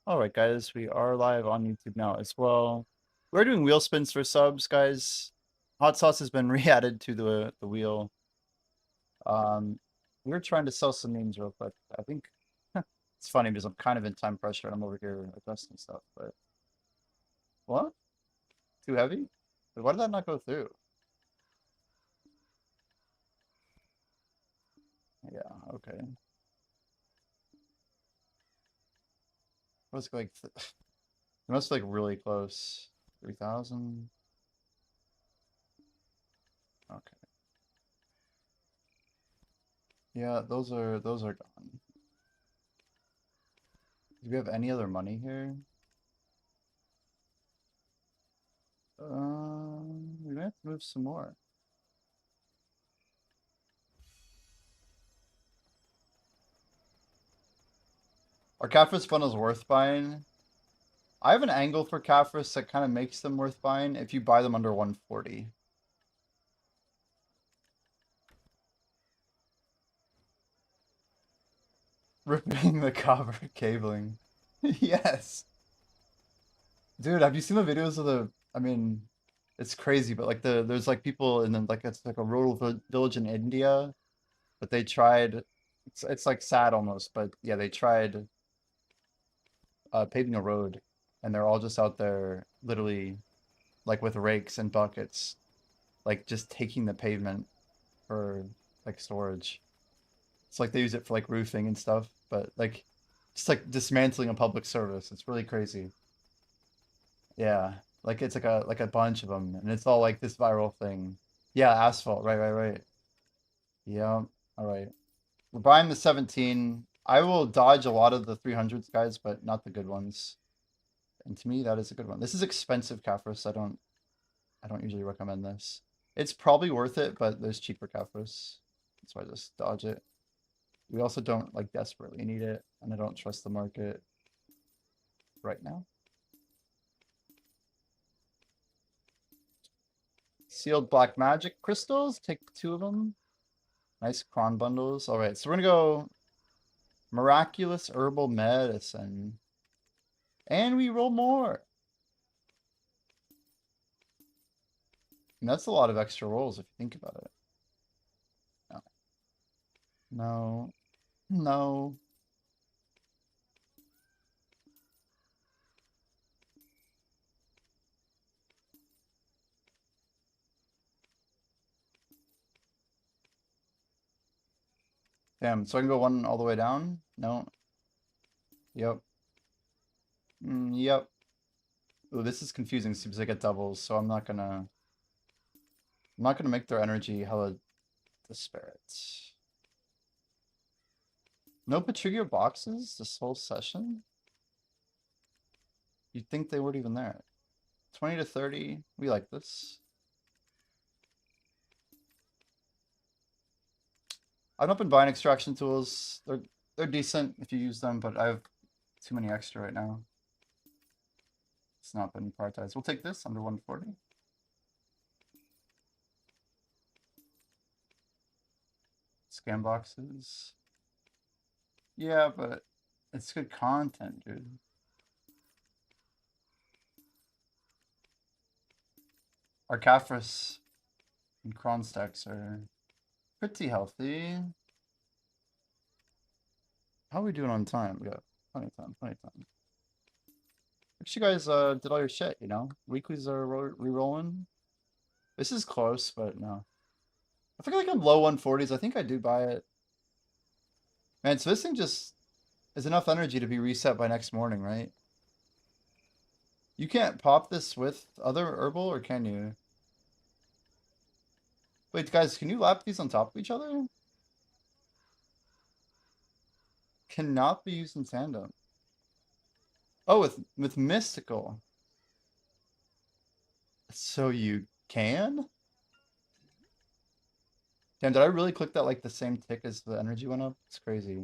All right, guys, we are live on YouTube now as well. We're doing wheel spins for subs, guys. Hot sauce has been re-added to the wheel. Um, we're trying to sell some memes real quick. I think it's funny because I'm kind of in time pressure and I'm over here adjusting stuff. But what? Too heavy? Why did that not go through? Yeah, okay. What's like? It must be like really close. 3,000. Okay. Yeah, those are gone. Do we have any other money here? We might have to move some more. Are Caphras bundles worth buying? I have an angle for Caphras that kind of makes them worth buying if you buy them under 140. Ripping the copper cabling. Yes. Dude, have you seen the videos of I mean, it's crazy, but like there's like people in like it's like a rural village in India, but they tried it's like sad almost, but yeah, they tried paving a road and they're all just out there literally like with rakes and buckets, like just taking the pavement for like storage. It's like they use it for like roofing and stuff, but like just like dismantling a public service. It's really crazy. Yeah, like it's like a bunch of them, and it's all like this viral thing. Yeah, asphalt. Right, right, right. Yeah. All right. We're buying the 17. I will dodge a lot of the 300s guys, but not the good ones. And to me, that is a good one. This is expensive Caphras. I don't usually recommend this. It's probably worth it, but there's cheaper Caphras. That's why I just dodge it. We also don't like desperately need it, and I don't trust the market right now. Sealed black magic crystals. Take two of them. Nice cron bundles. All right, so we're gonna go miraculous herbal medicine, and we roll more. And that's a lot of extra rolls if you think about it. No, no, no. Damn. So I can go one all the way down. No. Yep. Yep. Ooh, this is confusing. Seems like it doubles, so I'm not gonna make their energy hella disparate. No Patricio boxes this whole session? You'd think they weren't even there. 20 to 30. We like this. I've not been buying extraction tools. They're decent if you use them, but I have too many extra right now. It's not been prioritized. We'll take this under 140. Scam boxes. Yeah, but it's good content, dude. Our Caphras and Cron stacks are pretty healthy. How are we doing on time? We got plenty of time, plenty of time. Make you guys did all your shit, you know? Weeklies are re-rolling. This is close, but no. I feel like I'm low 140s. I think I do buy it. Man, so this thing just is enough energy to be reset by next morning, right? You can't pop this with other herbal, or can you? Wait, guys, can you lap these on top of each other? Cannot be used in tandem. Oh, with mystical. So you can? Damn, did I really click that like the same tick as the energy went up? It's crazy.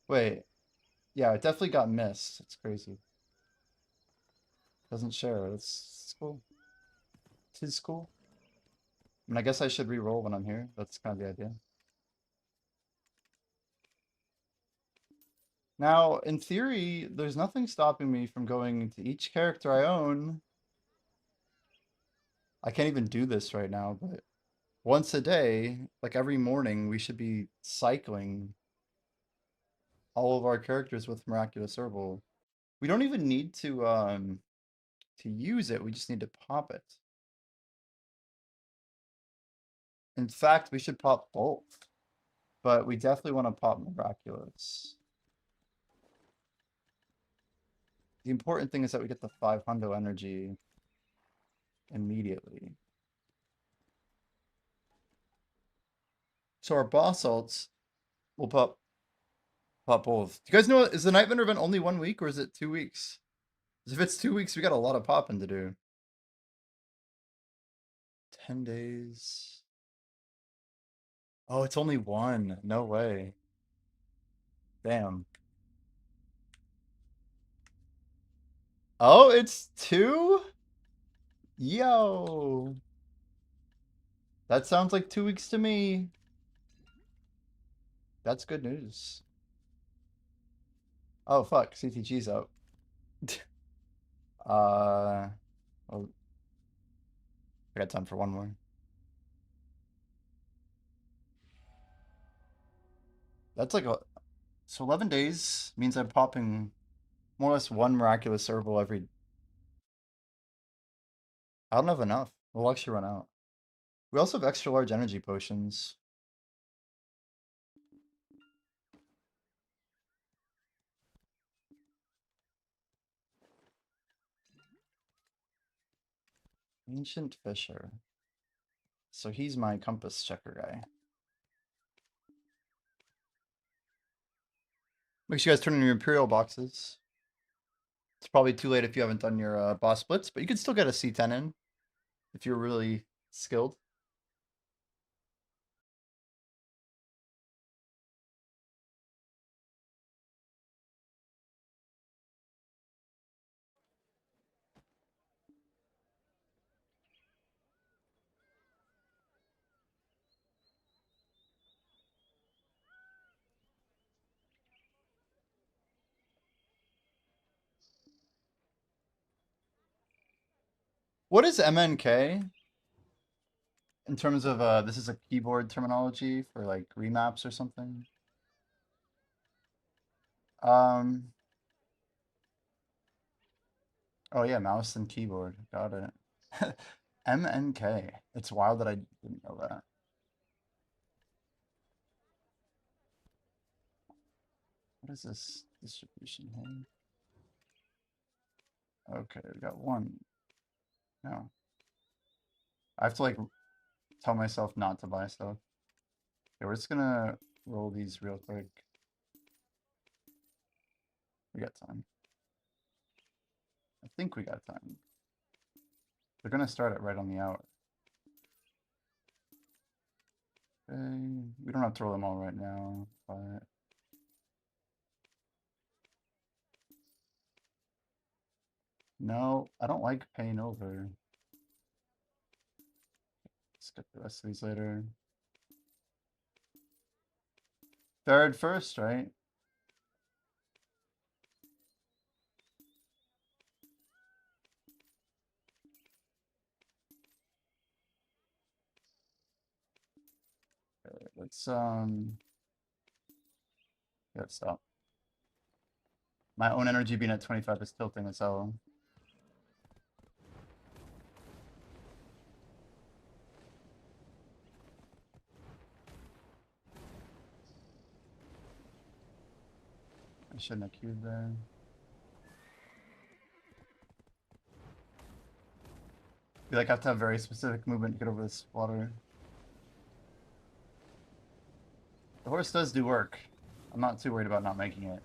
Wait, yeah, it definitely got missed. It's crazy. Doesn't share. It's cool. It's cool. I mean, I guess I should re-roll when I'm here. That's kind of the idea. Now, in theory, there's nothing stopping me from going to each character I own. I can't even do this right now, but once a day, like every morning, we should be cycling all of our characters with Miraculous Herbal. We don't even need to use it, we just need to pop it. In fact, we should pop both, but we definitely want to pop Miraculous. The important thing is that we get the 500 energy immediately. So our boss ults will pop both. Do you guys know, is the Nightmare event only 1 week or is it 2 weeks? 'Cause if it's 2 weeks, we got a lot of popping to do. 10 days. Oh, it's only one. No way. Damn. Oh, it's two? Yo. That sounds like 2 weeks to me. That's good news. Oh, fuck. CTG's out. Oh, I got time for one more. That's like a... So 11 days means I'm popping more or less one Miraculous Herbal every... I don't have enough. We'll actually run out. We also have extra large energy potions. Ancient Fisher. So he's my compass checker guy. Make sure you guys turn in your Imperial boxes. It's probably too late if you haven't done your boss splits, but you can still get a C10 in if you're really skilled. What is MNK in terms of this is a keyboard terminology for like remaps or something? Um oh yeah, mouse and keyboard. Got it. MNK. It's wild that I didn't know that. What is this distribution here? Okay, we got one. No. I have to like tell myself not to buy stuff. Okay, we're just gonna roll these real quick. We got time. I think we got time. They're gonna start it right on the hour. Okay, we don't have to roll them all right now, but no, I don't like paying over. Let's get the rest of these later. Third first, right? Okay, let's stop. My own energy being at 25 is tilting as hell. I shouldn't have queued there. You like have to have very specific movement to get over this water. The horse does do work. I'm not too worried about not making it.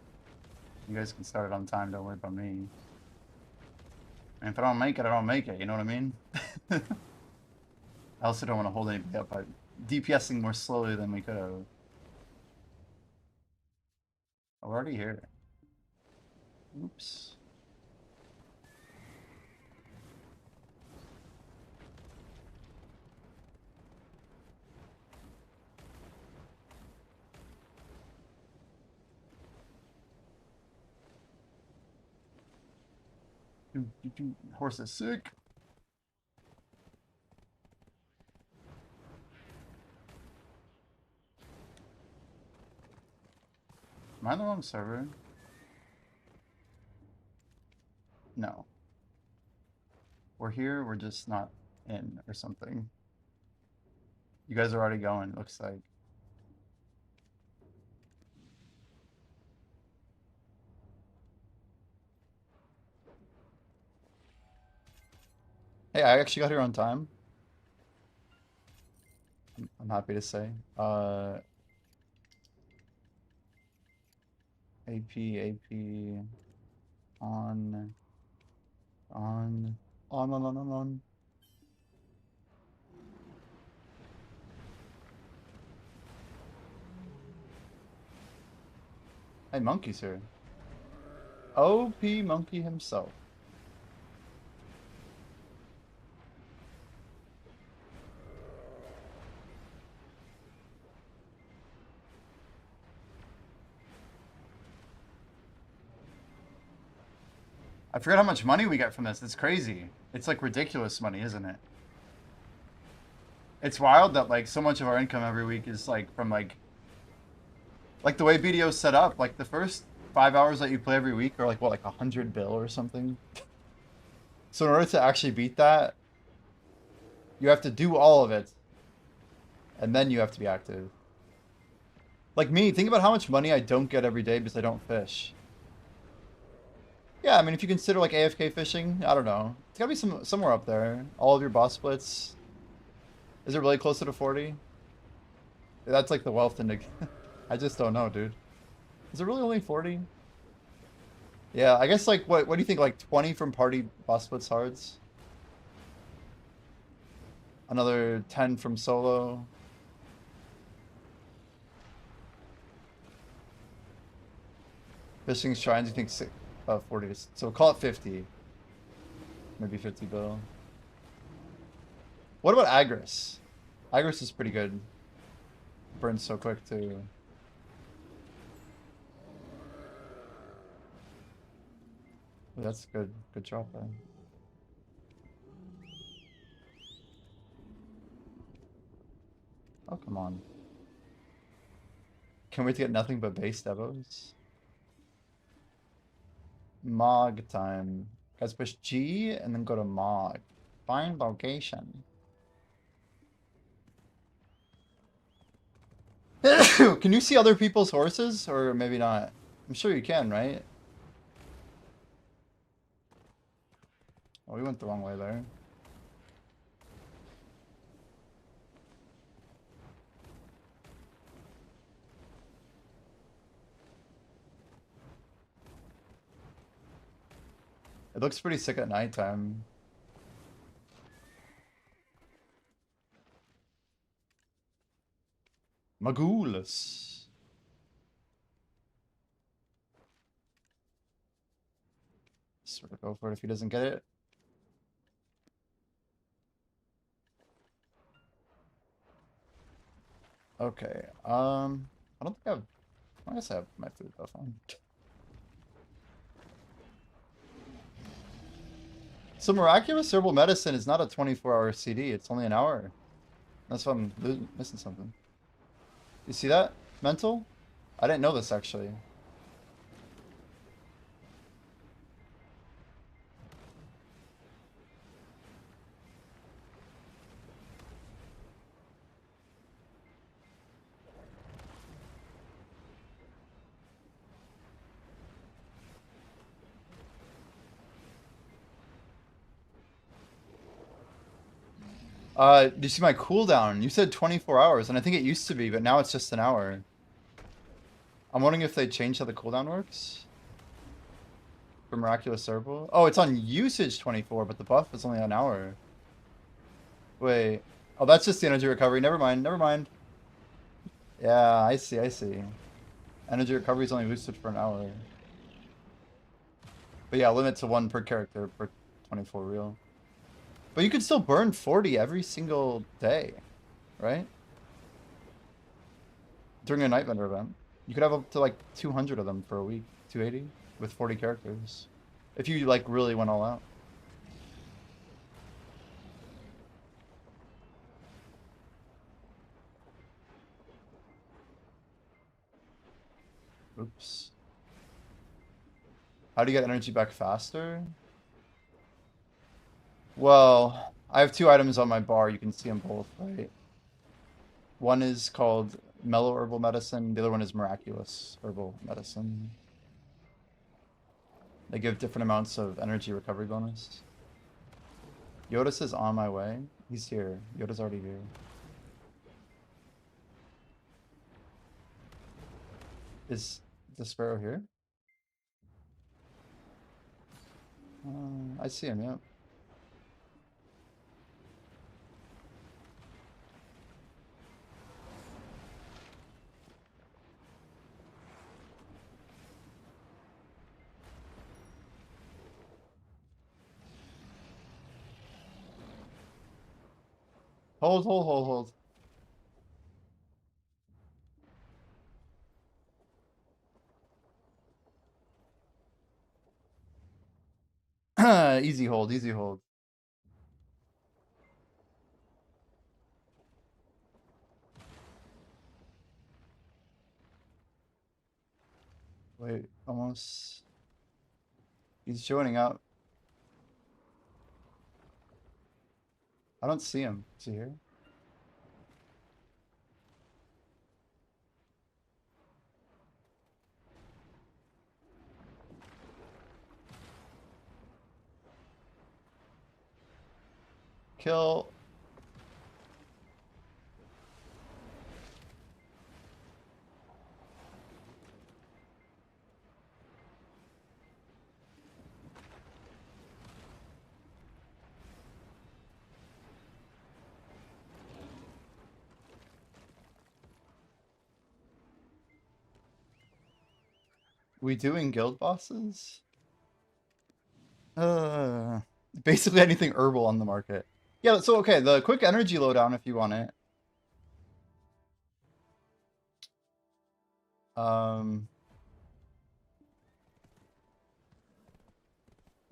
You guys can start it on time, don't worry about me. And if I don't make it, I don't make it, you know what I mean? I also don't want to hold anybody up by DPSing more slowly than we could have. Oh, we're already here. Oops. Horse is sick. Am I on the wrong server? No. We're here, we're just not in or something. You guys are already going, looks like. Hey, I actually got here on time. I'm happy to say. AP, on, on. Hey, Monkey's here. OP Monkey himself. I forgot how much money we get from this. It's crazy. It's like ridiculous money, isn't it? It's wild that like so much of our income every week is like from like the way BDO's set up. Like the first 5 hours that you play every week are like what, like 100 bill or something. So in order to actually beat that, you have to do all of it, and then you have to be active. Like me, think about how much money I don't get every day because I don't fish. Yeah, I mean, if you consider like AFK fishing, I don't know. It's gotta be somewhere up there. All of your boss splits. Is it really closer to 40? That's like the wealth index. I just don't know, dude. Is it really only 40? Yeah, I guess like what do you think, like 20 from party boss splits hards? Another 10 from solo. Fishing shrines, you think 40 so call it 50. Maybe 50 bill. What about Agris? Agris is pretty good. Burns so quick too. Ooh, that's good. Good drop then. Oh, come on. Can't wait to get nothing but base devos. Mog time. Guys, push G and then go to Mog. Find location. Can you see other people's horses? Or maybe not? I'm sure you can, right? Oh, we went the wrong way there. It looks pretty sick at nighttime. Magulus. Sort of go for it if he doesn't get it. Okay. I don't think I guess I have my food buff on. So miraculous herbal medicine is not a 24-hour CD. It's only an hour. That's why I'm missing something. You see that? Mental? I didn't know this actually. Do you see my cooldown? You said 24 hours, and I think it used to be, but now it's just an hour. I'm wondering if they changed how the cooldown works. For Miraculous Herbal. Oh, it's on usage 24, but the buff is only an hour. Wait. Oh, that's just the energy recovery. Never mind, never mind. Yeah, I see, I see. Energy recovery is only boosted for an hour. But yeah, limit to 1 per character per 24 reel. But you could still burn 40 every single day, right? During a Night Vendor event. You could have up to like 200 of them for a week. 280 with 40 characters. If you like really went all out. Oops. How do you get energy back faster? Well, I have two items on my bar. You can see them both, right? One is called Mellow Herbal Medicine. The other one is Miraculous Herbal Medicine. They give different amounts of energy recovery bonus. Yoda says on my way. He's here. Yoda's already here. Is the sparrow here? I see him, yeah. Hold, hold, hold, hold. Easy hold, easy hold. Wait, almost. He's joining up. I don't see him. Is he here? Kill. We doing guild bosses? Uh, Basically anything herbal on the market. Yeah, so okay, the quick energy lowdown if you want it. Um,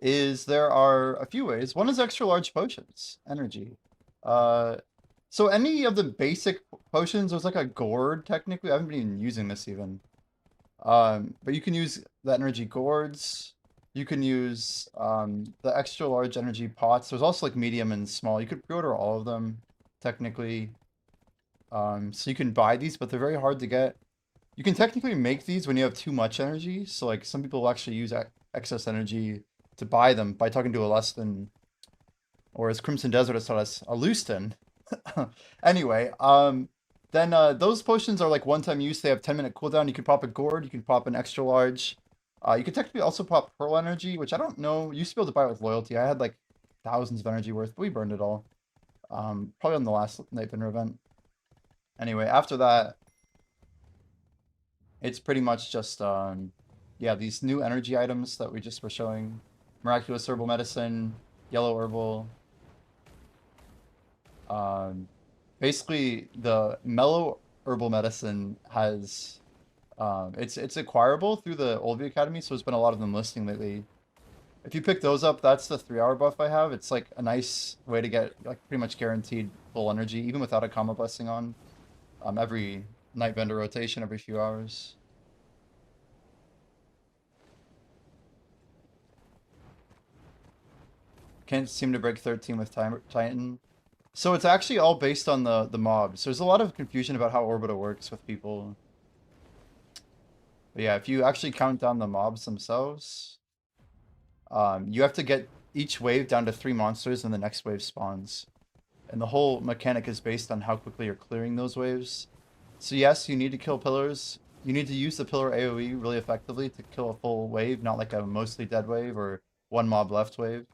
is there are a few ways. One is extra large potions, energy. Uh, so any of the basic potions, there's like a gourd technically. I haven't been even using this even. But you can use the energy gourds. You can use the extra large energy pots. There's also like medium and small. You could pre-order all of them, technically. So you can buy these, but they're very hard to get. You can technically make these when you have too much energy. So like some people will actually use excess energy to buy them by talking to a less than, or as Crimson Desert has taught us, a Leuston. Anyway, then those potions are like one-time use. They have 10-minute cooldown. You can pop a gourd. You can pop an extra large. You can technically also pop pearl energy, which I don't know. You used to be able to buy it with loyalty. I had like thousands of energy worth, but we burned it all. Probably on the last Nightbender event. Anyway, after that, it's pretty much just yeah, these new energy items that we just were showing. Miraculous Herbal Medicine, Yellow Herbal. Um, Basically, the Mellow Herbal Medicine has it's acquirable through the Olvi Academy, so there's been a lot of them listing lately. If you pick those up, that's the 3-hour buff I have. It's like a nice way to get like pretty much guaranteed full energy, even without a comma blessing on. Every Nightbender rotation, every few hours. Can't seem to break 13 with Titan. So it's actually all based on the mobs. There's a lot of confusion about how Orbita works with people. But yeah, if you actually count down the mobs themselves, you have to get each wave down to 3 monsters and the next wave spawns. And the whole mechanic is based on how quickly you're clearing those waves. So yes, you need to kill pillars. You need to use the pillar AoE really effectively to kill a full wave, not like a mostly dead wave or one mob left wave.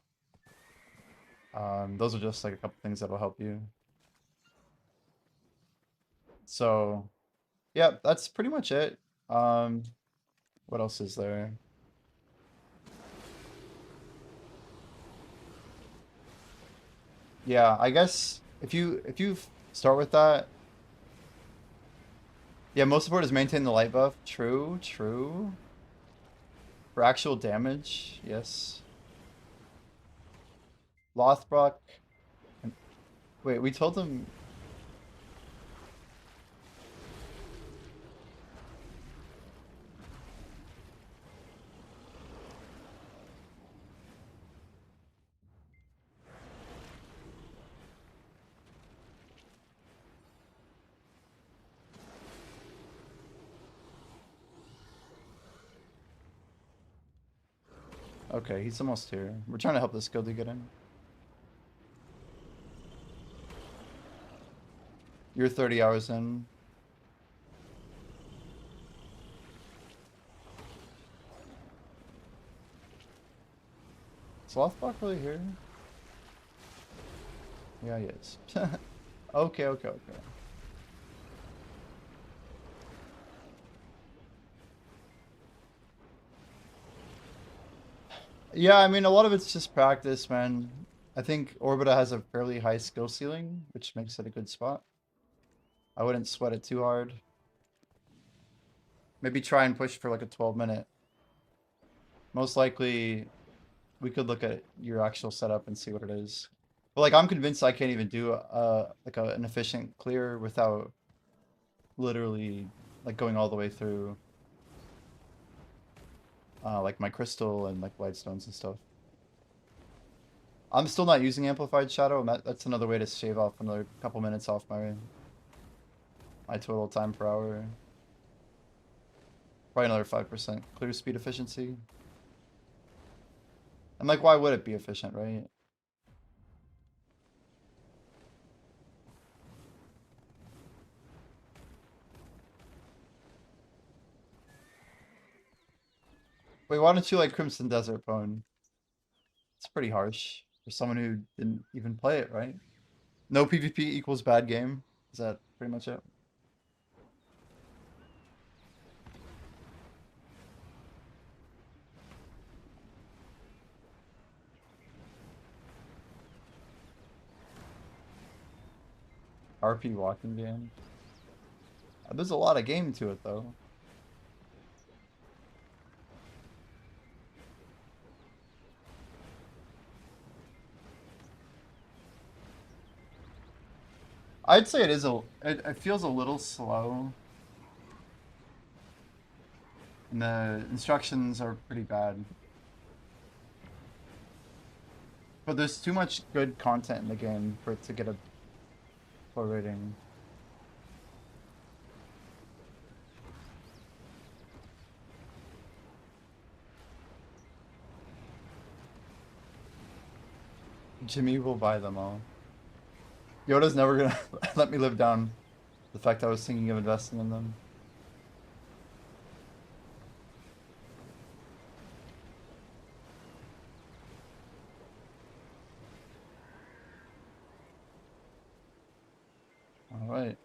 Those are just like a couple things that'll help you. So, yeah, that's pretty much it. What else is there? Yeah, I guess if you start with that, yeah, most support is maintain the light buff. True, true. For actual damage, yes. Lothbrok. And, wait, we told them. Okay, he's almost here. We're trying to help this guild to get in. You're 30 hours in. Is Lothbrok really here? Yeah, he is. Okay, okay, okay. Yeah, I mean, a lot of it's just practice, man. I think Orbita has a fairly high skill ceiling, which makes it a good spot. I wouldn't sweat it too hard. Maybe try and push for like a 12-minute. Most likely, we could look at your actual setup and see what it is. But like, I'm convinced I can't even do an efficient clear without literally like going all the way through like my crystal and like lightstones and stuff. I'm still not using amplified shadow, and that's another way to shave off another couple minutes off my total time per hour. Probably another 5% clear speed efficiency. And like, why would it be efficient, right? Wait, why don't you like Crimson Desert Phone? It's pretty harsh for someone who didn't even play it, right? No PvP equals bad game. Is that pretty much it? RP walking game. There's a lot of game to it though. I'd say it feels a little slow. And the instructions are pretty bad. But there's too much good content in the game for it to get a poor rating. Jimmy will buy them all. Yoda's never gonna let me live down the fact I was thinking of investing in them. Alright.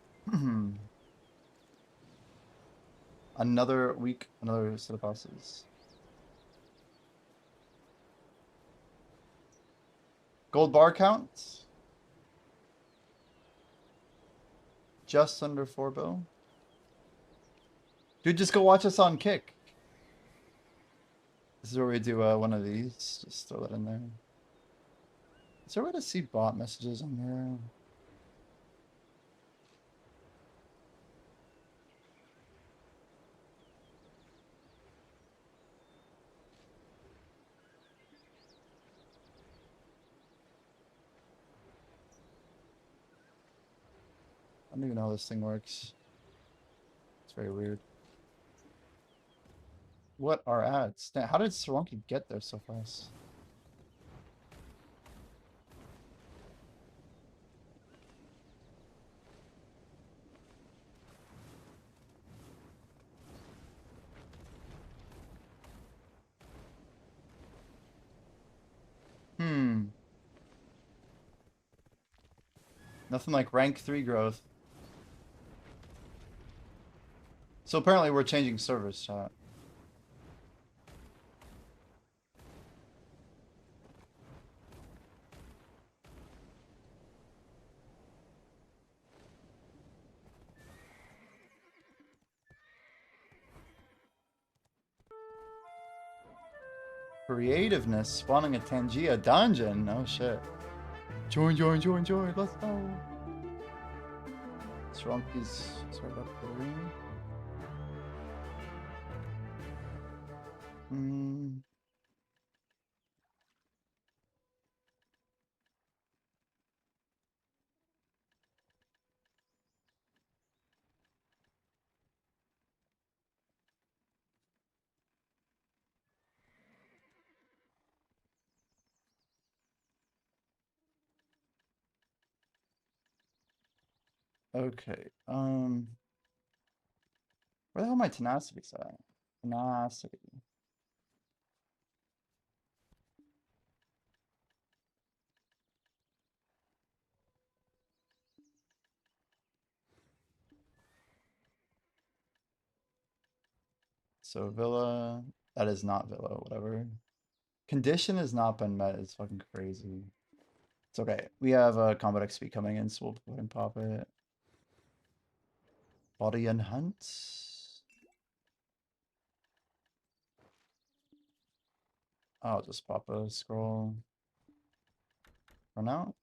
Another week, another set of bosses. Gold bar count? Just under 4 bill. Dude, just go watch us on Kick. This is where we do one of these. Just throw that in there. Is there a way to see bot messages on here? I don't even know how this thing works. It's very weird. What are ads? Damn, how did Swanky get there so fast? Nothing like rank 3 growth. So apparently we're changing servers, chat. Creativeness spawning a Tangia dungeon. Oh shit. Join, join, join, join. Let's go. Shrunky's sort of up there. Hmm. Okay. Where the hell are my tenacities at? Tenacity. So Villa, that is not Villa, whatever. Condition has not been met. It's fucking crazy. It's okay. We have a combat XP coming in, so we'll go ahead and pop it. Body and hunt. I'll just pop a scroll for now.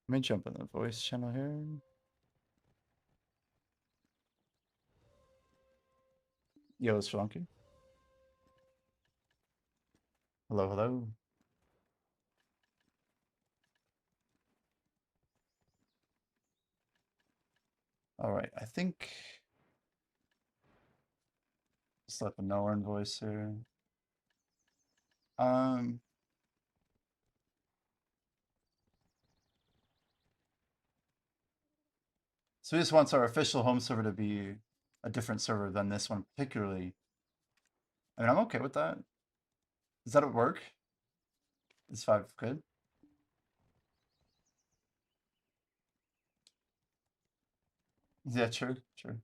Let me jump in the voice channel here. Yo, it's Flunky. Hello, hello. All right, I think just let them know we're in voice here. Um, so he just wants our official home server to be a different server than this one particularly. I mean, I'm okay with that. Does that work? Is 5 good? Yeah, true, true.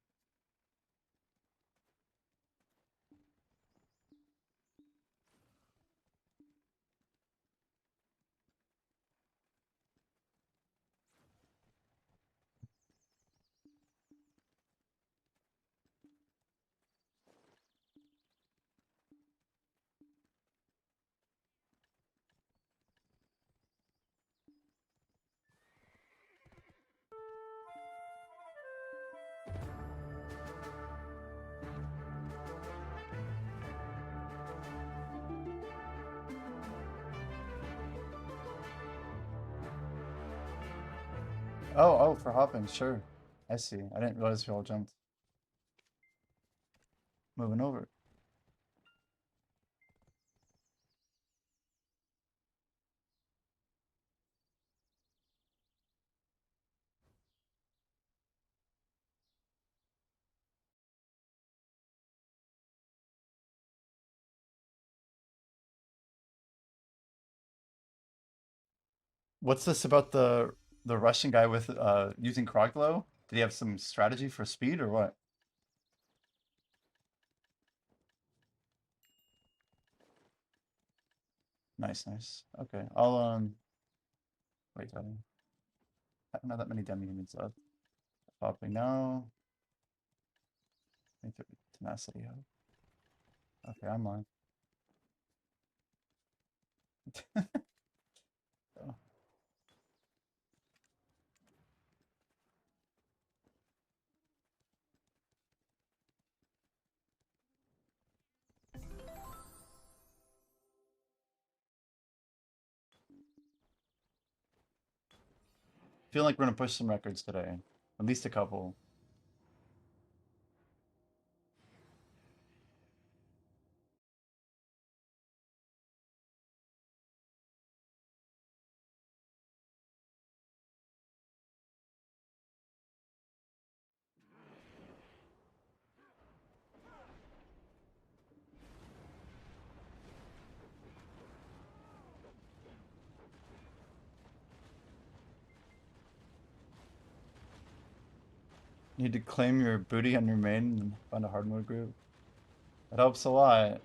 Oh, for hopping, sure. I see. I didn't realize we all jumped. Moving over. What's this about the Russian guy with using Kroglow? Did he have some strategy for speed or what? Nice, nice. Okay, I'll wait. I don't have that many demi humans left. Popping now. I think tenacity. Okay, I'm on. So, feel like we're gonna push some records today. At least a couple. Need to claim your booty on your main and find a hard mode group. It helps a lot.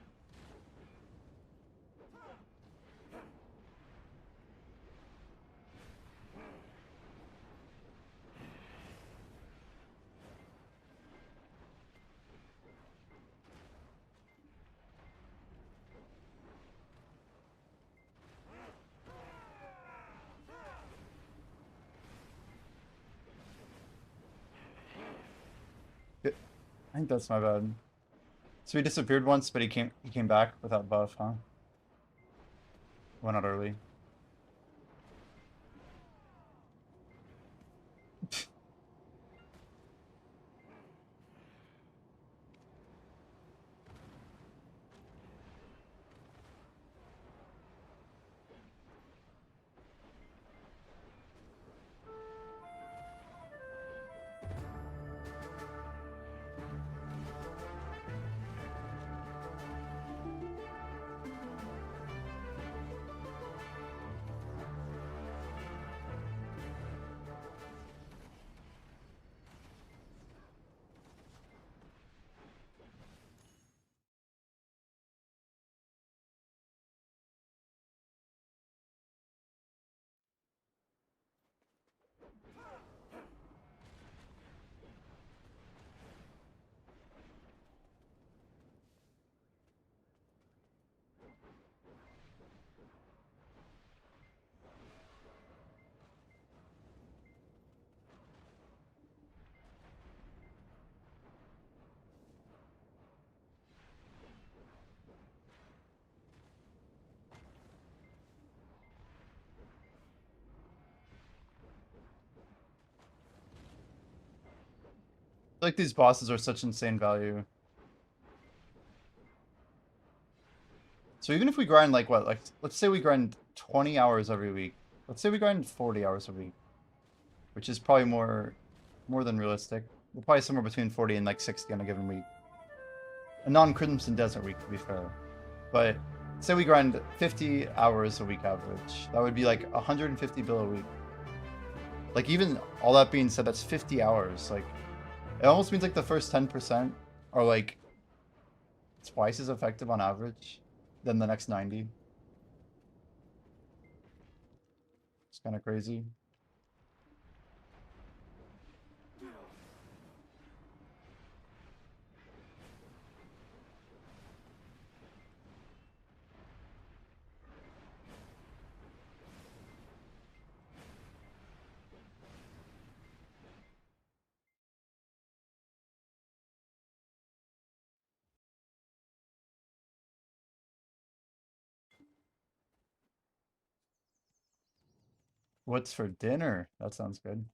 I think that's my bad. So he disappeared once, but he came back without buff, huh? Went out early. Like these bosses are such insane value. So even if we grind like what, like let's say we grind 20 hours every week. Let's say we grind 40 hours a week, which is probably more than realistic. We're probably somewhere between 40 and like 60 on a given week. A non-Crimson Desert week, to be fair. But say we grind 50 hours a week average. That would be like 150 bill a week. Like even all that being said, that's 50 hours. Like it almost means like the first 10% are like twice as effective on average than the next 90. It's kind of crazy. What's for dinner? That sounds good.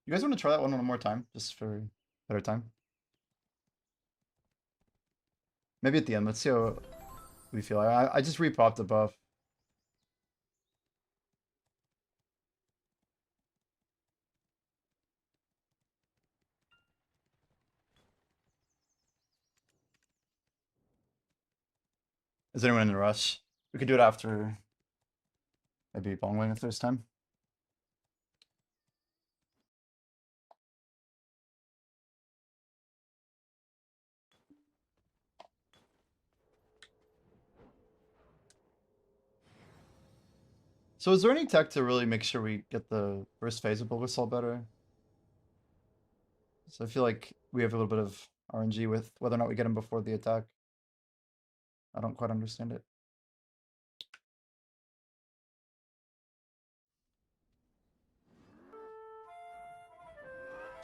You guys want to try that one more time, just for better time? Maybe at the end. Let's see how we feel. I just repopped the buff. Is anyone in a rush? We could do it after maybe Bongwing if there's time. So is there any tech to really make sure we get the first phase of Bulbasaur better? So I feel like we have a little bit of RNG with whether or not we get him before the attack. I don't quite understand it.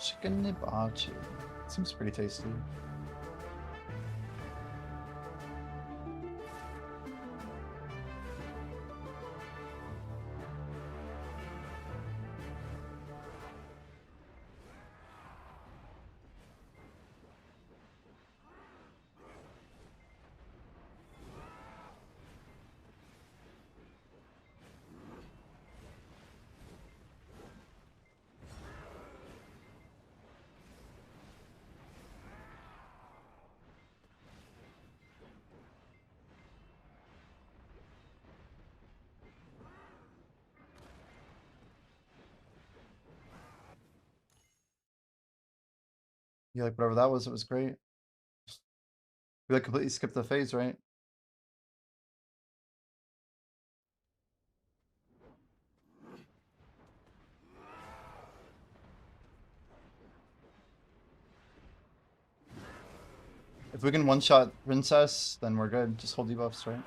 Chicken Nibachi. Seems pretty tasty. Yeah, like whatever that was, it was great. We like completely skipped the phase, right? If we can one-shot Princess, then we're good. Just hold debuffs, right?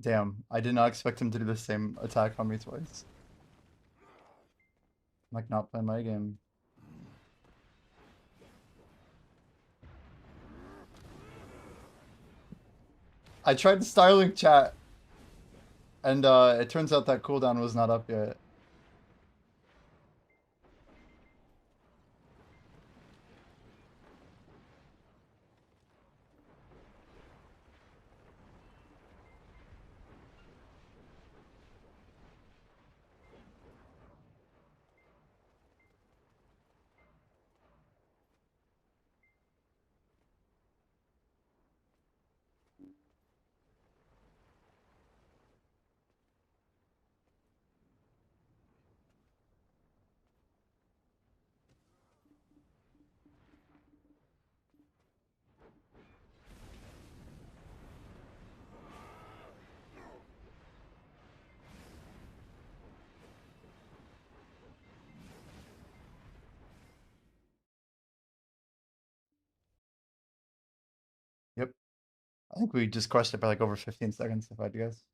Damn, I did not expect him to do the same attack on me twice. I'm like not playing my game. I tried styling chat, and it turns out that cooldown was not up yet. Yep. I think we just crushed it by like over 15 seconds, if I had to guess.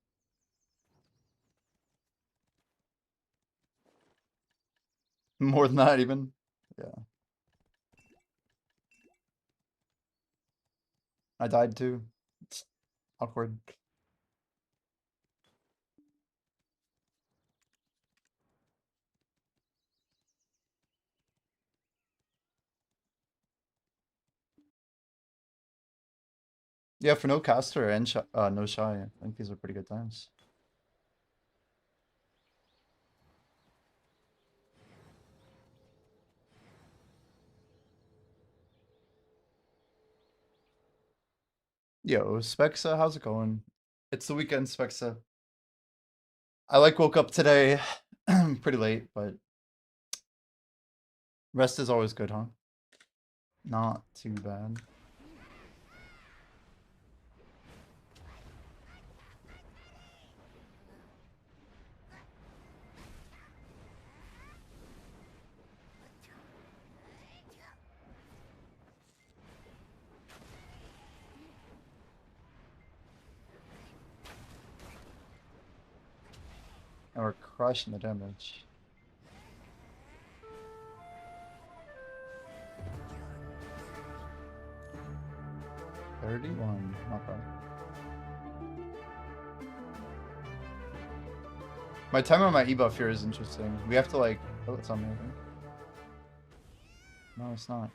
More than that, even. Yeah. I died too. It's awkward. Yeah, for no caster and no shy, I think these are pretty good times. Yo, Spexa, how's it going? It's the weekend, Spexa. I like woke up today pretty late, but rest is always good, huh? Not too bad. And we're crushing the damage. 31, not bad. My timer on my ebuff here is interesting. We have to like, oh, it's on me, I think. No, it's not.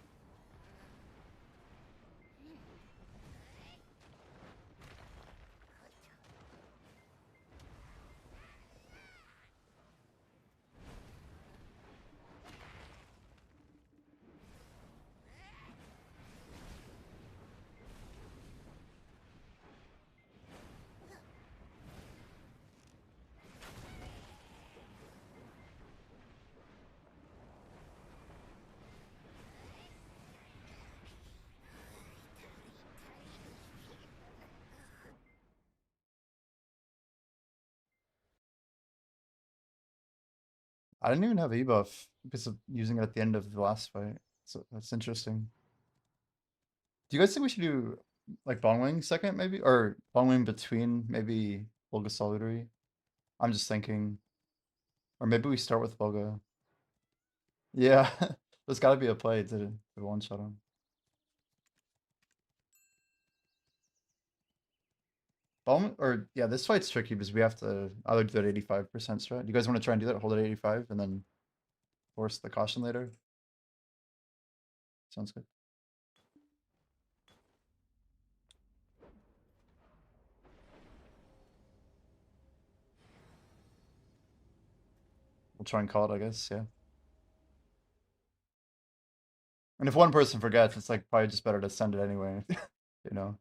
I didn't even have ebuff because of using it at the end of the last fight. So that's interesting. Do you guys think we should do like Bongwing second maybe? Or Bongwing between maybe Volga Solitary? I'm just thinking. Or maybe we start with Volga. Yeah, there's gotta be a play to one shot him. Or yeah, this fight's tricky because we have to either do that 85% strat. Do you guys want to try and do that? Hold it at 85 and then force the caution later? Sounds good. We'll try and call it, I guess, yeah. And if one person forgets, it's like probably just better to send it anyway, you know?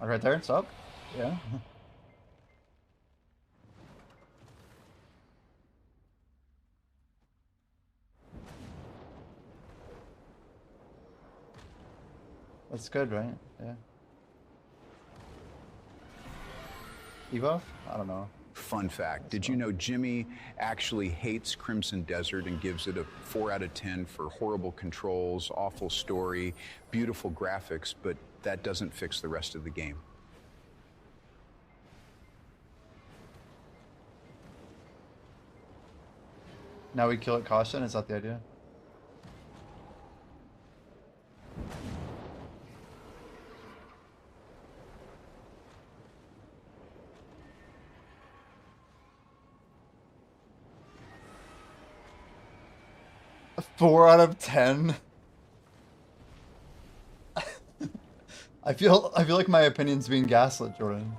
All right there, it's up. Yeah. That's good, right? Yeah. Ebuff? I don't know. Fun fact, did you know Jimmy actually hates Crimson Desert and gives it a 4 out of 10 for horrible controls, awful story, beautiful graphics, but that doesn't fix the rest of the game. Now we kill it caution, is that the idea? A 4 out of 10? I feel like my opinion's being gaslit, Jordan.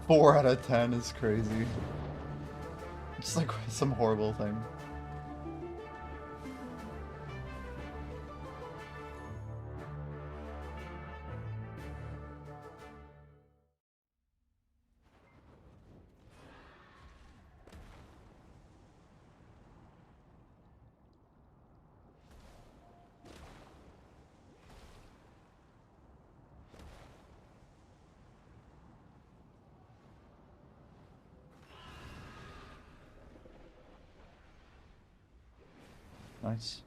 4 out of 10 is crazy. Just like some horrible thing. Nice.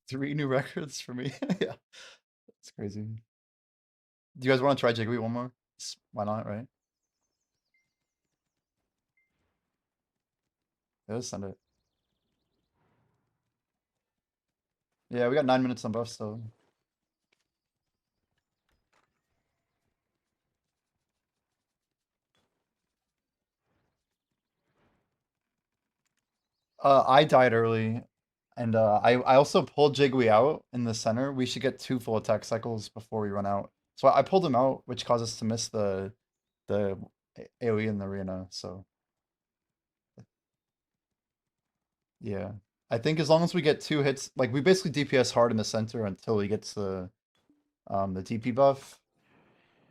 Three new records for me. Yeah, it's crazy. Do you guys want to try Jiggly one more? Why not, right? Yeah, let's send it. Yeah, we got 9 minutes on buff still. I died early, and I also pulled Jiggly out in the center. We should get 2 full attack cycles before we run out. So I pulled him out, which caused us to miss the AoE in the arena. So yeah, I think as long as we get 2 hits, like we basically DPS hard in the center until he gets the DP buff,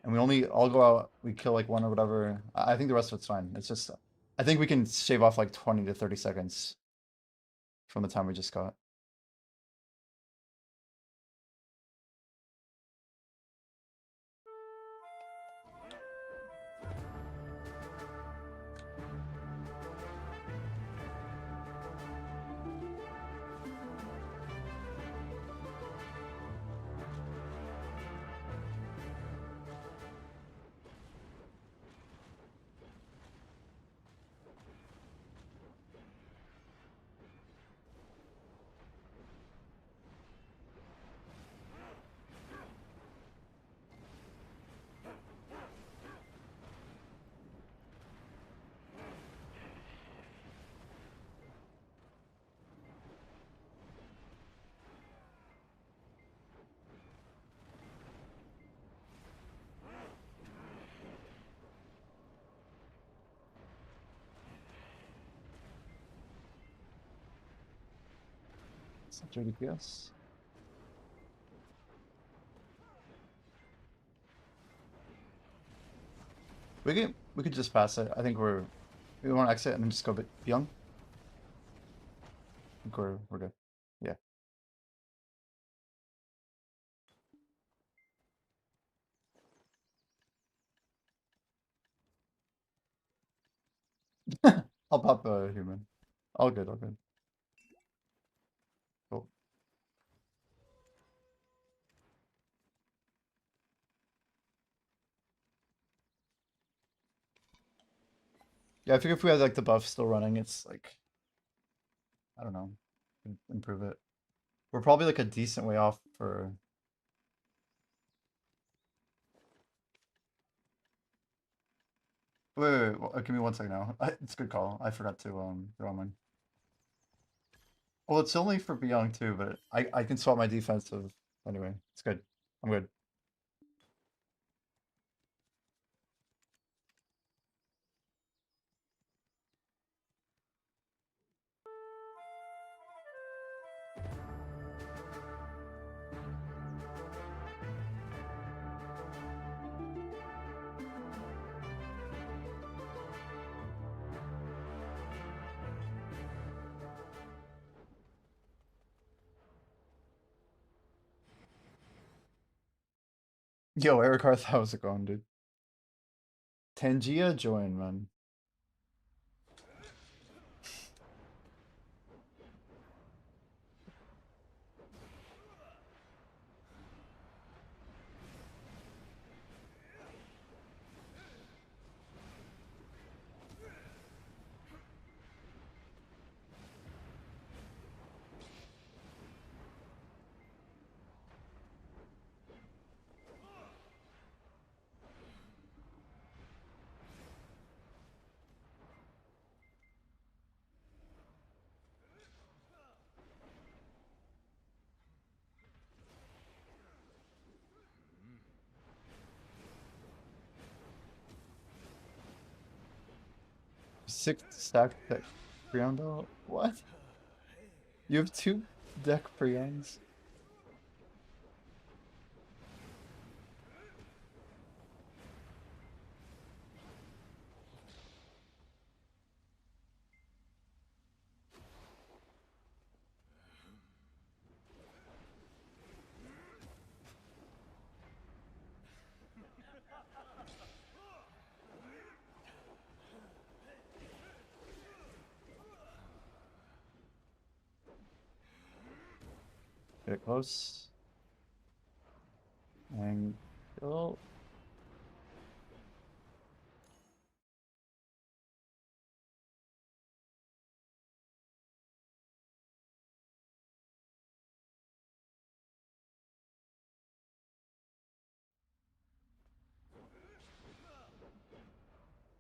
and we only all go out, we kill like one or whatever. I think the rest of it's fine. It's just I think we can shave off like 20 to 30 seconds from the time we just got. Such a DPS. We could just pass it. I think we want to exit and then just go bit young. I think we're good. Yeah. pop a human. All good, all good. Cool. Yeah, I figure if we had like the buff still running, it's like, I don't know, improve it. We're probably like a decent way off for. Wait, give me 1 second now. It's a good call. I forgot to throw mine. Well, it's only for Beyond too, but I can swap my defensive anyway. It's good. I'm good. Yo, Eric Arth, how's it going, dude? Tangia join, man. Six stack deck Prion belt? What? You have two deck Prions? Get it close. And kill.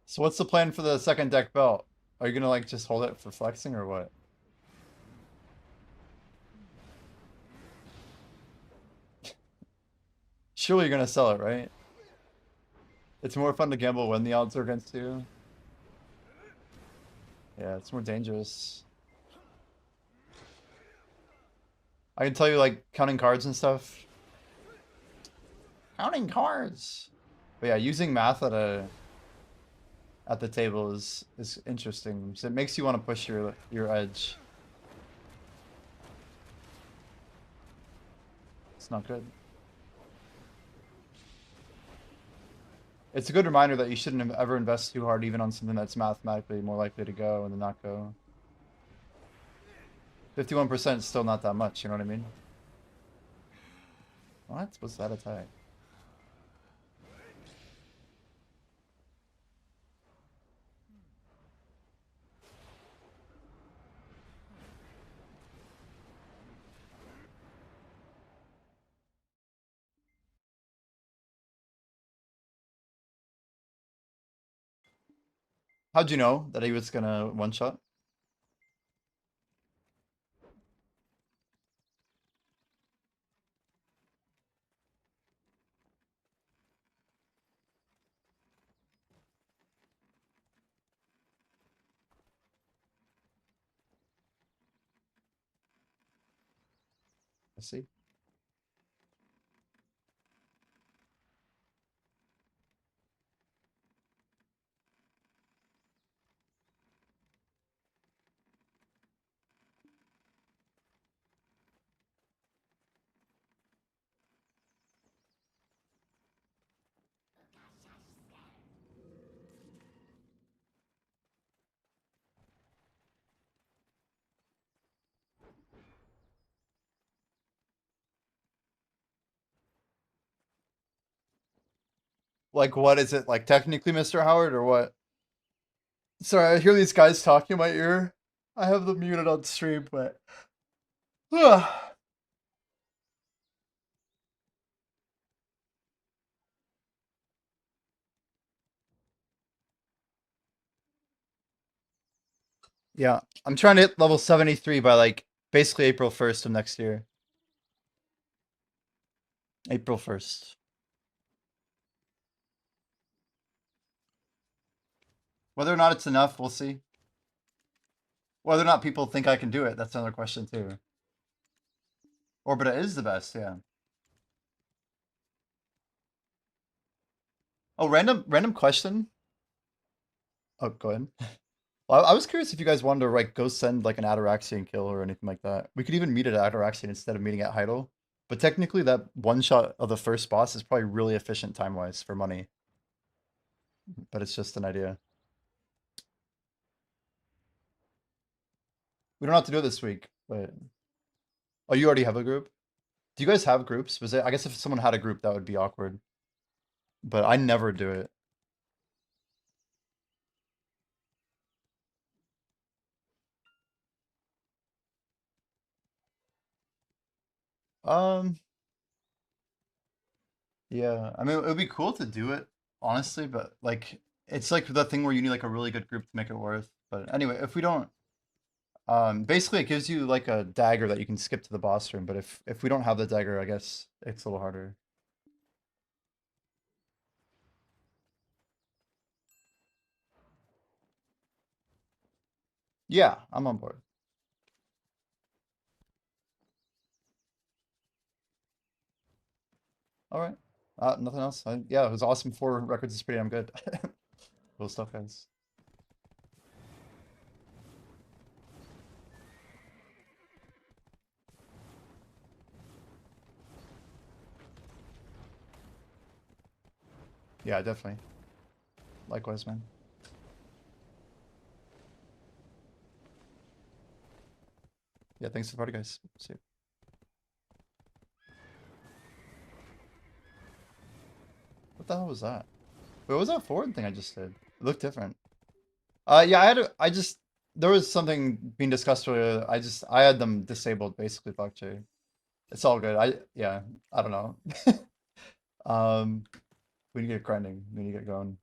So what's the plan for the second deck belt? Are you gonna like just hold it for flexing or what? Surely you're gonna sell it, right? It's more fun to gamble when the odds are against you. Yeah, it's more dangerous. I can tell you like counting cards and stuff. Counting cards. But yeah, using math at the table is interesting. So it makes you want to push your edge. It's not good. It's a good reminder that you shouldn't ever invest too hard even on something that's mathematically more likely to go and then not go. 51% is still not that much, you know what I mean? What? What's that attack? How'd you know that he was gonna one shot? I see. Like, what is it? Like, technically, Mr. Howard, or what? Sorry, I hear these guys talking in my ear. I have them muted on stream, but. Yeah, I'm trying to hit level 73 by like basically April 1st of next year. April 1st. Whether or not it's enough, we'll see. Whether or not people think I can do it, that's another question too. Orbita is the best, yeah. Oh, random question. Oh, go ahead. Well, I was curious if you guys wanted to like go send like an Ataraxian kill or anything like that. We could even meet at Ataraxian instead of meeting at Heidel. But technically, that one shot of the first boss is probably really efficient time wise for money. But it's just an idea. We don't have to do it this week, but oh, you already have a group? Do you guys have groups? Was it? I guess if someone had a group, that would be awkward. But I never do it. Um, yeah. I mean, it would be cool to do it, honestly, but like, it's like the thing where you need like a really good group to make it worth. But anyway, if we don't, basically it gives you like a dagger that you can skip to the boss room. But if we don't have the dagger, I guess it's a little harder. Yeah, I'm on board. All right. Nothing else. Yeah, it was awesome. 4 records is pretty damn good. Cool stuff, guys. Yeah, definitely. Likewise, man. Yeah, thanks for the party, guys. See you. What the hell was that? Wait, what was that forward thing I just did? It looked different. Yeah, I just there was something being discussed earlier. I had them disabled basically, Blockchain. It's all good. Yeah, I don't know. Um, we need to get grinding. We need to get going.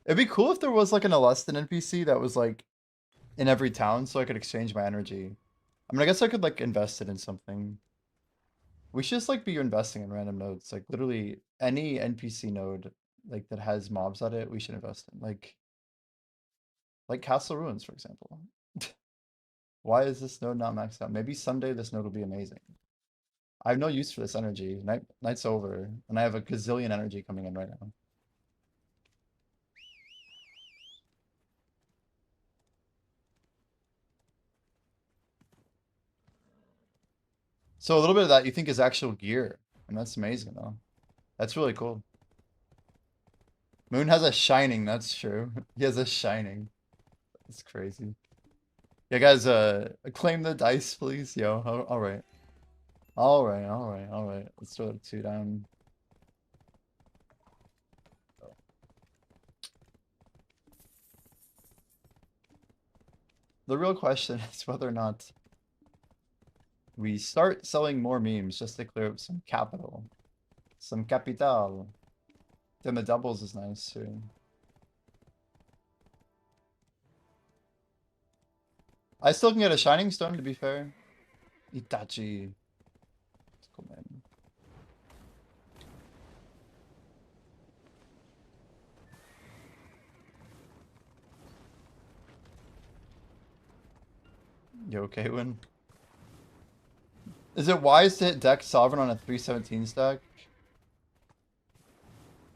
It'd be cool if there was like an Alestin NPC that was like in every town, so I could exchange my energy. I mean, I guess I could like invest it in something. We should just like be investing in random nodes, like literally any NPC node like that has mobs at it. We should invest in like Castle Ruins, for example. Why is this node not maxed out? Maybe someday this node will be amazing. I have no use for this energy. Night's over, and I have a gazillion energy coming in right now. So a little bit of that you think is actual gear, and that's amazing though. That's really cool. Moon has a shining, that's true. He has a shining. That's crazy. Yeah, guys, claim the dice, please. Yo, all right. All right, all right, all right. Let's throw the 2 down. The real question is whether or not we start selling more memes just to clear up some capital. Some capital. Then the doubles is nice too. I still can get a Shining Stone, to be fair. Itachi. It's cool, man. You okay, Win? Is it wise to hit deck Sovereign on a 317 stack?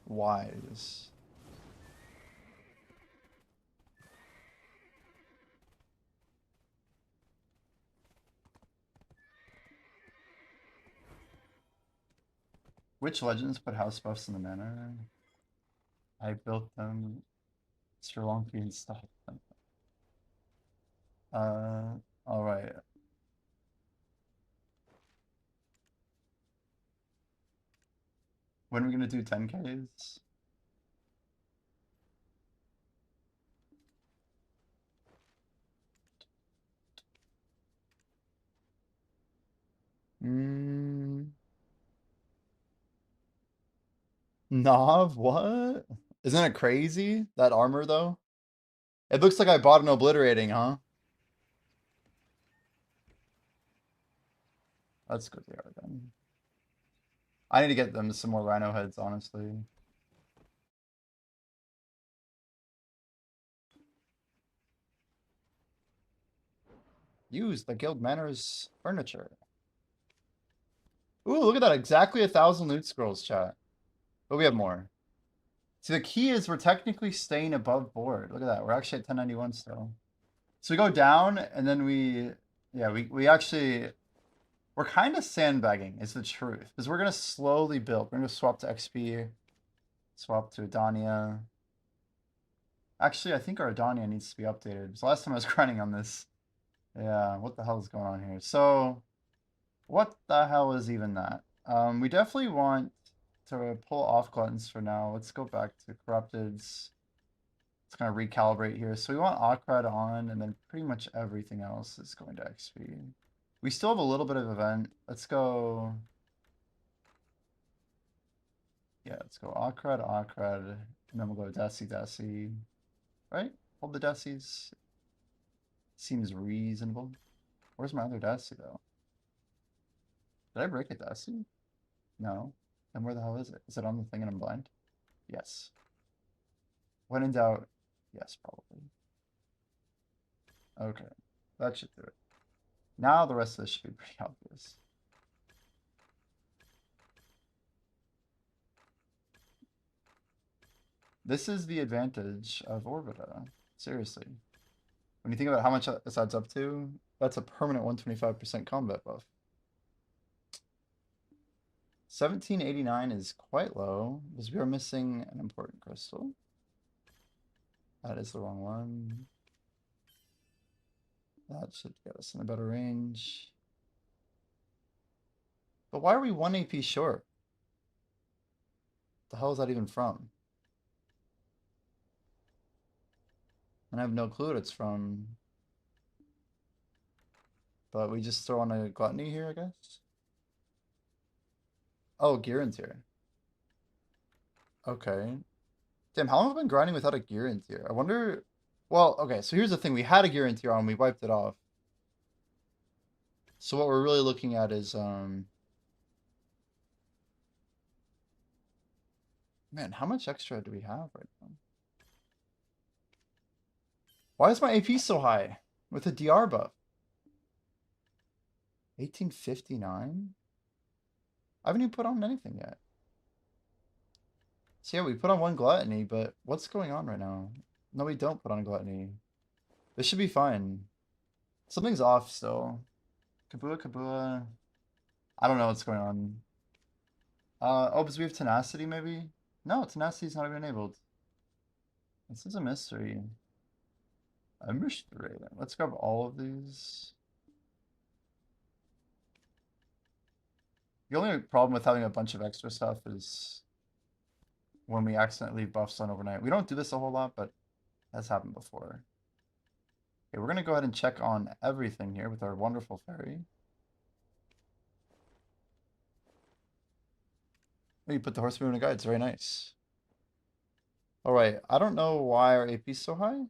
Wise. Which legends put house buffs in the manor? I built them. Sri Lankan stuff. Alright. When are we gonna do 10Ks? Nav, what? Isn't it crazy? That armor though? It looks like I bought an obliterating, huh? Let's go there then. I need to get them some more rhino heads, honestly. Use the guild manners furniture. Ooh, look at that. Exactly 1,000 loot scrolls, chat. But we have more. So the key is we're technically staying above board. Look at that. We're actually at 1091 still. So we go down and then we actually, we're kind of sandbagging is the truth. Because we're going to slowly build. We're going to swap to XP, swap to Adania. Actually, I think our Adania needs to be updated. Because last time I was grinding on this. Yeah, what the hell is going on here? So, what the hell is even that? We definitely want to pull off gluttons for now. Let's go back to corrupteds. Let's kind of recalibrate here. So we want Akrat on, and then pretty much everything else is going to XP. We still have a little bit of event. Let's go. Yeah, let's go Akrat, and then we'll go Desi. Right? Hold the Desis. Seems reasonable. Where's my other Desi though? Did I break a Desi? No. Then where the hell is it? Is it on the thing and I'm blind? Yes. When in doubt, yes, probably. Okay. That should do it. Now the rest of this should be pretty obvious. This is the advantage of Orbita. Seriously. When you think about how much this adds up to, that's a permanent 125% combat buff. 1789 is quite low because we are missing an important crystal. That is the wrong one. That should get us in a better range. But why are we 1 AP short? The hell is that even from? And I have no clue what it's from. But we just throw on a gluttony here, I guess. Oh, Girin's here. Okay. Damn, how long have I been grinding without a Girin tier? I wonder. Well, okay, so here's the thing. We had a Girin tier on, we wiped it off. So what we're really looking at is man, how much extra do we have right now? Why is my AP so high with a DR buff? 1859? I haven't even put on anything yet. So yeah, we put on one gluttony, but what's going on right now? No, we don't put on gluttony. This should be fine. Something's off still. Kabua. I don't know what's going on. Oh, because we have tenacity maybe? No, tenacity's not even enabled. This is a mystery. A mystery. Let's grab all of these. The only problem with having a bunch of extra stuff is when we accidentally leave buffs on overnight. We don't do this a whole lot, but that's happened before. Okay, we're going to go ahead and check on everything here with our wonderful fairy. Oh, you put the horseman in a guide. It's very nice. All right. I don't know why our AP is so high.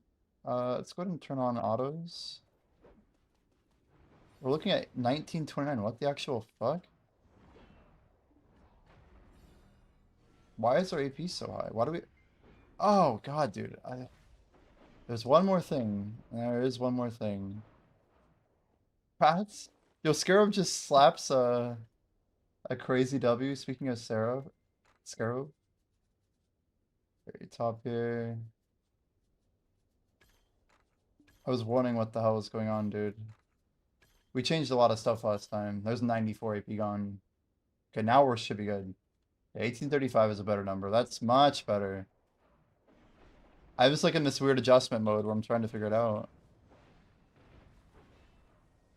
Let's go ahead and turn on autos. We're looking at 1929. What the actual fuck? Why is our AP so high? Why do we... Oh, God, dude. There's one more thing. There is one more thing. Rats? Yo, Scarab just slaps a crazy W. Speaking of Scarab. Very top here. I was wondering what the hell was going on, dude. We changed a lot of stuff last time. There's 94 AP gone. Okay, now we should be good. Yeah, 1835 is a better number. That's much better. I was like in this weird adjustment mode where I'm trying to figure it out.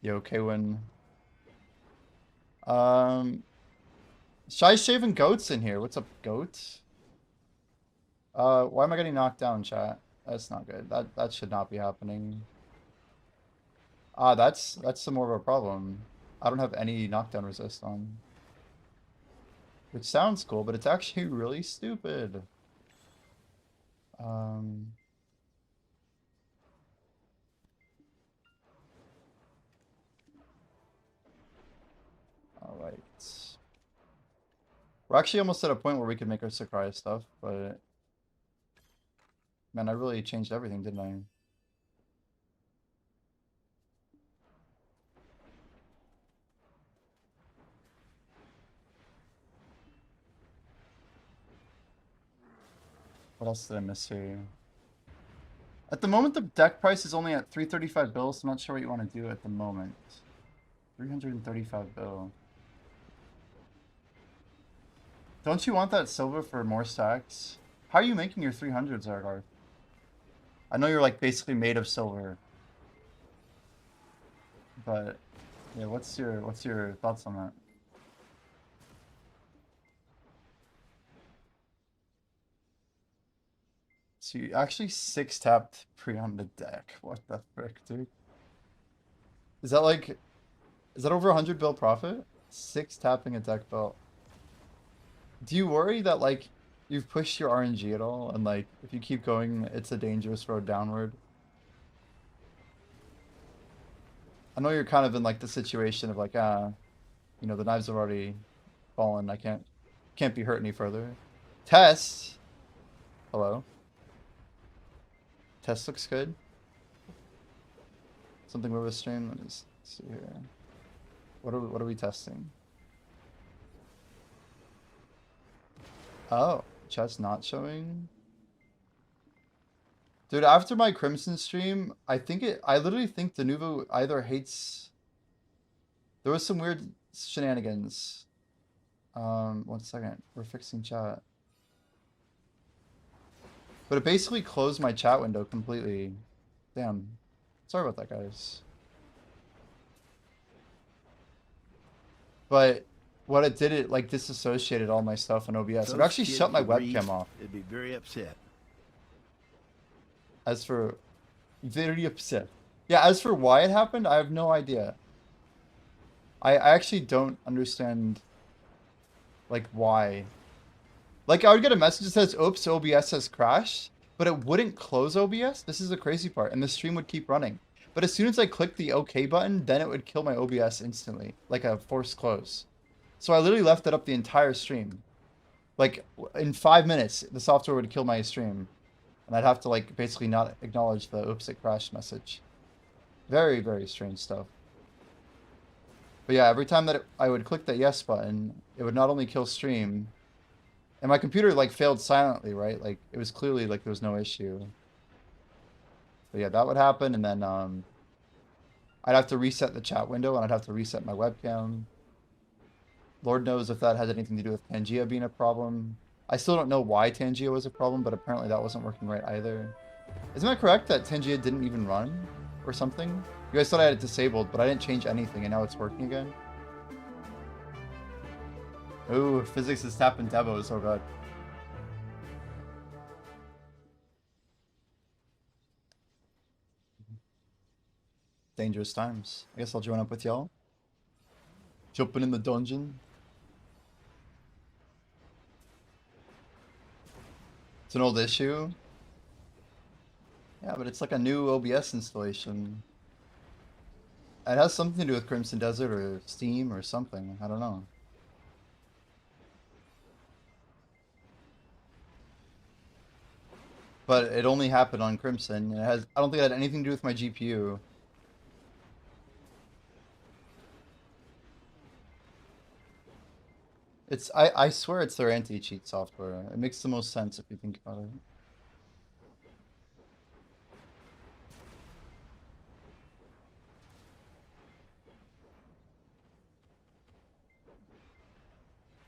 Yo, Kwin. Shy shaving goats in here. What's up, goat? Why am I getting knocked down, chat? That's not good. That should not be happening. Ah, that's some more of a problem. I don't have any knockdown resist on. Which sounds cool, but it's actually really stupid. Um, all right. We're actually almost at a point where we can make our Sakurai stuff, but man, I really changed everything, didn't I? What else did I miss here? At the moment, the deck price is only at 335 bills, so I'm not sure what you want to do at the moment. 335 bill. Don't you want that silver for more stacks? How are you making your 300s, Argar? I know you're like basically made of silver. But yeah, what's your thoughts on that? So you actually six tapped pre on the deck. What the frick, dude? Is that like is that over 100 bill profit? Six tapping a deck belt. Do you worry that like you've pushed your RNG at all and like if you keep going it's a dangerous road downward? I know you're kind of in like the situation of like you know the knives have already fallen. I can't be hurt any further. Test. Hello. Test looks good. Something with a stream. Let me see here. What are we testing? Oh, chat's not showing. Dude, after my Crimson stream, I literally think Denuvo either hates. There was some weird shenanigans. 1 second. We're fixing chat. But it basically closed my chat window completely. Damn. Sorry about that, guys. But what it did, it like disassociated all my stuff in OBS. It actually shut my webcam off. It'd be very upset. As for very upset. Yeah, as for why it happened, I have no idea. I actually don't understand like why. Like I would get a message that says, oops, OBS has crashed, but it wouldn't close OBS. This is the crazy part. And the stream would keep running. But as soon as I clicked the OK button, then it would kill my OBS instantly, like a forced close. So I literally left it up the entire stream. Like in 5 minutes, the software would kill my stream. And I'd have to like basically not acknowledge the oops, it crashed message. Very, very strange stuff. But yeah, every time that I would click that yes button, it would not only kill stream, and my computer like failed silently, right? Like it was clearly like there was no issue. But yeah, that would happen, and then I'd have to reset the chat window, and I'd have to reset my webcam. Lord knows if that has anything to do with Pangea being a problem. I still don't know why Tangea was a problem, but apparently that wasn't working right either. Isn't that correct that Tangea didn't even run or something? You guys thought I had it disabled, but I didn't change anything and now it's working again? Ooh, physics is tapping Devo, so good. Dangerous times. I guess I'll join up with y'all. Jumping in the dungeon. It's an old issue. Yeah, but it's like a new OBS installation. It has something to do with Crimson Desert or Steam or something. I don't know. But it only happened on Crimson. And I don't think it had anything to do with my GPU. I swear it's their anti-cheat software. It makes the most sense if you think about it.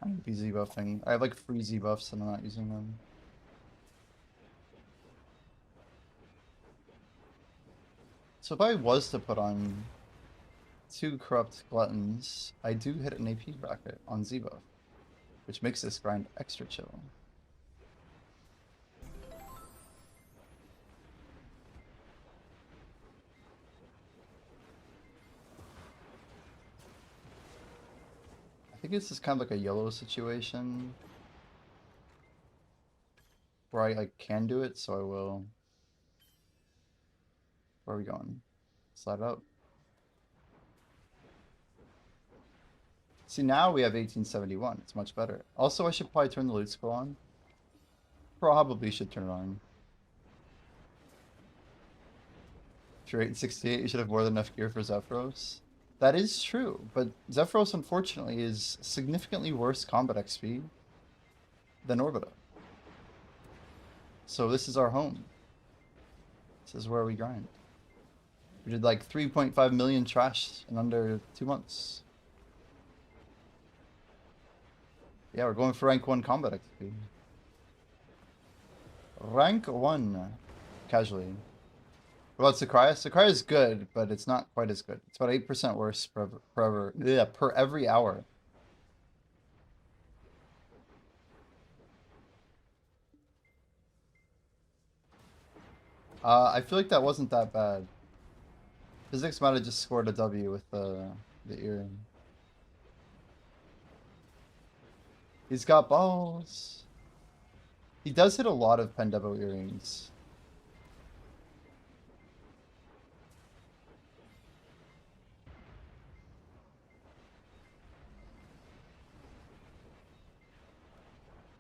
I need to be Z-buffing. I have like free Z-buffs and I'm not using them. So if I was to put on 2 corrupt gluttons, I do hit an AP bracket on Z-buff. which makes this grind extra chill. I think this is kind of like a YOLO situation where I like can do it, so I will. Where are we going? Slide up. See, now we have 1871. It's much better. Also, I should probably turn the loot scroll on. Probably should turn it on. If you're 868, you should have more than enough gear for Zephyros. That is true, but Zephyros, unfortunately, is significantly worse combat XP than Orbita. So this is our home. This is where we grind. We did like 3.5 million trash in under 2 months. Yeah, we're going for rank 1 combat XP. Rank 1. Casually. What about Sakurai? Sakurai is good, but it's not quite as good. It's about 8% worse per every hour. I feel like that wasn't that bad. Physics might have just scored a W with the earring. He's got balls. He does hit a lot of Pendevo earrings.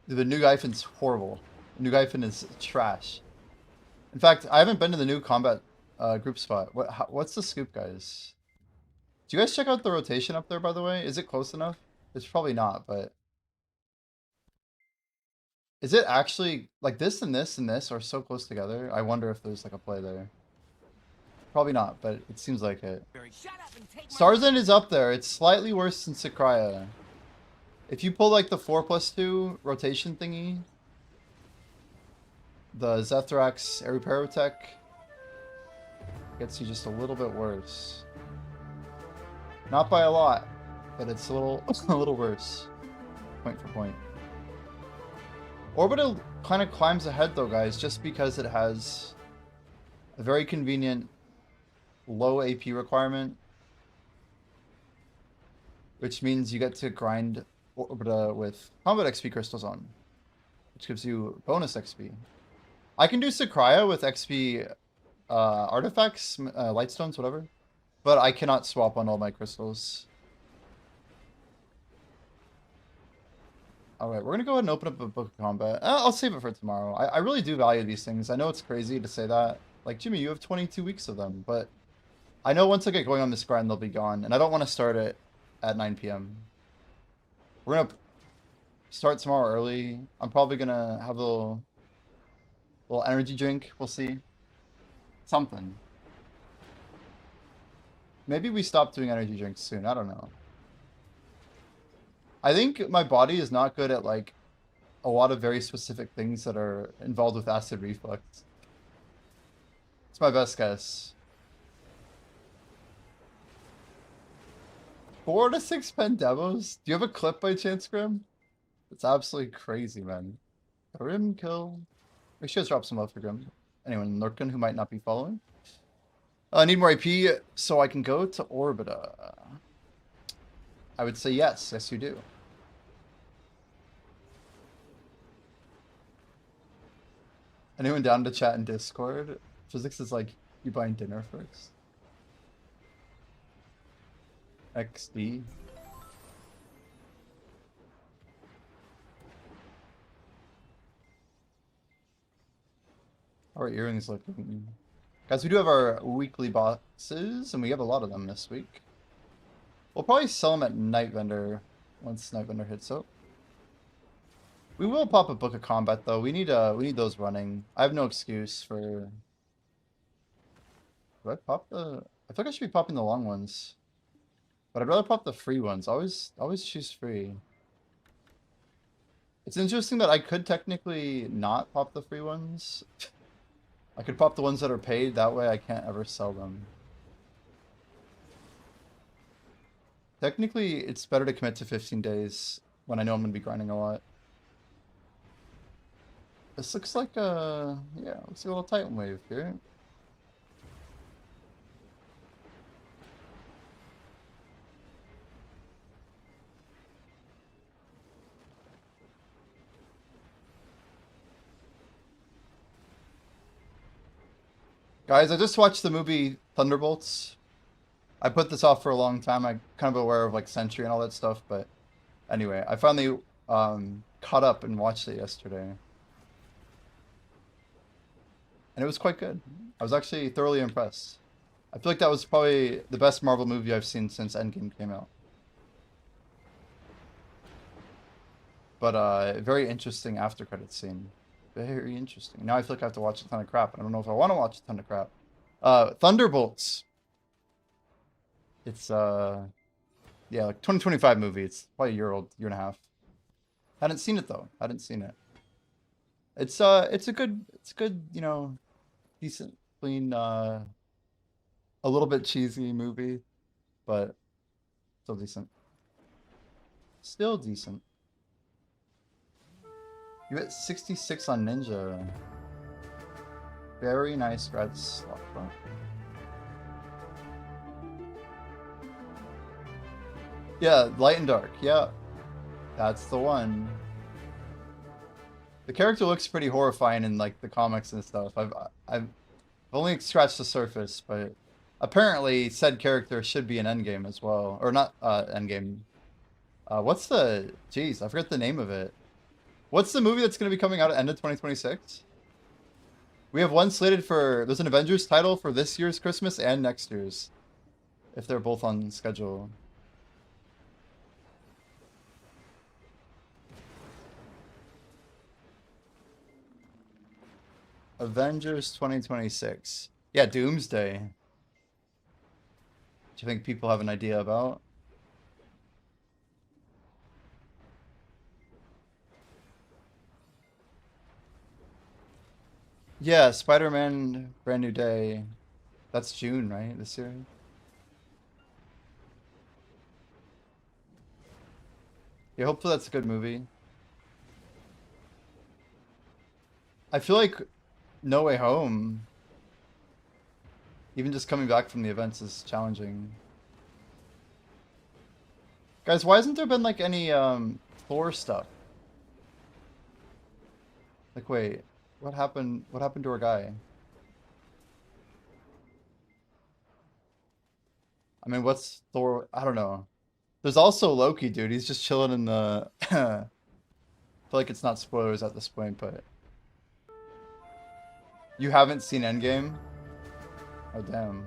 Dude, the new Gyphin's horrible. The new Gyphin is trash. In fact, I haven't been to the new combat group spot. What's the scoop, guys? Do you guys check out the rotation up there, by the way? Is it close enough? It's probably not, but... Is it actually... Like, this and this and this are so close together. I wonder if there's, like, a play there. Probably not, but it seems like it. Starzan is up there. It's slightly worse than Sakraya. If you pull, like, the 4+2 rotation thingy... The Zethrax Aeripyrotech gets you just a little bit worse. Not by a lot, but it's a little a little worse. Point for point. Orbital kind of climbs ahead though, guys, just because it has a very convenient low AP requirement, which means you get to grind Orbita with combat XP crystals on, which gives you bonus XP. I can do Sakraya with XP artifacts, lightstones, whatever, but I cannot swap on all my crystals. Alright, we're going to go ahead and open up a book of combat. I'll save it for tomorrow. I really do value these things. I know it's crazy to say that. Like, Jimmy, you have 22 weeks of them, but I know once I get going on this grind, they'll be gone, and I don't want to start it at 9 p.m. We're going to start tomorrow early. I'm probably going to have a little energy drink. We'll see. Something. Maybe we stop doing energy drinks soon. I don't know. I think my body is not good at, like, a lot of very specific things that are involved with acid reflux. It's my best guess. 4 to 6 pen demos? Do you have a clip by chance, Grim? It's absolutely crazy, man. Grim kill. Make sure to drop some love for Grim. Anyone lurking who might not be following. I need more AP so I can go to Orbita. I would say yes. Yes, you do. Anyone down to chat in Discord? Physics is like, you buying dinner first? XD. How are earrings looking? Guys, we do have our weekly boxes, and we have a lot of them this week. We'll probably sell them at Night Vendor once Night Vendor hits up. We will pop a Book of Combat though. We need those running. I have no excuse for. Do I pop the? I feel like I should be popping the long ones, but I'd rather pop the free ones. Always choose free. It's interesting that I could technically not pop the free ones. I could pop the ones that are paid. That way, I can't ever sell them. Technically, it's better to commit to 15 days when I know I'm gonna be grinding a lot. This looks like a yeah, looks like a little Titan wave here. Guys, I just watched the movie Thunderbolts. I put this off for a long time. I'm kind of aware of like Sentry and all that stuff, but anyway, I finally caught up and watched it yesterday. And it was quite good. I was actually thoroughly impressed. I feel like that was probably the best Marvel movie I've seen since Endgame came out. But very interesting after credits scene. Very interesting. Now I feel like I have to watch a ton of crap. I don't know if I want to watch a ton of crap. Thunderbolts. It's yeah, like 2025 movie. It's probably a year old, year and a half. Hadn't seen it though. Hadn't seen it. It's a good, you know, decent, clean, a little bit cheesy movie, but still decent. Still decent. You hit 66 on Ninja. Very nice red slot front. Yeah, Light and Dark. Yeah, that's the one. The character looks pretty horrifying in like the comics and stuff. I've only scratched the surface, but apparently said character should be an Endgame as well, or not Endgame. What's the? Jeez, I forgot the name of it. What's the movie that's going to be coming out at end of 2026? We have one slated for. There's an Avengers title for this year's Christmas and next year's, if they're both on schedule. Avengers 2026. Yeah, Doomsday. Do you think people have an idea about? Yeah, Spider-Man Brand New Day. That's June, right? This year? Yeah, hopefully that's a good movie. I feel like No Way Home, even just coming back from the events is challenging. Guys, why hasn't there been like any Thor stuff? Like wait, what happened to our guy? I mean, what's Thor? I don't know. There's also Loki, dude. He's just chilling in the I feel like it's not spoilers at this point, but you haven't seen Endgame? Oh damn.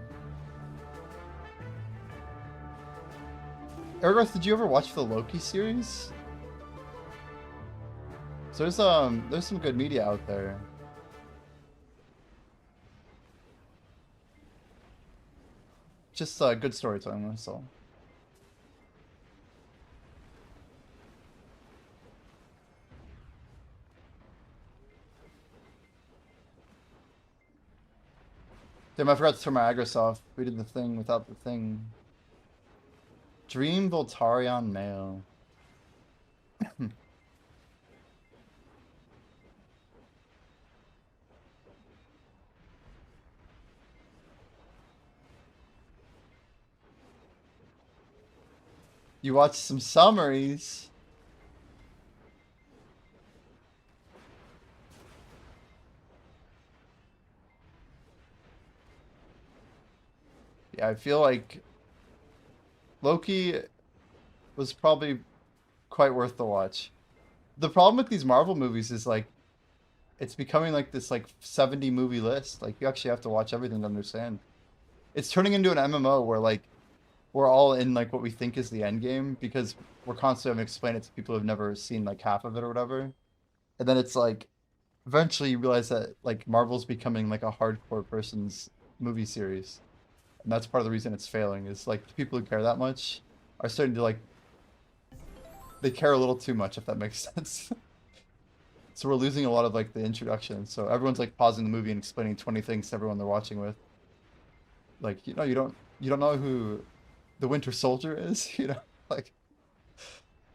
Ergoth, did you ever watch the Loki series? So there's some good media out there. Just good storytelling, that's all. Damn, I forgot to turn my aggros off. We did the thing without the thing. Dream Voltarion Mail. You watched some summaries. Yeah, I feel like Loki was probably quite worth the watch. The problem with these Marvel movies is like it's becoming like this like 70 movie list. Like you actually have to watch everything to understand. It's turning into an MMO where like we're all in like what we think is the end game because we're constantly having to explain it to people who've never seen like half of it or whatever. And then it's like eventually you realize that like Marvel's becoming like a hardcore person's movie series. And that's part of the reason it's failing is like the people who care that much are starting to like they care a little too much if that makes sense. So we're losing a lot of like the introduction. So everyone's like pausing the movie and explaining 20 things to everyone they're watching with. Like, you know, you don't know who the Winter Soldier is, you know? Like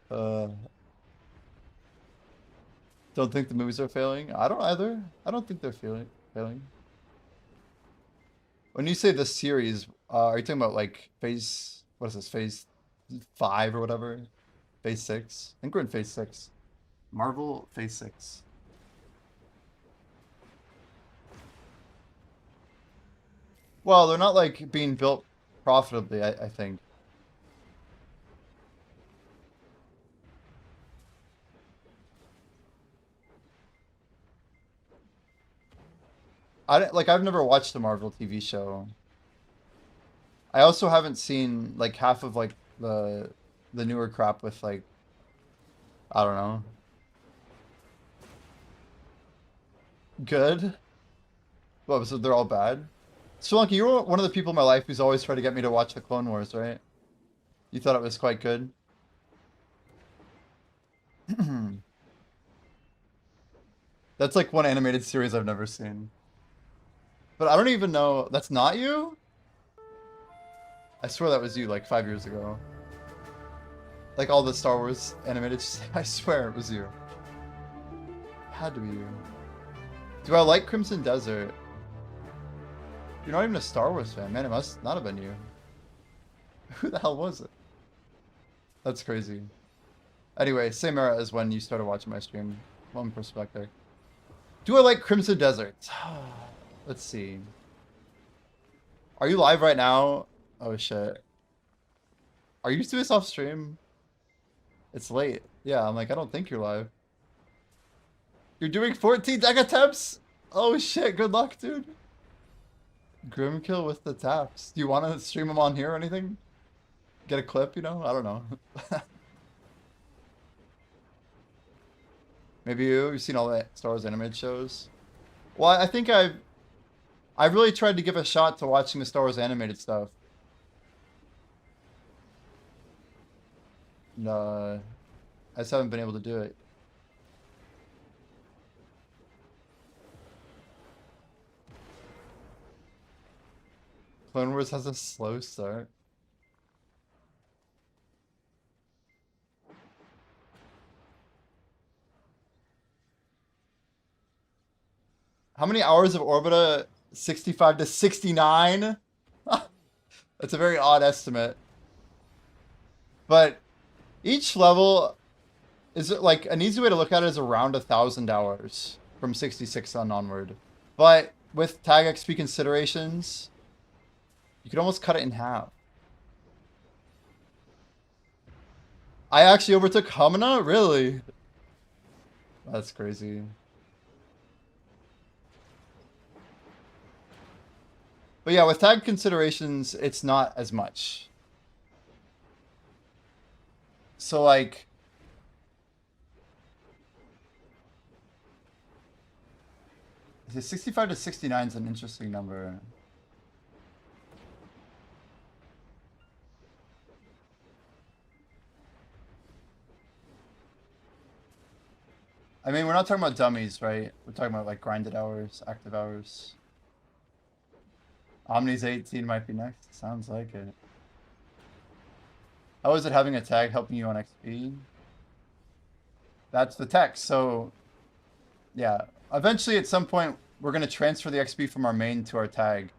uh Don't think the movies are failing. I don't either. I don't think they're failing. When you say the series, are you talking about like phase? What is this? Phase 5 or whatever? Phase 6? I think we're in phase 6. Marvel phase 6. Well, they're not like being built profitably, I think. I've never watched a Marvel TV show. I also haven't seen like half of like the newer crap with like I don't know. Good. Well, so they're all bad. Spelunky, you were one of the people in my life who's always tried to get me to watch the Clone Wars, right? You thought it was quite good. That's like one animated series I've never seen. But I don't even know. That's not you? I swear that was you like 5 years ago. Like all the Star Wars animated. I swear it was you. Had to be you. Do I like Crimson Desert? You're not even a Star Wars fan, man. It must not have been you. Who the hell was it? That's crazy. Anyway, same era as when you started watching my stream. One perspective. Do I like Crimson Desert? Let's see. Are you live right now? Oh shit. Are you doing this off stream? It's late. Yeah, I'm like, I don't think you're live. You're doing 14 deck attempts? Oh shit, good luck, dude. Grimkill with the taps. Do you want to stream them on here or anything? Get a clip, you know? I don't know. Maybe you've seen all the Star Wars animated shows. Well, I think I've really tried to give a shot to watching the Star Wars animated stuff. No, I just haven't been able to do it. Clone Wars has a slow start. How many hours of Orbita? 65 to 69? That's a very odd estimate. But each level is it like an easy way to look at it is around 1,000 hours from 66 on onward. But with tag XP considerations, you could almost cut it in half. I actually overtook Hamina? Really? That's crazy. But yeah, with tag considerations, it's not as much. So like... The 65 to 69 is an interesting number. I mean, we're not talking about dummies, right? We're talking about like grinded hours, active hours. Omni's 18 might be next. Sounds like it. How is it having a tag helping you on XP? That's the text. So, yeah. Eventually, at some point, we're going to transfer the XP from our main to our tag.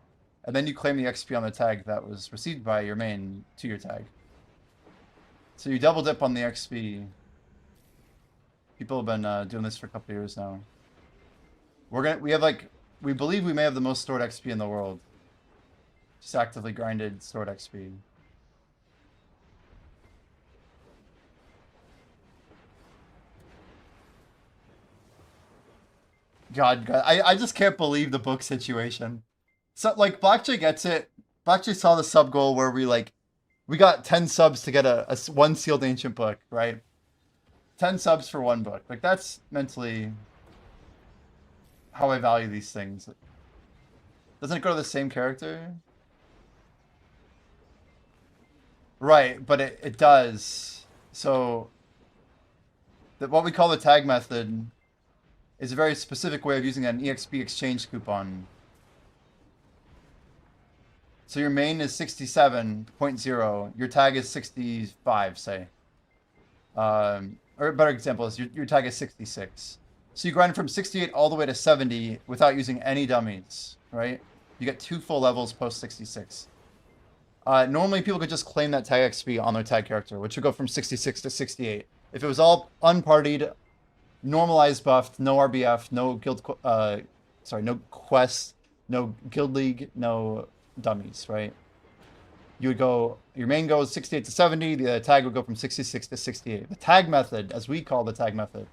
And then you claim the XP on the tag that was received by your main to your tag. So you double dip on the XP. People have been doing this for a couple years now. We believe we may have the most stored XP in the world. Just actively grinded stored XP. God, I just can't believe the book situation. So like Blackjay gets it. Blackjay saw the sub goal where we got 10 subs to get a one sealed ancient book, right? 10 subs for one book. Like that's mentally how I value these things. Doesn't it go to the same character? Right, but it does. So what we call the tag method is a very specific way of using an EXP exchange coupon. So your main is 67.0, your tag is 65, say. Or a better example is your tag is 66. So you grind from 68 all the way to 70 without using any dummies, right? You get 2 full levels post 66. Normally people could just claim that tag XP on their tag character, which would go from 66 to 68. If it was all unpartied, normalized buffed, no RBF, no guild, no quest, no guild league, no dummies, right? You would go, your main goes 68 to 70, the tag would go from 66 to 68. The tag method, as we call the tag method,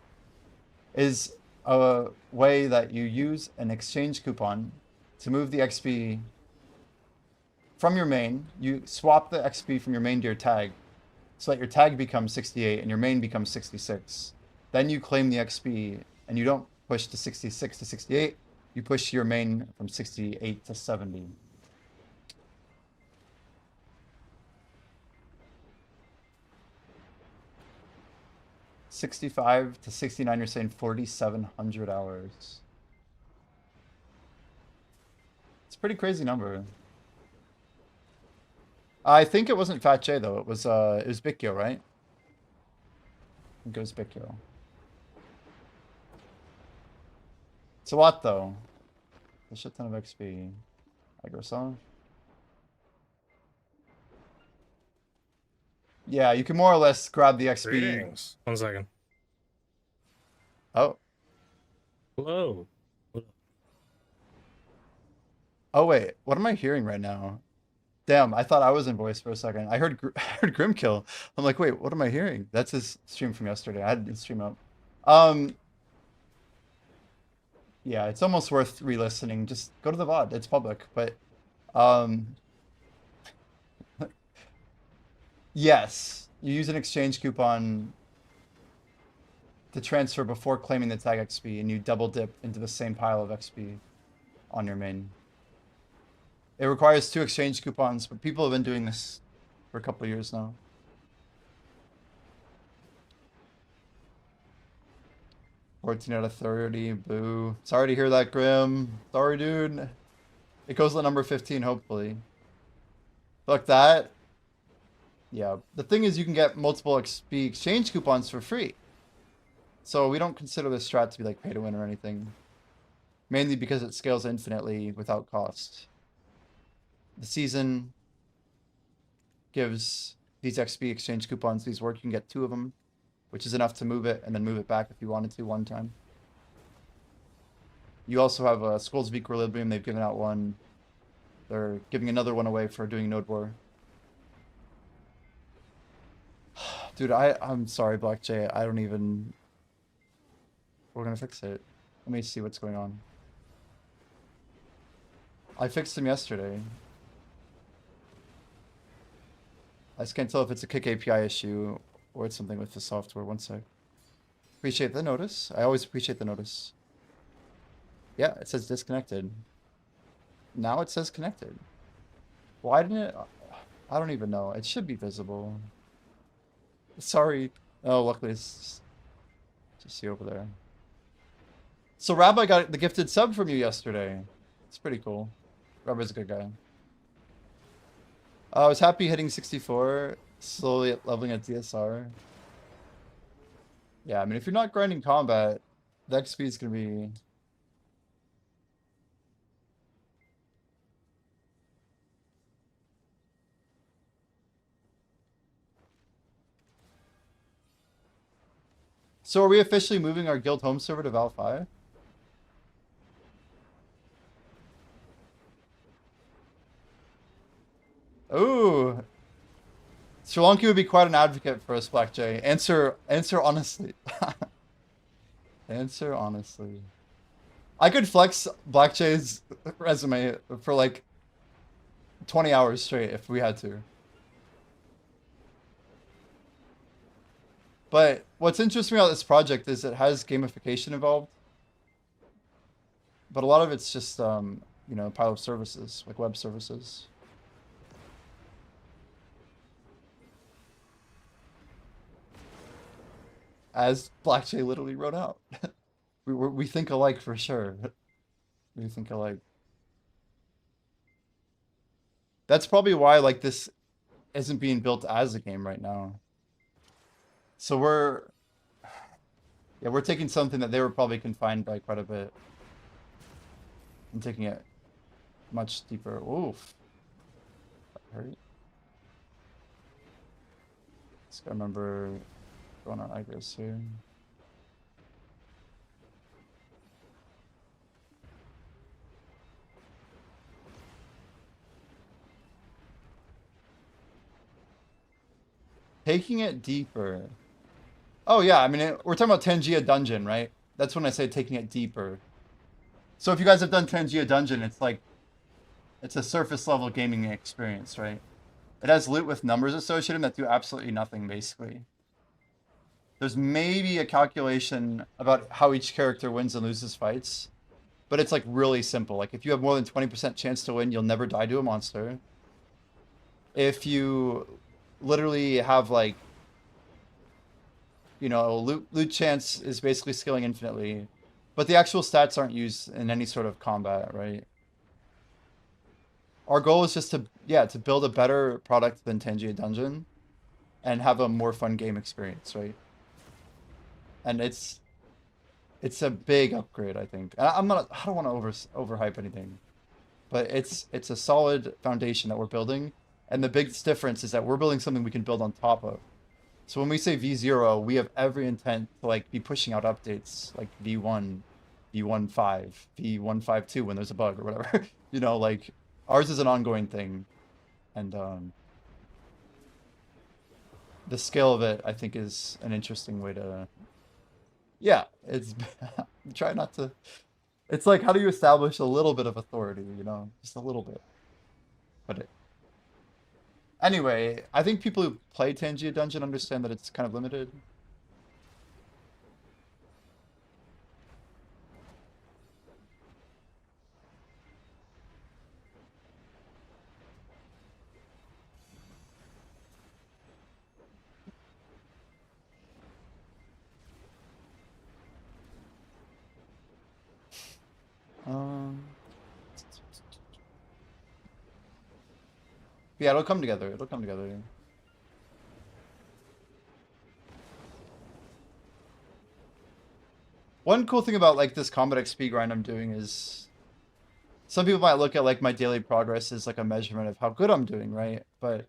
is a way that you use an exchange coupon to move the XP from your main. You swap the XP from your main to your tag so that your tag becomes 68 and your main becomes 66. Then you claim the XP and you don't push to 66 to 68. You push your main from 68 to 70. $65 to $69, you're saying 4,700 hours. It's a pretty crazy number. I think it wasn't Fat J though. It was Bikyo, right? I think it was Bikyo. It's a lot though. A shit ton of XP. Agro. Yeah, you can more or less grab the XP. Greetings. 1 second. Oh. Hello. Oh wait, what am I hearing right now? Damn, I thought I was in voice for a second. I heard Grimkill. I'm like, wait, what am I hearing? That's his stream from yesterday. I had his stream up. Yeah, it's almost worth re-listening. Just go to the VOD. It's public, but yes, you use an exchange coupon to transfer before claiming the tag XP, and you double dip into the same pile of XP on your main. It requires 2 exchange coupons, but people have been doing this for a couple of years now. $14 out of 30, boo. Sorry to hear that, Grim. Sorry, dude. It goes to number 15, hopefully. Look, that. Yeah, the thing is you can get multiple XP exchange coupons for free. So we don't consider this strat to be like pay to win or anything. Mainly because it scales infinitely without cost. The season gives these XP exchange coupons, these work, you can get 2 of them, which is enough to move it and then move it back if you wanted to one time. You also have a Skulls of Equilibrium, they've given out one. They're giving another one away for doing Node War. Dude, I'm sorry, Black J, I don't even... We're gonna fix it. Let me see what's going on. I fixed him yesterday. I just can't tell if it's a kick API issue or it's something with the software. One sec. Appreciate the notice. I always appreciate the notice. Yeah, it says disconnected. Now it says connected. Why didn't it? I don't even know. It should be visible. Sorry. Oh, luckily it's just see over there. So Rabbi got the gifted sub from you yesterday. It's pretty cool. Rabbi's a good guy. I was happy hitting 64, slowly leveling at DSR. Yeah, I mean, if you're not grinding combat, the XP is going to be... So are we officially moving our guild home server to Val 5? Ooh. Sri Lanka would be quite an advocate for us, Black J. Answer honestly. Answer honestly. I could flex Black J's resume for like 20 hours straight if we had to. But what's interesting about this project is it has gamification involved. But a lot of it's just, you know, pile of services, like web services. As Black J literally wrote out. we think alike for sure. We think alike. That's probably why like this isn't being built as a game right now. So Yeah, we're taking something that they were probably confined by quite a bit and taking it much deeper. Oof. That hurt. Just gotta remember going on Igris here. Taking it deeper. Oh yeah, I mean, we're talking about Tangia Dungeon, right? That's when I say taking it deeper. So if you guys have done Tangia Dungeon, it's like, it's a surface level gaming experience, right? It has loot with numbers associated that do absolutely nothing, basically. There's maybe a calculation about how each character wins and loses fights, but it's like really simple. Like if you have more than 20% chance to win, you'll never die to a monster. If you literally have like, you know, loot chance is basically scaling infinitely, but the actual stats aren't used in any sort of combat, right? Our goal is just to, yeah, to build a better product than Tangia Dungeon and have a more fun game experience, right? And it's a big upgrade, I think. I'm not, I don't want to overhype anything, but it's a solid foundation that we're building, and the biggest difference is that we're building something we can build on top of. So when we say V0, we have every intent to like be pushing out updates like V1, V15, V152 when there's a bug or whatever. You know, like ours is an ongoing thing, and the scale of it I think is an interesting way to, yeah, it's try not to, it's like how do you establish a little bit of authority, you know, just a little bit. But anyway, I think people who play Tangia Dungeon understand that it's kind of limited. Um, yeah, it'll come together. It'll come together. One cool thing about like this combat XP grind I'm doing is some people might look at like my daily progress as like a measurement of how good I'm doing, right? But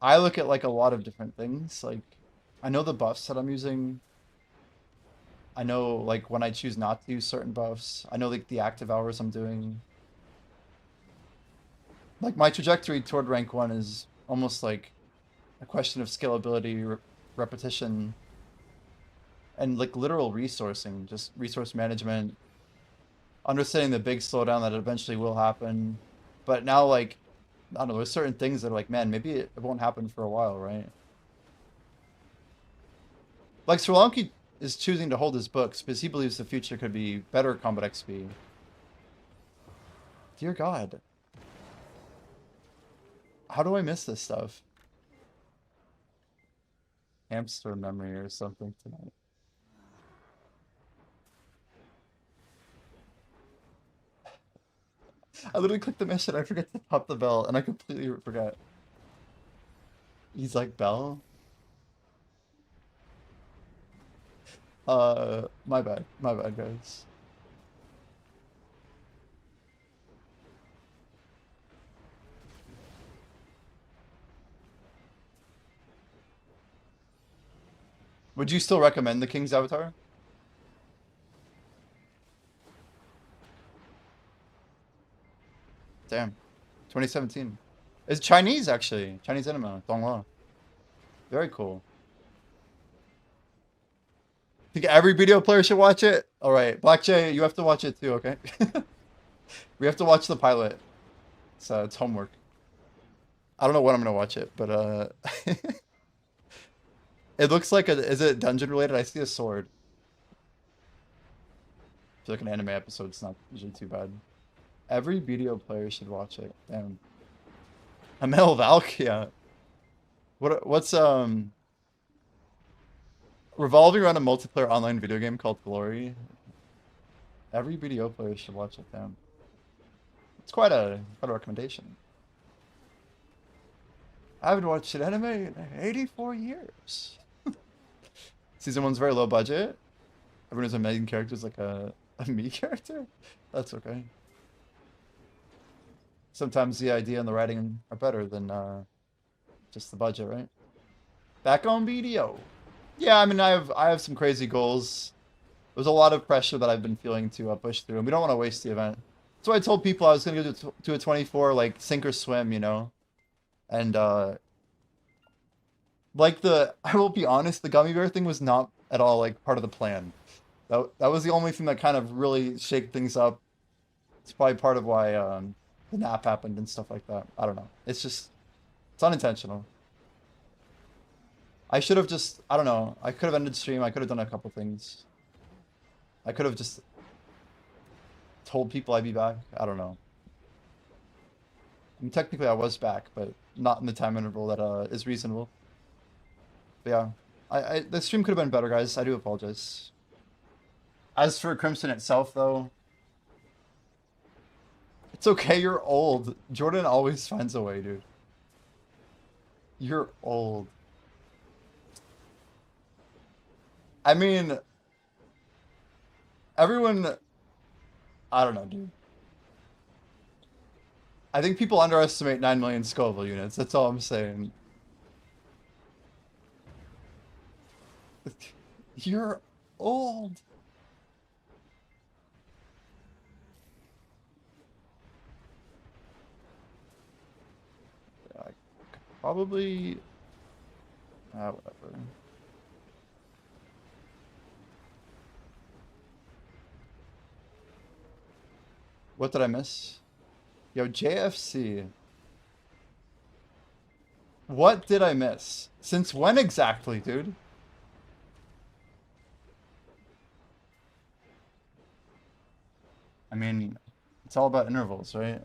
I look at like a lot of different things. Like I know the buffs that I'm using. I know like when I choose not to use certain buffs. I know like the active hours I'm doing. Like my trajectory toward rank 1 is almost like a question of scalability, repetition, and like literal resourcing, just resource management, understanding the big slowdown that eventually will happen. But now, like, I don't know, there's certain things that are like, man, maybe it won't happen for a while, right? Like Sri Lanka is choosing to hold his books because he believes the future could be better combat XP. Dear God. How do I miss this stuff? Hamster memory or something tonight. I literally clicked the mission, I forget to pop the bell, and I completely forgot. He's like, Bell? My bad. My bad, guys. Would you still recommend the King's Avatar? Damn. 2017. It's Chinese, actually. Chinese cinema. Donghua. Very cool. Think every video player should watch it? Alright. Black Jay, you have to watch it too, okay? We have to watch the pilot. So it's homework. I don't know when I'm gonna watch it, but it looks like a, is it dungeon related? I see a sword. I feel like an anime episode, it's not usually too bad. Every video player should watch it. Damn. Amel Valkia. What's revolving around a multiplayer online video game called Glory? Every video player should watch it. Damn. It's quite a recommendation. I haven't watched an anime in 84 years. Season 1's very low budget. Everyone who's a main character is like a me character? That's okay. Sometimes the idea and the writing are better than just the budget, right? Back on video. Yeah, I mean, I have some crazy goals. There's a lot of pressure that I've been feeling to push through, and we don't want to waste the event. So I told people I was gonna go to a 24, like sink or swim, you know, and like I will be honest, the gummy bear thing was not at all like part of the plan. That was the only thing that kind of really shake things up. It's probably part of why the nap happened and stuff like that. I don't know. It's unintentional. I should have just, I don't know. I could have ended stream. I could have done a couple things. I could have just told people I'd be back. I don't know. I mean, technically I was back, but not in the time interval that is reasonable. But yeah, the stream could have been better, guys. I do apologize. As for Crimson itself, though, it's okay. You're old. Jordan always finds a way, dude. You're old. I mean, everyone, I don't know, dude. I think people underestimate 9 million Scoville units. That's all I'm saying. You're old. I probably, whatever. What did I miss? Yo, JFC. What did I miss? Since when exactly, dude? I mean, it's all about intervals, right?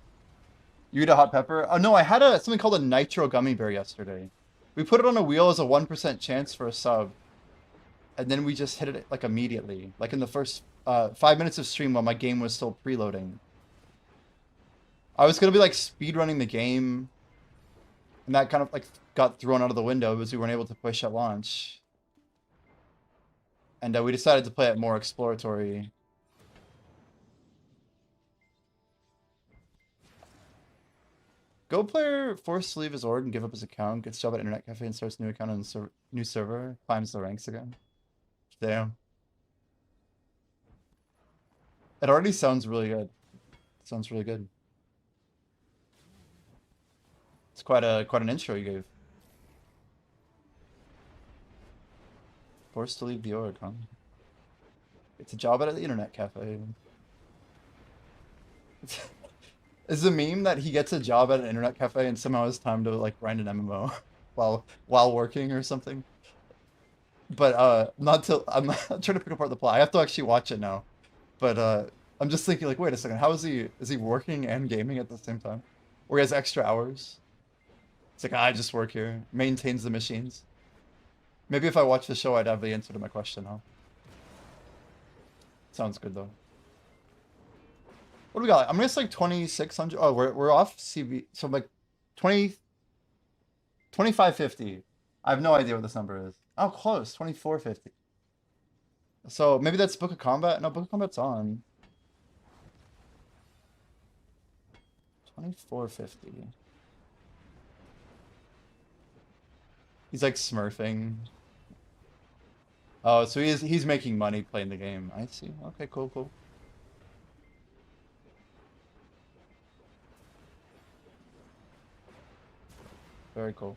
You eat a hot pepper? Oh no, I had something called a nitro gummy bear yesterday. We put it on a wheel as a 1% chance for a sub. And then we just hit it like immediately. Like in the first 5 minutes of stream while my game was still preloading. I was gonna be like speedrunning the game. And that kind of like got thrown out of the window because we weren't able to push at launch. And we decided to play it more exploratory. Go player forced to leave his org and give up his account, gets a job at Internet Cafe and starts a new account on new server, climbs the ranks again. Damn. It already sounds really good. It sounds really good. It's quite an intro you gave. Forced to leave the org, huh? It's a job at the Internet Cafe. Is the meme that he gets a job at an Internet Cafe and somehow has time to like grind an MMO while working or something? But I'm not trying to pick apart the plot. I have to actually watch it now. But I'm just thinking like, wait a second, how is he working and gaming at the same time? Or he has extra hours? It's like, I just work here. Maintains the machines. Maybe if I watch the show, I'd have the answer to my question, huh? Sounds good, though. What do we got? I'm gonna say like 2,600. Oh, we're off CB. So like 2,550. I have no idea what this number is. Oh, close. 2,450. So maybe that's Book of Combat? No, Book of Combat's on. 2,450. He's like smurfing. Oh, so he's making money playing the game. I see. Okay, cool, cool. Very cool.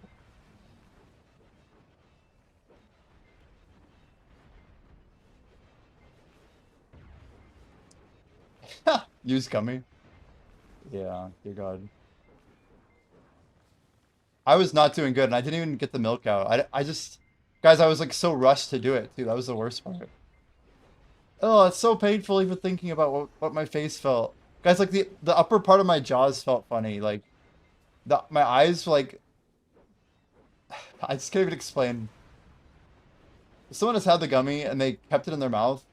Use gummy. Yeah, dear God. I was not doing good, and I didn't even get the milk out. I just, guys, I was like so rushed to do it too. That was the worst part. Oh, it's so painful even thinking about what my face felt. Guys, like the upper part of my jaws felt funny. Like my eyes like I just can't even explain. If someone has had the gummy and they kept it in their mouth.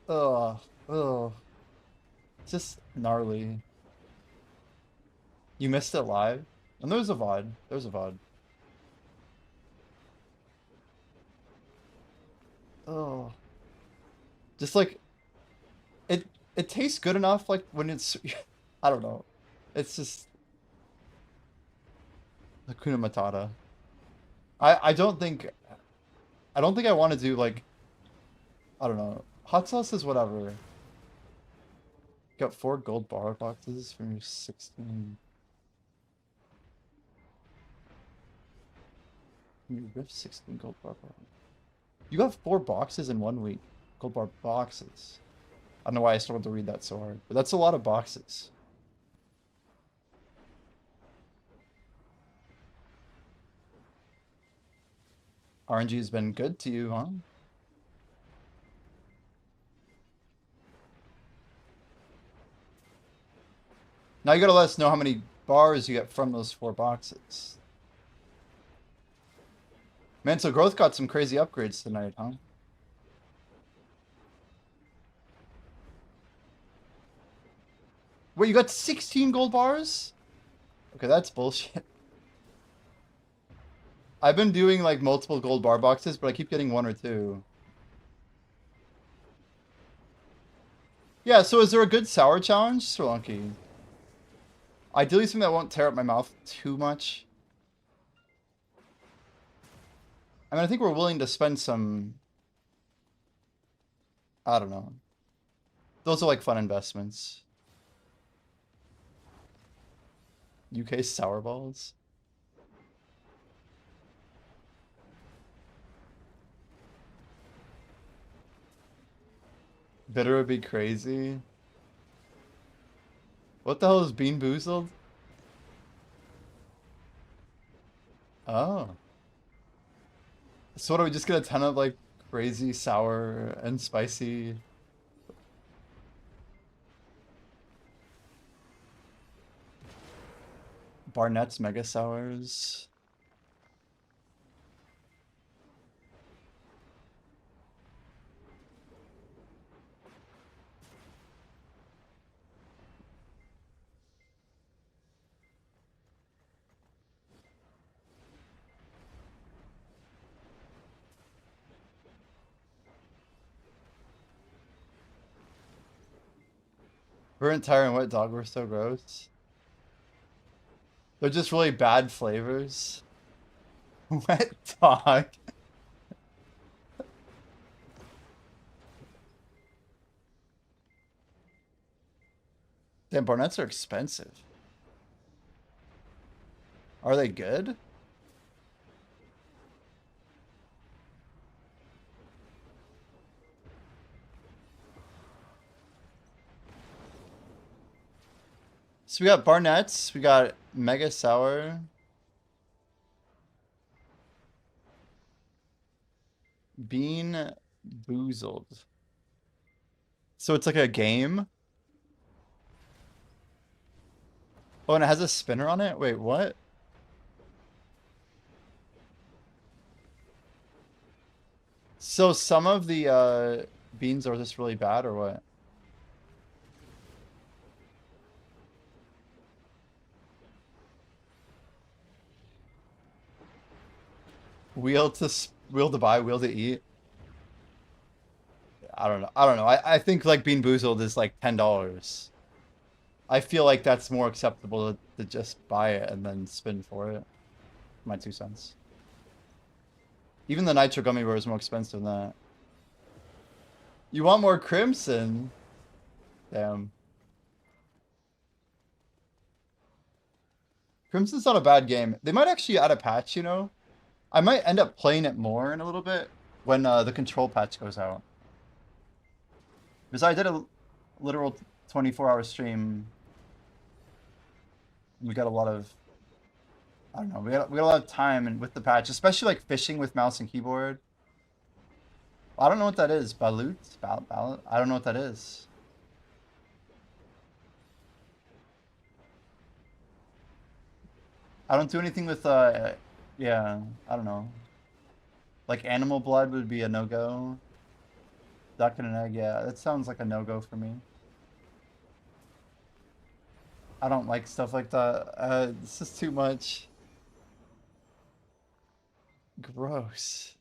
Ugh, ugh. It's just gnarly. You missed it live? And there was a VOD. There was a VOD. Oh. Just like it tastes good enough like when it's I don't know. It's just Hakuna Matata. I don't think I want to do like I don't know. Hot sauce is whatever. Got 4 gold bar boxes from your 16. You ripped 16 gold bar boxes. You got 4 boxes in 1 week. Gold bar boxes. I don't know why I started to read that so hard, but that's a lot of boxes. RNG has been good to you, huh? Now you gotta let us know how many bars you get from those 4 boxes. Man, so Growth got some crazy upgrades tonight, huh? Wait, you got 16 gold bars? Okay, that's bullshit. I've been doing like multiple gold bar boxes, but I keep getting 1 or 2. Yeah, so is there a good sour challenge? Sri Ideally something that won't tear up my mouth too much. I mean, I think we're willing to spend some... I don't know. Those are like fun investments. UK sour balls? Bitter would be crazy. What the hell is Bean Boozled? Oh. So what, are we just get a ton of like crazy sour and spicy? Barnett's Mega Sours. Burnt tire and wet dog were so gross. They're just really bad flavors. Wet dog. Damn, Barnett's are expensive. Are they good? So we got Barnett's, we got Mega Sour. Bean Boozled. So it's like a game? Oh, and it has a spinner on it? Wait, what? So some of the beans are just really bad or what? Wheel to buy, wheel to eat. I don't know. I don't know. I think like Bean Boozled is like $10. I feel like that's more acceptable to just buy it and then spin for it. My 2 cents. Even the Nitro Gummy Bear is more expensive than that. You want more Crimson? Damn. Crimson's not a bad game. They might actually add a patch, you know? I might end up playing it more in a little bit when the control patch goes out. Because I did a literal 24-hour stream. We got a lot of... I don't know. We got a lot of time and with the patch, especially like fishing with mouse and keyboard. I don't know what that is. Balut? Balut? I don't know what that is. I don't do anything with, yeah, I don't know. Like animal blood would be a no-go. Duck and an egg, yeah, that sounds like a no-go for me. I don't like stuff like that. This is too much. Gross.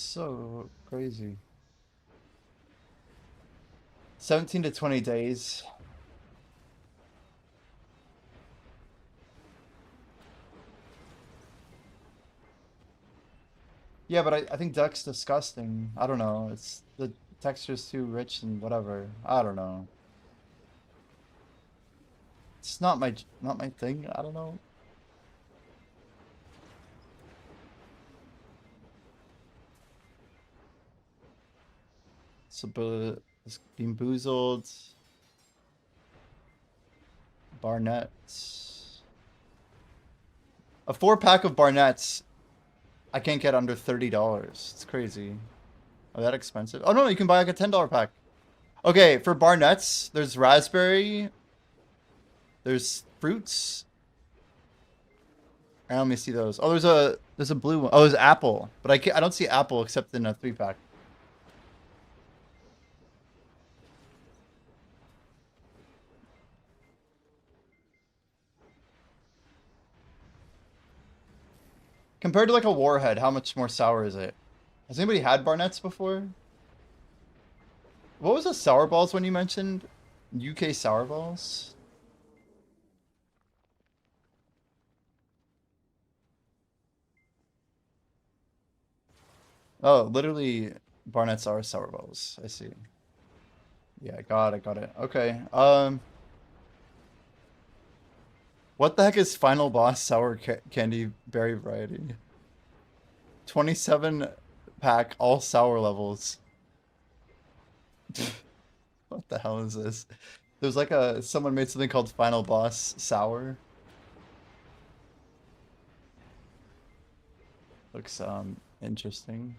So crazy. 17 to 20 days. Yeah, but I think duck's disgusting. I don't know. It's the texture's too rich and whatever. I don't know. It's not my thing. I don't know. It's being boozled. Barnetts. A 4-pack of Barnetts I can't get under $30. It's crazy. Are that expensive? Oh no, you can buy like a $10 pack. Okay, for Barnetts, there's raspberry, there's fruits. And let me see those. Oh, there's a blue one. Oh, there's apple, but I don't see apple except in a 3-pack. Compared to like a Warhead, how much more sour is it? Has anybody had Barnetts before? What was the sour balls when you mentioned UK sour balls? Oh, literally, Barnetts are sour balls. I see. Yeah, got it. Okay. What the heck is Final Boss sour candy berry variety? 27 pack, all sour levels. What the hell is this? There's like someone made something called Final Boss sour. Looks interesting.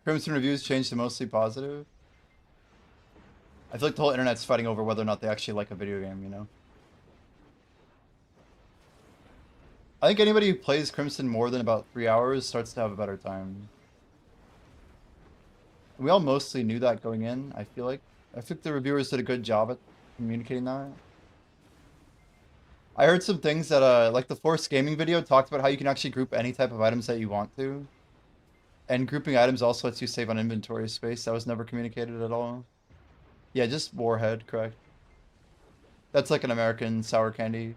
Crimson reviews changed to mostly positive. I feel like the whole internet's fighting over whether or not they actually like a video game, you know? I think anybody who plays Crimson more than about 3 hours starts to have a better time. We all mostly knew that going in, I feel like. I think the reviewers did a good job at communicating that. I heard some things that, like the Force Gaming video talked about how you can actually group any type of items that you want to. And grouping items also lets you save on inventory space. That was never communicated at all. Yeah, just Warhead, correct. That's like an American sour candy.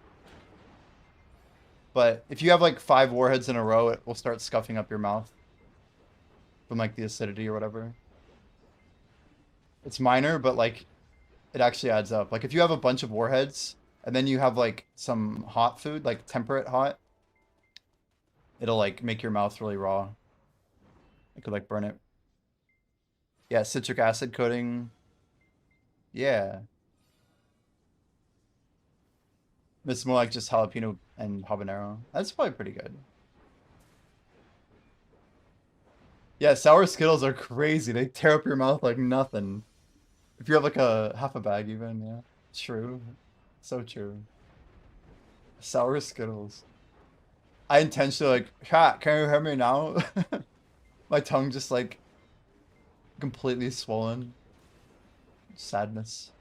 But if you have like 5 Warheads in a row, it will start scuffing up your mouth from like the acidity or whatever. It's minor, but like it actually adds up. Like if you have a bunch of Warheads and then you have like some hot food, like temperate hot, it'll like make your mouth really raw. It could like burn it. Yeah, citric acid coating. Yeah. It's more like just jalapeno and habanero. That's probably pretty good. Yeah, sour Skittles are crazy. They tear up your mouth like nothing. If you have like a half a bag even, yeah. True. So true. Sour Skittles. I intentionally like, chat, can you hear me now? My tongue just like completely swollen. Sadness.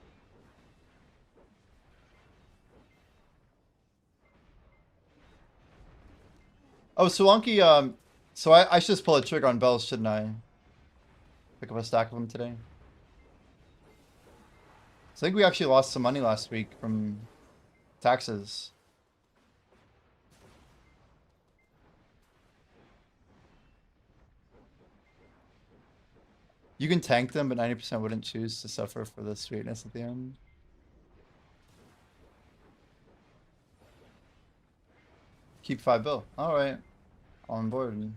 Oh, Solanki, so I should just pull a trigger on bells, shouldn't I? Pick up a stack of them today. So I think we actually lost some money last week from taxes. You can tank them, but 90% wouldn't choose to suffer for the sweetness at the end. Keep 5 bill. Alright. On board.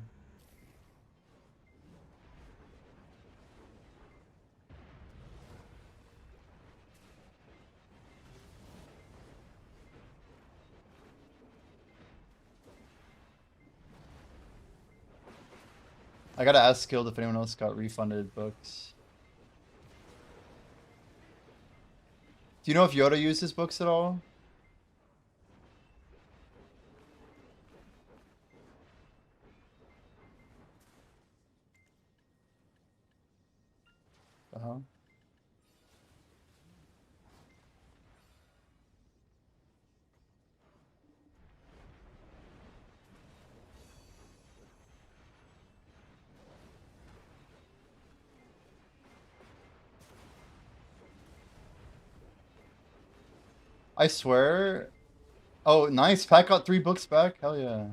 I gotta ask Skilled if anyone else got refunded books. Do you know if Yoda uses books at all? Uh-huh. I swear. Oh, nice. Pat got 3 books back. Hell yeah.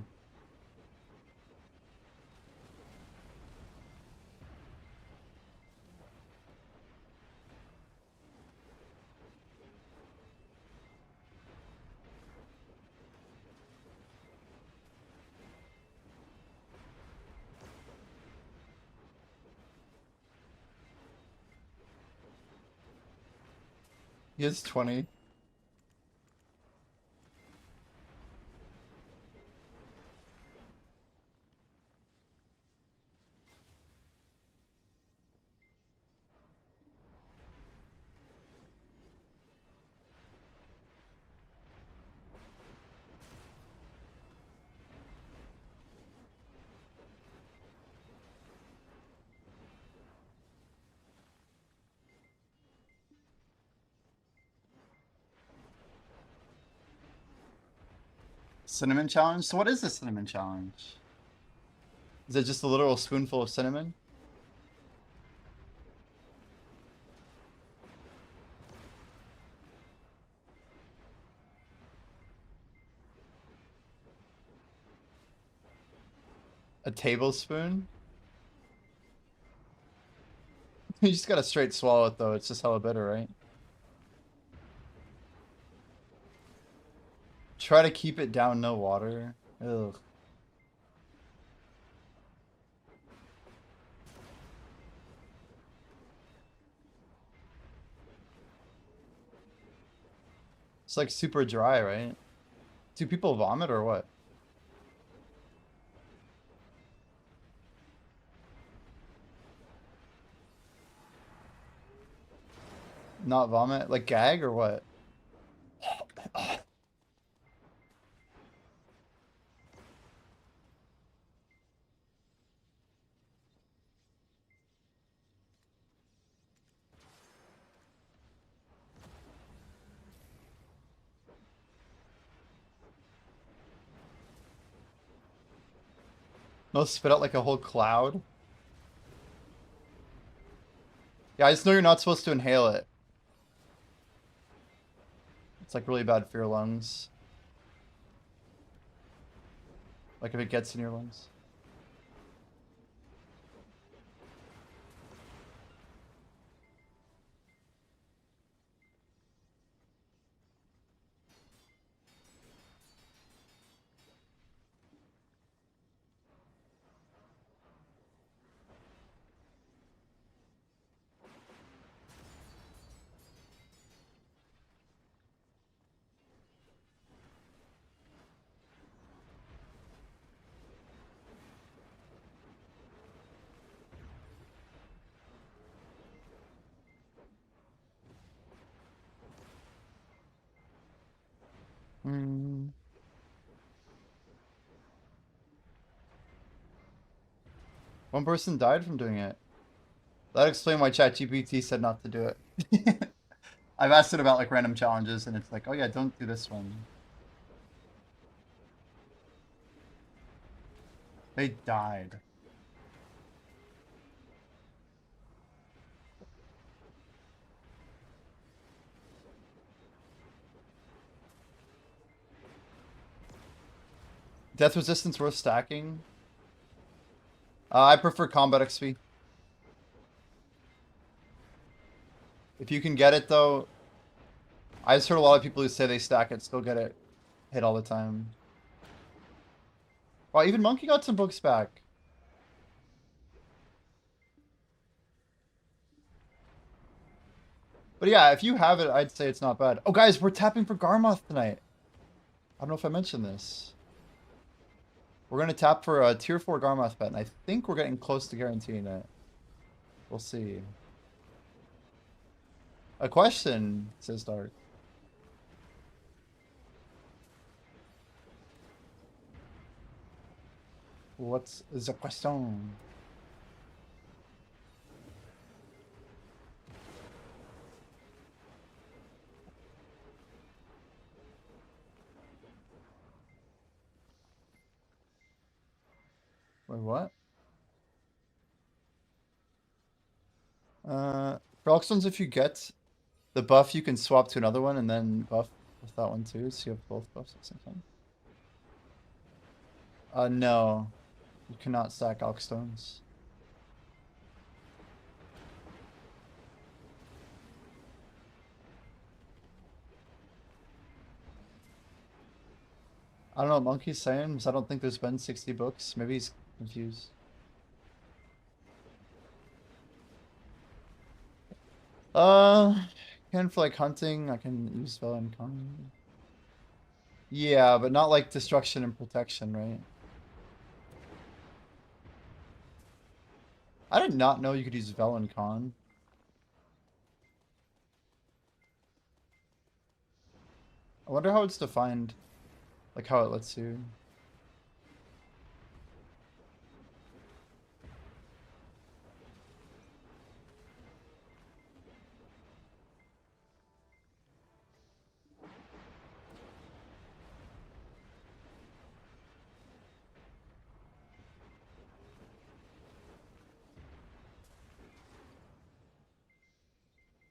He has 20. Cinnamon challenge? So what is the cinnamon challenge? Is it just a literal spoonful of cinnamon? A tablespoon? You just gotta straight swallow it though. It's just hella bitter, right? Try to keep it down, no water. Ugh. It's like super dry, right? Do people vomit or what? Not vomit? Like gag or what? No, spit out like a whole cloud? Yeah, I just know you're not supposed to inhale it. It's like really bad for your lungs. Like if it gets in your lungs. Hmm. One person died from doing it. That explains why ChatGPT said not to do it. I've asked it about like random challenges and it's like, oh yeah, don't do this one. They died. Death resistance worth stacking? I prefer combat XP. If you can get it though, I just heard a lot of people who say they stack it still get it hit all the time. Wow, even Monkey got some books back. But yeah, if you have it, I'd say it's not bad. Oh guys, we're tapping for Garmoth tonight. I don't know if I mentioned this. We're gonna tap for a tier 4 Garmoth pet, and I think we're getting close to guaranteeing it. We'll see. A question, says Dark. What's the question? Wait, what? For Elkstones, if you get the buff, you can swap to another one and then buff with that one too, so you have both buffs at the same time. No. You cannot stack Elkstones. I don't know what Monkey's saying, because I don't think there's been 60 books. Maybe he's confused. Can for like hunting, I can use Velen. Yeah, but not like destruction and protection, right? I did not know you could use Velen. I wonder how it's defined. Like how it lets you.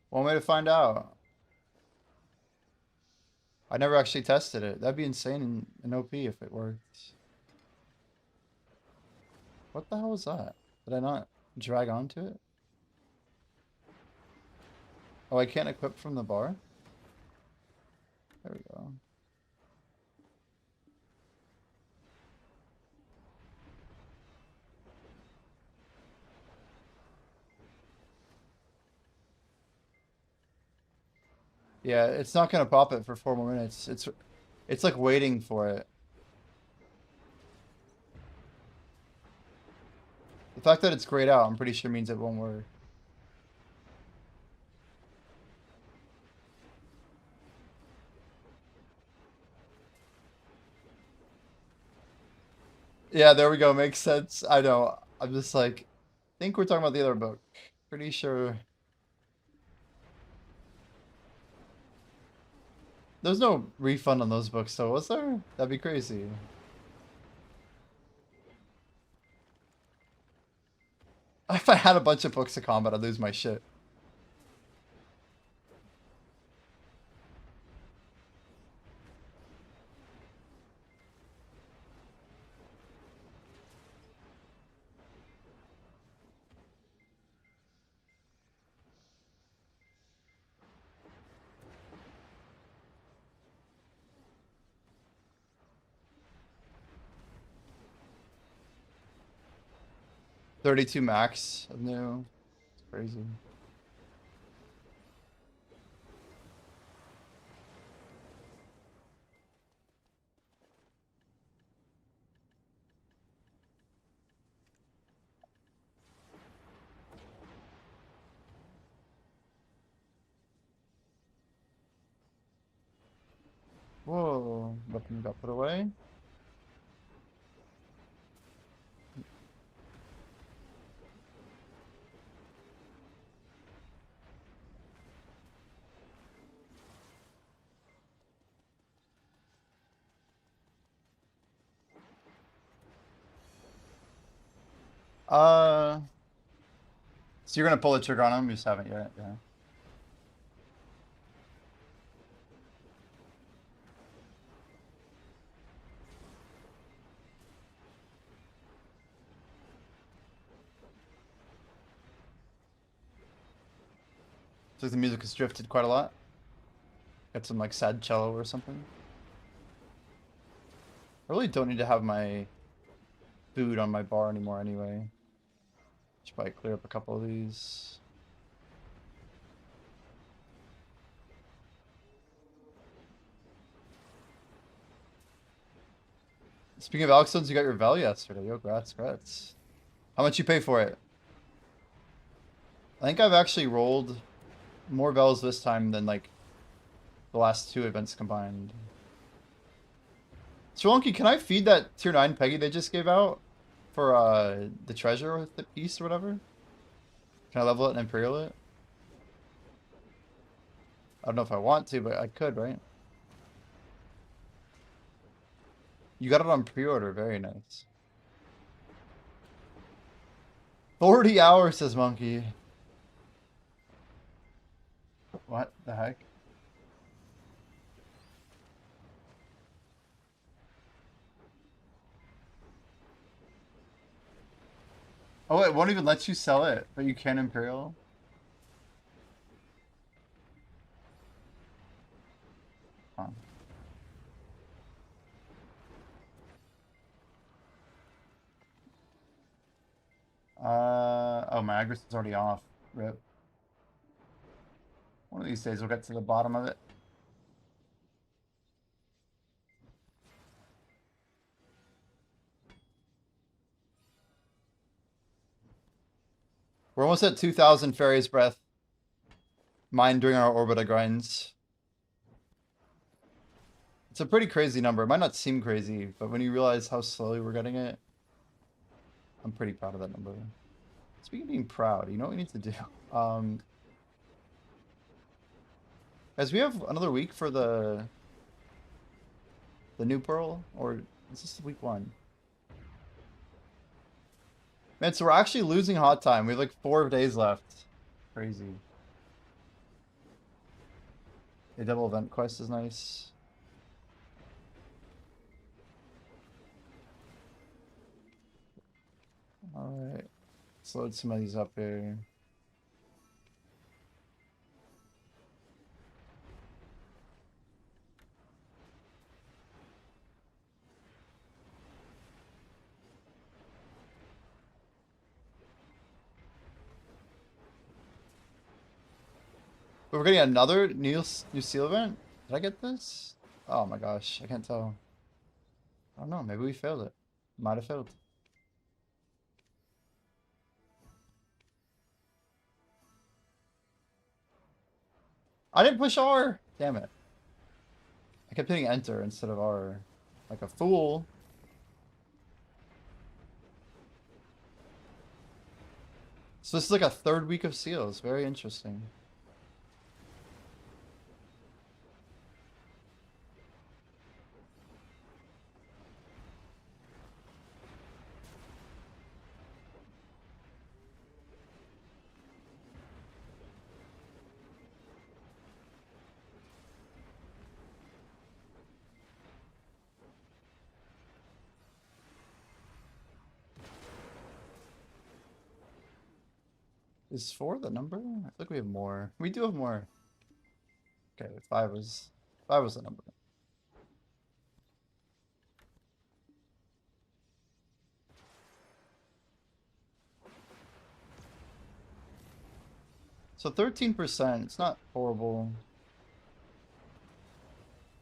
One way to find out. I never actually tested it. That'd be insane in OP if it worked. What the hell was that? Did I not drag onto it? Oh, I can't equip from the bar? There we go. Yeah, it's not gonna pop it for 4 more minutes. It's like waiting for it. The fact that it's grayed out, I'm pretty sure means it won't work. Yeah, there we go. Makes sense. I know. I'm just like, I think we're talking about the other book. Pretty sure. There's no refund on those books, though, was there? That'd be crazy. If I had a bunch of books of combat, I'd lose my shit. $32 max of new. It's crazy. Whoa, weapon got put away. So you're gonna pull the trigger on him? You just haven't yet, yeah. So the music has drifted quite a lot. Got some like sad cello or something. I really don't need to have my food on my bar anymore anyway. Should probably clear up a couple of these. Speaking of Alex, you got your Vel yesterday. Yo, grats. How much you pay for it? I think I've actually rolled more Vels this time than like the last 2 events combined. Sri Lanka, can I feed that tier 9 Peggy they just gave out? for the treasure with the piece or whatever? Can I level it and Imperial it? I don't know if I want to, but I could, right? You got it on pre-order. Very nice. 40 hours, says Monkey. What the heck? Oh, it won't even let you sell it, but you can Imperial? Huh. Oh, my aggression is already off. Rip. One of these days we'll get to the bottom of it. We're almost at 2,000 Fairy's Breath. Mine during our Orbita grinds. It's a pretty crazy number. It might not seem crazy, but when you realize how slowly we're getting it, I'm pretty proud of that number. Speaking of being proud, you know what we need to do? Guys, we have another week for the new Pearl, or is this week 1? Man, so we're actually losing hot time. We have like 4 days left. Crazy. A double event quest is nice. Alright. Let's load some of these up here. But we're getting another new seal event? Did I get this? Oh my gosh, I can't tell. I don't know, maybe we failed it. Might have failed. I didn't push R! Damn it. I kept hitting enter instead of R. Like a fool. So this is like a 3rd week of seals. Very interesting. Is 4 the number? I feel like we have more. We do have more. Okay, 5 was the number. So 13%, it's not horrible.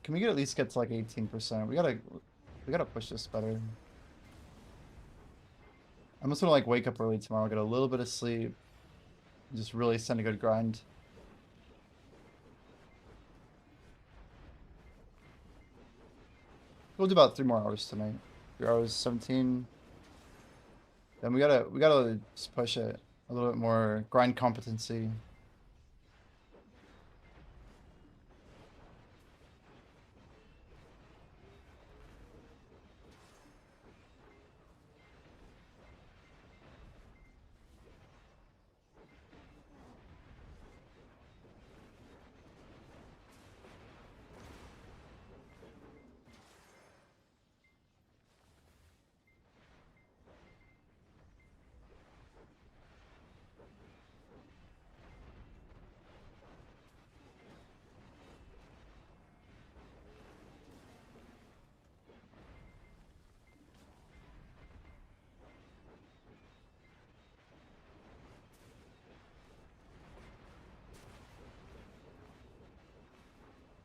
Can we at least get to like 18%? We gotta push this better. I'm just gonna like wake up early tomorrow, get a little bit of sleep, and just really send a good grind. We'll do about 3 more hours tonight. 3 hours, 17. Then we gotta just push it a little bit more. Grind competency.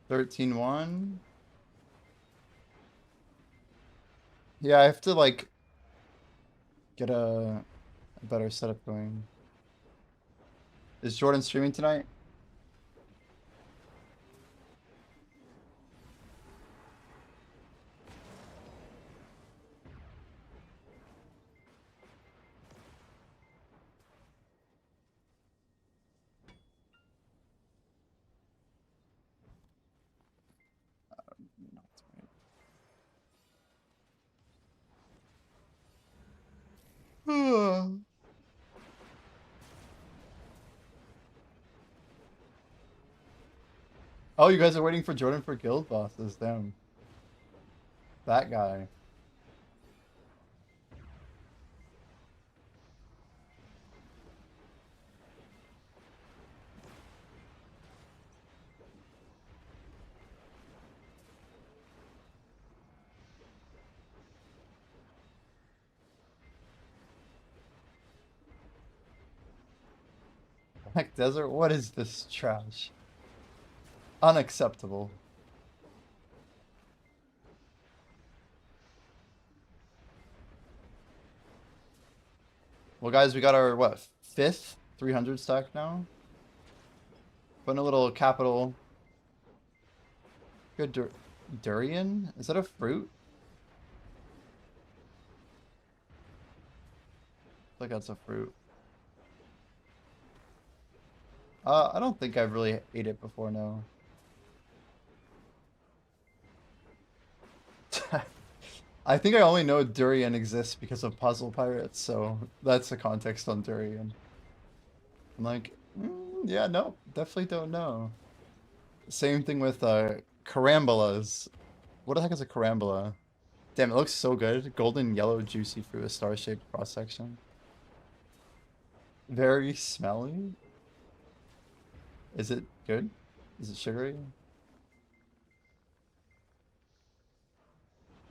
$13.1. Yeah, I have to like get a better setup going. Is Jordan streaming tonight? Oh, you guys are waiting for Jordan for guild bosses. Damn. That guy. Black Desert? What is this trash? Unacceptable. Well, guys, we got our, what, fifth 300 stack now? Putting a little capital. Good durian? Is that a fruit? I think that's a fruit. I don't think I've really ate it before, no. I think I only know durian exists because of Puzzle Pirates, so that's the context on durian. I'm like, yeah, no, definitely don't know. Same thing with carambolas. What the heck is a carambola? Damn, it looks so good. Golden yellow juicy fruit, a star-shaped cross-section. Very smelly. Is it good? Is it sugary?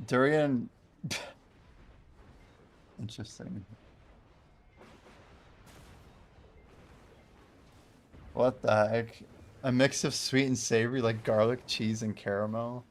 Durian. Interesting. What the heck? A mix of sweet and savory like garlic, cheese, and caramel.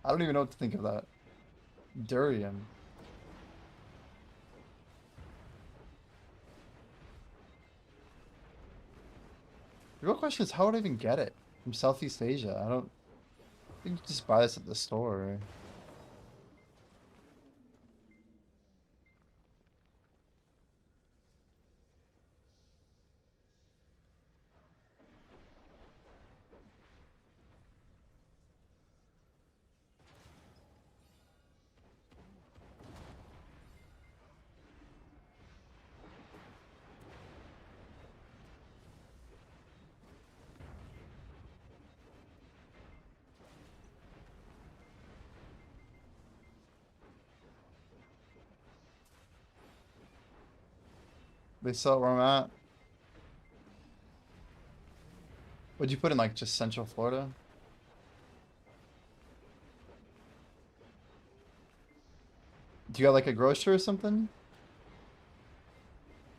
I don't even know what to think of that. Durian. The real question is how would I even get it from Southeast Asia? I don't think you just buy this at the store. They sell it where I'm at. What'd you put in, like, just Central Florida? Do you got, like, a grocer or something?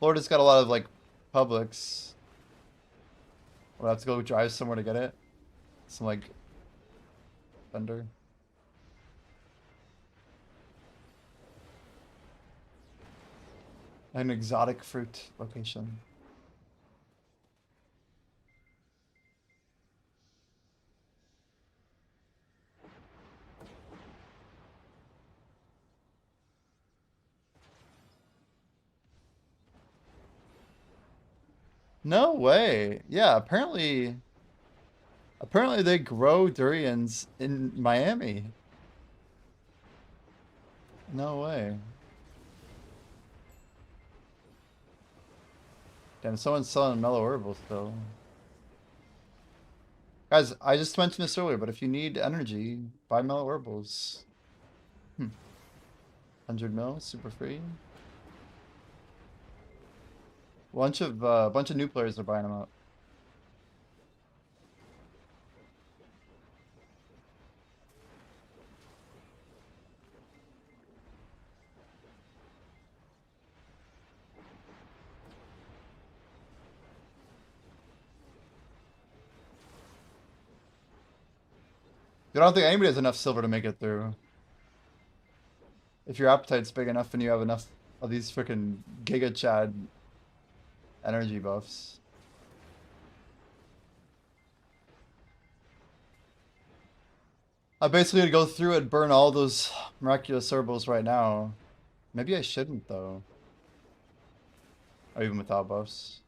Florida's got a lot of, like, Publix. Would I have to go drive somewhere to get it? Some, like, vendor. An exotic fruit location. No way. Yeah, apparently they grow durians in Miami. No way. Damn, someone's selling mellow herbal still. Guys, I just mentioned this earlier, but if you need energy, buy mellow herbals. 100 mil, super free. Bunch of new players are buying them up. I don't think anybody has enough silver to make it through. If your appetite's big enough and you have enough of these freaking Giga Chad energy buffs. I basically gonna go through and burn all those miraculous herbals right now. Maybe I shouldn't though. Or even without buffs.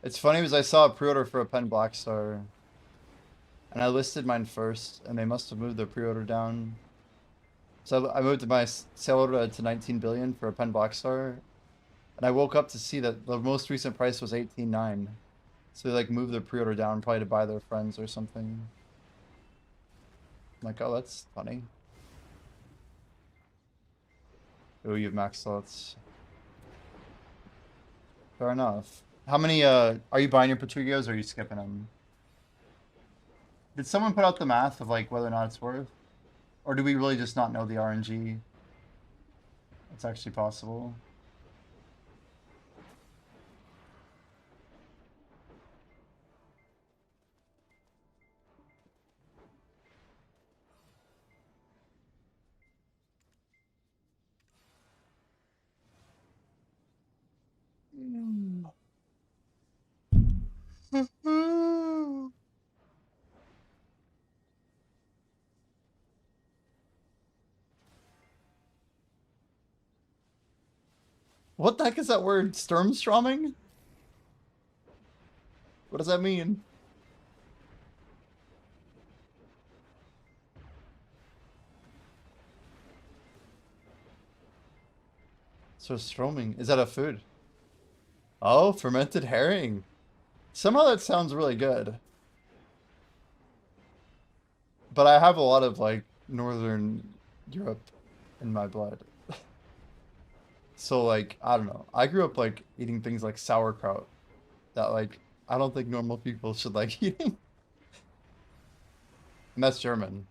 It's funny because I saw a pre-order for a Pen Black Star. And I listed mine first, and they must have moved their pre-order down. So I moved my sale order to 19 billion for a Pen Black Star. And I woke up to see that the most recent price was 18.9. So they like moved their pre-order down probably to buy their friends or something. I'm like, oh, that's funny. Oh, you have max slots. Fair enough. How many, are you buying your Patrigos or are you skipping them? Did someone put out the math of like whether or not it's worth? Or do we really just not know the RNG? It's actually possible. What the heck is that word? Sturmstroming? What does that mean? So stroming, is that a food? Oh, fermented herring. Somehow that sounds really good. But I have a lot of like Northern Europe in my blood. So like, I don't know. I grew up like eating things like sauerkraut that like I don't think normal people should like eating. And that's German.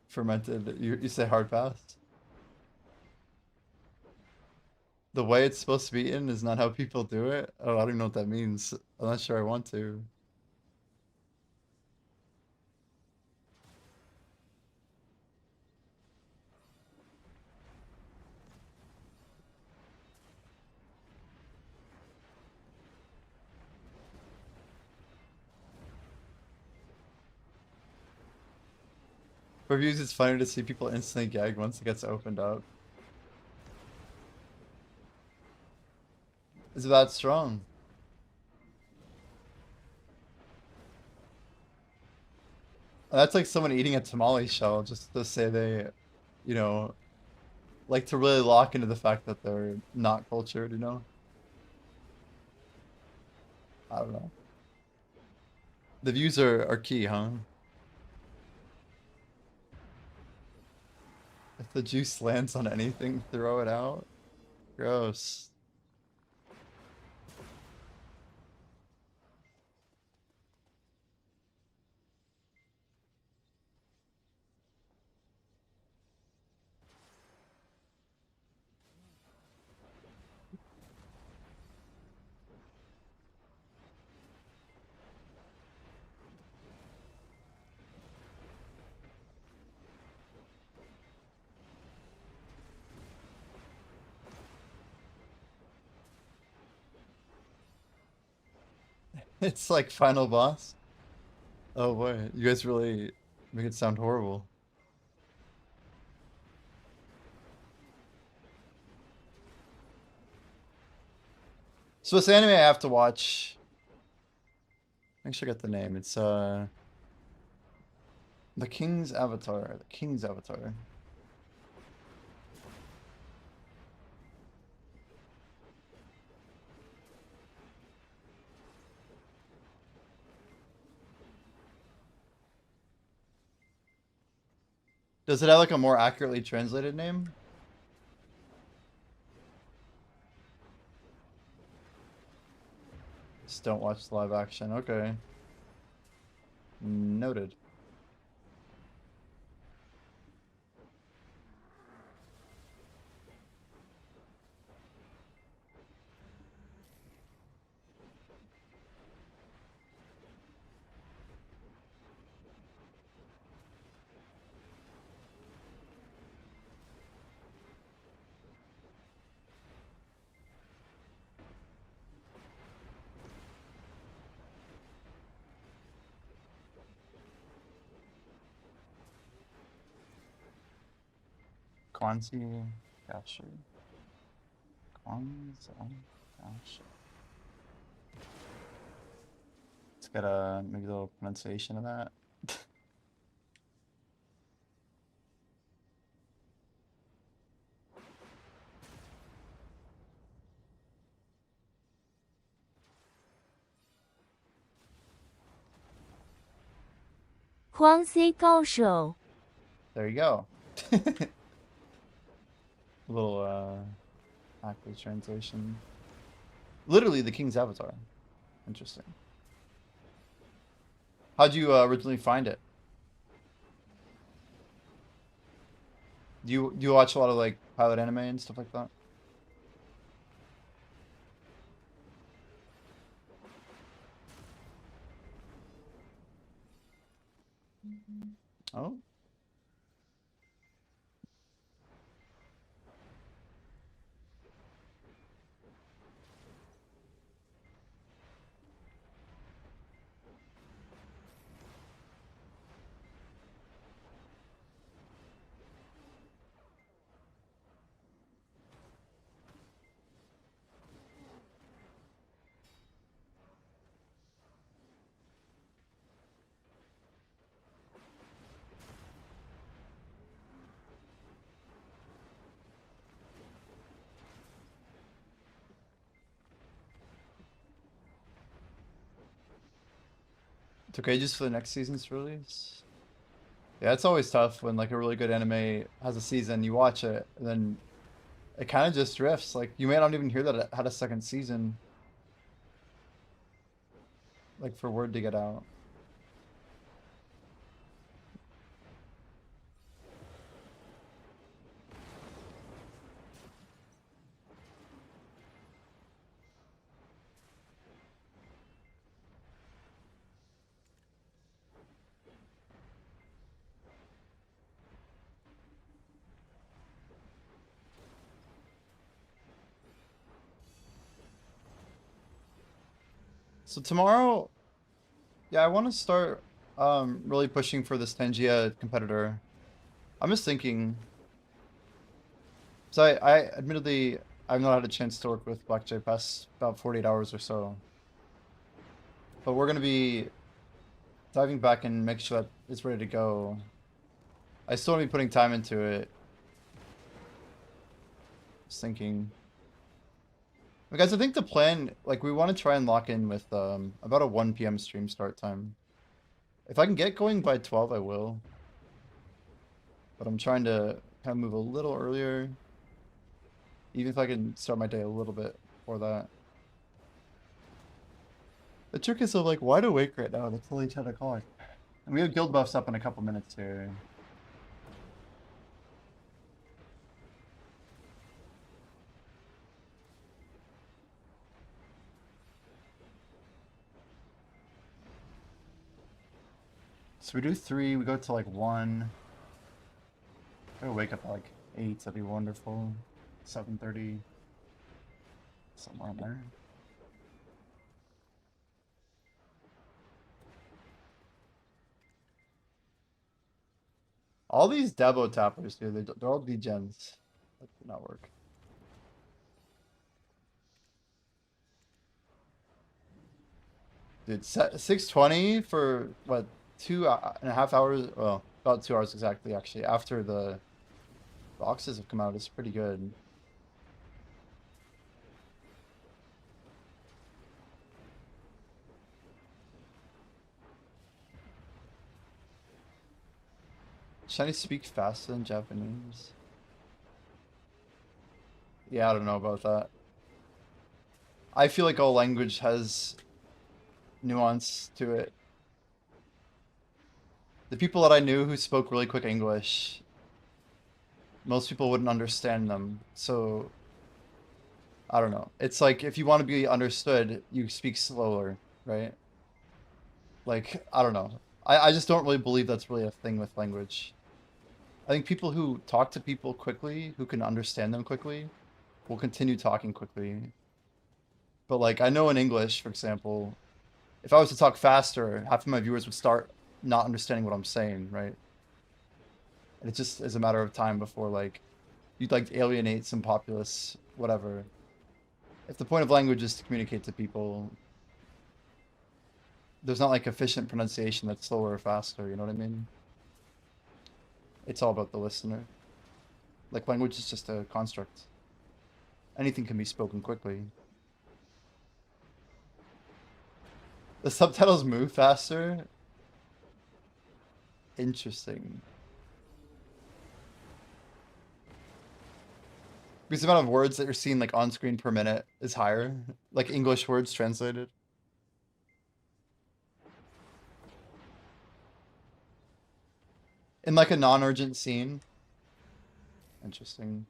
Fermented, you say hard pass? The way it's supposed to be eaten is not how people do it? Oh, I don't know what that means. I'm not sure I want to. Reviews, it's funny to see people instantly gag once it gets opened up. Is it that strong? That's like someone eating a tamale shell just to say they, you know, like to really lock into the fact that they're not cultured, you know? I don't know. The views are key, huh? If the juice lands on anything, throw it out. Gross. It's like final boss. Oh boy, you guys really make it sound horrible. So this anime I have to watch. Make sure I get the name. It's The King's Avatar. The King's Avatar. Does it have like a more accurately translated name? Just don't watch the live action. Okay. Noted. Kwanzi Gashi. Kwanzi Gashi. Let's get a maybe a little pronunciation of that. 荒 C 高手。 There you go. A little accurate translation. Literally the king's avatar. Interesting. How'd you originally find it? Do you watch a lot of like pilot anime and stuff like that? Oh. It's okay just for the next season's release. Yeah, it's always tough when like a really good anime has a season, you watch it, and then it kind of just drifts. Like you may not even hear that it had a second season. Like for word to get out. So tomorrow, yeah, I want to start really pushing for this Tangia competitor. I'm just thinking, so I admittedly I've not had a chance to work with Blackjack past about 48 hours or so. But we're gonna be diving back and make sure that it's ready to go. I still want to be putting time into it. Just thinking. But guys, I think the plan, like we want to try and lock in with about a 1 p.m. stream start time. If I can get going by 12, I will. But I'm trying to kind of move a little earlier. Even if I can start my day a little bit before that. The trick is of like wide awake right now. It's only 10 o'clock. And we have guild buffs up in a couple minutes here. So we do 3, we go to like 1. I'll wake up at like 8, that'd be wonderful. 7:30. Somewhere in there. All these Devo tappers, dude, they're all degens. That did not work. Dude, 620 for what, 2.5 hours? Well, about 2 hours exactly, actually. After the boxes have come out, it's pretty good. Chinese speak faster than Japanese. Yeah, I don't know about that. I feel like all language has nuance to it. The people that I knew who spoke really quick English, most people wouldn't understand them. So, I don't know. It's like if you want to be understood, you speak slower, right? Like, I don't know. I just don't really believe that's really a thing with language. I think people who talk to people quickly, who can understand them quickly, will continue talking quickly. But like, I know in English, for example, if I was to talk faster, half of my viewers would start not understanding what I'm saying, right? And it just is a matter of time before like you'd like alienate some populace, whatever. If the point of language is to communicate to people, there's not like efficient pronunciation that's slower or faster, you know what I mean? It's all about the listener. Like language is just a construct. Anything can be spoken quickly. The subtitles move faster? Interesting. Because the amount of words that you're seeing like on screen per minute is higher. Like English words translated. In like a non-urgent scene. Interesting.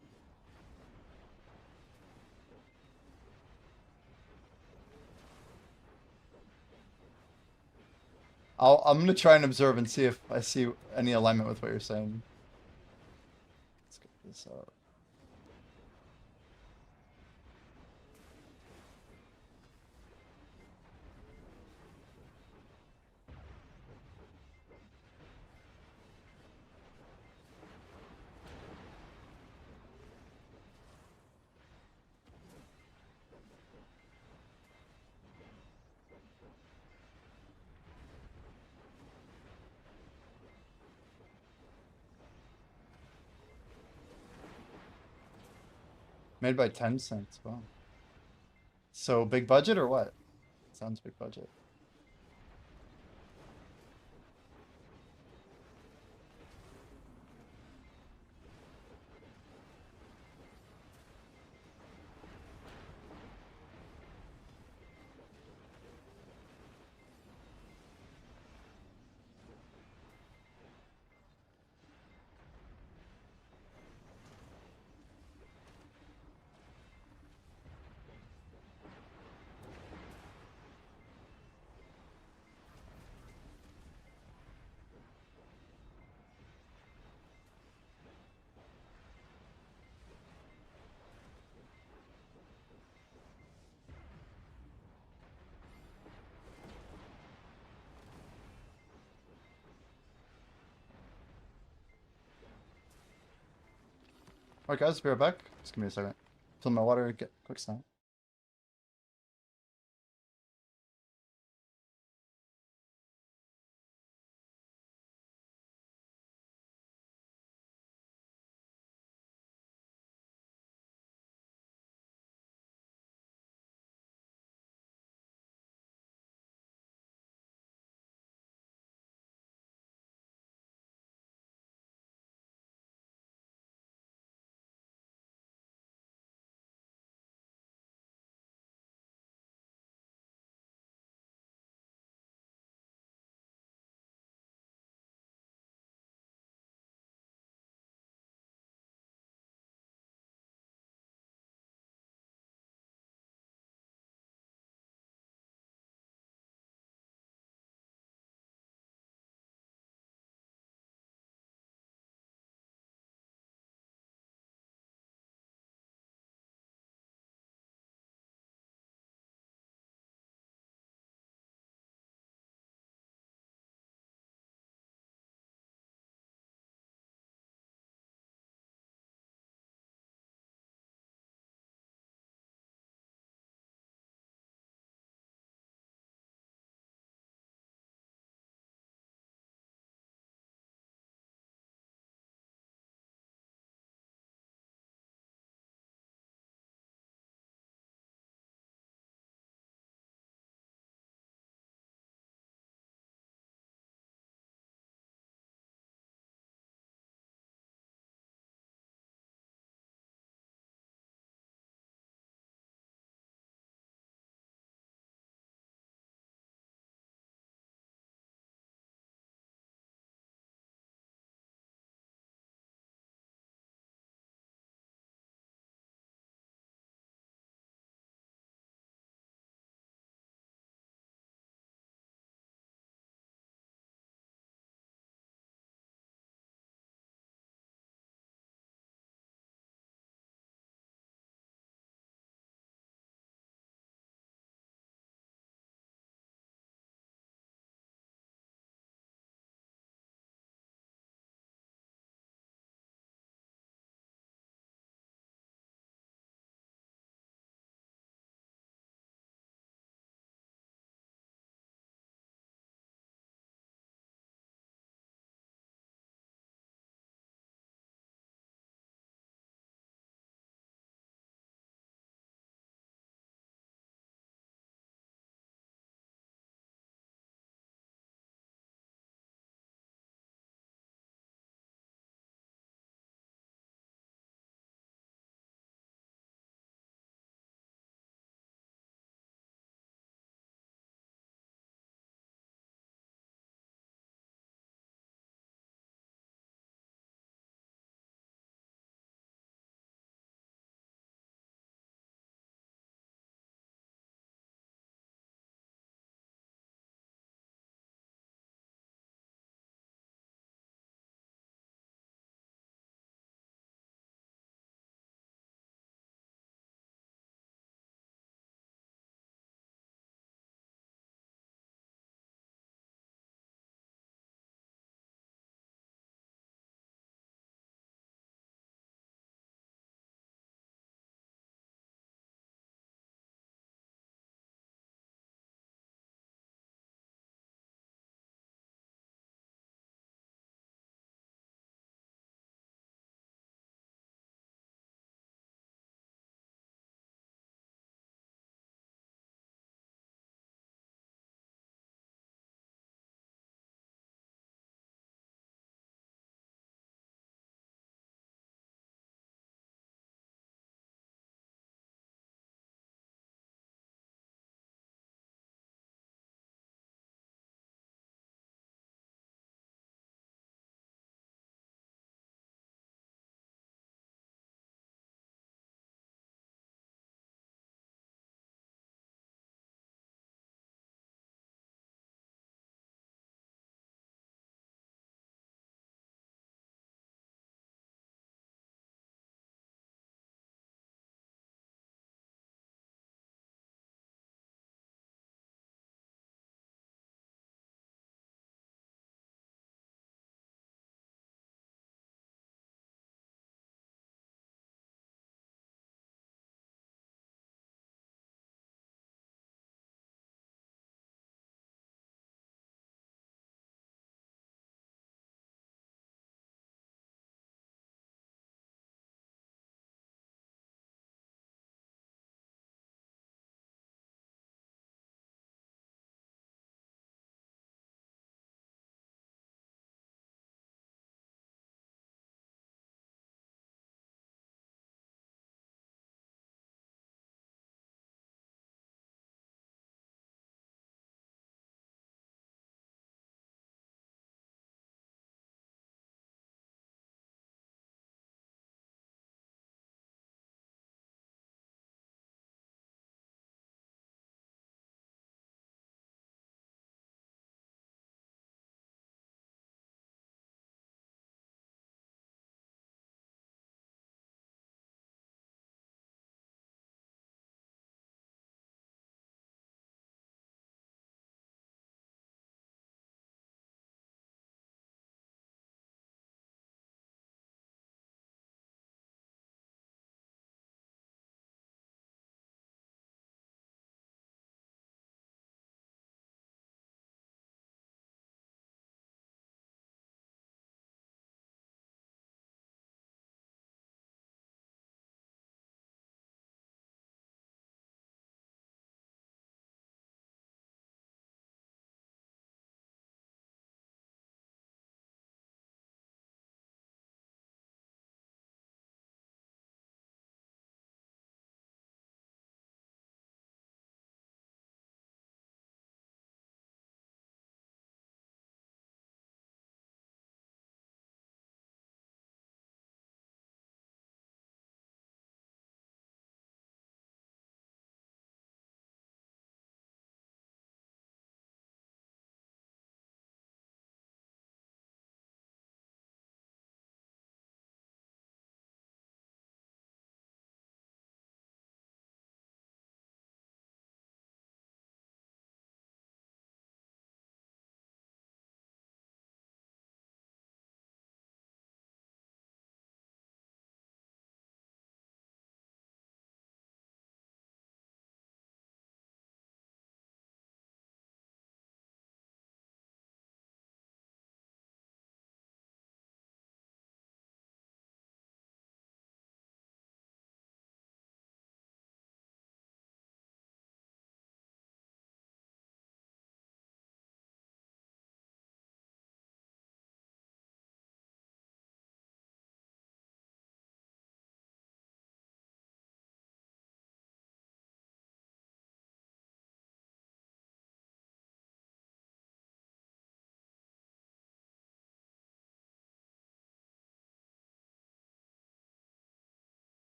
I'm gonna try and observe and see if I see any alignment with what you're saying. Let's get this out. Made by Tencent. Wow. So big budget or what? Sounds big budget. Alright guys, be right back. Just give me a second. Fill my water, get quick snack.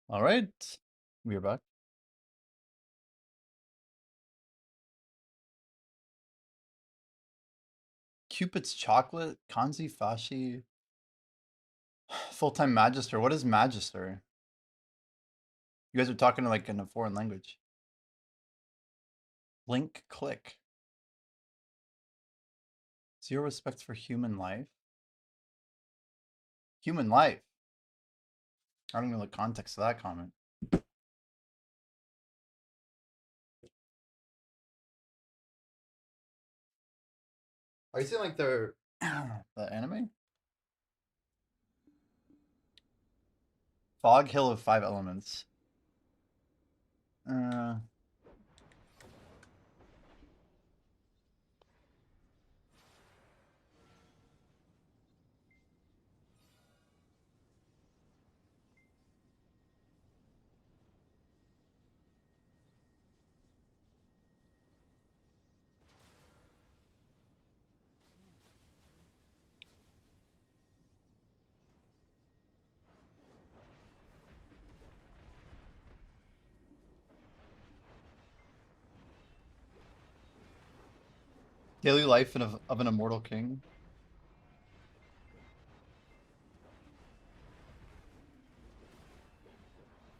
All right, we are back. Cupid's chocolate, Kanzi Fashi, full-time magister. What is magister? You guys are talking like in a foreign language. Blink click. Zero respect for human life. Human life. I don't know the context of that comment. Are you saying like they're the anime? Fog Hill of 5 elements. Daily life of an immortal king.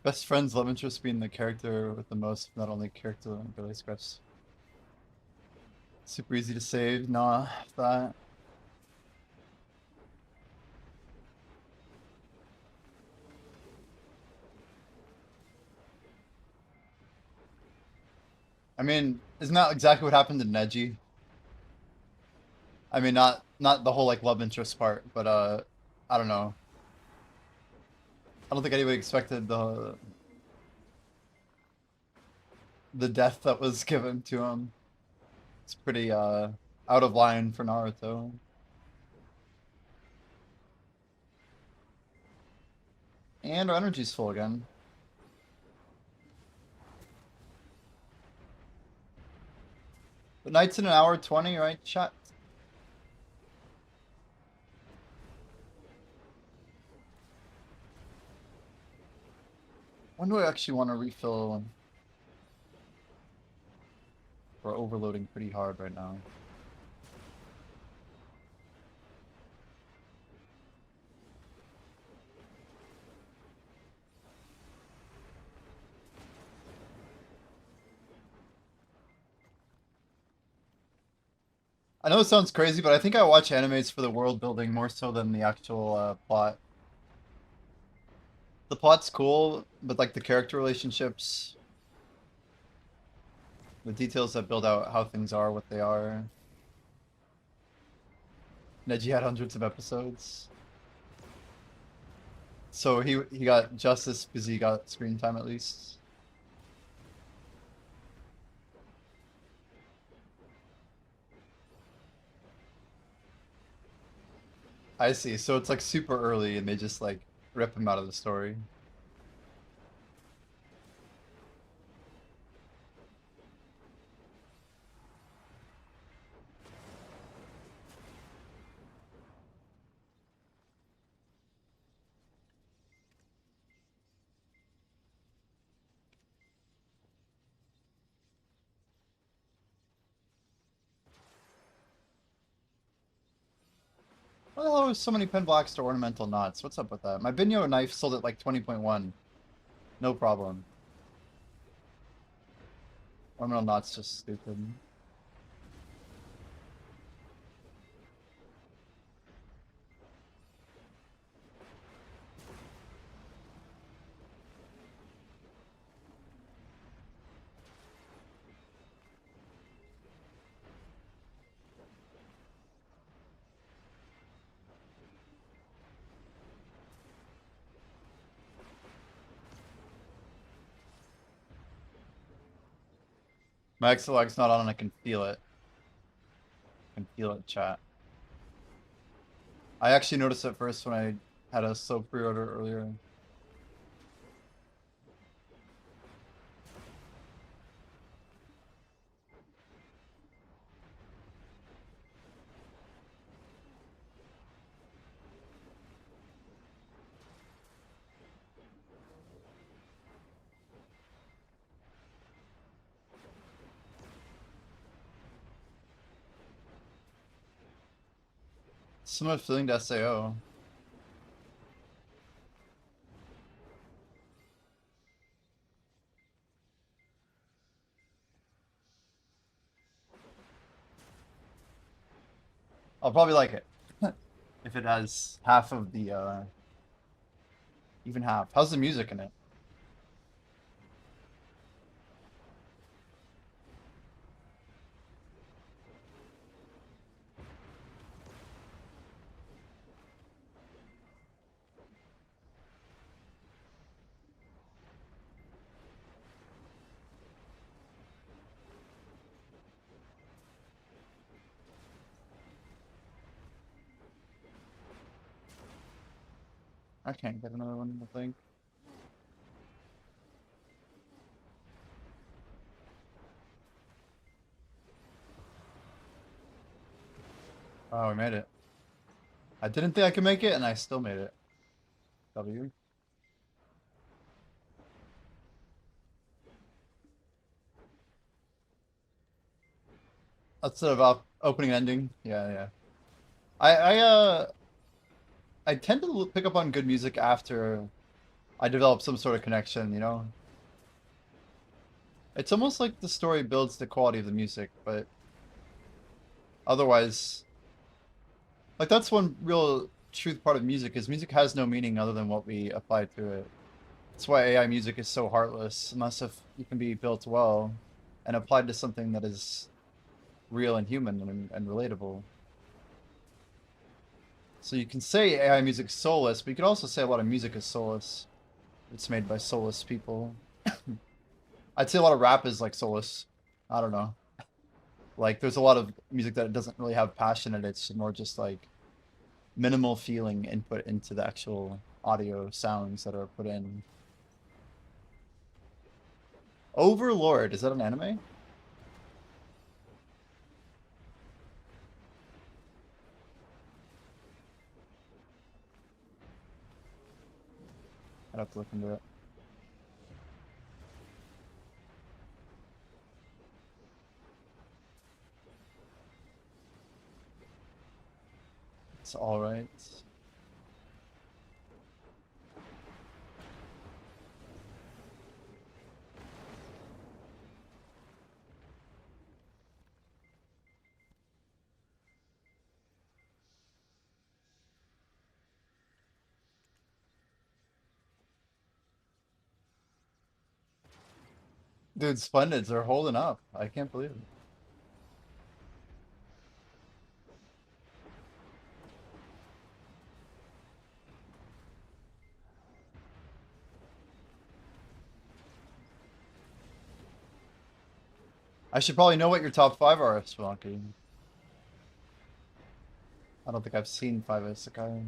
Best friends, love interest being the character with the most, not only character ability scripts. Super easy to save. Nah, that. I mean, isn't that exactly what happened to Neji? I mean, not the whole like love interest part, but I don't know. I don't think anybody expected the death that was given to him. It's pretty out of line for Naruto. And our energy's full again. The night's in an hour 20, right, chat? When do I actually want to refill? We're overloading pretty hard right now. I know it sounds crazy, but I think I watch animes for the world building more so than the actual plot. The plot's cool, but like the character relationships, the details that build out how things are, what they are. Neji had hundreds of episodes. So he got justice because he got screen time at least. I see. So it's like super early and they just like rip him out of the story. Why the hell are so many pen blocks to ornamental knots? What's up with that? My Binyo knife sold at like 20.1. No problem. Ornamental knots just stupid. My XLX's not on and I can feel it. I can feel it, chat. I actually noticed it first when I had a slow pre-order earlier. Similar feeling to SAO. I'll probably like it if it has half of the even half. How's the music in it? I can't get another one, I think. Oh, we made it. I didn't think I could make it, and I still made it. W. That's about opening and ending. Yeah, yeah. I tend to pick up on good music after I develop some sort of connection, you know? It's almost like the story builds the quality of the music, but otherwise, like that's one real truth part of music is music has no meaning other than what we apply to it. That's why AI music is so heartless, unless if you can be built well and applied to something that is real and human and relatable. So you can say AI music's soulless, but you could also say a lot of music is soulless. It's made by soulless people. I'd say a lot of rap is like soulless. I don't know. Like there's a lot of music that doesn't really have passion in it. It's more just like minimal feeling input into the actual audio sounds that are put in. Overlord, is that an anime? I'd have to look into it. It's alright. Dude, Splendids are holding up. I can't believe it. I should probably know what your top 5 are, Spelunky. I don't think I've seen 5 Isekai.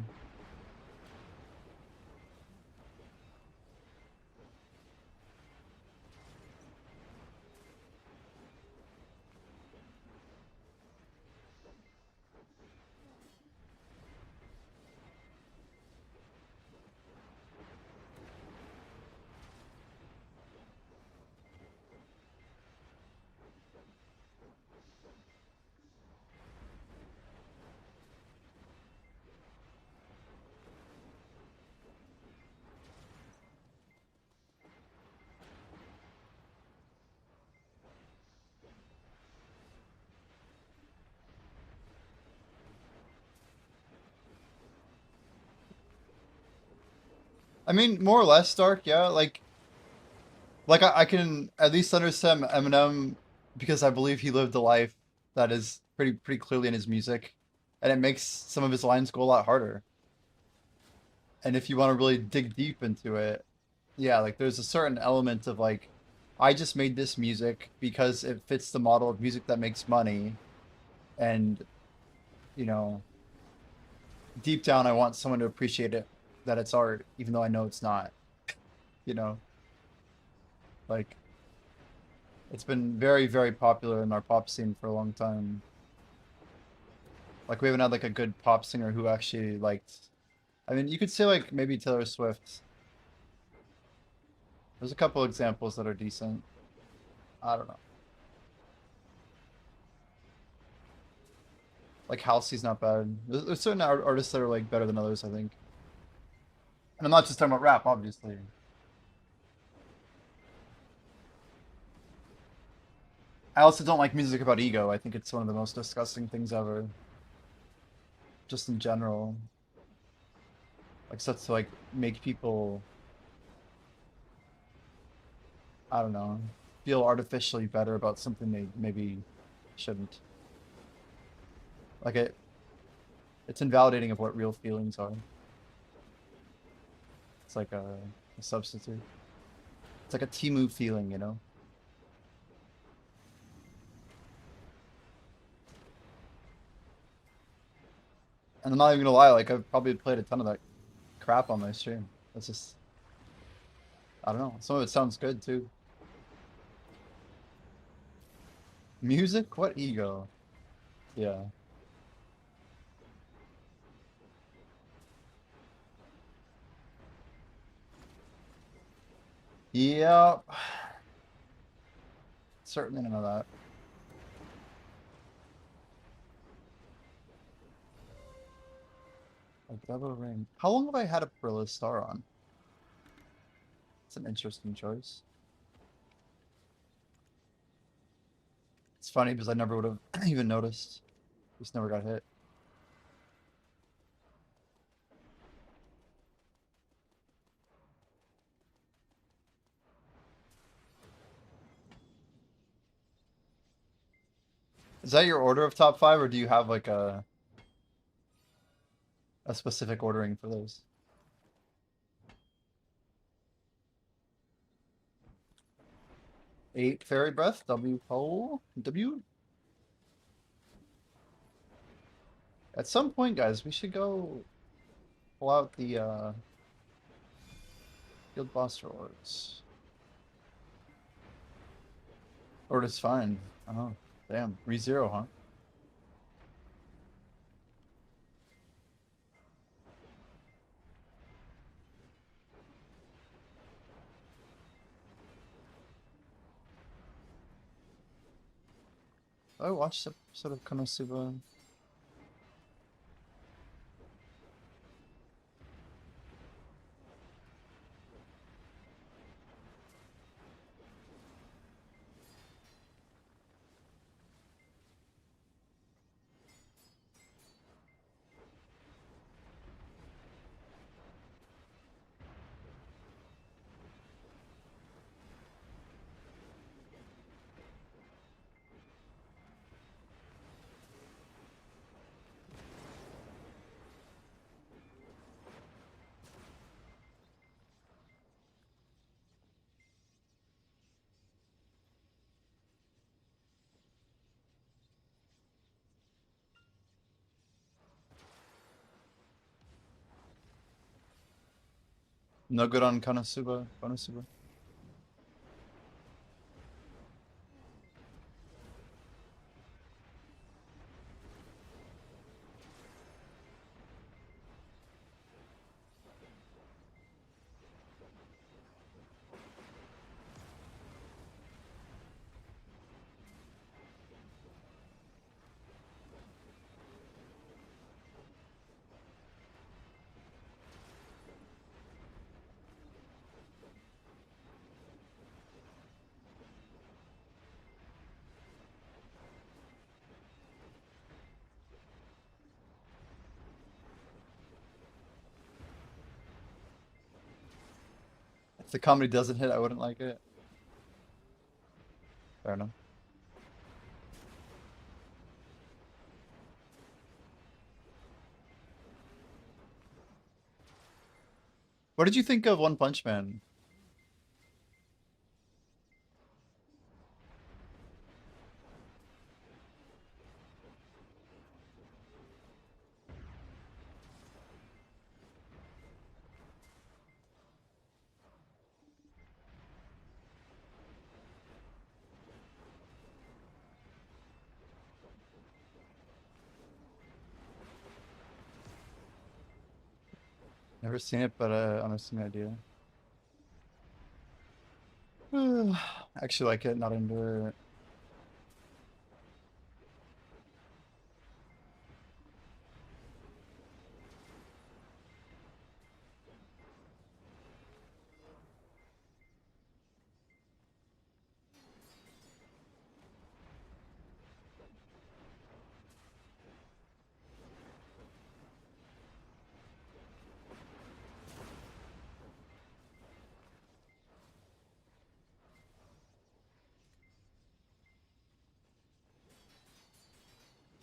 I mean, more or less dark, yeah. Like I can at least understand Eminem because I believe he lived a life that is pretty clearly in his music, and it makes some of his lines go a lot harder. And if you want to really dig deep into it, yeah, like there's a certain element of like, I just made this music because it fits the model of music that makes money, and you know, deep down I want someone to appreciate it, that it's art, even though I know it's not. You know, like it's been very popular in our pop scene for a long time. Like we haven't had like a good pop singer who actually liked. I mean, you could say like maybe Taylor Swift. There's a couple examples that are decent. I don't know. Like Halsey's not bad. There's certain artists that are like better than others, I think. And I'm not just talking about rap, obviously. I also don't like music about ego. I think it's one of the most disgusting things ever. Just in general. Like such to like make people, I don't know, feel artificially better about something they maybe shouldn't. Like it's invalidating of what real feelings are. It's like a substitute. It's like a Timu feeling, you know? And I'm not even gonna lie, like I've probably played a ton of that crap on my stream. That's just, I don't know. Some of it sounds good too. Music? What ego? Yeah. Yeah. Certainly none of that. A double ring. How long have I had a Perilla Star on? It's an interesting choice. It's funny because I never would have even noticed. Just never got hit. Is that your order of top 5, or do you have like a specific ordering for those? Eight Fairy Breath, W pole, W. At some point, guys, we should go pull out the Guild Boss rewards. Or it's fine. Oh, damn. Re-zero, huh? I watched the episode of Konosuba. No good on Konosuba. Konosuba. If the comedy doesn't hit, I wouldn't like it. Fair enough. What did you think of One Punch Man? Never seen it, but honestly, an idea. Actually, like it, not into it.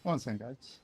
One second, guys.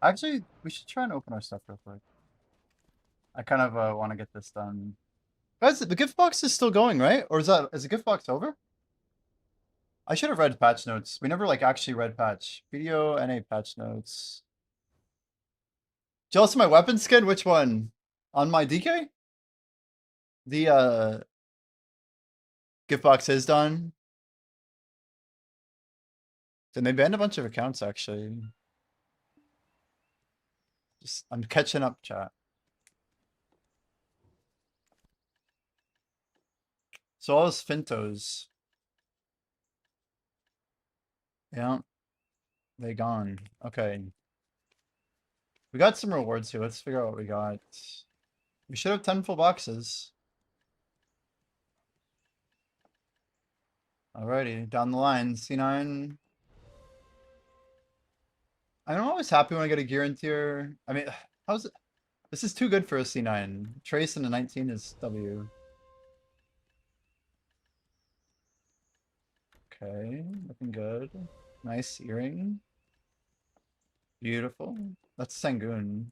Actually, we should try and open our stuff real quick. I kind of want to get this done. Guys, the gift box is still going, right? Or is the gift box over? I should have read patch notes. We never like actually read patch. Video NA patch notes. Jealous of my weapon skin? Which one? On my DK? The gift box is done. Then they banned a bunch of accounts actually. Just I'm catching up, chat. So all those Fintos. Yeah. They gone. Okay. We got some rewards here. Let's figure out what we got. We should have 10 full boxes. Alrighty, down the line. C9. I'm always happy when I get a gear in tier. I mean, how's it? This is too good for a C9. Trace in a 19 is W. Okay, looking good. Nice earring. Beautiful. That's Sangoon.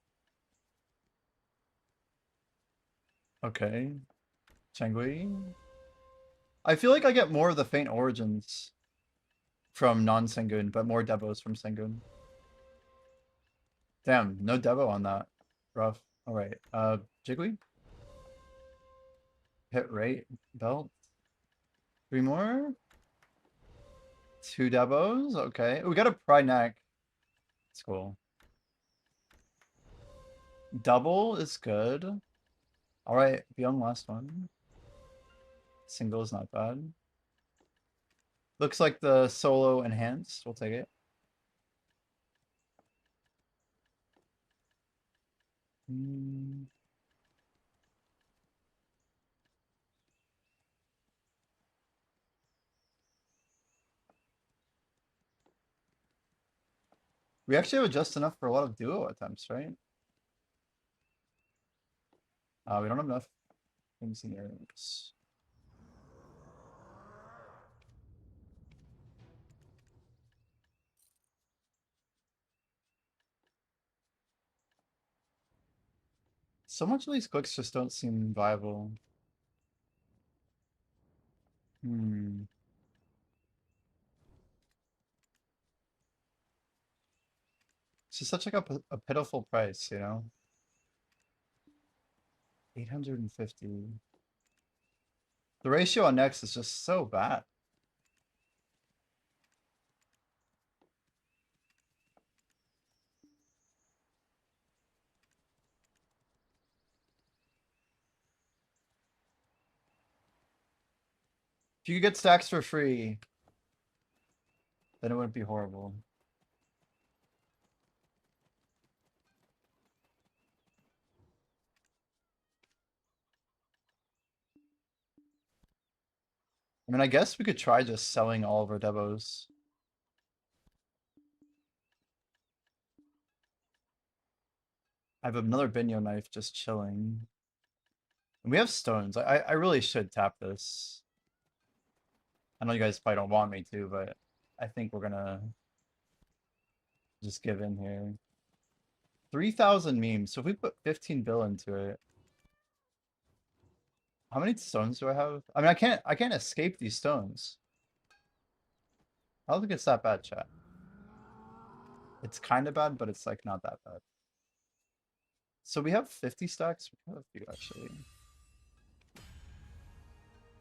Okay. Changui. I feel like I get more of the faint origins from non-Sangoon, but more Devos from Sangoon. Damn, no Devo on that. Rough. Alright. Jiggly? Hit rate. Belt. 3 more? 2 Devos? Okay. We got a Pride neck. It's cool. Double is good. Alright, be on the last one. Single is not bad. Looks like the solo enhanced. We'll take it. We actually have just enough for a lot of duo attempts, right? We don't have enough things in here. So much of these clicks just don't seem viable. It's just such like a pitiful price, you know? 850. The ratio on next is just so bad. If you could get stacks for free, then it wouldn't be horrible. I mean, I guess we could try just selling all of our devos. I have another Binyo knife just chilling. And we have stones. I really should tap this. I know you guys probably don't want me to, but I think we're gonna just give in here. 3,000 memes. So if we put 15 bill into it, how many stones do I have? I mean, I can't escape these stones. I don't think it's that bad, chat. It's kind of bad, but it's like not that bad. So we have 50 stacks. We have a few actually.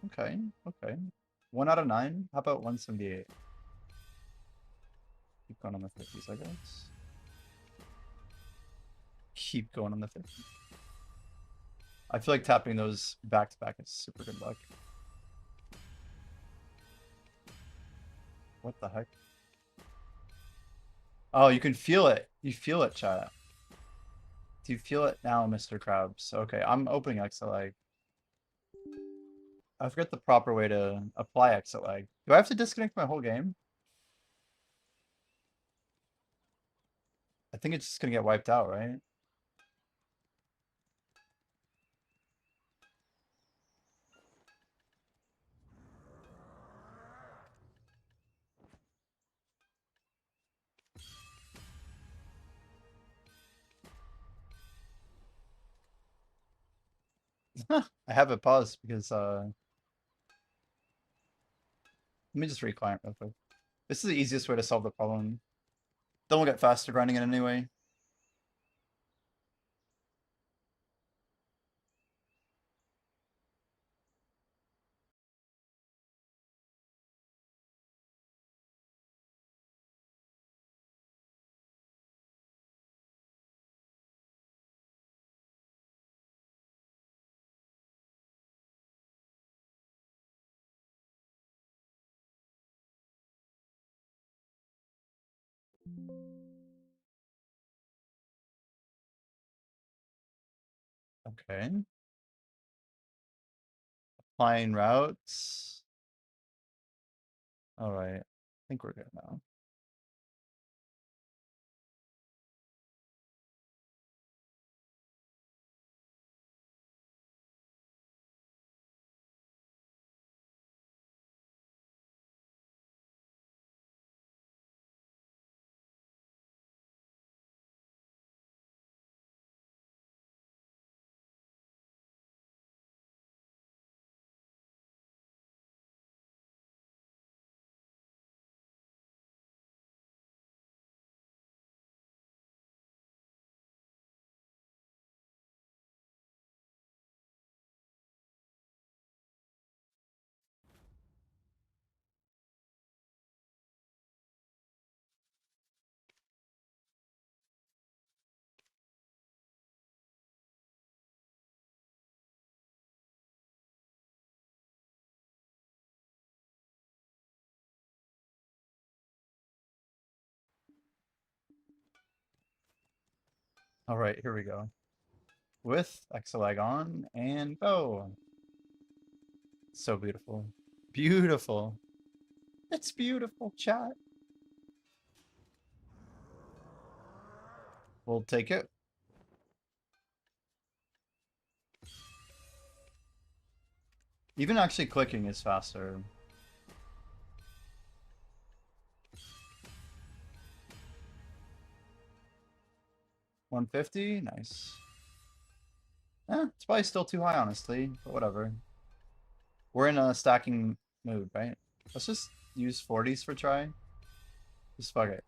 Okay, okay. 1 out of 9. How about 178? Keep going on the 50s, I guess. Keep going on the 50s. I feel like tapping those back to back is super good luck. What the heck? Oh, you can feel it. You feel it, chat. Do you feel it now, Mr. Krabs? Okay, I'm opening exit lag. I forget the proper way to apply exit lag. Do I have to disconnect my whole game? I think it's just gonna get wiped out, right? I have it paused because let me just reclient real quick. This is the easiest way to solve the problem. Then we'll get faster grinding it anyway. Okay. Applying routes. All right. I think we're good now. All right, here we go. With Exelag on and go. So beautiful. Beautiful. It's beautiful, chat. We'll take it. Even actually clicking is faster. $150, nice. It's probably still too high, honestly, but whatever. We're in a stacking mood, right? Let's just use 40s for try. Just fuck it.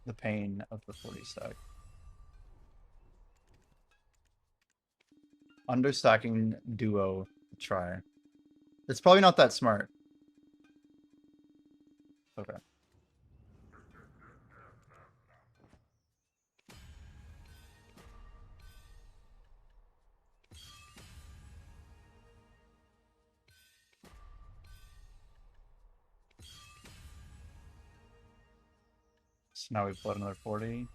The pain of the 40 stack. Understacking duo try. It's probably not that smart. Okay. So now we float another 40.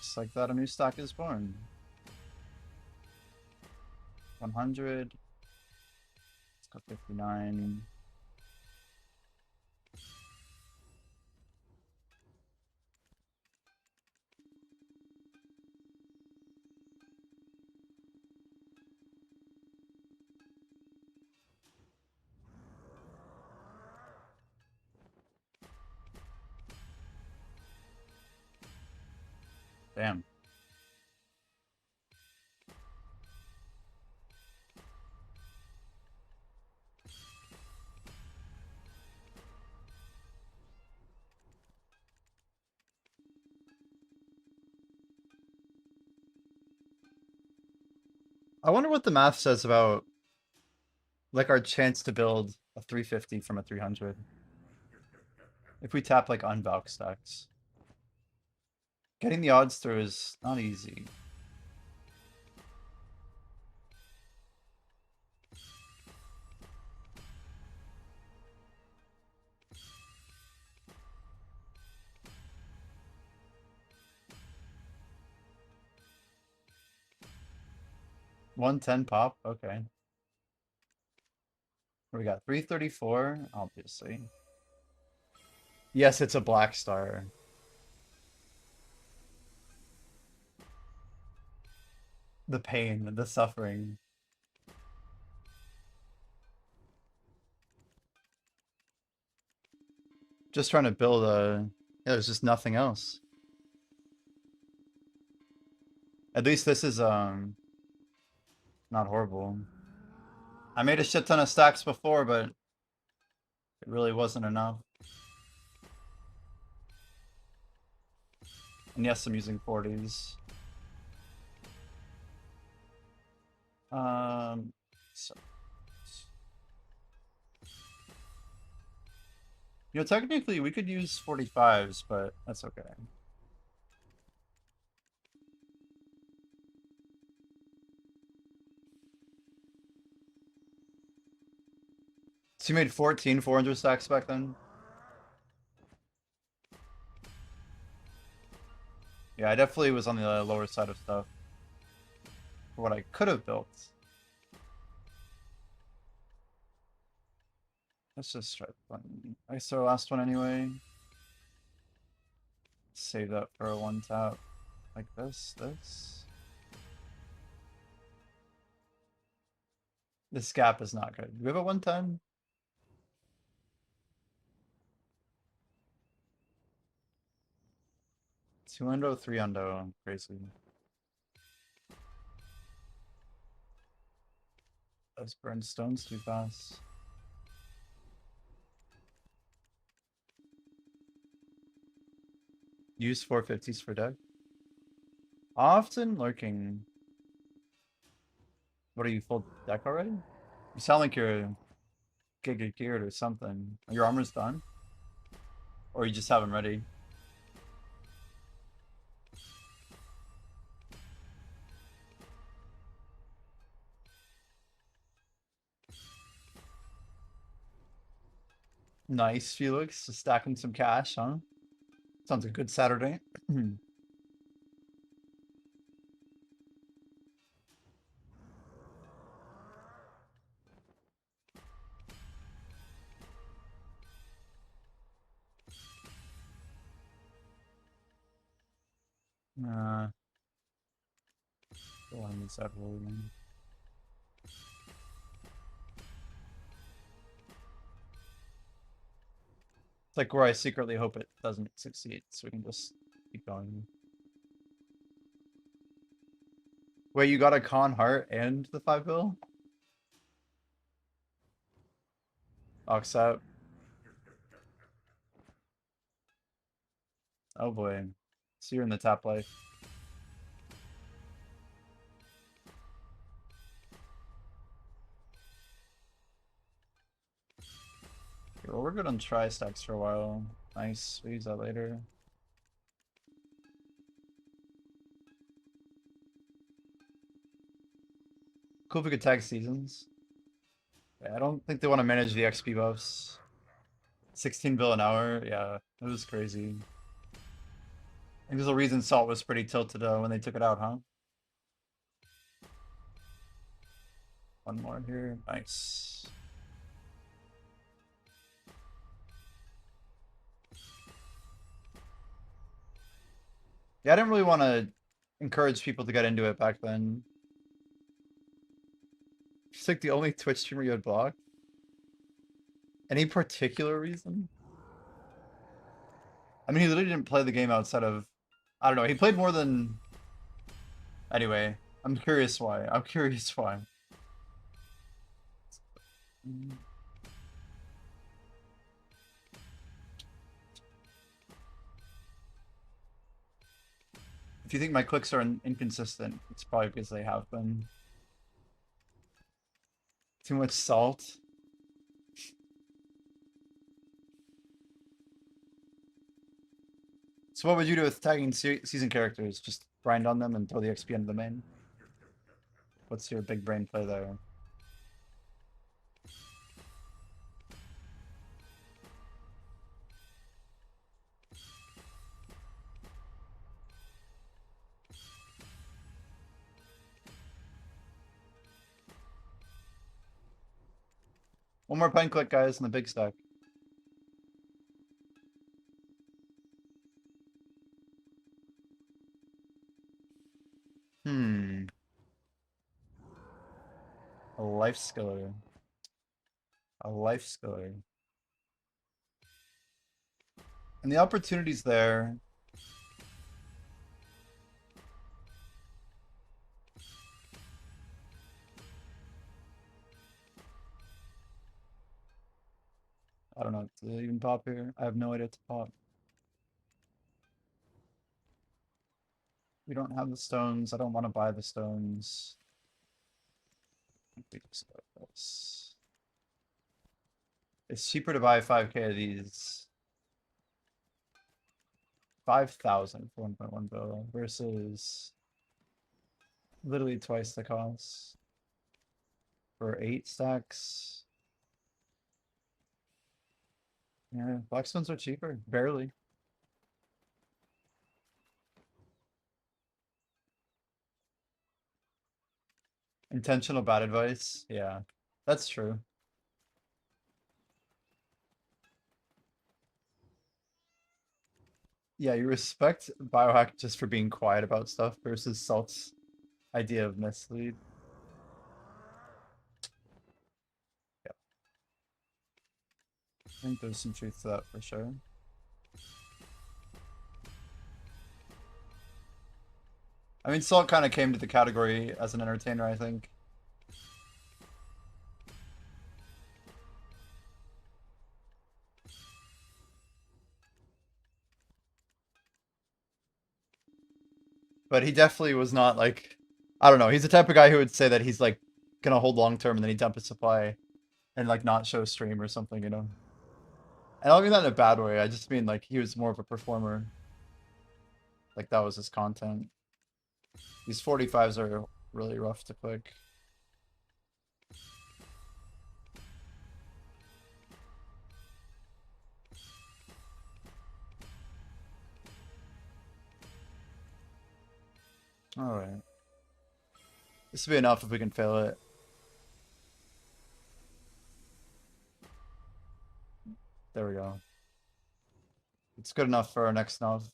Just like that, a new stock is born. 100. Let's go 59. Damn. I wonder what the math says about like our chance to build a 350 from a 300. If we tap like unbox stacks. Getting the odds through is not easy. $110 pop, okay. We got 334, obviously. Yes, it's a black star. The pain, the suffering. Just trying to build a... Yeah, there's just nothing else. At least this is, not horrible. I made a shit ton of stacks before, but it really wasn't enough. And yes, I'm using 40s. So, you know, technically we could use 45s, but that's okay. So you made 14 400 stacks back then? Yeah, I definitely was on the lower side of stuff for what I could have built. Let's just try playing. I saw last one anyway. Save that for a one tap. Like this. This gap is not good. Do we have a 110? Two undo, three undo. Crazy. Those burn stones too fast. Use 450s for deck. Often lurking. What are you, full deck already? You sound like you're giga geared or something. Your armor's done? Or you just have them ready? Nice, Felix. Just stacking some cash, huh? Sounds like a good Saturday. Don't want to miss that roll again. It's like where I secretly hope it doesn't succeed, so we can just keep going. Wait, you got a con heart and the 5 bill? Ox out. Oh boy. So you're in the top life. Okay, well, we're good on tri-stacks for a while. Nice. We'll use that later. Cool if we could tag seasons. Yeah, I don't think they want to manage the XP buffs. 16 bill an hour, yeah, it was crazy. I think there's a reason Salt was pretty tilted when they took it out, huh? One more here, nice. Yeah, I didn't really want to encourage people to get into it back then. It's like the only Twitch streamer you had blocked. Any particular reason? I mean, he literally didn't play the game outside of, I don't know, he played more than, anyway, I'm curious why. I'm curious why. If you think my clicks are inconsistent, it's probably because they have been. Too much salt. So what would you do with tagging season characters? Just grind on them and throw the XP into the main? What's your big brain play there? One more pen click, guys, in the big stack. Hmm. A life skiller. A life skiller. And the opportunity's there. I don't know. Does it even pop here? I have no idea to pop. We don't have the stones. I don't want to buy the stones. I think we just go with this. It's cheaper to buy 5k of these. 5,000 for 1.1 bill versus literally twice the cost for 8 stacks. Yeah, Blackstones are cheaper, barely. Intentional bad advice, yeah, that's true. Yeah, you respect Biohack just for being quiet about stuff versus Salt's idea of mislead. Yeah, I think there's some truth to that for sure. I mean, Salt kind of came to the category as an entertainer, I think. But he definitely was not like, I don't know, he's the type of guy who would say that he's like gonna hold long term and then he dump his supply and like not show stream or something, you know? And I don't mean that in a bad way, I just mean like he was more of a performer. Like that was his content. These 45s are really rough to click. Alright. This will be enough if we can fail it. There we go. It's good enough for our next nov.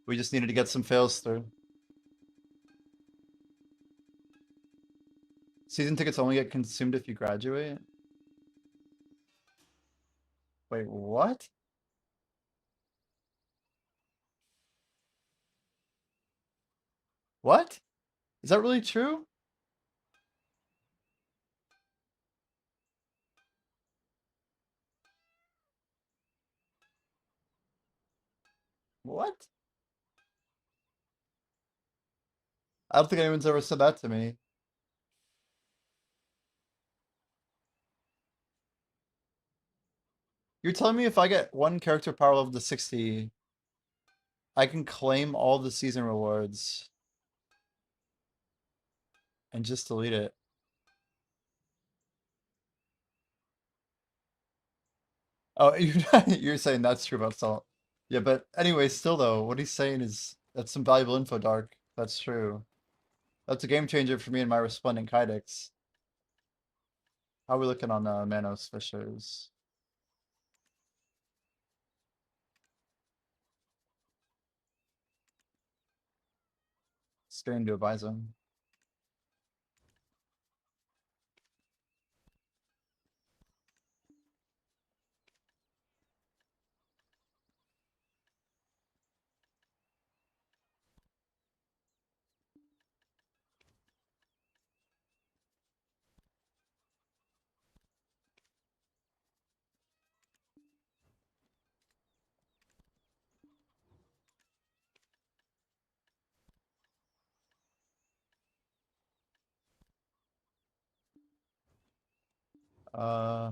We just needed to get some fails through. Season tickets only get consumed if you graduate? Wait, what? What? Is that really true? What? I don't think anyone's ever said that to me. You're telling me if I get one character power level to 60, I can claim all the season rewards and just delete it. Oh, you're saying that's true about salt. Yeah, but anyway, still though, what he's saying is that's some valuable info, Dark. That's true. That's a game changer for me and my resplendent Kydex. How are we looking on Manos Fishers? Scaring to advise him.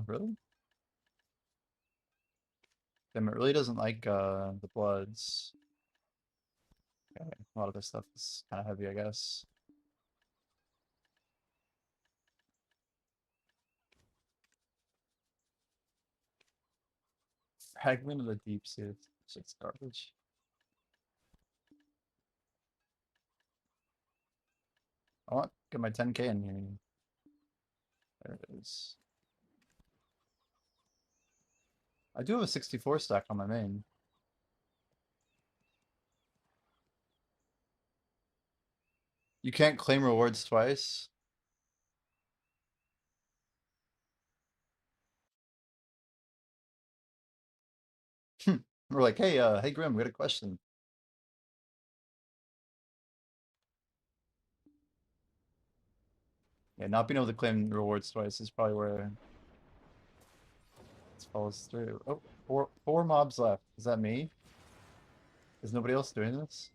Really? Damn, it really doesn't like the Bloods. Okay, a lot of this stuff is kind of heavy, I guess. Fragment of the Deep Sea. Shit's garbage. I want to get my 10K in here. There it is. I do have a 64 stack on my main. You can't claim rewards twice. We're like, hey Grim, we got a question. Yeah, not being able to claim rewards twice is probably where this follows through. Oh, four mobs left. Is that me? Is nobody else doing this?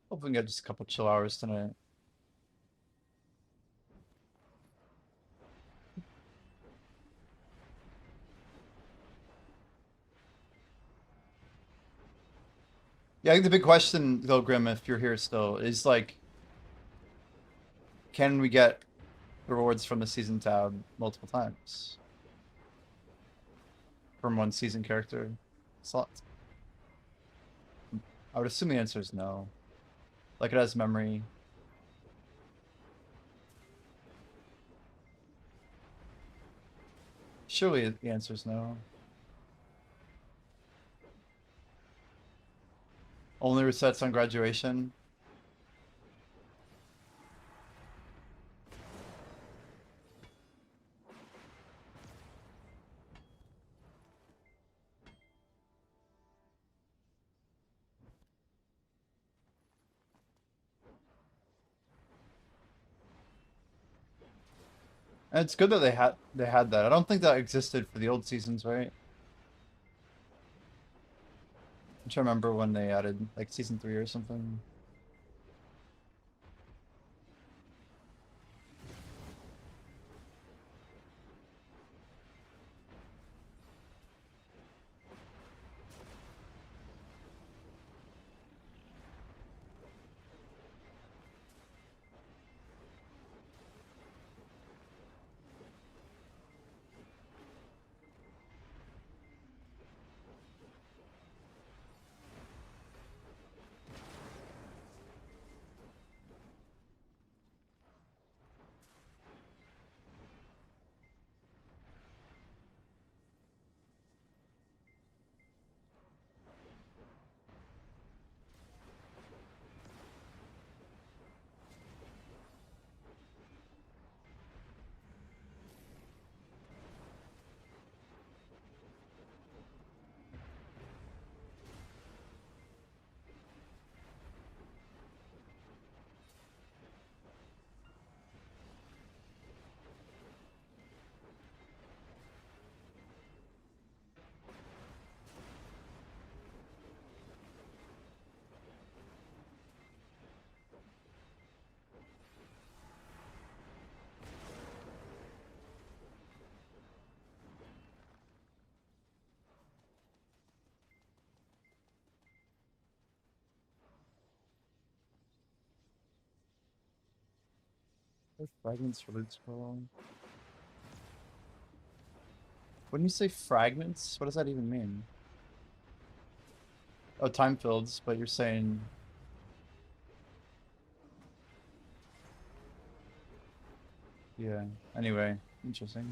Hope we can get just a couple chill hours tonight. Yeah, I think the big question, though, Grim, if you're here still, is like, can we get rewards from the season tab multiple times? From one season character slot? I would assume the answer is no. Like it has memory. Surely the answer is no. Only resets on graduation. And it's good that they had that. I don't think that existed for the old seasons, right? I'm trying to remember when they added like season 3 or something. Fragments for loot scroll. When you say fragments, what does that even mean? Oh, time fields, but you're saying... Yeah, anyway, interesting.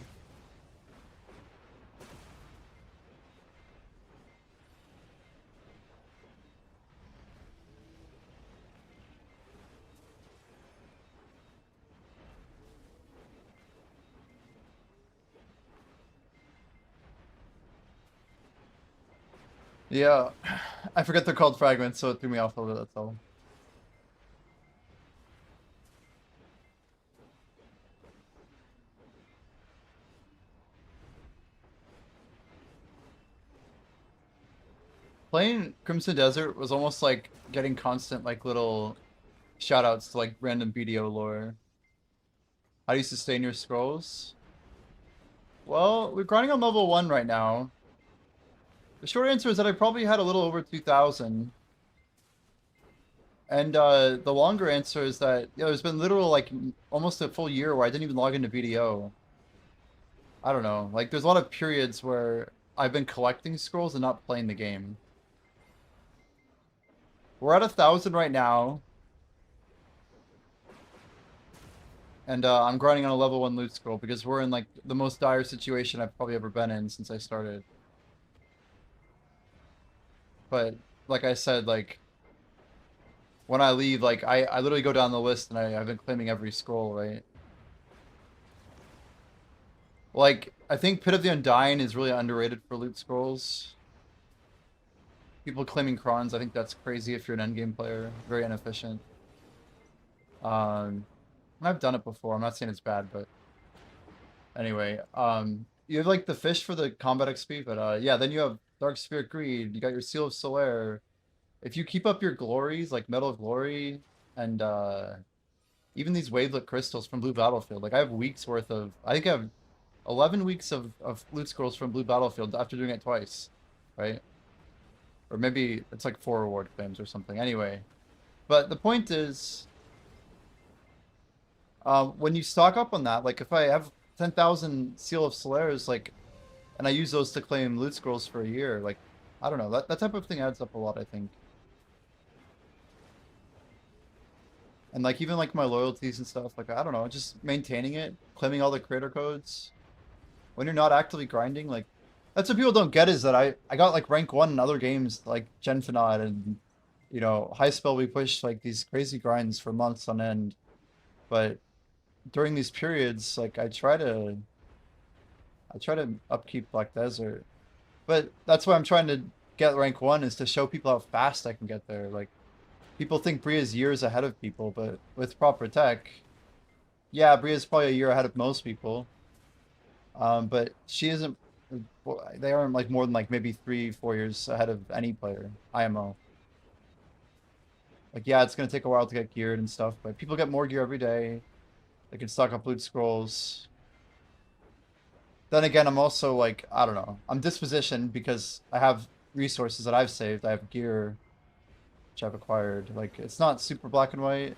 Yeah, I forget they're called fragments, so it threw me off a little bit, that's all. Playing Crimson Desert was almost like getting constant like little shoutouts to like random BDO lore. How do you sustain your scrolls? Well, we're grinding on level 1 right now. The short answer is that I probably had a little over 2,000. And the longer answer is that there's been literal like almost a full year where I didn't even log into BDO. I don't know. Like there's a lot of periods where I've been collecting scrolls and not playing the game. We're at 1,000 right now. And I'm grinding on a level 1 loot scroll because we're in like the most dire situation I've probably ever been in since I started. But like I said, like when I leave, like I literally go down the list and I've been claiming every scroll, right? Like I think Pit of the Undying is really underrated for loot scrolls. People claiming crons, I think that's crazy if you're an endgame player. Very inefficient. I've done it before. I'm not saying it's bad, but anyway, you have like the fish for the combat XP, but yeah, then you have Dark Spirit Greed. You got your Seal of Solaire. If you keep up your glories, like Medal of Glory, and even these wavelet crystals from Blue Battlefield, like I have weeks worth of. I think I have 11 weeks of loot scrolls from Blue Battlefield after doing it twice, right? Or maybe it's like 4 reward claims or something. Anyway, but the point is, when you stock up on that, like if I have 10,000 Seal of Solaires, like, and I use those to claim loot scrolls for a year, like, I don't know, that type of thing adds up a lot, I think. And like even like my loyalties and stuff, like I don't know, just maintaining it, claiming all the creator codes. When you're not actively grinding, like that's what people don't get is that I got like rank 1 in other games like Genfinod and High Spell. We pushed like these crazy grinds for months on end, but during these periods, like I try to upkeep Black Desert, but that's why I'm trying to get rank 1 is to show people how fast I can get there. Like people think Bria's years ahead of people, but with proper tech, yeah, Bria's probably a year ahead of most people. But she isn't. They aren't like more than like maybe 3-4 years ahead of any player IMO. Like yeah, it's gonna take a while to get geared and stuff, but people get more gear every day. They can stock up loot scrolls. Then again, I'm also like I don't know. I'm dispositioned because I have resources that I've saved. I have gear which I've acquired. Like it's not super black and white.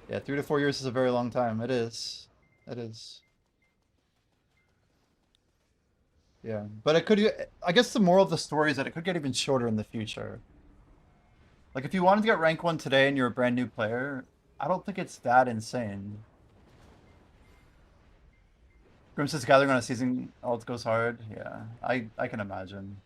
Yeah, 3 to 4 years is a very long time. It is. It is. Yeah, but it could. I guess the moral of the story is that it could get even shorter in the future. Like if you wanted to get rank 1 today and you're a brand new player, I don't think it's that insane. Grim's gathering on a season alt goes hard. Yeah, I can imagine.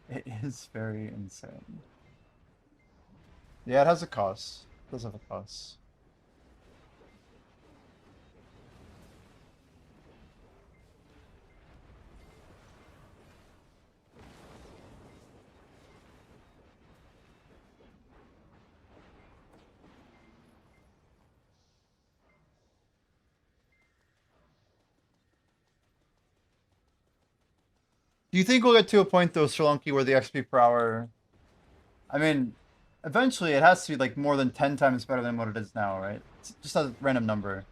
It is very insane. Yeah, it has a cost. It does have a cost. Do you think we'll get to a point though, Sri Lanka, where the XP per hour? I mean, eventually it has to be like more than 10 times better than what it is now, right? It's just a random number.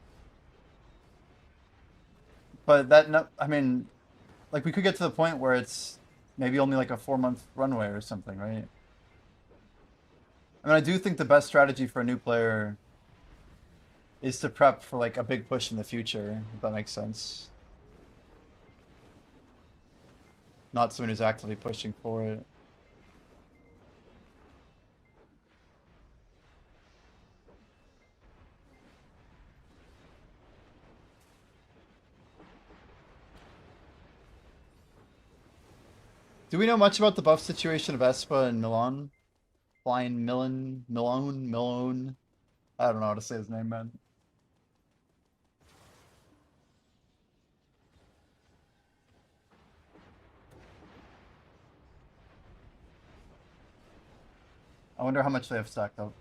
But that, no, I mean, like we could get to the point where it's maybe only like a 4-month runway or something, right? I mean, I do think the best strategy for a new player is to prep for like a big push in the future, if that makes sense. Not someone who's actively pushing for it. Do we know much about the buff situation of Espa and Milan? Flying Milone? I don't know how to say his name, man. I wonder how much they have stacked up.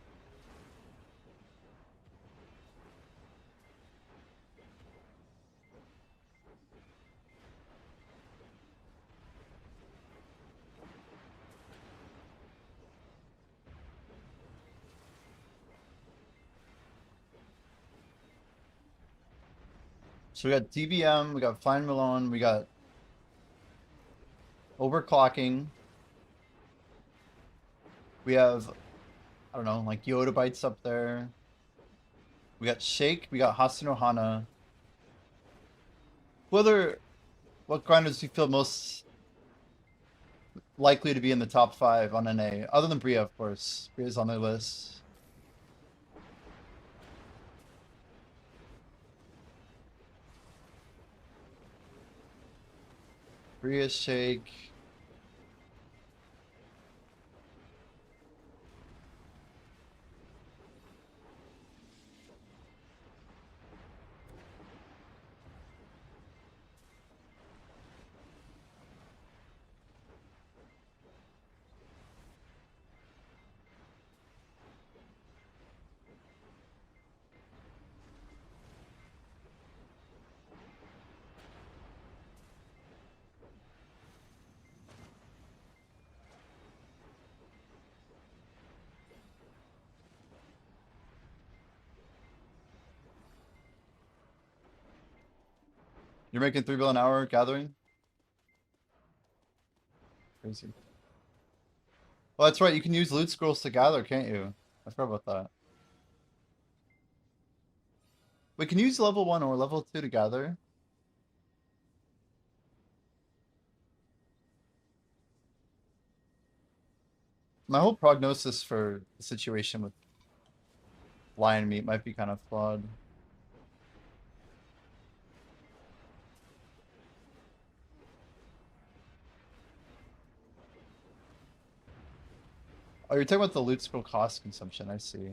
So we got DBM, we got Fine Malone, we got overclocking. We have, I don't know, like Yoda Bites up there. We got Shake, we got Hasano Hana. What grinders do you feel most likely to be in the top 5 on NA? Other than Bria, of course. Bria's on their list. Bria, Shake. You're making 3 bill an hour gathering? Crazy. Well, that's right. You can use loot scrolls to gather, can't you? I forgot about that. We can use level 1 or level 2 to gather. My whole prognosis for the situation with lion meat might be kind of flawed. Oh, you're talking about the loot scroll cost consumption, I see.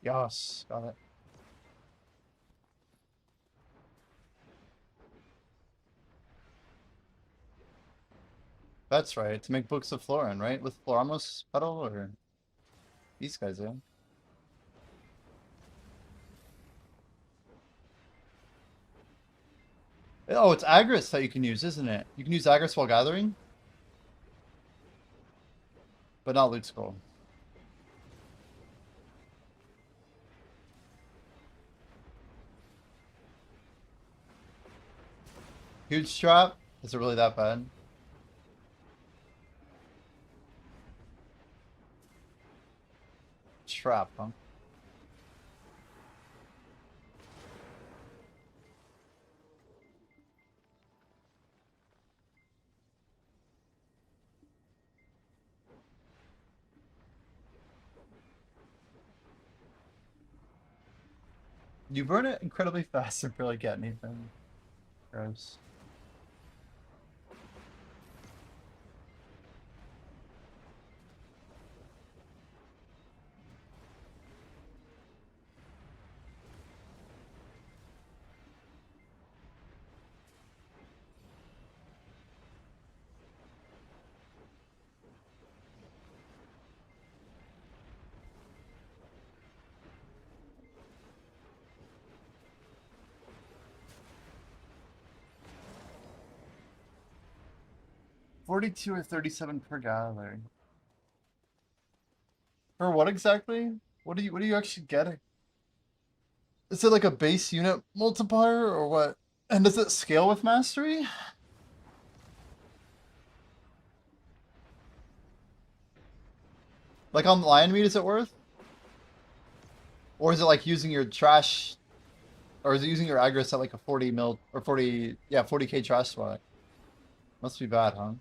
Yes, got it. That's right, to make books of Florin, right? With Floramos pedal or these guys, yeah. Oh, it's Agris that you can use, isn't it? You can use Agris while gathering, but not loot scroll. Huge trap? Is it really that bad? Trap, huh? You burn it incredibly fast and barely get anything. Gross. 42 or 37 per gallery. For what exactly? What are you actually getting? Is it like a base unit multiplier or what? And does it scale with mastery? Like on lion meat, is it worth? Or is it like using your trash, or is it using your aggress at like a 40 mil or 40, yeah, 40k trash spot? Must be bad, huh?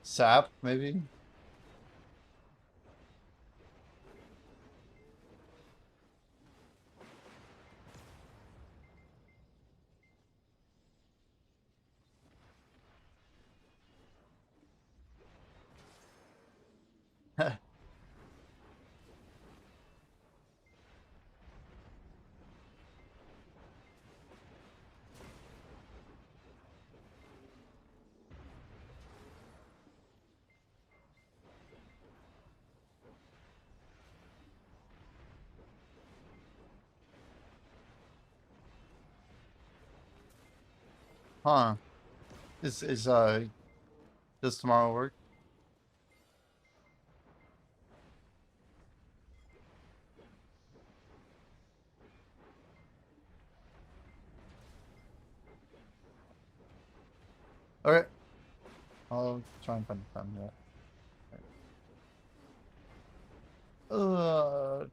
Sap, maybe? Huh. Is does tomorrow work? Okay. I'll try and find the time yet. Uh,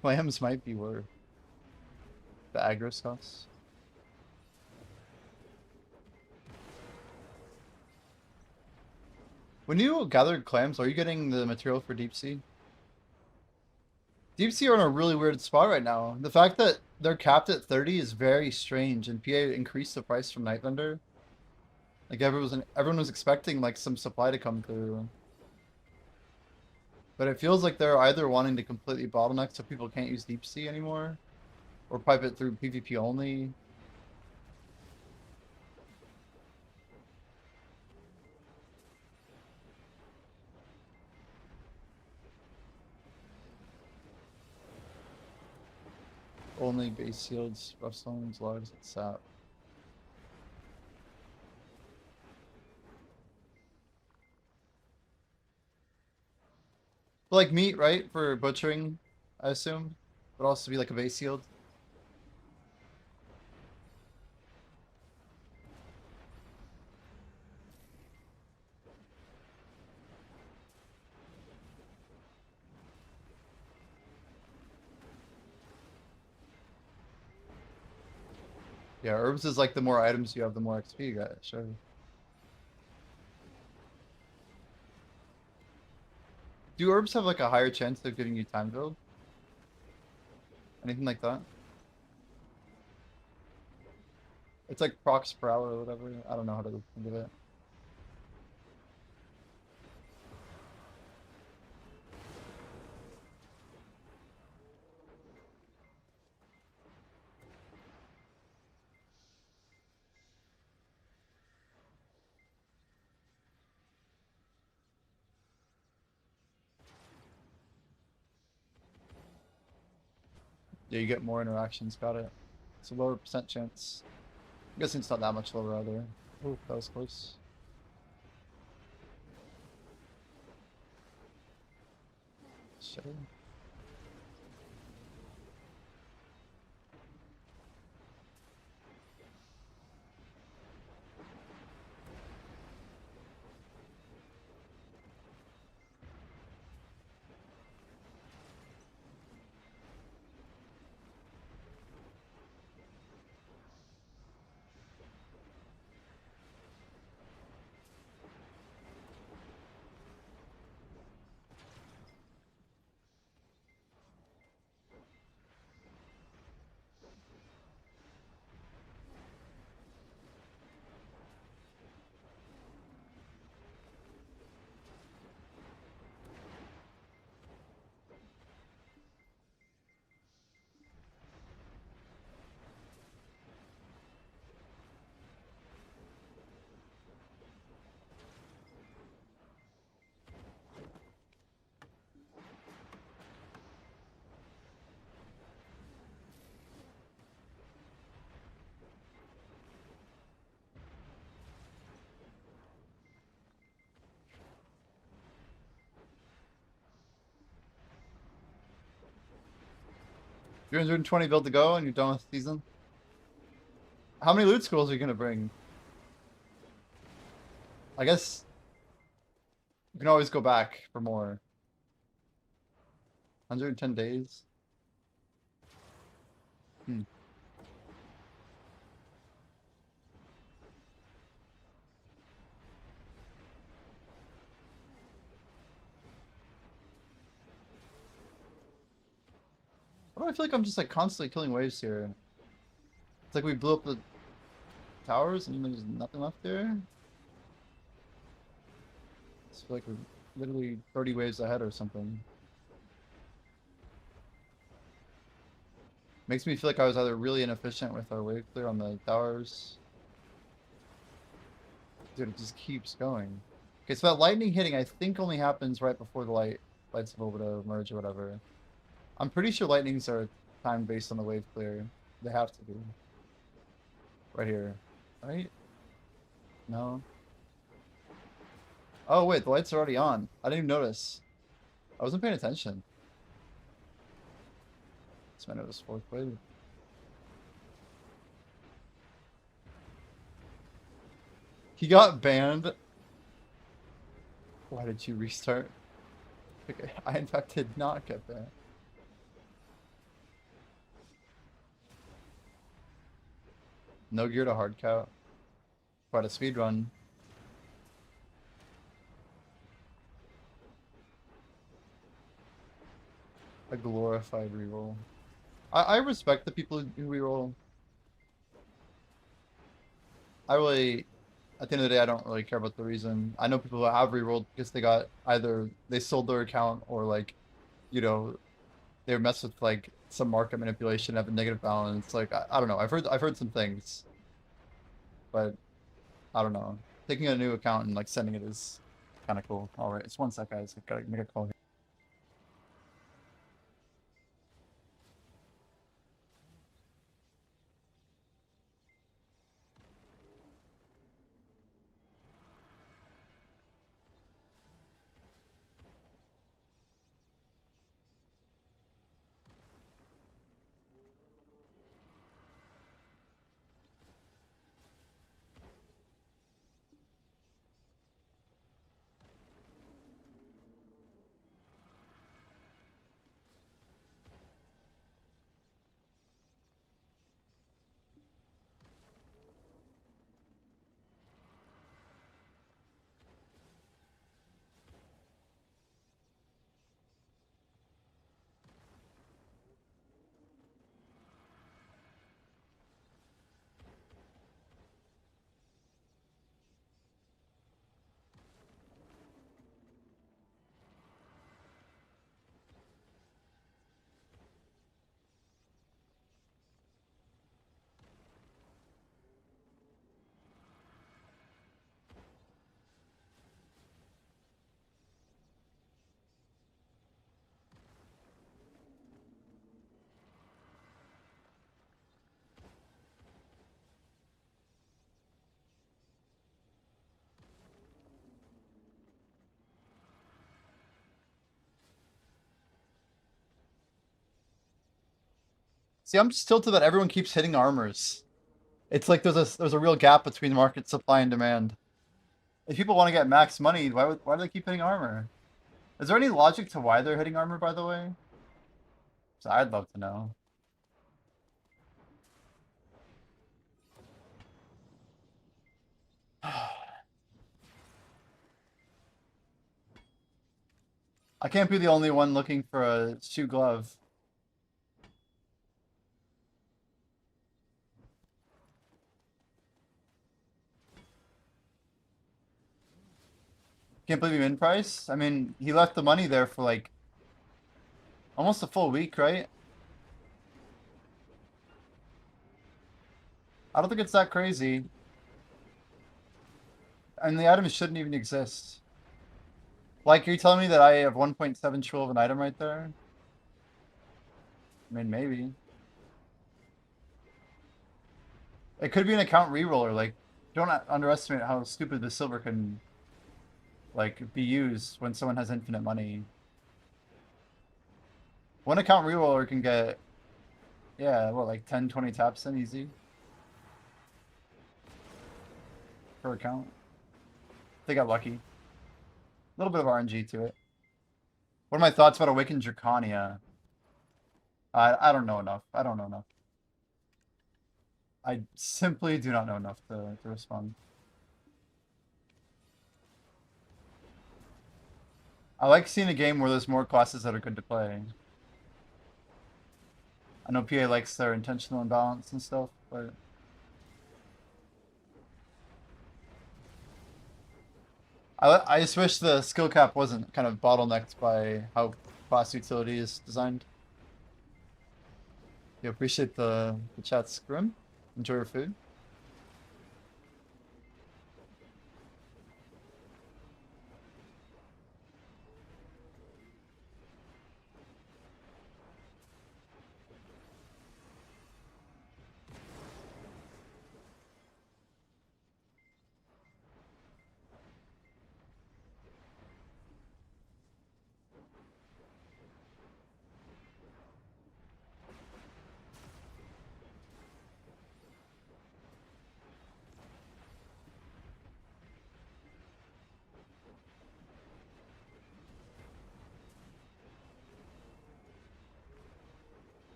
clams might be worth the aggro costs. When you gather clams, are you getting the material for deep sea? Deep sea are in a really weird spot right now. The fact that they're capped at 30 is very strange, and PA increased the price from Night Vendor. Like everyone was expecting like some supply to come through. But it feels like they're either wanting to completely bottleneck so people can't use deep sea anymore, or pipe it through PvP only. Only base shields, rough stones, logs, and sap. But like meat, right? For butchering, I assume. Would also be like a base shield. Yeah, herbs is like the more items you have, the more XP you get, sure. Do herbs have like a higher chance of giving you time build? Anything like that? It's like procs per hour or whatever. I don't know how to think of it. Yeah, you get more interactions, got it. It's a lower percent chance. I'm guessing it's not that much lower either. Oh, that was close. Sure. 320 build to go and you're done with the season? How many loot scrolls are you gonna bring? I guess you can always go back for more. 110 days? Hmm. Why do I feel like I'm just like constantly killing waves here? It's like we blew up the towers and there's nothing left there. I feel like we're literally 30 waves ahead or something. Makes me feel like I was either really inefficient with our wave clear on the towers. Dude, it just keeps going. Okay, so that lightning hitting I think only happens right before the lights move to merge or whatever. I'm pretty sure lightnings are timed based on the wave clear. They have to be. Right here. Right? No. Oh wait, the lights are already on. I didn't even notice. I wasn't paying attention. This man, it was fourth wave. He got banned. Why did you restart? Okay, I in fact did not get banned. No gear to hard count. Quite a speed run. A glorified reroll. I respect the people who reroll. I really, at the end of the day, I don't really care about the reason. I know people who have rerolled because they got either they sold their account or like, you know, they mess with like some market manipulation, have a negative balance. Like I don't know. I've heard some things, but I don't know. Taking a new account and like sending it is kind of cool. All right, it's 1 sec, guys. I gotta make a call here. See, I'm just tilted that everyone keeps hitting armors. It's like there's a real gap between market supply and demand. If people want to get max money, why do they keep hitting armor? Is there any logic to why they're hitting armor, by the way? So I'd love to know. I can't be the only one looking for a shoe glove. Can't believe him in price. I mean, he left the money there for like almost a full week, right? I don't think it's that crazy. And the items shouldn't even exist. Like, are you telling me that I have 1.7 trill of an item right there? I mean, maybe. It could be an account reroller. Like, don't underestimate how stupid the silver can, like, be used when someone has infinite money. One account reroller can get Yeah, what, like 10, 20 taps in easy per account. They got lucky. A little bit of RNG to it. What are my thoughts about Awakened Draconia? I don't know enough. I don't know enough. I simply do not know enough to respond. I like seeing a game where there's more classes that are good to play. I know PA likes their intentional imbalance and stuff, but I just wish the skill cap wasn't kind of bottlenecked by how class utility is designed. You appreciate the chat scrim. Enjoy your food.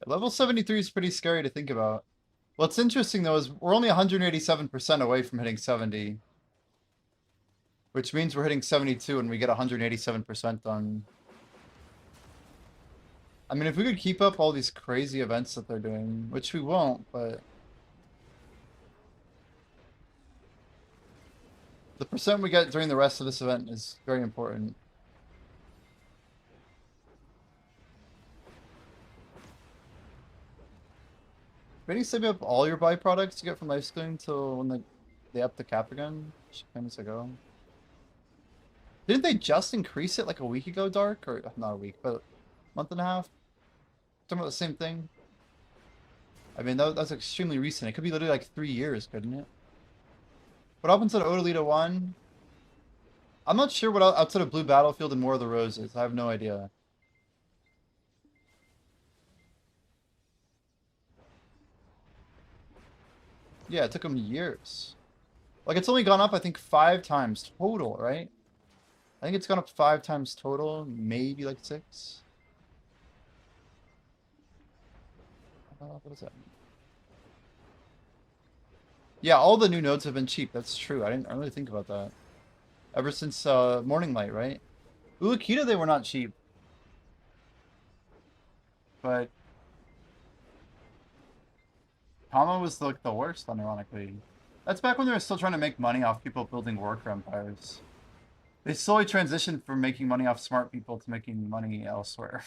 Level 73 is pretty scary to think about. What's interesting though is we're only 187% away from hitting 70. Which means we're hitting 72 and we get 187% on. I mean, if we could keep up all these crazy events that they're doing, which we won't, but the percent we get during the rest of this event is very important. Maybe save up all your byproducts you get from life stream until when they up the cap again. Minutes ago. Didn't they just increase it like a week ago, Dark? Or not a week, but a month and a half? Talking about the same thing. I mean, that's extremely recent. It could be literally like 3 years, couldn't it? What happens at Odalita 1? I'm not sure what outside of Blue Battlefield and War of the Roses. I have no idea. Yeah, it took them years. Like, it's only gone up, I think, 5 times total, right? I think it's gone up 5 times total, maybe like 6. What does that mean? Yeah, all the new nodes have been cheap. That's true. I didn't really think about that. Ever since Morning Light, right? Ulukita, they were not cheap. But Kama was like the worst, unironically. That's back when they were still trying to make money off people building worker empires. They slowly transitioned from making money off smart people to making money elsewhere.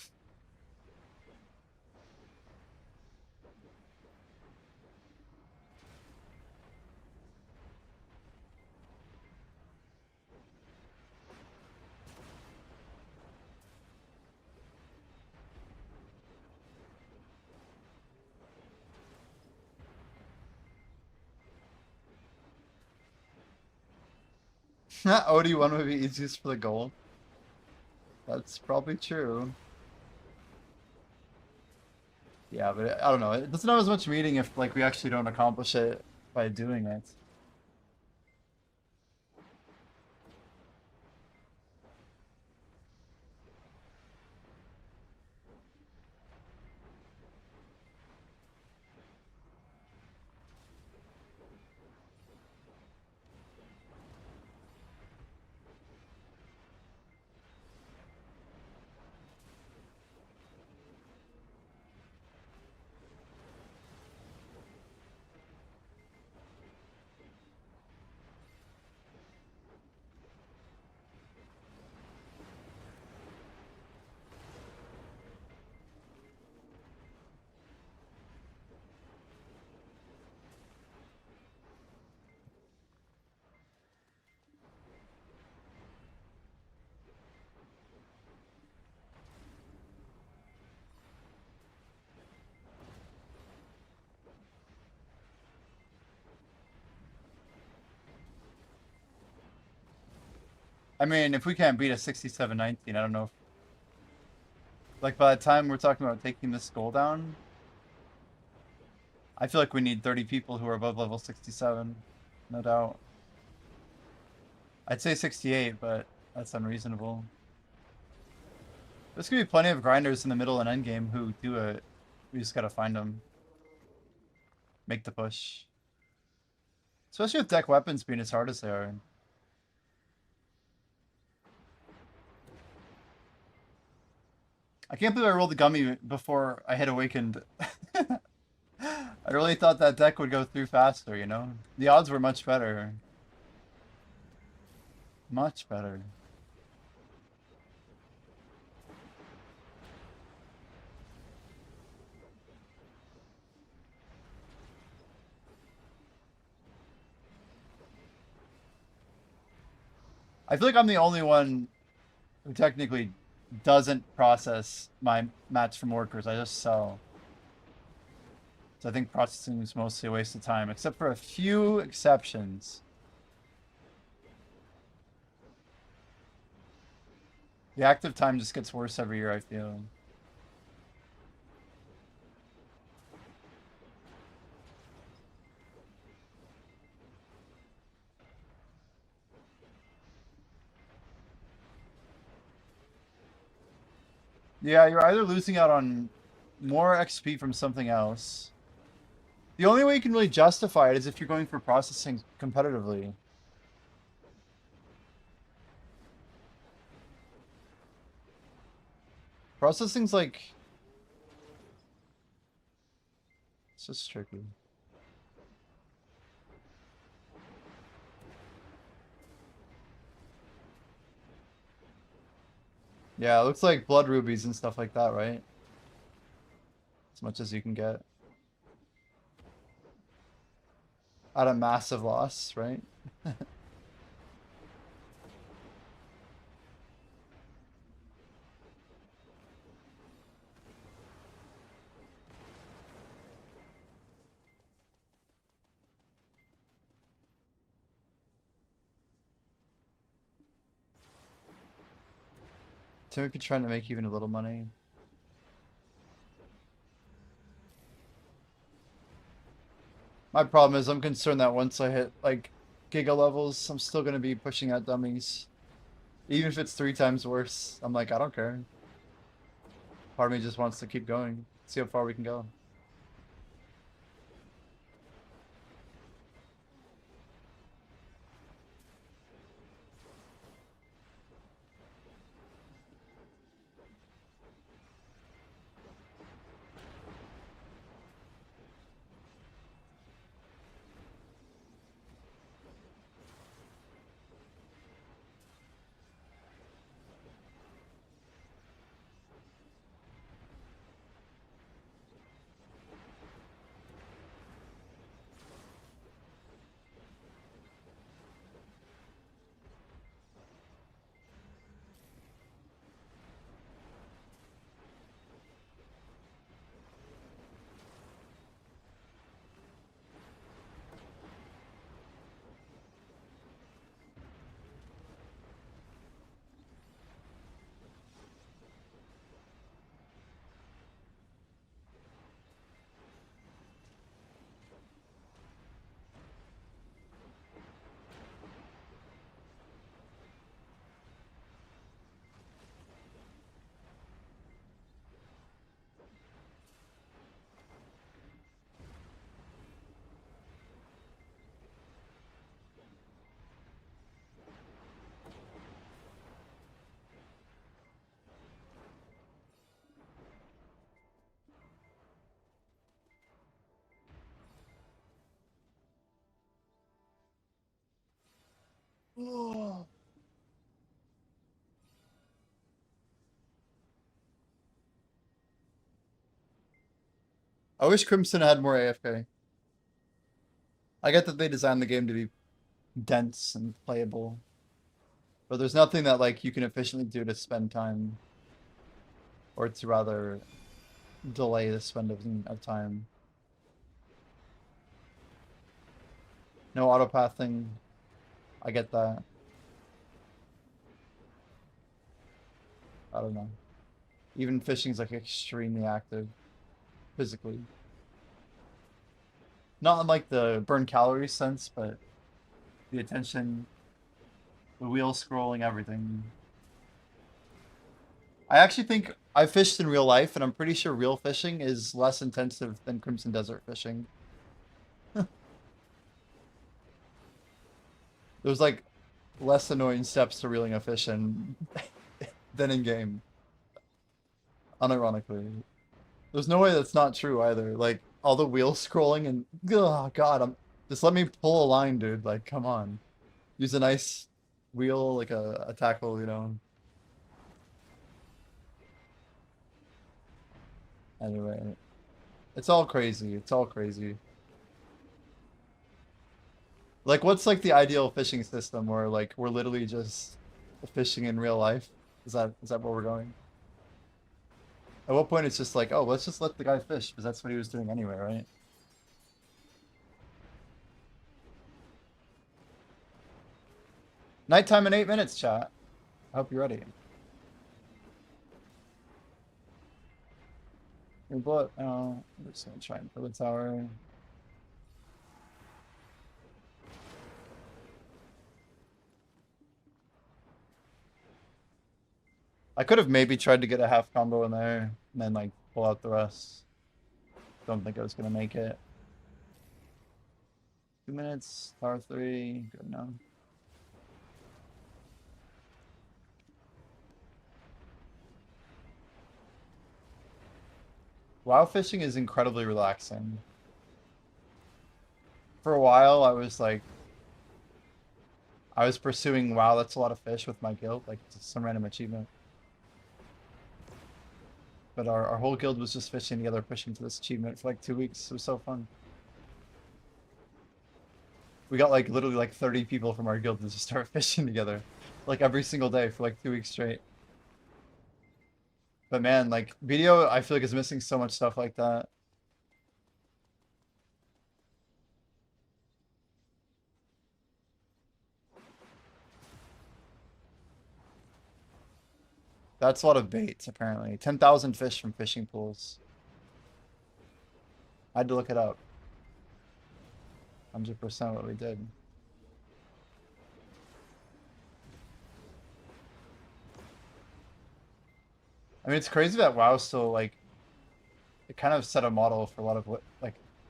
OD1 would be easiest for the gold. That's probably true. Yeah, but I don't know. It doesn't have as much meaning if like we actually don't accomplish it by doing it. I mean, if we can't beat a 67-19, I don't know if, like, by the time we're talking about taking this goal down, I feel like we need 30 people who are above level 67, no doubt. I'd say 68, but that's unreasonable. There's gonna be plenty of grinders in the middle and end game who do it. We just gotta find them. Make the push. Especially with deck weapons being as hard as they are. I can't believe I rolled the gummy before I had awakened. I really thought that deck would go through faster, you know? The odds were much better. Much better. I feel like I'm the only one who technically doesn't process my mats from workers. I just sell. So I think processing is mostly a waste of time, except for a few exceptions. The active time just gets worse every year, I feel. Yeah, you're either losing out on more XP from something else. The only way you can really justify it is if you're going for processing competitively. Processing's like... It's just tricky. Yeah, it looks like blood rubies and stuff like that, right? As much as you can get. At a massive loss, right? So we could try to make even a little money. My problem is I'm concerned that once I hit like giga levels, I'm still gonna be pushing out dummies. Even if it's 3 times worse, I'm like, I don't care. Part of me just wants to keep going, see how far we can go. I wish Crimson had more AFK. I get that they designed the game to be dense and playable, but there's nothing that like you can efficiently do to spend time, or to rather delay the spend of time. No auto pathing. I get that. I don't know. Even fishing's like extremely active physically. Not in like the burn calories sense, but the attention, the wheel scrolling, everything. I actually think I fished in real life, and I'm pretty sure real fishing is less intensive than Crimson Desert fishing. There's like less annoying steps to reeling a fish in than in game. Unironically, there's no way that's not true either. Like all the wheel scrolling and oh god, I'm just let me pull a line, dude. Like come on, use a nice wheel like a tackle, you know. Anyway, it's all crazy. It's all crazy. Like, what's like the ideal fishing system where like we're literally just fishing in real life? Is that where we're going? At what point it's just like, oh, let's just let the guy fish because that's what he was doing anyway, right? Nighttime in 8 minutes, chat. I hope you're ready. Your bullet. Oh, I'm just gonna try and fill the tower. I could have maybe tried to get a half combo in there and then like pull out the rest. Don't think I was gonna make it. 2 minutes, tower 3, good enough. WoW fishing is incredibly relaxing. For a while, I was like, I was pursuing WoW, that's a lot of fish with my guild, like some random achievement. But our whole guild was just fishing together, pushing to this achievement for like 2 weeks. It was so fun. We got like literally like 30 people from our guild to just start fishing together, like every single day for like 2 weeks straight. But man, like video, I feel like is missing so much stuff like that. That's a lot of baits, apparently. 10,000 fish from fishing pools. I had to look it up. 100% what we did. I mean, it's crazy that WoW still, like, it kind of set a model for a lot of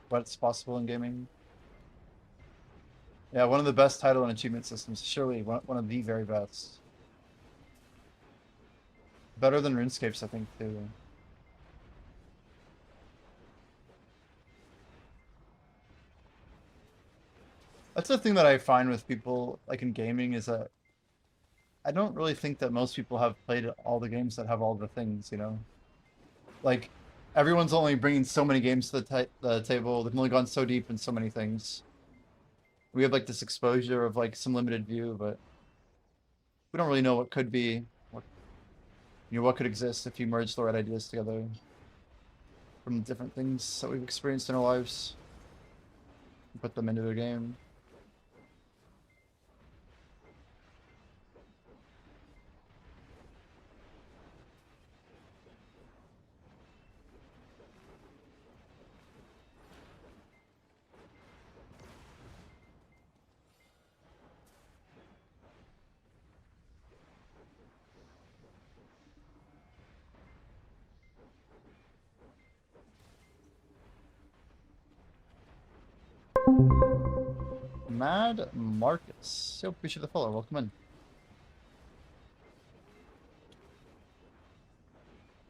what's possible in gaming. Yeah, one of the best title and achievement systems. Surely one of the very best. Better than RuneScape's, I think, too. That's the thing that I find with people, like in gaming, is that I don't really think that most people have played all the games that have all the things, you know? Like, everyone's only bringing so many games to the table. They've only gone so deep in so many things. We have like this exposure of like some limited view, but we don't really know what could be, what could exist if you merge the right ideas together from the different things that we've experienced in our lives and put them into the game. Mad Marcus. Yo, appreciate the follow. Welcome in.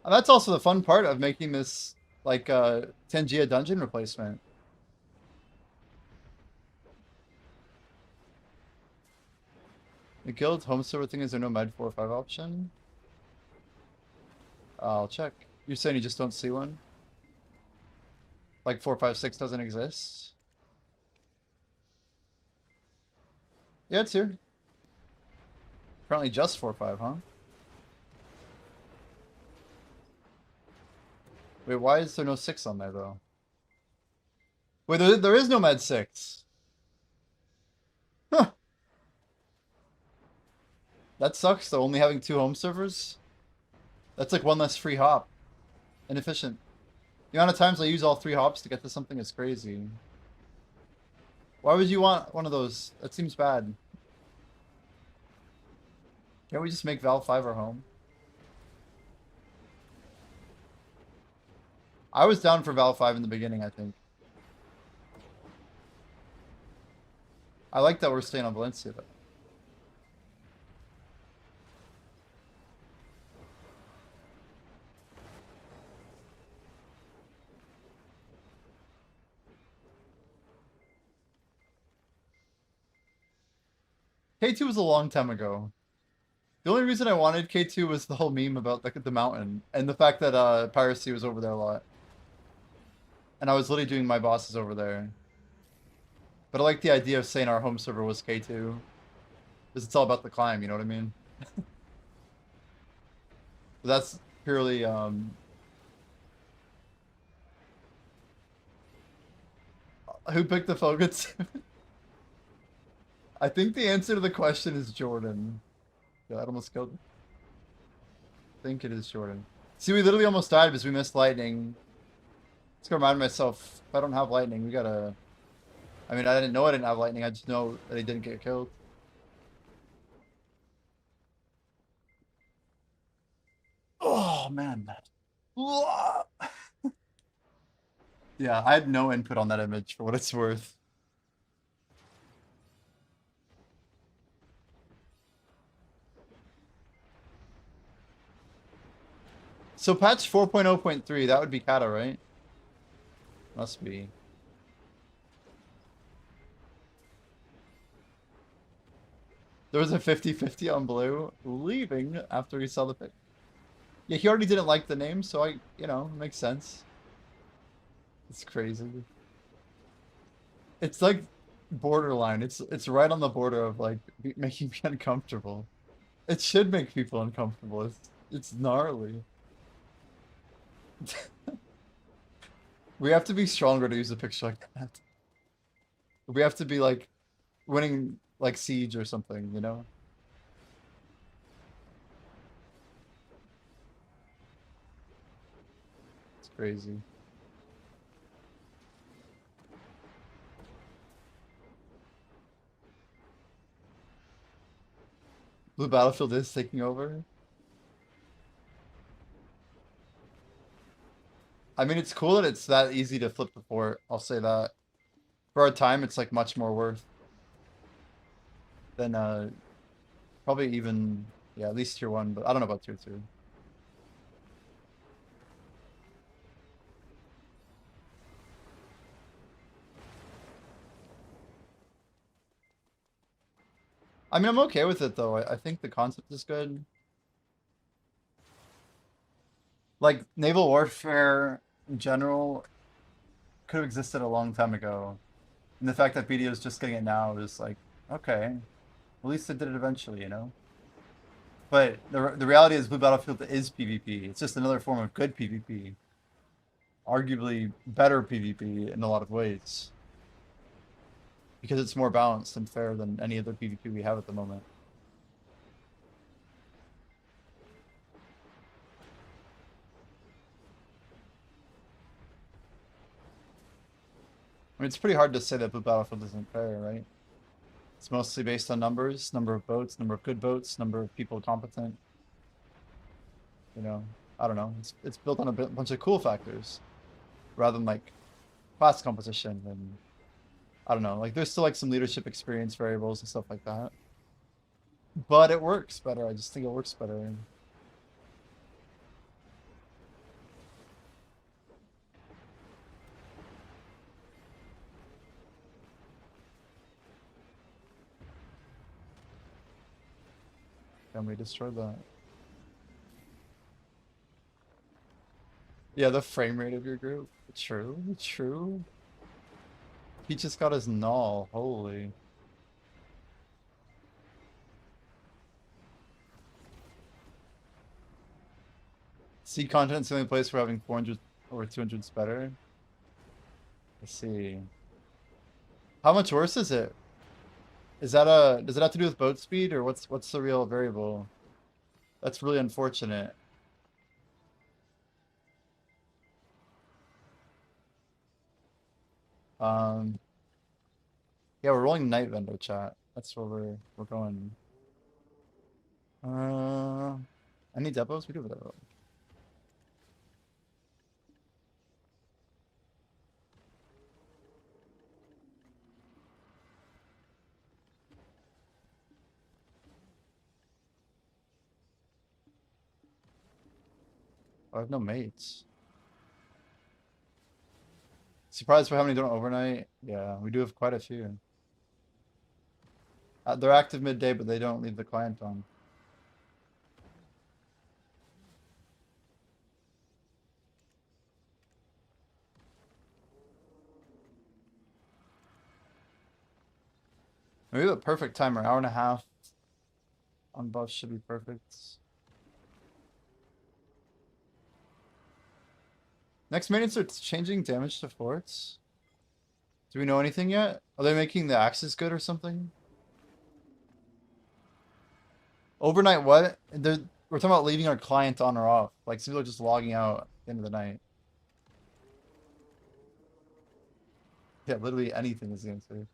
And that's also the fun part of making this like Tangia dungeon replacement. The guild home server thing, is there no med 4 or 5 option? I'll check. You're saying you just don't see one? Like 4, 5, 6 doesn't exist? Yeah, it's here. Apparently just 4, 5, huh? Wait, why is there no 6 on there though? Wait, there is no med 6. Huh. That sucks though, only having 2 home servers. That's like one less free hop. Inefficient. The amount of times I use all 3 hops to get to something is crazy. Why would you want one of those? That seems bad. Can't we just make Valve 5 our home? I was down for Valve 5 in the beginning, I think. I like that we're staying on Valencia, though. K2 was a long time ago. The only reason I wanted K2 was the whole meme about the mountain and the fact that piracy was over there a lot. And I was literally doing my bosses over there. But I like the idea of saying our home server was K2. Because it's all about the climb, you know what I mean? But that's purely who picked the focus? I think the answer to the question is Jordan. Yeah, that almost killed me. I think it is Jordan. See, we literally almost died because we missed lightning. Just gonna remind myself, if I don't have lightning, we gotta... I mean, I didn't know I didn't have lightning, I just know that he didn't get killed. Oh, man. Yeah, I had no input on that image, for what it's worth. So patch 4.0.3, that would be Kata, right? Must be. There was a 50-50 on Blue, leaving after he saw the pic. Yeah, he already didn't like the name, so you know, makes sense. It's crazy. It's like borderline. It's right on the border of like making me uncomfortable. It should make people uncomfortable. It's gnarly. We have to be stronger to use a picture like that. We have to be like winning like Siege or something, you know? It's crazy. Blue Battlefield is taking over. I mean, it's cool that it's that easy to flip the fort. I'll say that. For our time, it's like much more worth than probably even, yeah, at least tier 1, but I don't know about tier 2. I mean, I'm okay with it though. I think the concept is good. Like naval warfare in general could have existed a long time ago. And the fact that BDO is just getting it now is like, okay, at least it did it eventually, you know? But the reality is Blue Battlefield is PvP. It's just another form of good PvP. Arguably better PvP in a lot of ways. Because it's more balanced and fair than any other PvP we have at the moment. I mean, it's pretty hard to say that Blue Battlefield isn't fair, right? It's mostly based on numbers, number of boats, number of good boats, number of people competent. You know, I don't know. It's built on a bunch of cool factors, rather than like class composition and I don't know. Like there's still like some leadership experience variables and stuff like that. But it works better. I just think it works better. Can we destroy that? Yeah, the frame rate of your group. True, true. He just got his null. Holy. See, content's the only place where having 400 or 200's better. Let's see. How much worse is it? Is that does it have to do with boat speed or what's the real variable? That's really unfortunate. Yeah, we're rolling night vendor chat. That's where we're going. Any depots? We do have a depot. I have no mates. Surprised for how many don't overnight? Yeah, we do have quite a few. They're active midday, but they don't leave the client on. Maybe the perfect timer, hour and a half on buff should be perfect. Next maintenance are changing damage to forts. Do we know anything yet? Are they making the axes good or something? Overnight what? We're talking about leaving our client on or off. Like some people are just logging out at the end of the night. Yeah, literally anything is the answer.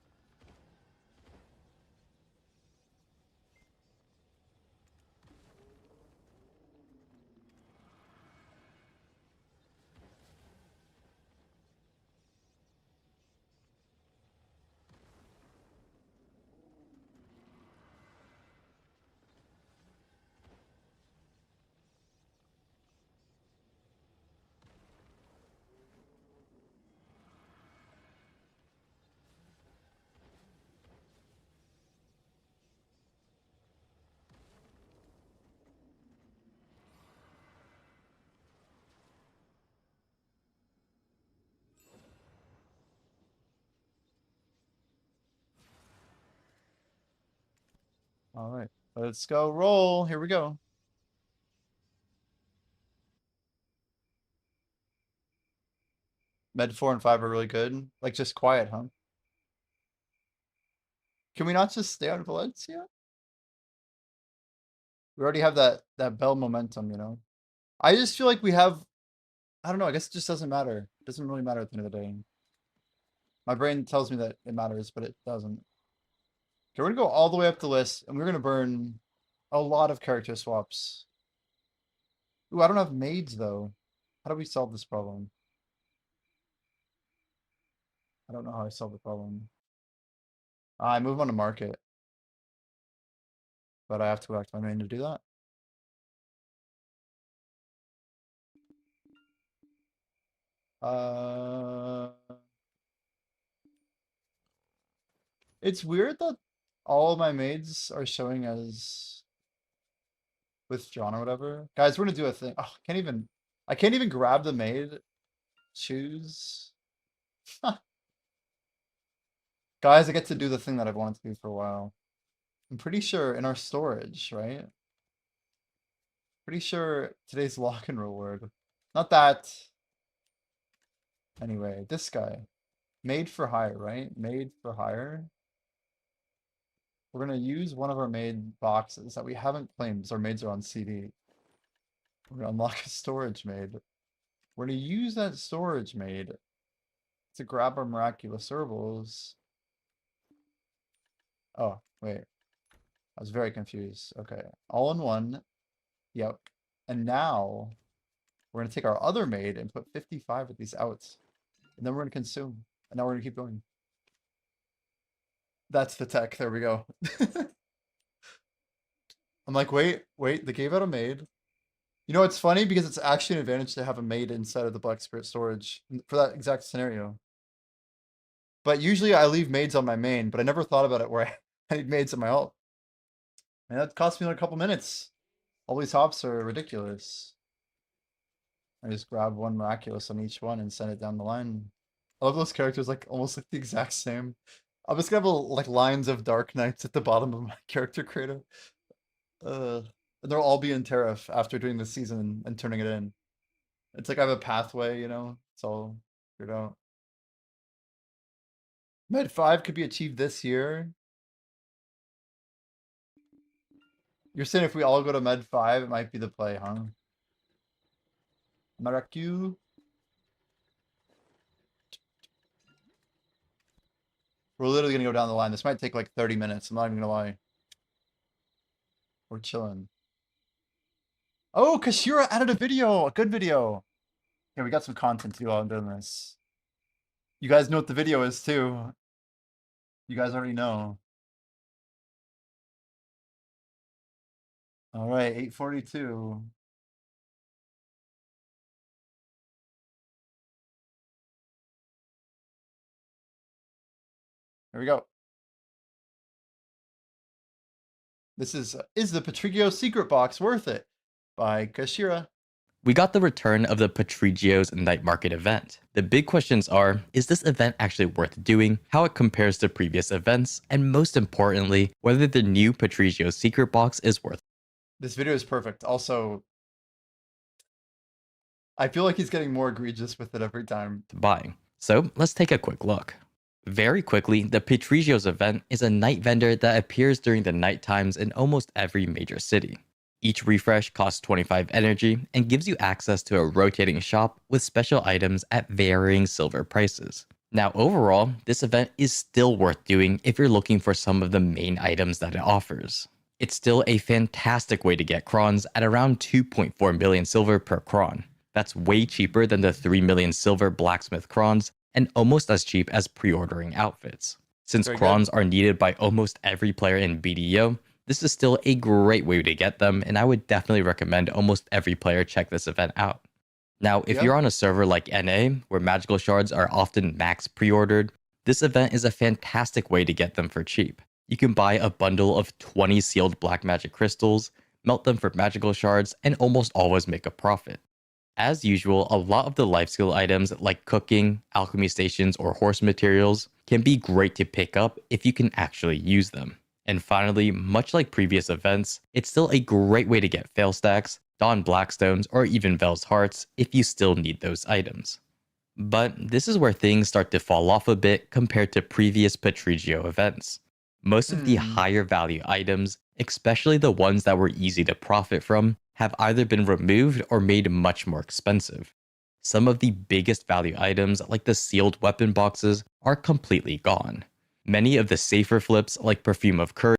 All right, let's go roll. Here we go. Med 4 and 5 are really good. Like just quiet, huh? Can we not just stay on Valencia? We already have that bell momentum, you know? I just feel like we have, I don't know, I guess it just doesn't matter. It doesn't really matter at the end of the day. My brain tells me that it matters, but it doesn't. Okay, we're gonna go all the way up the list, and we're gonna burn a lot of character swaps. Ooh, I don't have maids though. How do we solve this problem? I don't know how I solve the problem. I move on to market, but I have to go back to my main to do that. Uh, it's weird that all of my maids are showing as withdrawn or whatever. Guys, we're gonna do a thing. Oh, I can't even grab the maid. Choose. Guys, I get to do the thing that I've wanted to do for a while. I'm pretty sure in our storage, right? Pretty sure today's lock and reward. Not that. Anyway, this guy. Made for hire, right? Made for hire. We're gonna use one of our maid boxes that we haven't claimed because our maids are on CD. We're gonna unlock a storage maid. We're gonna use that storage maid to grab our miraculous herbals. Oh, wait. I was very confused. Okay. All in one. Yep. And now we're gonna take our other maid and put 55 of these out. And then we're gonna consume. And now we're gonna keep going. That's the tech. There we go. I'm like, wait, they gave out a maid. You know, it's funny because it's actually an advantage to have a maid inside of the Black Spirit storage for that exact scenario. But usually I leave maids on my main, but I never thought about it where I need maids on my alt. And that cost me like a couple minutes. All these hops are ridiculous. I just grab one miraculous on each one and send it down the line. I love those characters like almost like the exact same. I'm just gonna have like lines of Dark Knights at the bottom of my character creator. And they'll all be in Tariff after doing the season and turning it in. It's like I have a pathway, you know? It's all figured out. Med 5 could be achieved this year. You're saying if we all go to Med 5, it might be the play, huh? Maracu. We're literally gonna go down the line. This might take like 30 minutes. I'm not even gonna lie. We're chilling. Oh, Kashira added a video, a good video. Yeah, we got some content to do while I'm doing this. You guys know what the video is too. You guys already know. All right, 8:42. Here we go. This is the Patrigio secret box worth it? By Kashira. We got the return of the Patrigio's Night Market event. The big questions are, is this event actually worth doing, how it compares to previous events, and most importantly, whether the new Patrigio secret box is worth This video is perfect. Also, I feel like he's getting more egregious with it every time. buying. So let's take a quick look. Very quickly, the Patrigio's event is a night vendor that appears during the night times in almost every major city. Each refresh costs 25 energy and gives you access to a rotating shop with special items at varying silver prices. Now overall, this event is still worth doing if you're looking for some of the main items that it offers. It's still a fantastic way to get crons at around 2.4 million silver per cron. That's way cheaper than the 3 million silver blacksmith crons and almost as cheap as pre-ordering outfits. Since Very crons are needed by almost every player in BDO, this is still a great way to get them, and I would definitely recommend almost every player check this event out. Now, if you're on a server like NA, where magical shards are often max pre-ordered, this event is a fantastic way to get them for cheap. You can buy a bundle of 20 sealed black magic crystals, melt them for magical shards, and almost always make a profit. As usual, a lot of the life skill items like cooking, alchemy stations, or horse materials can be great to pick up if you can actually use them. And finally, much like previous events, it's still a great way to get fail stacks, Dawn Blackstones, or even Vel's Hearts if you still need those items. But this is where things start to fall off a bit compared to previous Patrigio events. Most of the higher value items, especially the ones that were easy to profit from, have either been removed or made much more expensive. Some of the biggest value items, like the sealed weapon boxes, are completely gone. Many of the safer flips, like Perfume of Courage,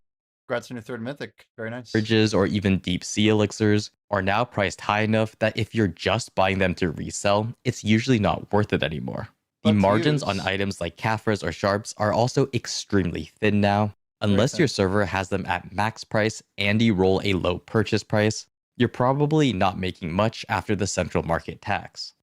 Congrats on your third mythic. Very nice. or even Deep Sea Elixirs, are now priced high enough that if you're just buying them to resell, it's usually not worth it anymore. The Let's margins use. on items like Caphras or Sharps are also extremely thin now. Unless your server has them at max price and you roll a low purchase price, you're probably not making much after the central market tax.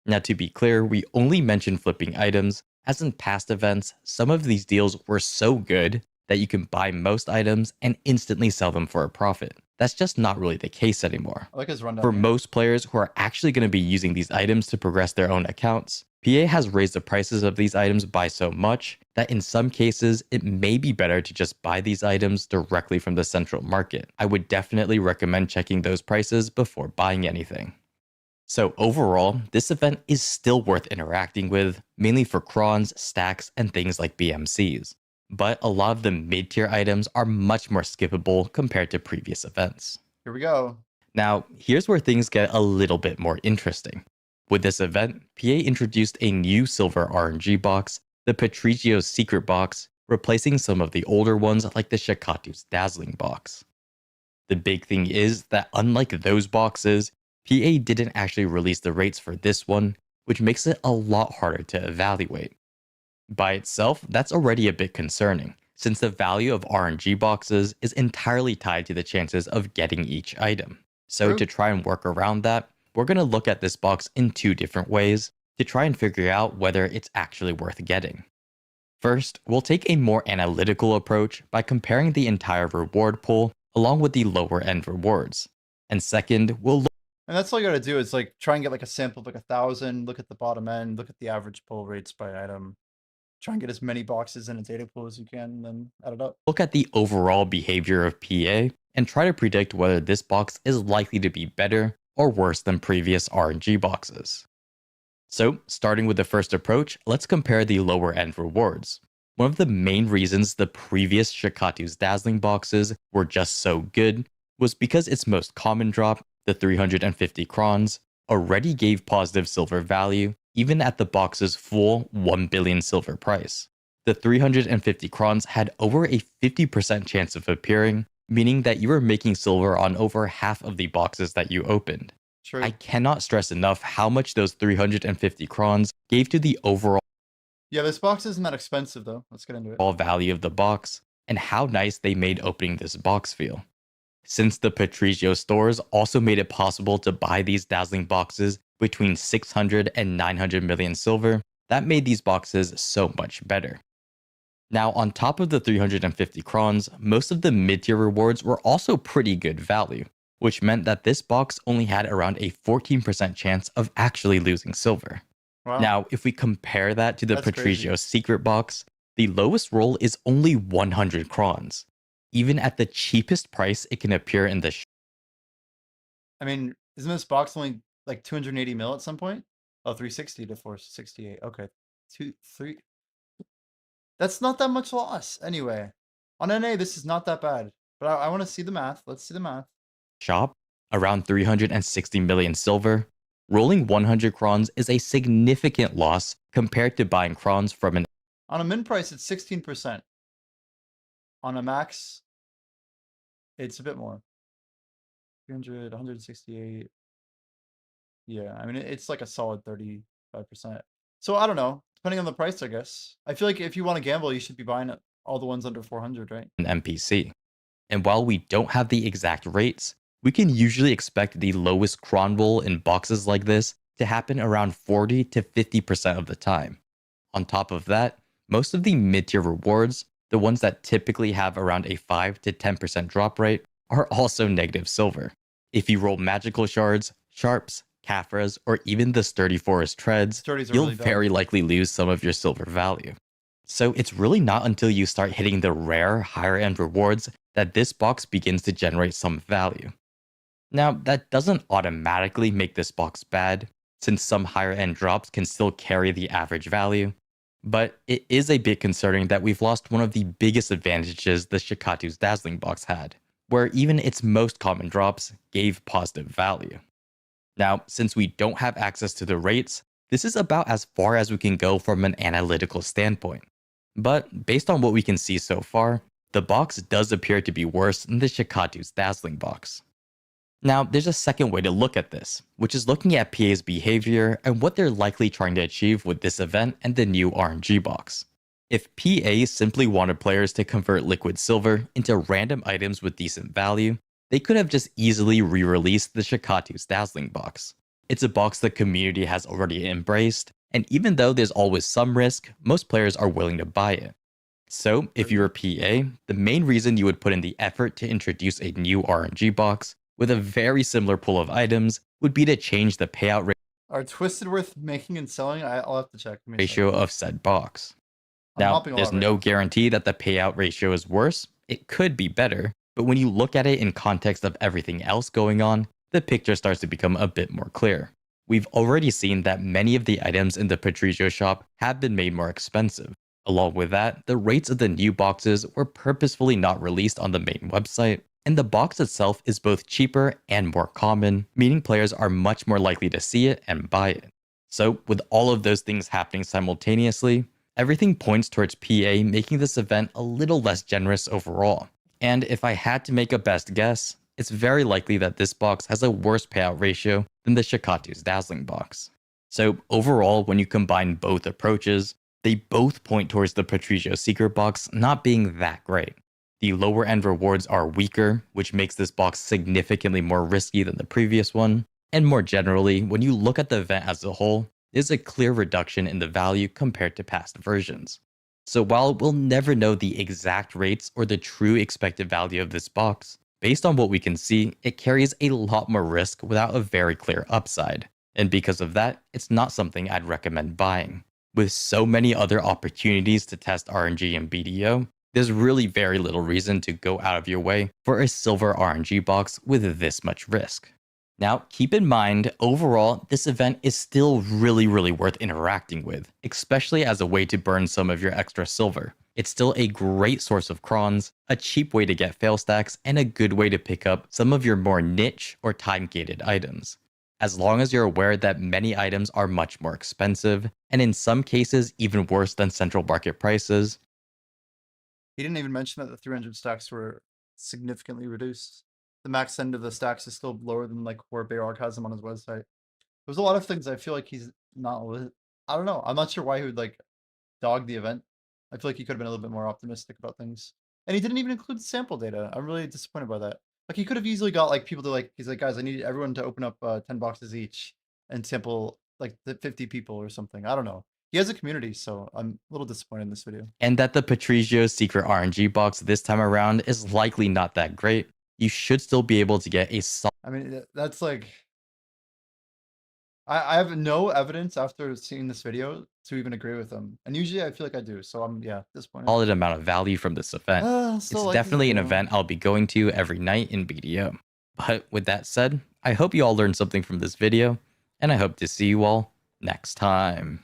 Now, to be clear, we only mention flipping items, as in past events, some of these deals were so good that you can buy most items and instantly sell them for a profit. That's just not really the case anymore. I like his rundown. For here. most players who are actually going to be using these items to progress their own accounts, PA has raised the prices of these items by so much that in some cases, it may be better to just buy these items directly from the central market. I would definitely recommend checking those prices before buying anything. So overall, this event is still worth interacting with, mainly for crons, stacks, and things like BMCs. But a lot of the mid-tier items are much more skippable compared to previous events. Here we go. Now, here's where things get a little bit more interesting. With this event, PA introduced a new silver RNG box, the Patrigio's secret box, replacing some of the older ones like the Shakatu's dazzling box. The big thing is that unlike those boxes, PA didn't actually release the rates for this one, which makes it a lot harder to evaluate. By itself, that's already a bit concerning, since the value of RNG boxes is entirely tied to the chances of getting each item. So True. to try and work around that, we're going to look at this box in two different ways to try and figure out whether it's actually worth getting. First, we'll take a more analytical approach by comparing the entire reward pool along with the lower end rewards. And second, we'll look And that's all you gotta do is like try and get like a sample of like 1,000, look at the bottom end, look at the average pull rates by item. Try and get as many boxes in a data pool as you can, and then add it up. at the overall behavior of PA and try to predict whether this box is likely to be better or worse than previous RNG boxes. So, starting with the first approach, let's compare the lower end rewards. One of the main reasons the previous Shakatu's dazzling boxes were just so good was because its most common drop, the 350 crons, already gave positive silver value even at the box's full 1 billion silver price. The 350 crons had over a 50% chance of appearing, meaning that you were making silver on over half of the boxes that you opened. True. I cannot stress enough how much those 350 crons gave to the overall Yeah, this box isn't that expensive though. Let's get into it. value of the box, and how nice they made opening this box feel. Since the Patricio stores also made it possible to buy these dazzling boxes between 600 and 900 million silver, that made these boxes so much better. Now, on top of the 350 crons, most of the mid-tier rewards were also pretty good value, which meant that this box only had around a 14% chance of actually losing silver. Wow. Now, if we compare that to the That's Patricio crazy. secret box, the lowest roll is only 100 crons. Even at the cheapest price it can appear in the I mean, isn't this box only like 280 mil at some point? Oh, 360 to 468. Okay. 3. That's not that much loss. Anyway, on NA, this is not that bad. But I want to see the math. Let's see the math. shop, around 360 million silver, rolling 100 crons is a significant loss compared to buying crons from an On a min price, it's 16%. On a max, it's a bit more. 300, 168. Yeah, I mean, it's like a solid 35%. So I don't know. Depending on the price, I guess. I feel like if you want to gamble, you should be buying all the ones under 400, right? NPC. And while we don't have the exact rates, we can usually expect the lowest cron roll in boxes like this to happen around 40 to 50% of the time. On top of that, most of the mid-tier rewards, the ones that typically have around a 5 to 10% drop rate, are also negative silver. If you roll magical shards, sharps, Caphras, or even the sturdy forest treads, Sturdies are you'll really bad. very likely lose some of your silver value. So it's really not until you start hitting the rare, higher end rewards that this box begins to generate some value. Now, that doesn't automatically make this box bad, since some higher end drops can still carry the average value, but it is a bit concerning that we've lost one of the biggest advantages the Shikatu's Dazzling box had, where even its most common drops gave positive value. Now, since we don't have access to the rates, this is about as far as we can go from an analytical standpoint. But based on what we can see so far, the box does appear to be worse than the Shikatu's Dazzling box. Now, there's a second way to look at this, which is looking at PA's behavior and what they're likely trying to achieve with this event and the new RNG box. If PA simply wanted players to convert liquid silver into random items with decent value, they could have just easily re-released the Shikatu's Dazzling box. It's a box the community has already embraced, and even though there's always some risk, most players are willing to buy it. So, if you're a PA, the main reason you would put in the effort to introduce a new RNG box with a very similar pool of items would be to change the payout Are Twisted worth making and selling? I'll have to check. Give me a ratio second. of said box. I'm Now, hopping a there's lot right no now. guarantee that the payout ratio is worse. It could be better, but when you look at it in context of everything else going on, the picture starts to become a bit more clear. We've already seen that many of the items in the Patricio shop have been made more expensive. Along with that, the rates of the new boxes were purposefully not released on the main website, and the box itself is both cheaper and more common, meaning players are much more likely to see it and buy it. So, with all of those things happening simultaneously, everything points towards PA making this event a little less generous overall. And if I had to make a best guess, it's very likely that this box has a worse payout ratio than the Shikatu's Dazzling box. So overall, when you combine both approaches, they both point towards the Patricio Secret box not being that great. The lower end rewards are weaker, which makes this box significantly more risky than the previous one. And more generally, when you look at the event as a whole, there's a clear reduction in the value compared to past versions. So while we'll never know the exact rates or the true expected value of this box, based on what we can see, it carries a lot more risk without a very clear upside. And because of that, it's not something I'd recommend buying. With so many other opportunities to test RNG and BDO, there's really very little reason to go out of your way for a silver RNG box with this much risk. Now, keep in mind, overall, this event is still really worth interacting with, especially as a way to burn some of your extra silver. It's still a great source of crons, a cheap way to get fail stacks, and a good way to pick up some of your more niche or time-gated items. as long as you're aware that many items are much more expensive, and in some cases even worse than central market prices. He didn't even mention that the 300 stacks were significantly reduced. The max end of the stacks is still lower than like where Bayrock has them on his website. There's a lot of things I feel like he's not. I don't know. I'm not sure why he would like dog the event. I feel like he could have been a little bit more optimistic about things. And he didn't even include sample data. I'm really disappointed by that. Like he could have easily got like people to like. He's like, guys, I need everyone to open up 10 boxes each and sample like the 50 people or something. I don't know. He has a community, so I'm a little disappointed in this video. And that the Patricio secret RNG box this time around is likely not that great. You should still be able to get a solid. I mean, that's like. I have no evidence after seeing this video to even agree with him. And usually I feel like I do. So I'm, yeah, disappointed. Solid amount of value from this event. Still It's like definitely an event I'll be going to every night in BDO. But with that said, I hope you all learned something from this video, and I hope to see you all next time.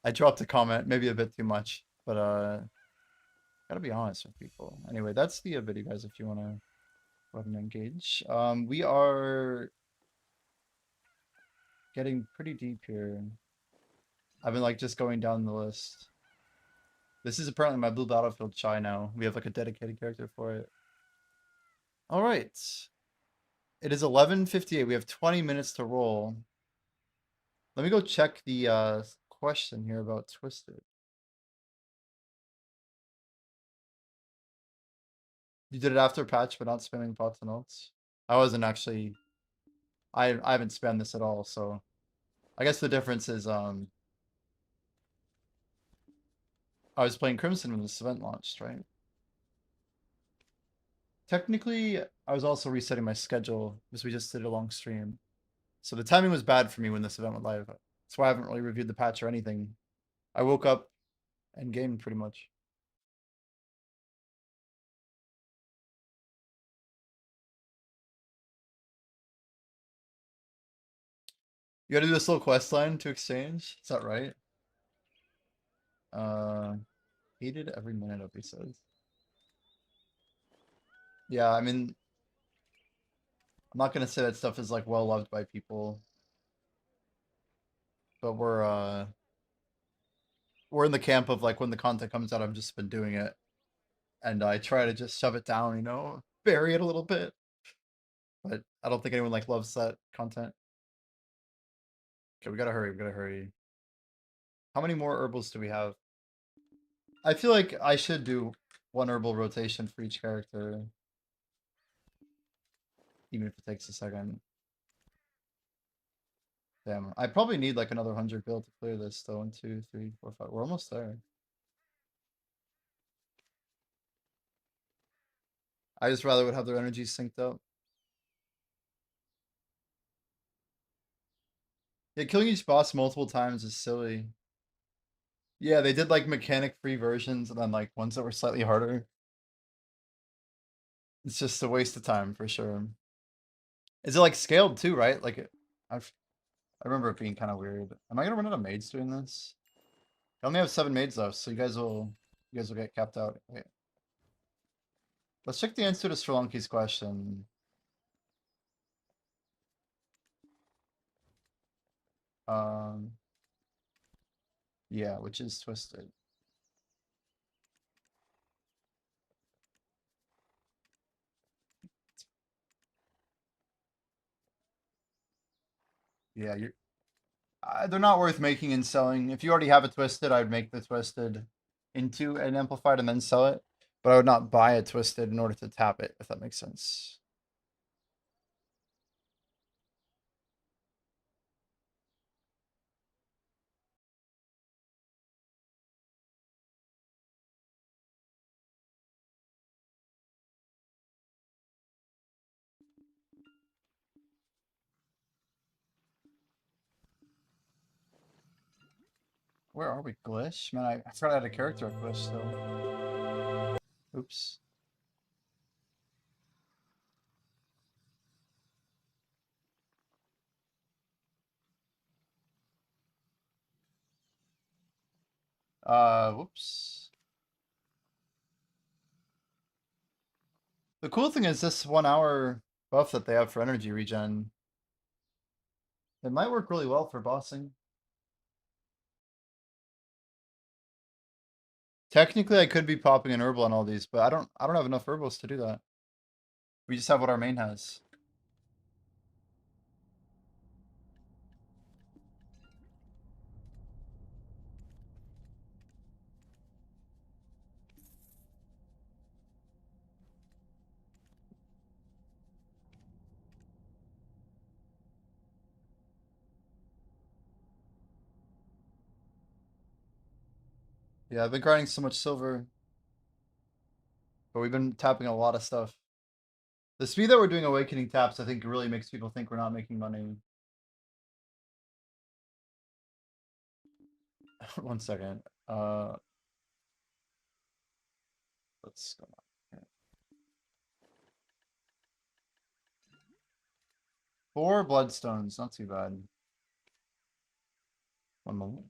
I dropped a comment, maybe a bit too much, but gotta be honest with people. Anyway, that's the video, guys. If you want to go ahead and engage, we are getting pretty deep here. I've been like just going down the list. This is apparently my blue battlefield shy now. We have like a dedicated character for it. All right. It is 11:58. We have 20 minutes to roll. Let me go check the question here about Twisted. You did it after patch, but not spamming pots and ults. I wasn't actually. I haven't spammed this at all, so I guess the difference is I was playing Crimson when this event launched, right? Technically, I was also resetting my schedule because we just did a long stream. So the timing was bad for me when this event went live. That's why I haven't really reviewed the patch or anything. I woke up and gamed pretty much. You gotta do this little quest line to exchange. Is that right? Hated every minute of, he says. Yeah, I mean, I'm not gonna say that stuff is like well loved by people, but we're in the camp of like when the content comes out, I've just been doing it, and I try to just shove it down, you know, bury it a little bit. But I don't think anyone like loves that content. Okay, we gotta hurry. We gotta hurry. How many more herbals do we have? I feel like I should do one herbal rotation for each character, even if it takes a second. Damn, I probably need like another 100 build to clear this though. 1, 2, 3, 4, 5. We're almost there. I just rather would have their energy synced up. Yeah, killing each boss multiple times is silly. Yeah, they did like mechanic free versions and then like ones that were slightly harder. It's just a waste of time for sure. Is it like scaled too, right? Like I remember it being kind of weird. Am I gonna run out of maids doing this? I only have 7 maids left, so you guys will get capped out. Wait. Let's check the answer to Sri Lanka's question. Um yeah, which is Twisted. Yeah, you're they're not worth making and selling. If you already have a Twisted, I'd make the Twisted into an Amplified and then sell it. But I would not buy a Twisted in order to tap it, if that makes sense. Where are we? Glitch? Man, I forgot I had a character at Glitch still. Oops. Whoops. The cool thing is this 1 hour buff that they have for energy regen. It might work really well for bossing. Technically, I could be popping an herbal on all these, but I don't have enough herbals to do that. We just have what our main has. Yeah, I've been grinding so much silver, but we've been tapping a lot of stuff. The speed that we're doing awakening taps, I think, really makes people think we're not making money. 1 second. Let's go. Here. 4 bloodstones, not too bad. 1 moment.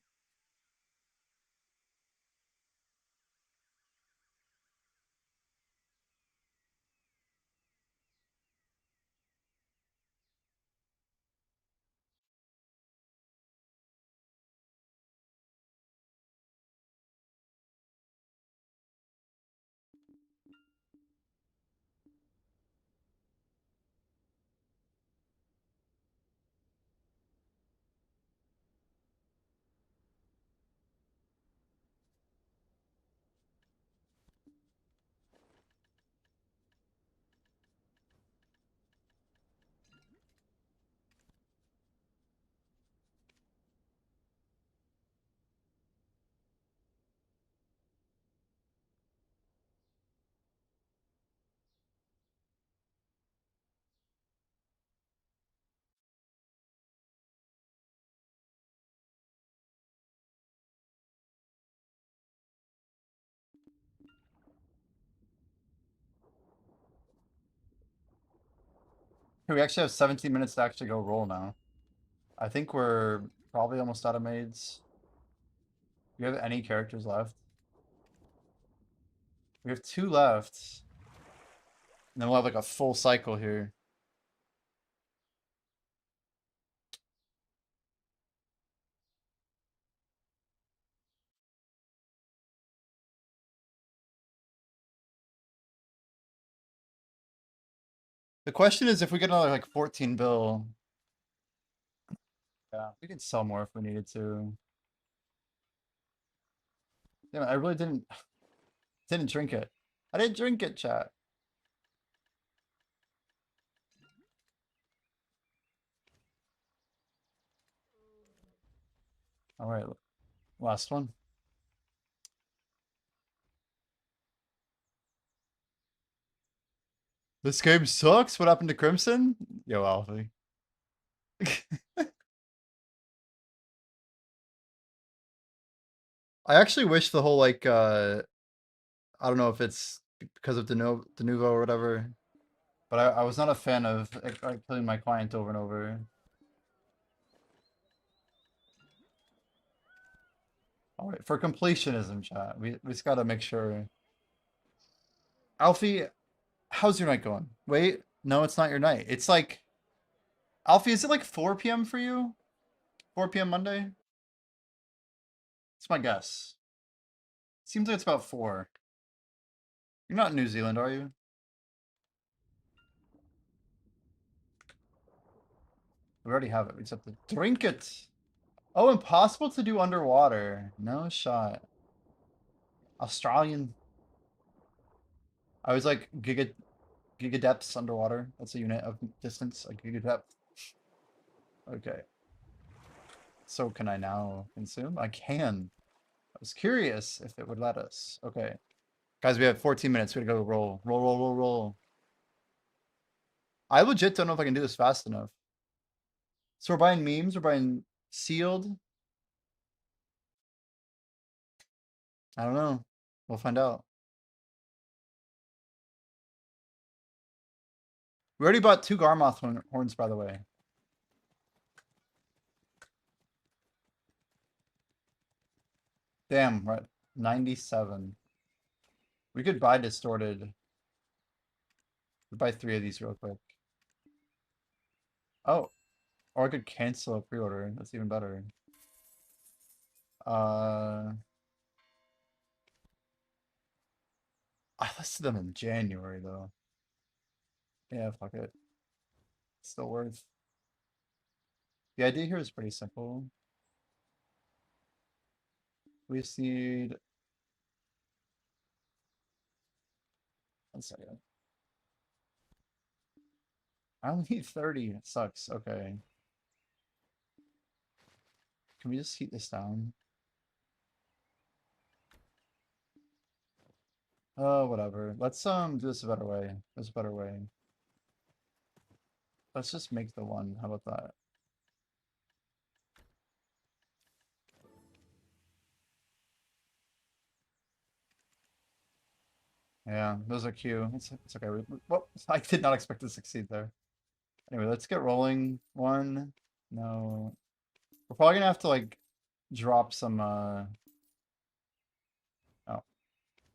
Here, we actually have 17 minutes to actually go roll now. I think we're probably almost out of maids. Do you have any characters left? We have 2 left. And then we'll have like a full cycle here. The question is if we get another like 14 bill. Yeah, we could sell more if we needed to. Yeah, I really didn't drink it. I didn't drink it, chat. All right, last one. This game sucks. What happened to Crimson? Yo, Alfie. I actually wish the whole like I don't know if it's because of Denuvo or whatever, but I was not a fan of killing my client over and over. All right, for completionism, chat, we just gotta make sure. Alfie, how's your night going? Wait, no, it's not your night. It's like Alfie, is it like 4 p.m. for you? 4 p.m. Monday? It's my guess. Seems like it's about 4. You're not in New Zealand, are you? We already have it. We just have to drink it. Oh, impossible to do underwater. No shot. Australian. I was like giga depths underwater. That's a unit of distance. A giga depth. Okay. So can I now consume? I can. I was curious if it would let us. Okay. Guys, we have 14 minutes. We gotta go roll. Roll, roll, roll, roll. I legit don't know if I can do this fast enough. So we're buying memes, we're buying sealed. I don't know. We'll find out. We already bought 2 Garmoth horns, by the way. Damn, right. 97. We could buy distorted. We'd buy 3 of these real quick. Oh, or I could cancel a pre-order. That's even better. I listed them in January though. Yeah, fuck it. Still worth. The idea here is pretty simple. We just need. One second. I only need 30. It sucks. Okay. Can we just heat this down? Oh, whatever. Let's do this a better way. There's a better way. Let's just make the one. How about that? Yeah, those are cute. It's okay. Well, I did not expect to succeed there. Anyway, let's get rolling. One. No. We're probably gonna have to like drop some oh,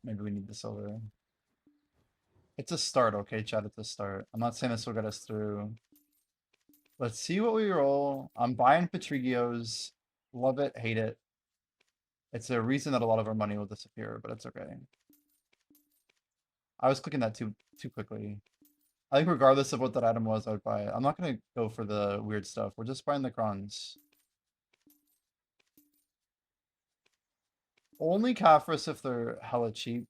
maybe we need the silver. It's a start, okay, chat, it's a start. I'm not saying this will get us through. Let's see what we roll. I'm buying Patrigios. Love it, hate it. It's a reason that a lot of our money will disappear, but it's okay. I was clicking that too quickly. I think regardless of what that item was, I would buy it. I'm not gonna go for the weird stuff. We're just buying the crons. Only Caphras if they're hella cheap.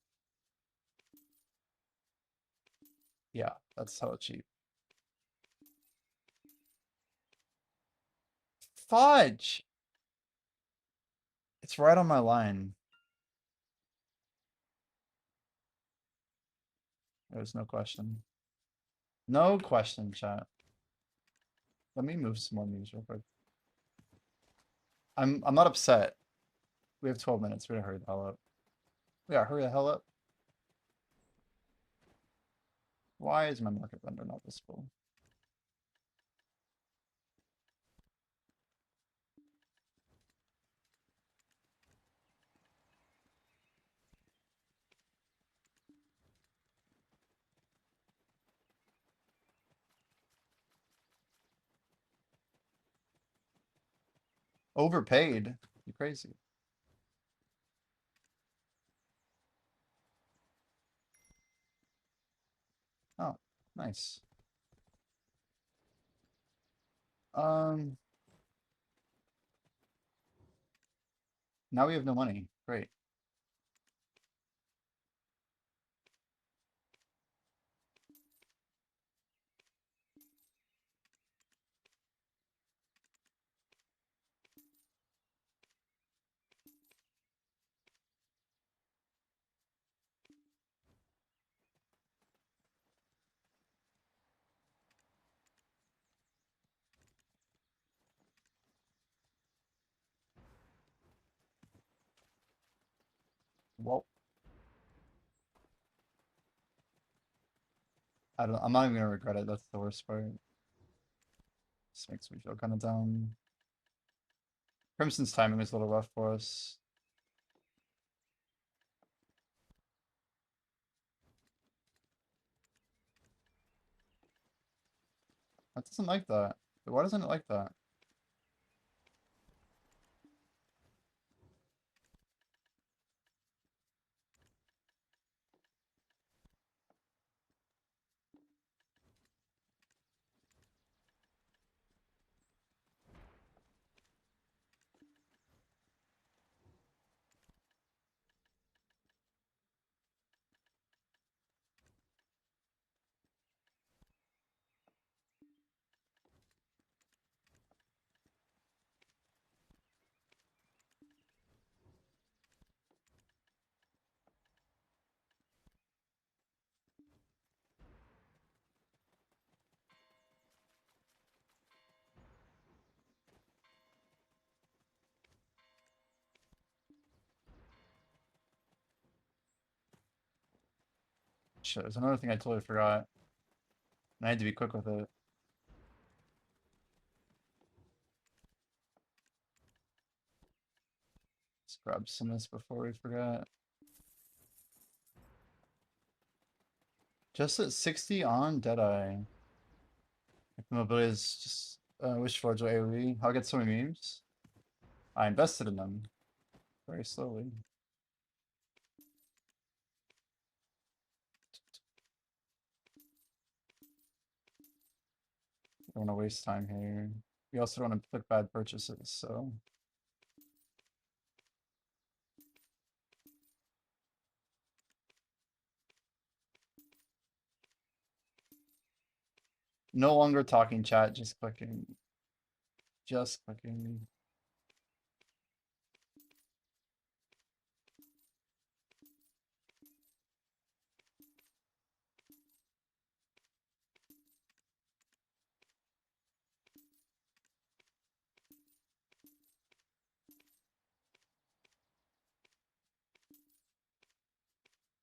Yeah, that's hella cheap. Fudge! It's right on my line. There's no question. No question, chat. Let me move some more news real quick. I'm not upset. We have 12 minutes. We gotta hurry the hell up. We gotta hurry the hell up. Why is my market vendor not visible? Overpaid? You crazy. Oh, nice. Now we have no money. Great. Well, I'm not even gonna regret it. That's the worst part. This makes me feel kind of down. Crimson's timing was a little rough for us. That doesn't like that. Why doesn't it like that? Shit, there's another thing I totally forgot. And I had to be quick with it. Let's grab some of this before we forget. Just at 60 on Deadeye. If the mobility is just wish for Joy AoE. I'll get so many memes. I invested in them very slowly. Don't want to waste time here. We also don't want to click bad purchases, so. No longer talking chat, just clicking. Just clicking.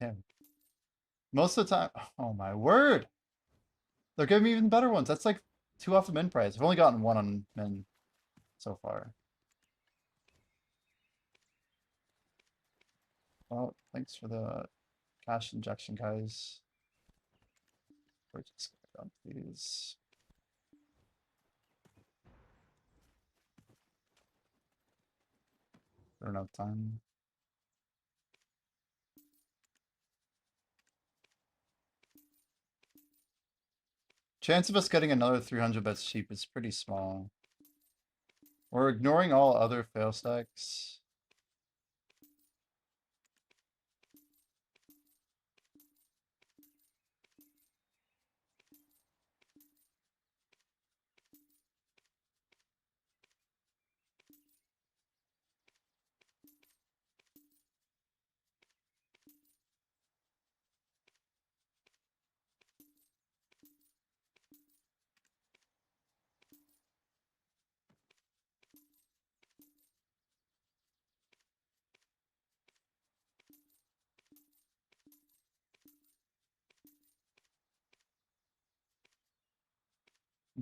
Yeah. Most of the time, oh my word! They're giving me even better ones. That's like 2 off the min price. I've only gotten 1 on min so far. Well, thanks for the cash injection, guys. We're just gonna dump these. For enough time. Chance of us getting another 300 bets cheap is pretty small. We're ignoring all other fail stacks.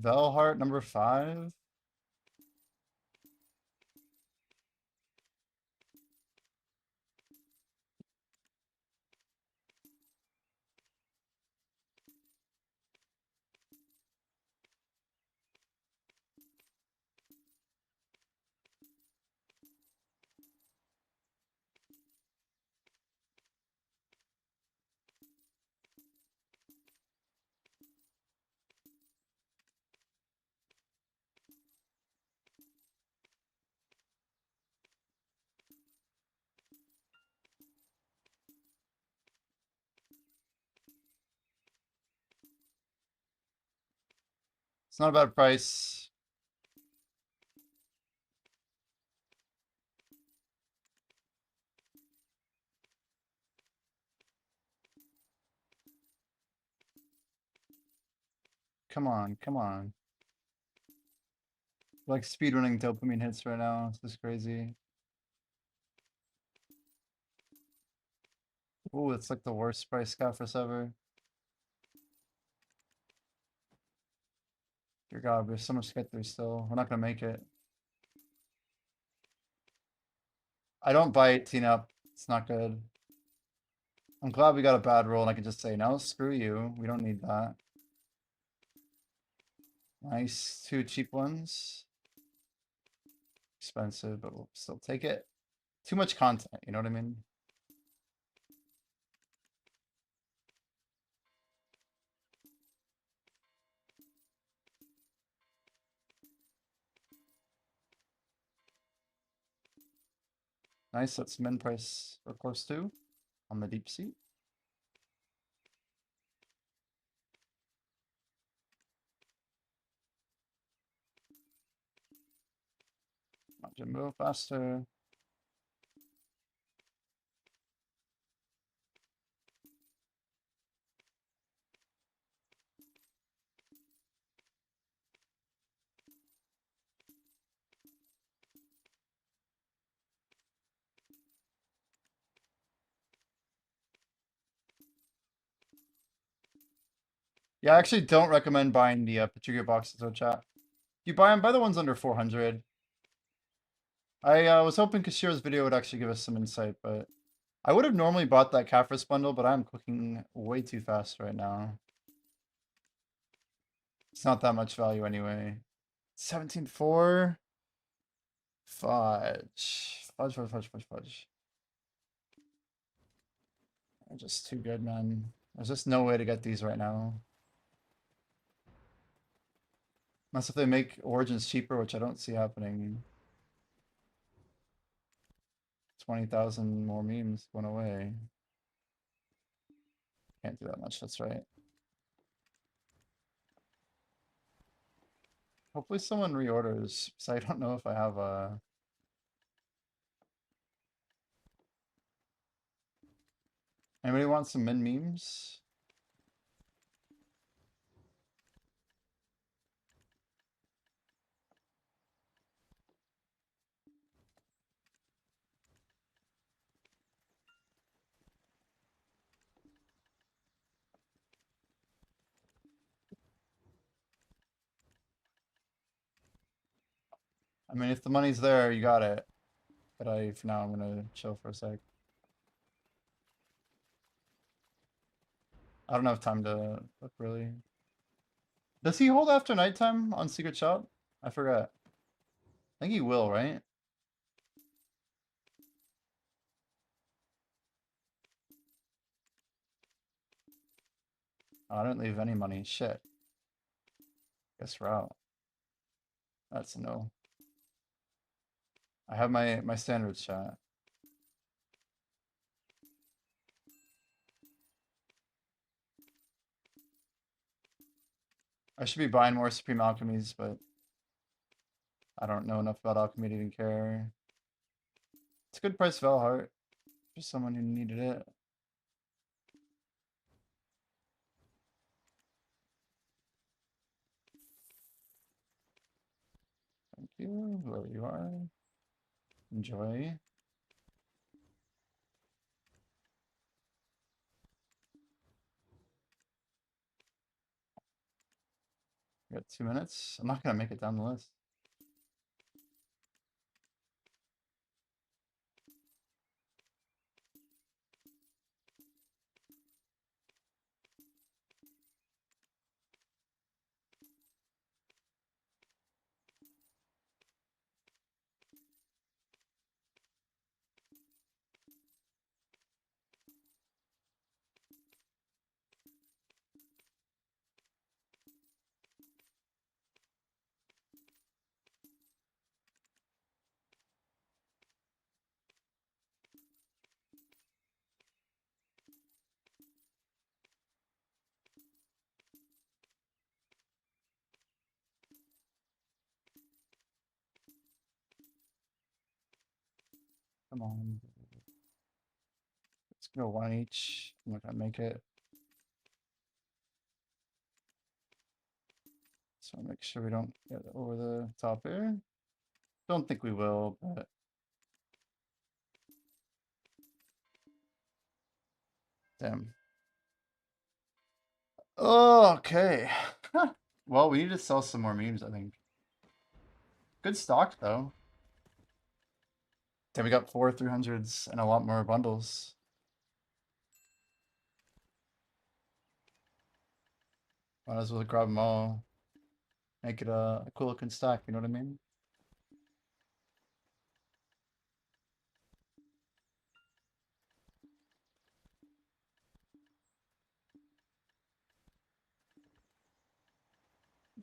Velheart number 5. It's not a bad price. Come on, come on. Like speedrunning dopamine hits right now. This is crazy. Ooh, it's like the worst price scaffers ever. Dear God, there's so much to get through still. We're not gonna make it. I don't buy 18 up. It's not good. I'm glad we got a bad roll and I can just say, no, screw you. We don't need that. Nice. 2 cheap ones. Expensive, but we'll still take it. Too much content, you know what I mean? Nice, that's min price or close to on the deep sea. Not Jimbo, faster. Yeah, I actually don't recommend buying the Pachuga boxes though, chat. You buy them, buy the ones under 400. I was hoping Kashira's video would actually give us some insight, but I would have normally bought that Caphras bundle, but I'm clicking way too fast right now. It's not that much value anyway. 17.4. Fudge. Fudge, fudge, fudge, fudge, fudge. They're just too good, man. There's just no way to get these right now. Unless if they make Origins cheaper, which I don't see happening. 20,000 more memes went away. Can't do that much, that's right. Hopefully someone reorders, because I don't know if I have a... Anybody want some min memes? I mean, if the money's there, you got it. But for now, I'm gonna chill for a sec. I don't have time to look really. Does he hold after nighttime on Secret Shop? I forgot. I think he will, right? Oh, I didn't leave any money. Shit. Guess we're out. That's a no. I have my standards chat. I should be buying more Supreme Alchemies, but I don't know enough about alchemy to even care. It's a good price Valheart for someone who needed it. Thank you, whoever you are. Enjoy. We got 2 minutes. I'm not gonna make it down the list. Come on. Let's go one each. I'm not gonna make it. So make sure we don't get over the top here. Don't think we will, but damn. Oh, okay. Well, we need to sell some more memes, I think. Good stock though. Then we got 4 300s and a lot more bundles. Might as well grab them all. Make it a cool looking stack, you know what I mean?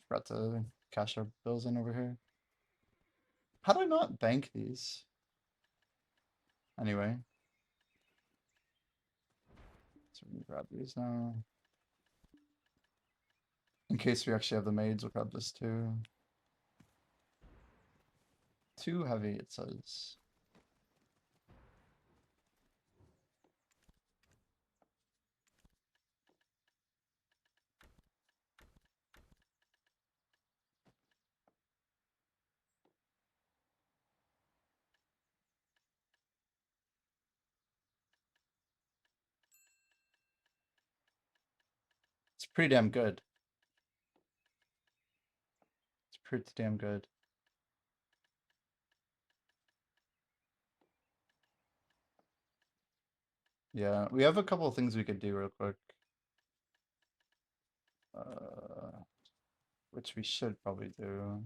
Forgot to cash our bills in over here. How do I not bank these? Anyway. So we can grab these now. In case we actually have the maids, we'll grab this too. Too heavy, it says. It's pretty damn good. pretty damn good. Yeah, we have a couple of things we could do real quick. Which we should probably do.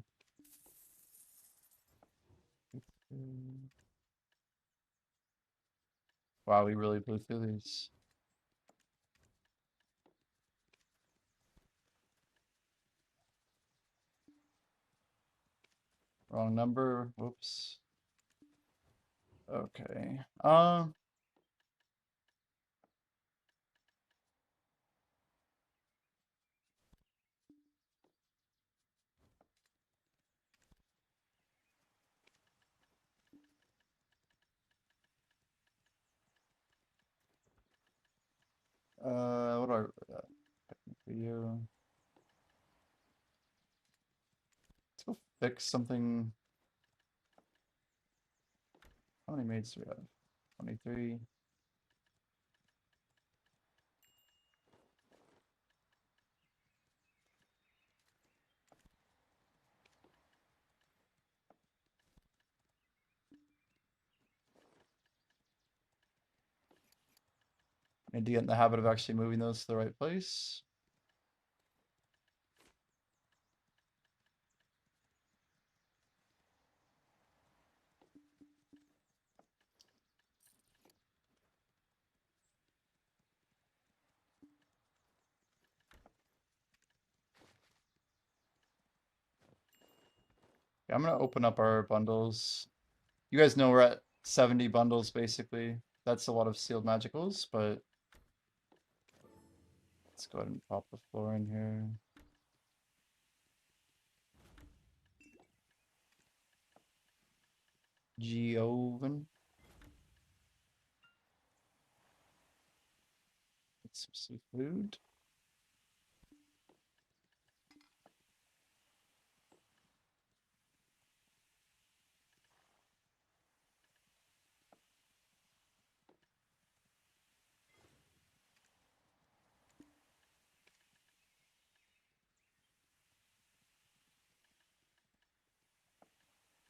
Wow, we really blew through these. Wrong number. Whoops. Okay. What do I for you? Let's go fix something. How many maids do we have? 23. Need to get in the habit of actually moving those to the right place. Okay, I'm gonna open up our bundles. You guys know we're at 70 bundles basically. That's a lot of sealed magicals, but let's go ahead and pop the floor in here. Oven. Get some seafood.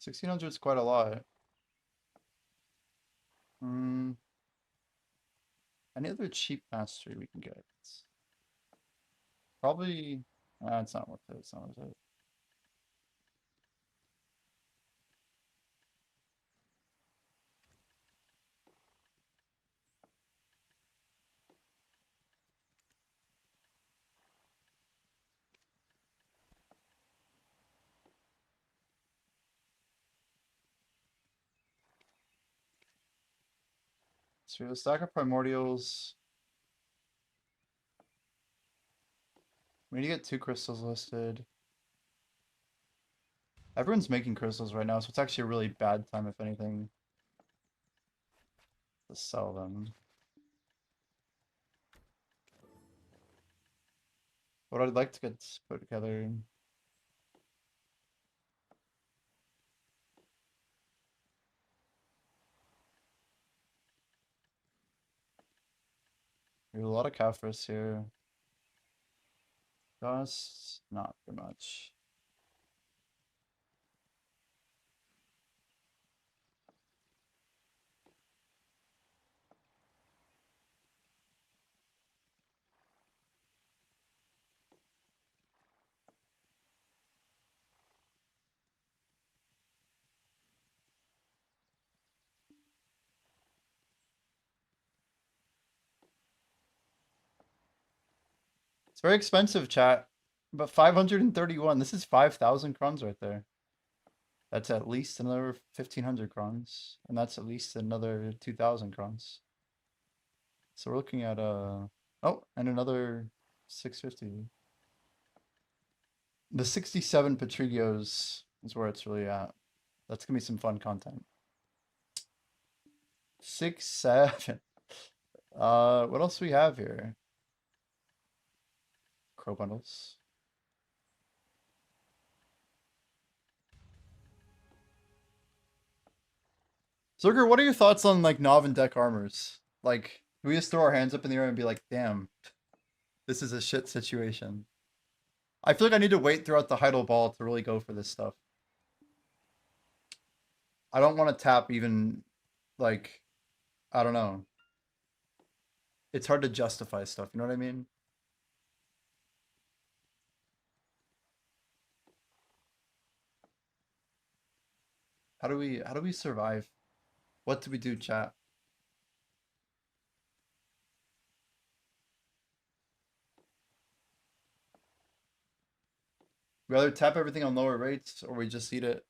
$1,600 is quite a lot. Any other cheap mastery we can get? Probably. It's not worth it. It's not worth it. So we have a stack of primordials. We need to get 2 crystals listed. Everyone's making crystals right now, so it's actually a really bad time, if anything, to sell them. What I'd like to get put together. We have a lot of Caphras here. Just not too much. It's very expensive, chat. But 531. This is 5,000 crowns right there. That's at least another 1,500 crowns. And that's at least another 2,000 crowns. So we're looking at oh, and another 650. The 67 Patrigios is where it's really at. That's gonna be some fun content. 6, 7. What else do we have here? Crow bundles. Zerger, what are your thoughts on like Nov and deck armors? Like, we just throw our hands up in the air and be like, damn, this is a shit situation. I feel like I need to wait throughout the Heidel ball to really go for this stuff. I don't want to tap even, like, I don't know. It's hard to justify stuff, you know what I mean? How do we survive? What do we do, chat? We either tap everything on lower rates or we just eat it.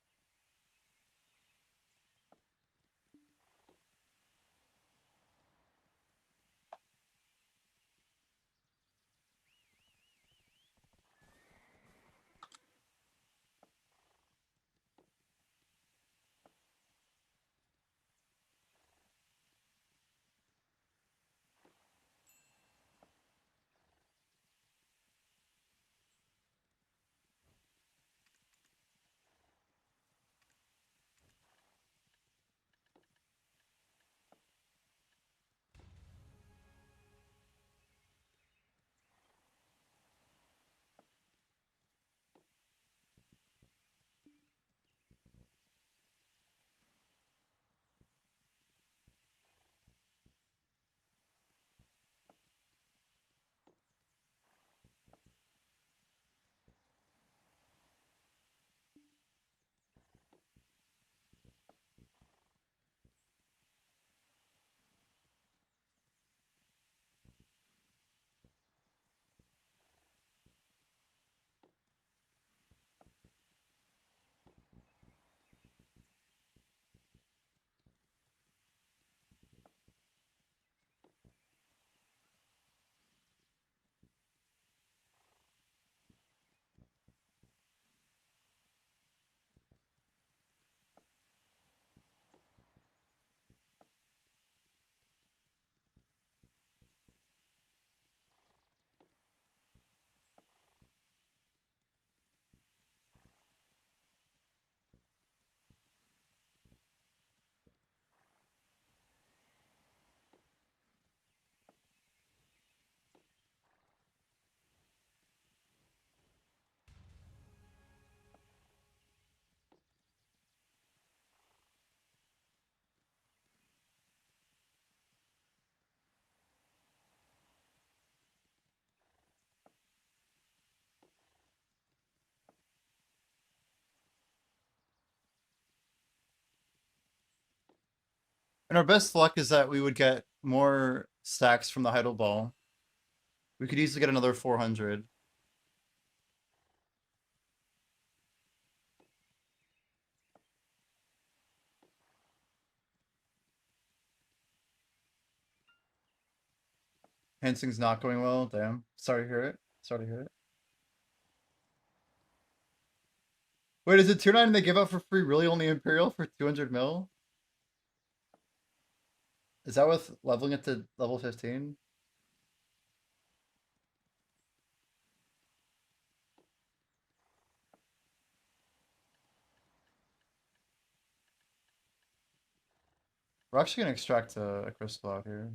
And our best luck is that we would get more stacks from the Heidel ball. We could easily get another 400. Hansing's not going well. Damn. Sorry to hear it. Sorry to hear it. Wait, is it 2.9 they give out for free really only Imperial for 200 mil? Is that with leveling it to level 15? We're actually gonna extract a crystal out here.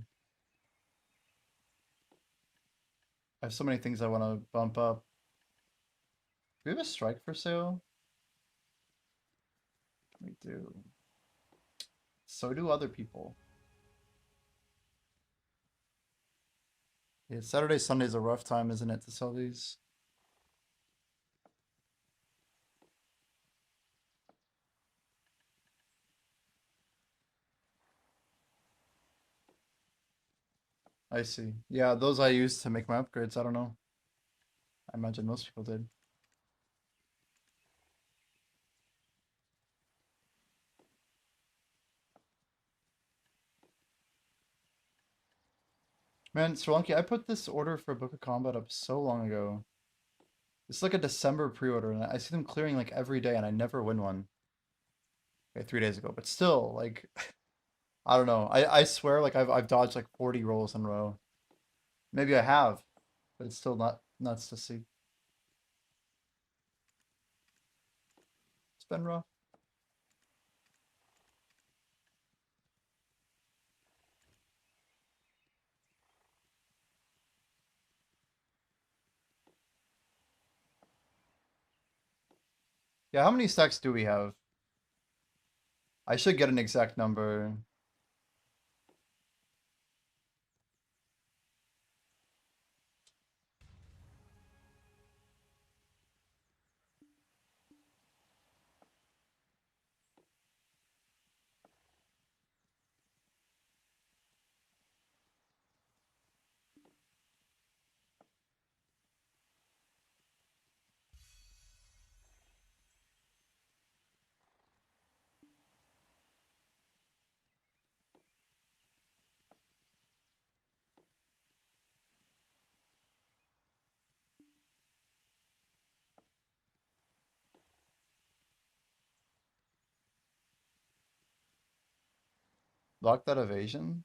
I have so many things I want to bump up. Do we have a strike for sale? We do. So do other people. Yeah, Saturday, Sunday's a rough time, isn't it, to sell these? I see. Yeah, those I used to make my upgrades. I don't know. I imagine most people did. Man, Sri Lanka, I put this order for Book of Combat up so long ago. It's like a December pre-order, and I see them clearing like every day, and I never win one. Okay, 3 days ago, but still, like, I don't know. I swear, like I've dodged like 40 rolls in a row. Maybe I have, but it's still not nuts to see. It's been rough. Yeah, how many stacks do we have? I should get an exact number. Lock that evasion?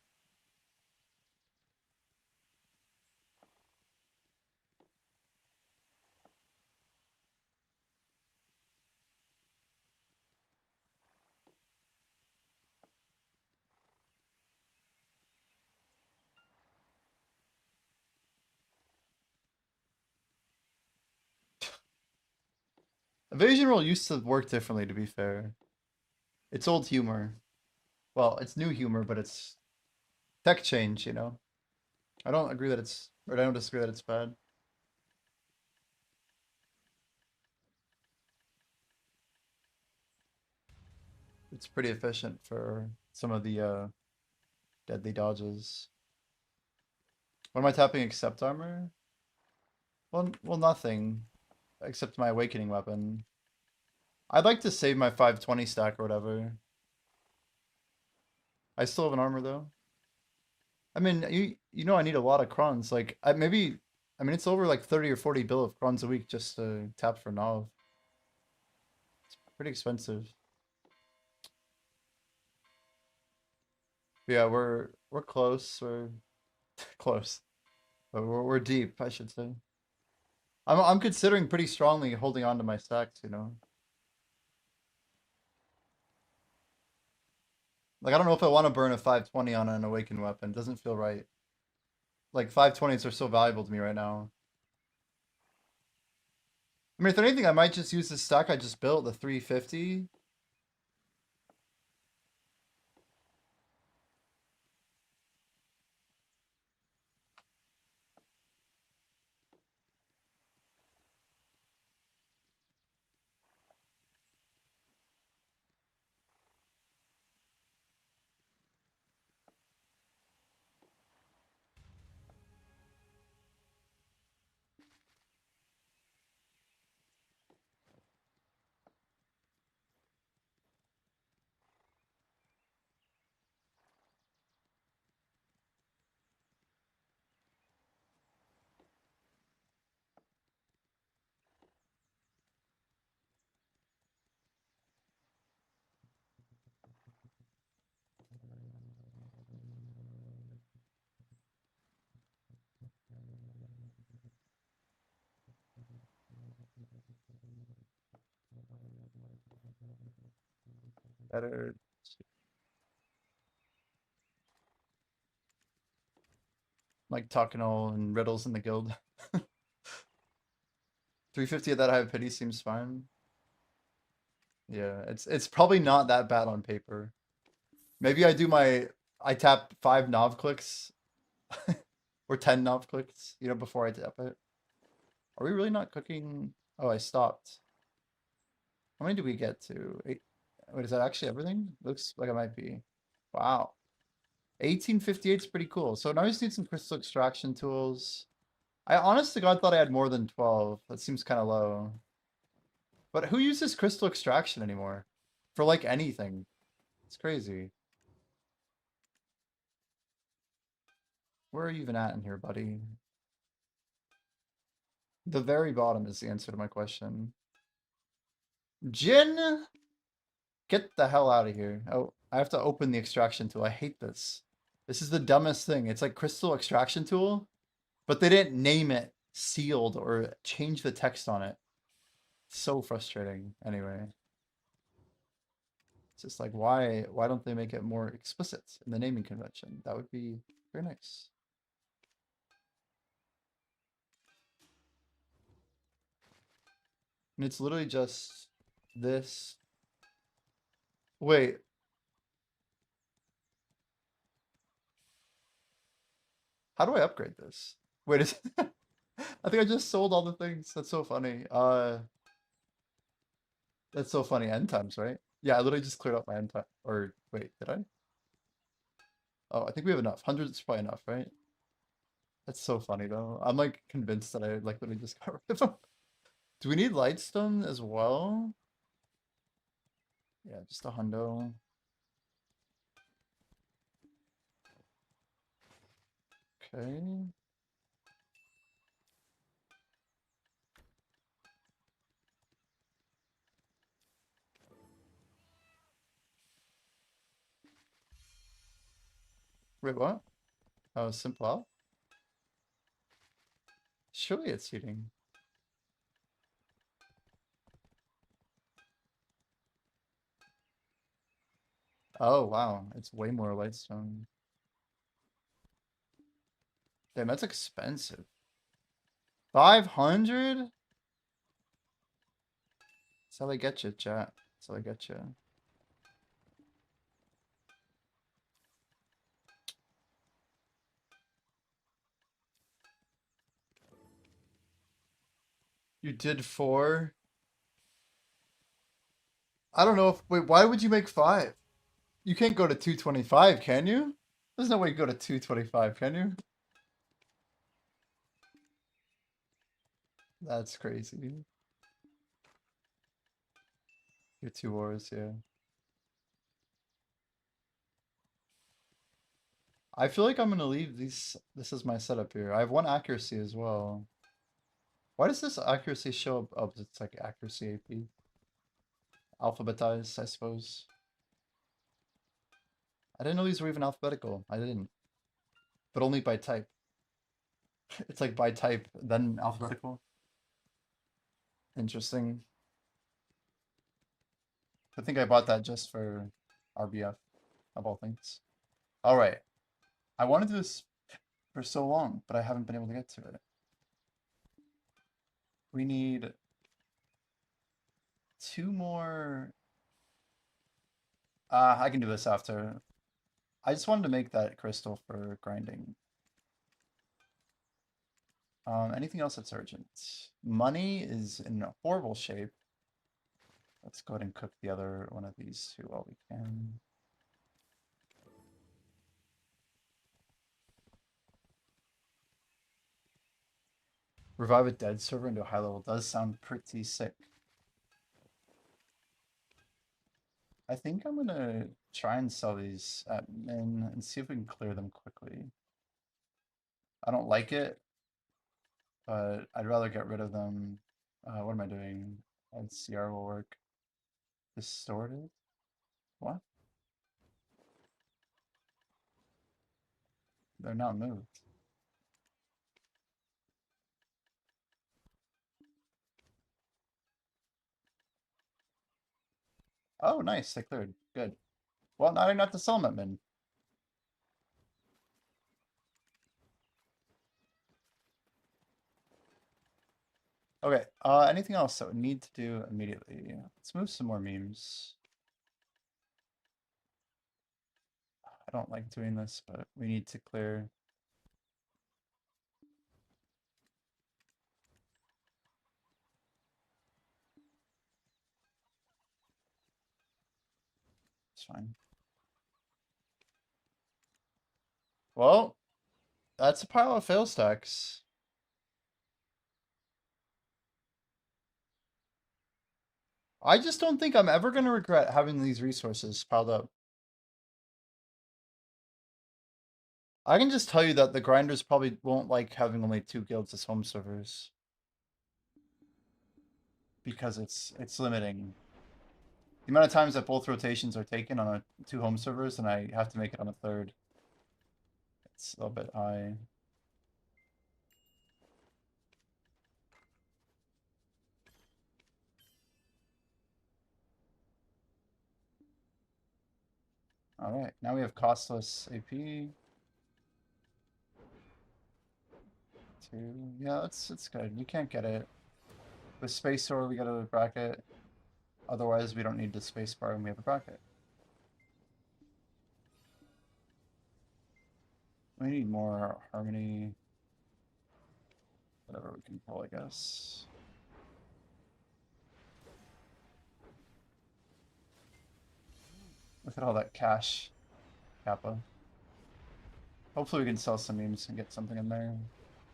Evasion rule used to work differently, to be fair. It's old humor. Well, it's new humor, but it's tech change, you know? I don't agree that it's, or I don't disagree that it's bad. It's pretty efficient for some of the deadly dodges. What am I tapping? Accept armor? Well, nothing. Except my awakening weapon. I'd like to save my 520 stack or whatever. I still have an armor though. I mean, you know I need a lot of crons. Like I maybe I mean it's over like 30 or 40 bill of crons a week just to tap for Nov. It's pretty expensive. But yeah, we're close. We're close. But we're deep, I should say. I'm considering pretty strongly holding on to my stacks, you know. Like I don't know if I want to burn a 520 on an awakened weapon. It doesn't feel right. Like 520s are so valuable to me right now. I mean, if anything, I might just use the stack I just built, the 350. Better like Takano and Riddles in the guild. 350 at that high pity seems fine. Yeah, it's probably not that bad on paper. Maybe I tap 5 Nov clicks or 10 Nov clicks, you know, before I tap it. Are we really not cooking? Oh, I stopped. How many do we get to? Eight. Wait, is that actually everything? Looks like it might be. Wow. 1858 is pretty cool. So now we just need some crystal extraction tools. I honest to God thought I had more than 12. That seems kind of low. But who uses crystal extraction anymore? For like anything. It's crazy. Where are you even at in here, buddy? The very bottom is the answer to my question. Jin! Get the hell out of here. Oh, I have to open the extraction tool. I hate this. This is the dumbest thing. It's like crystal extraction tool, but they didn't name it sealed or change the text on it. So frustrating. Anyway. It's just like why don't they make it more explicit in the naming convention? That would be very nice. And it's literally just this. Wait. How do I upgrade this? Wait, is I think I just sold all the things. That's so funny. That's so funny. End times, right? Yeah, I literally just cleared up my end time. Or wait, did I? Oh, I think we have enough. 100 is probably enough, right? That's so funny though. I'm like convinced that I like literally just got rid of them. Do we need Lightstone as well? Yeah, just a hundo. Okay. Wait, what? Oh, simple. Surely it's heating. Oh, wow. It's way more Lightstone. Damn, that's expensive. 500? That's how they get you, chat. That's how they get you. You did 4? I don't know if... Wait, why would you make 5? You can't go to 225, can you? There's no way you go to 225, can you? That's crazy. Your 2 wars, yeah. I feel like I'm gonna leave these. This is my setup here. I have 1 accuracy as well. Why does this accuracy show up? Oh, it's like accuracy AP. Alphabetized, I suppose. I didn't know these were even alphabetical. I didn't. But only by type. It's like by type, then alphabetical. Interesting. I think I bought that just for RBF, of all things. Alright. I wanted to do this for so long, but I haven't been able to get to it. We need 2 more. I can do this after. I just wanted to make that crystal for grinding. Anything else that's urgent? Money is in a horrible shape. Let's go ahead and cook the other one of these 2 while we can. Revive a dead server into a high level does sound pretty sick. I think I'm gonna try and sell these at min and see if we can clear them quickly. I don't like it, but I'd rather get rid of them. What am I doing? CR will work. Distorted? What? They're not moved. Oh, nice. They cleared. Good. Well, now I don't have to sell them at min. Okay, anything else that we need to do immediately? Let's move some more memes. I don't like doing this, but we need to clear. It's fine. Well, that's a pile of fail stacks. I just don't think I'm ever going to regret having these resources piled up. I can just tell you that the grinders probably won't like having only 2 guilds as home servers. Because it's limiting. The amount of times that both rotations are taken on 2 home servers and I have to make it on a 3rd. It's a little bit high. Alright, now we have costless AP. 2. Yeah, it's good. We can't get it. With Space Sword, we got a bracket. Otherwise, we don't need the space bar when we have a bracket. We need more harmony. Whatever we can pull, I guess. Look at all that cash, Kappa. Hopefully we can sell some memes and get something in there.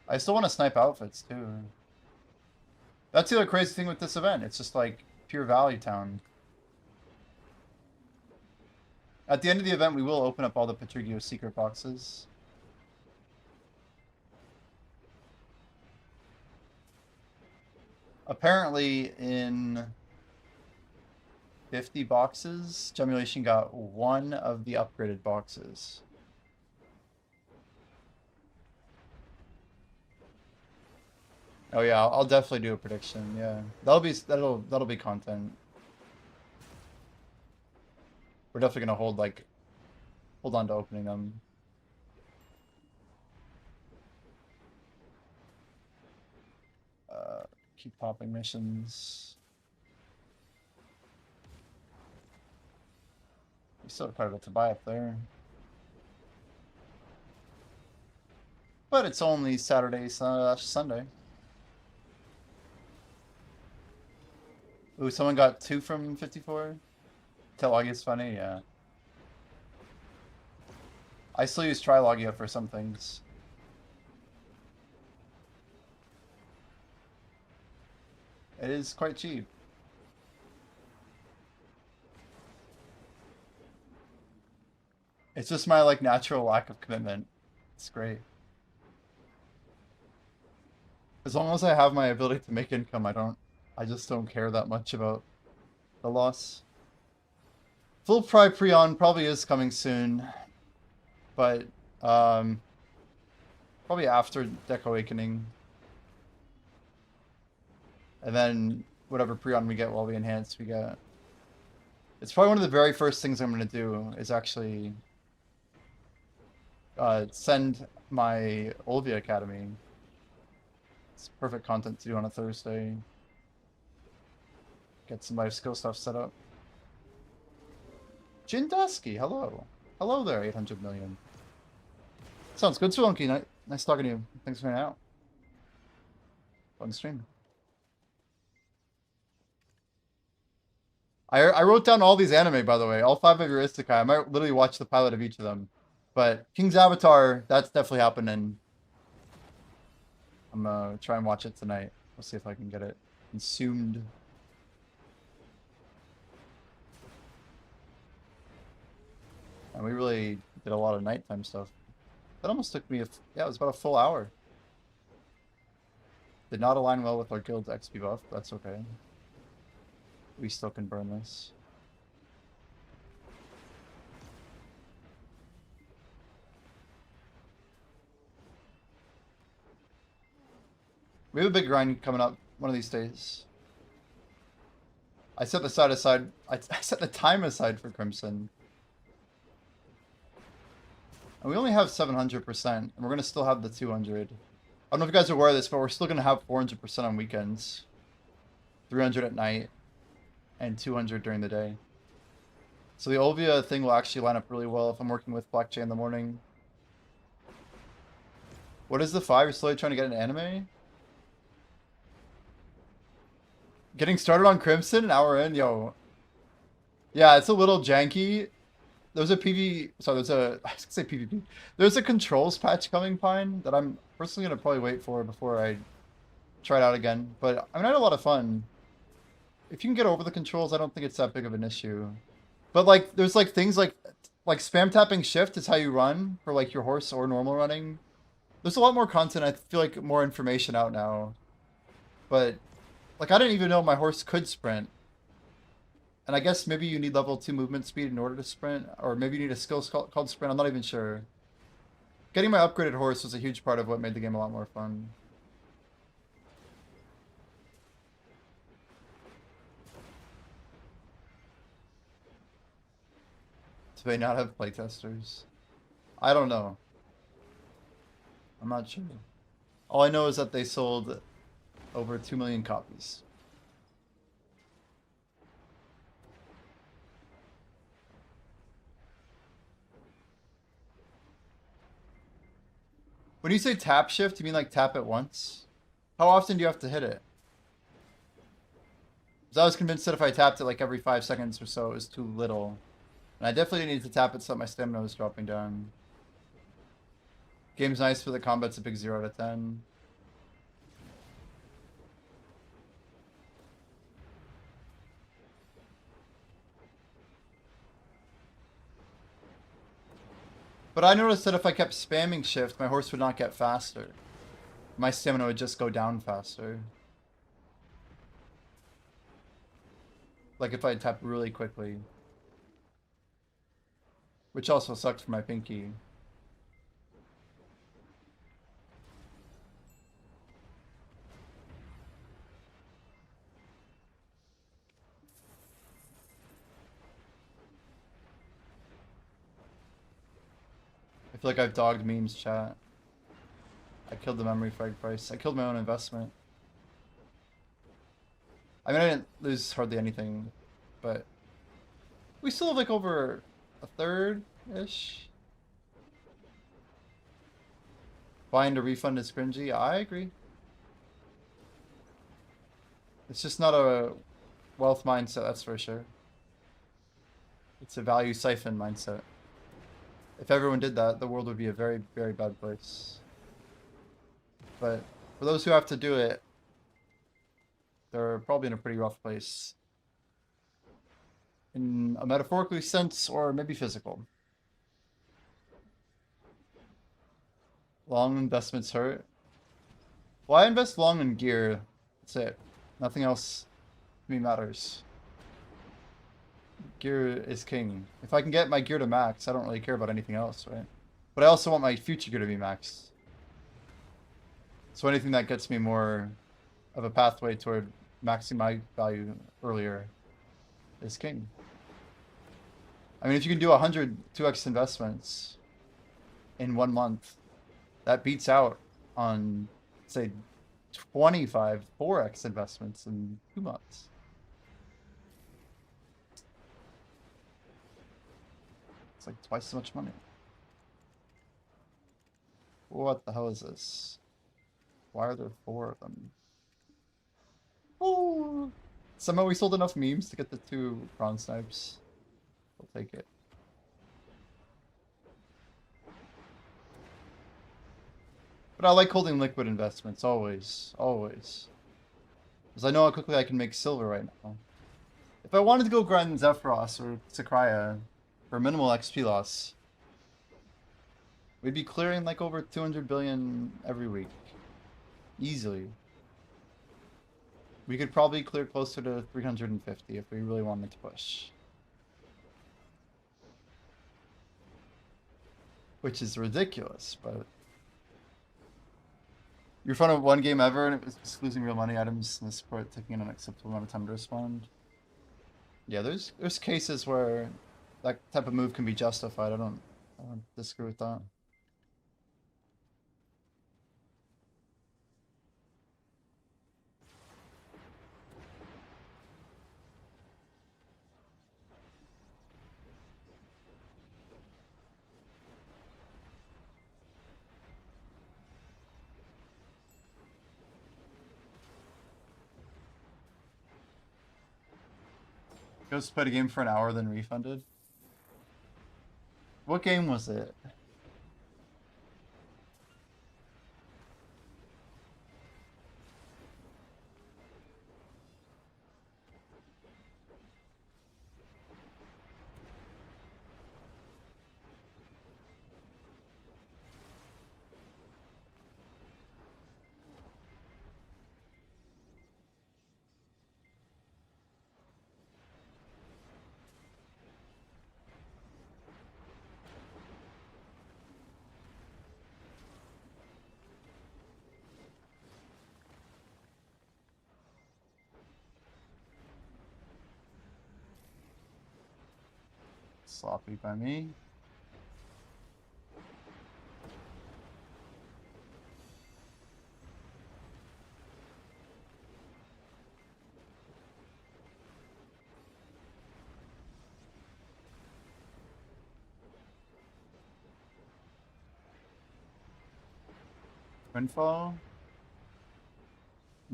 I still want to snipe outfits, too. That's the other crazy thing with this event. It's just like pure value town. At the end of the event, we will open up all the Patrigio secret boxes. Apparently, in 50 boxes, Gemulation got one of the upgraded boxes. Oh yeah, I'll definitely do a prediction. Yeah, that'll be content. We're definitely gonna hold on to opening them. Keep popping missions. We still have quite a bit to buy up there. But it's only Saturday, Sunday. Ooh, someone got 2 from 54? Tell Augie's funny? Yeah. I still use Trilogia for some things. It is quite cheap. It's just my like natural lack of commitment. It's great. As long as I have my ability to make income, I just don't care that much about the loss. Full Pride Preon probably is coming soon, but probably after Deck Awakening. And then whatever Preon we get while we enhance, we get. It's probably one of the very first things I'm going to do is actually send my Olvia Academy. It's perfect content to do on a Thursday. Get some life skill stuff set up. Jindusky, hello. Hello there, 800 million. Sounds good, Swilunky. Nice talking to you. Thanks for hanging out. Fun stream. I wrote down all these anime, by the way. All 5 of your isekai. I might literally watch the pilot of each of them. But King's Avatar, that's definitely happening. I'm gonna try and watch it tonight. We'll see if I can get it consumed. And we really did a lot of nighttime stuff. That almost took me, yeah, it was about a full hour. Did not align well with our guild's XP buff. That's okay. We still can burn this. We have a big grind coming up one of these days. I set the side aside. I set the time aside for Crimson. And we only have 700%, and we're going to still have the 200. I don't know if you guys are aware of this, but we're still going to have 400% on weekends. 300 at night, and 200 during the day. So the Olvia thing will actually line up really well if I'm working with Black Jay in the morning. What is the 5? You're slowly trying to get an anime? Getting started on Crimson, an hour in, yo. Yeah, it's a little janky. There's a PV, sorry, I was gonna say PvP. There's a controls patch coming, Pine, that I'm personally gonna probably wait for before I try it out again. But I mean, I had a lot of fun. If you can get over the controls, I don't think it's that big of an issue. But like, there's like things like spam tapping shift is how you run for like your horse or normal running. There's a lot more content. I feel like more information out now. But like, I didn't even know my horse could sprint. And I guess maybe you need level 2 movement speed in order to sprint. Or maybe you need a skill called sprint. I'm not even sure. Getting my upgraded horse was a huge part of what made the game a lot more fun. Do they not have playtesters? I don't know. I'm not sure. All I know is that they sold over 2 million copies. When you say tap shift, you mean like tap it once? How often do you have to hit it? Because I was convinced that if I tapped it like every 5 seconds or so, it was too little. And I definitely needed to tap it so that my stamina was dropping down. Game's nice, but the combat's a big 0 out of 10. But I noticed that if I kept spamming shift, my horse would not get faster. My stamina would just go down faster. Like if I tap really quickly. Which also sucked for my pinky. I feel like I've dogged memes, chat. I killed the memory frag price. I killed my own investment. I mean, I didn't lose hardly anything, but we still have like over a third-ish. Buying a refund is cringy. I agree. It's just not a wealth mindset, that's for sure. It's a value siphon mindset. If everyone did that, the world would be a very, very bad place. But for those who have to do it, they're probably in a pretty rough place. In a metaphorical sense, or maybe physical. Long investments hurt. Well, I invest long in gear. That's it. Nothing else to me matters. Gear is king. If I can get my gear to max, I don't really care about anything else, right? But I also want my future gear to be maxed. So anything that gets me more of a pathway toward maxing my value earlier is king. I mean, if you can do 100 2x investments in 1 month, that beats out on, say, 25 4x investments in 2 months. It's like twice as much money. What the hell is this? Why are there 4 of them? Oh! Somehow we sold enough memes to get the 2 prawn snipes. We'll take it. But I like holding liquid investments, always. Always. Because I know how quickly I can make silver right now. If I wanted to go grind Zephyros or Sakraya for minimal XP loss, we'd be clearing like over 200 billion every week. Easily. We could probably clear closer to 350 if we really wanted to push. Which is ridiculous, but... You're fun of one game ever and it was just losing real money items and the support taking an unacceptable amount of time to respond. Yeah, there's cases where that type of move can be justified. I don't disagree with that. Ghost played a game for an hour, then refunded. What game was it? Sloppy by me. Twinfall.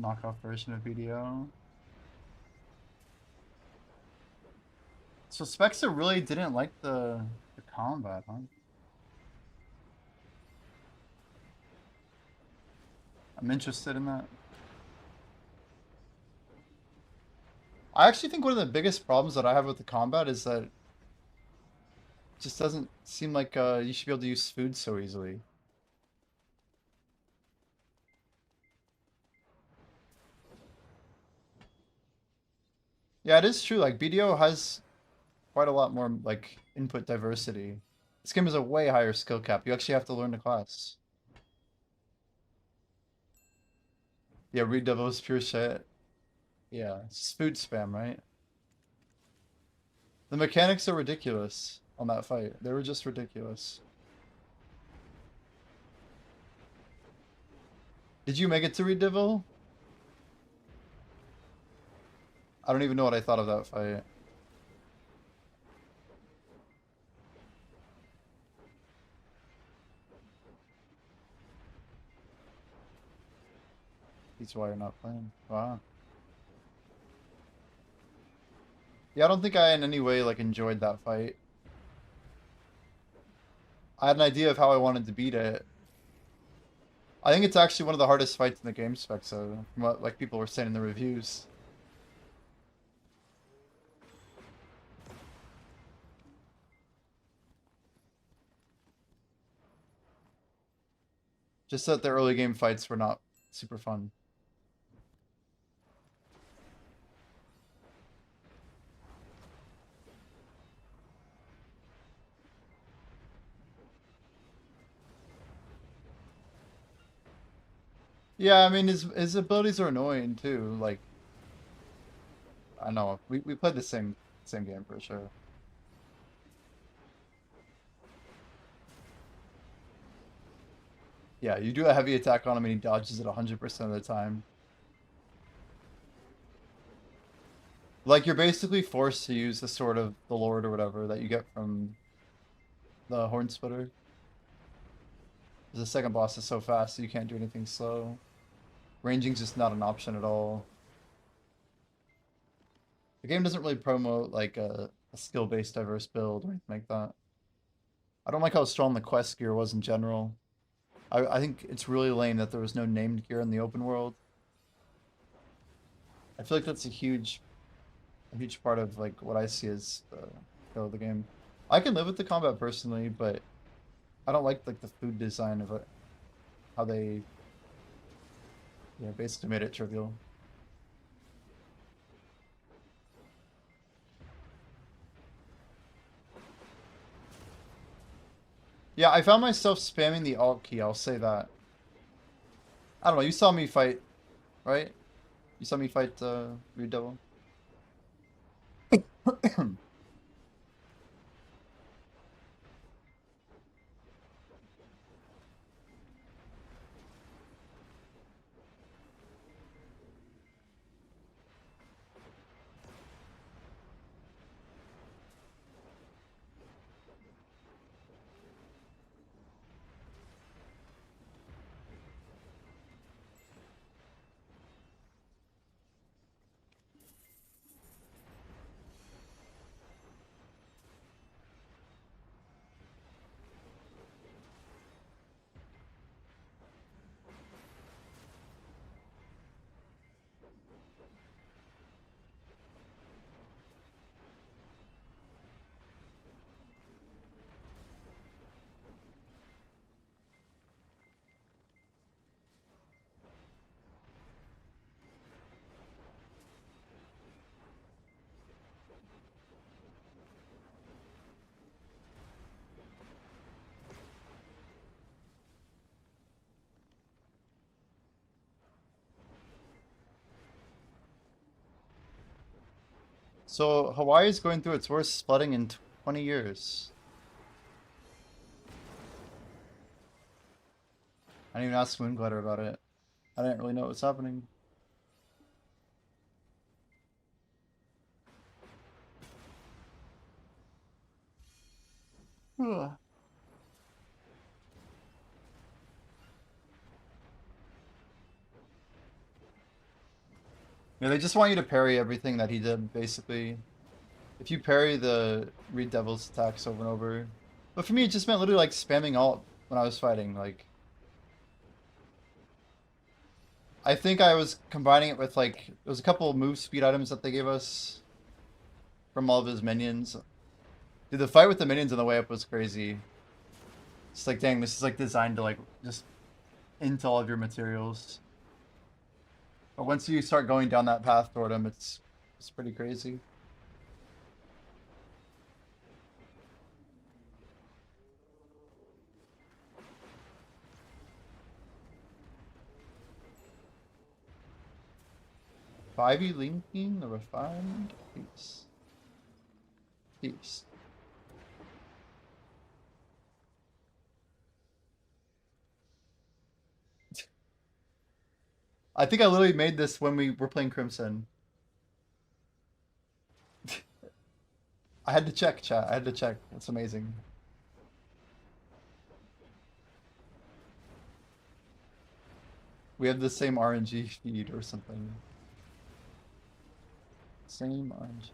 Knockoff version of BDO. So Spexa really didn't like the combat, huh? I'm interested in that. I actually think one of the biggest problems that I have with the combat is that it just doesn't seem like you should be able to use food so easily. Yeah, it is true. Like BDO has quite a lot more like input diversity. This game is a way higher skill cap. You actually have to learn the class. Yeah, Redouble is pure shit. Yeah, it's food spam, right? The mechanics are ridiculous on that fight. They were just ridiculous. Did you make it to Redouble? I don't even know what I thought of that fight. That's why you're not playing. Wow. Yeah, I don't think I in any way like enjoyed that fight. I had an idea of how I wanted to beat it. I think it's actually one of the hardest fights in the game spec, so from what like people were saying in the reviews. Just that the early game fights were not super fun. Yeah, I mean his abilities are annoying too. Like I know we played the same game for sure. Yeah, you do a heavy attack on him and he dodges it 100% of the time. Like you're basically forced to use the sword of the Lord or whatever that you get from the Horn Splitter. The second boss is so fast, so you can't do anything slow. Ranging's just not an option at all. The game doesn't really promote like a skill-based diverse build or anything like that. I don't like how strong the quest gear was in general. I think it's really lame that there was no named gear in the open world. I feel like that's a huge part of like what I see as the go of the game. I can live with the combat personally, but I don't like the food design of it. How they basically made it trivial. Yeah, I found myself spamming the alt key, I'll say that. I don't know, you saw me fight, right? You saw me fight Redouble. So Hawaii is going through its worst flooding in 20 years. I didn't even ask Moonglider about it. I didn't really know what was happening. Ugh. Yeah, they just want you to parry everything that he did, basically. If you parry the Reed Devil's attacks over and over. But for me, it just meant literally like spamming alt when I was fighting. Like, I think I was combining it with like, there was a couple of move speed items that they gave us from all of his minions. Dude, the fight with the minions on the way up was crazy. It's like, dang, this is like designed to like just into all of your materials. But once you start going down that path toward him, it's pretty crazy. Ivy linking the refined peace. Peace. I think I literally made this when we were playing Crimson. I had to check, chat. I had to check. That's amazing. We have the same RNG feed or something. Same RNG.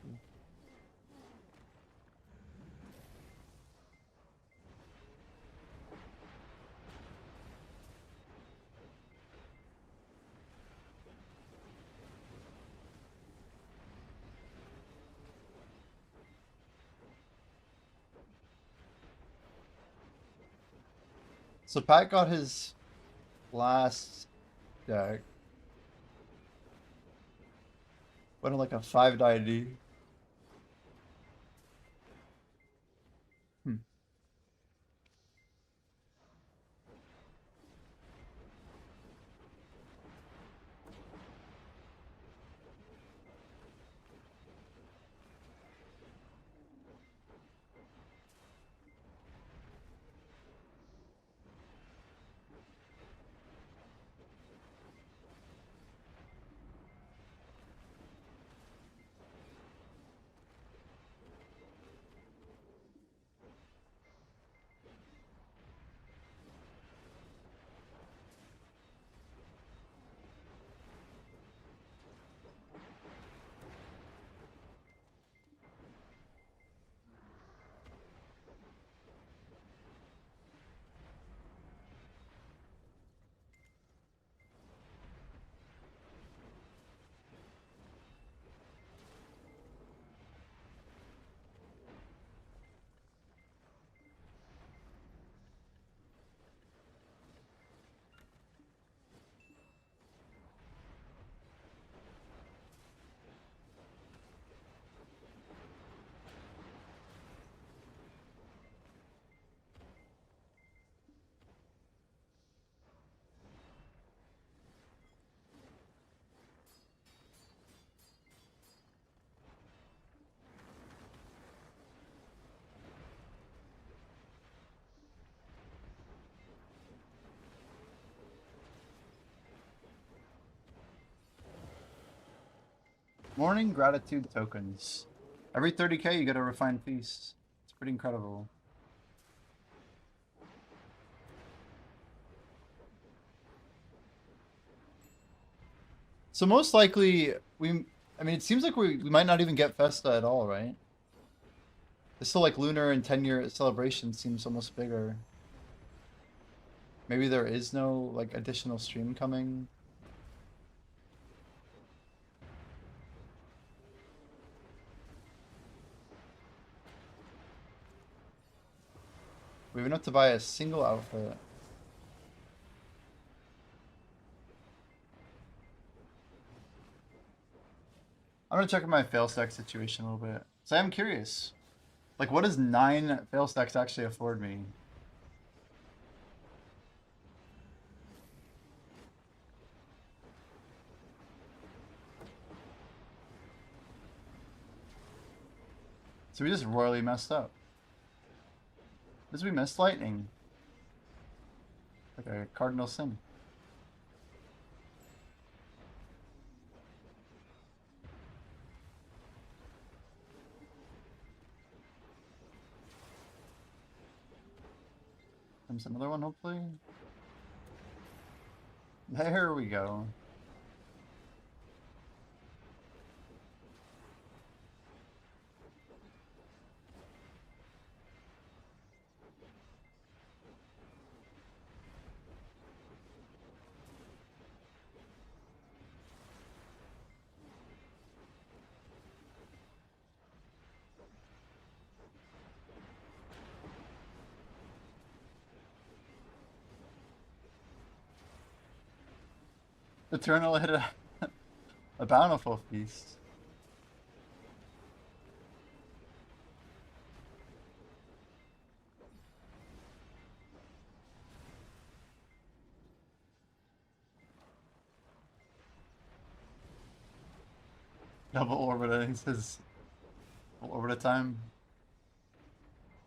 So Pat got his last deck. Went on like a 5 deity. Hmm. Morning gratitude tokens. Every 30k you get a refined feast. It's pretty incredible. So most likely I mean it seems like we might not even get Festa at all, right? It's still like Lunar and 10-year celebration seems almost bigger. Maybe there is no like additional stream coming. We have enough to buy a single outfit. I'm gonna check my fail stack situation a little bit. So I'm curious. Like what does 9 fail stacks actually afford me? So we just royally messed up. Because we missed lightning. Like a cardinal sin. Comes another one, hopefully. There we go. Eternal hit a bountiful feast. Double orbiter, he says. Double orbiter time.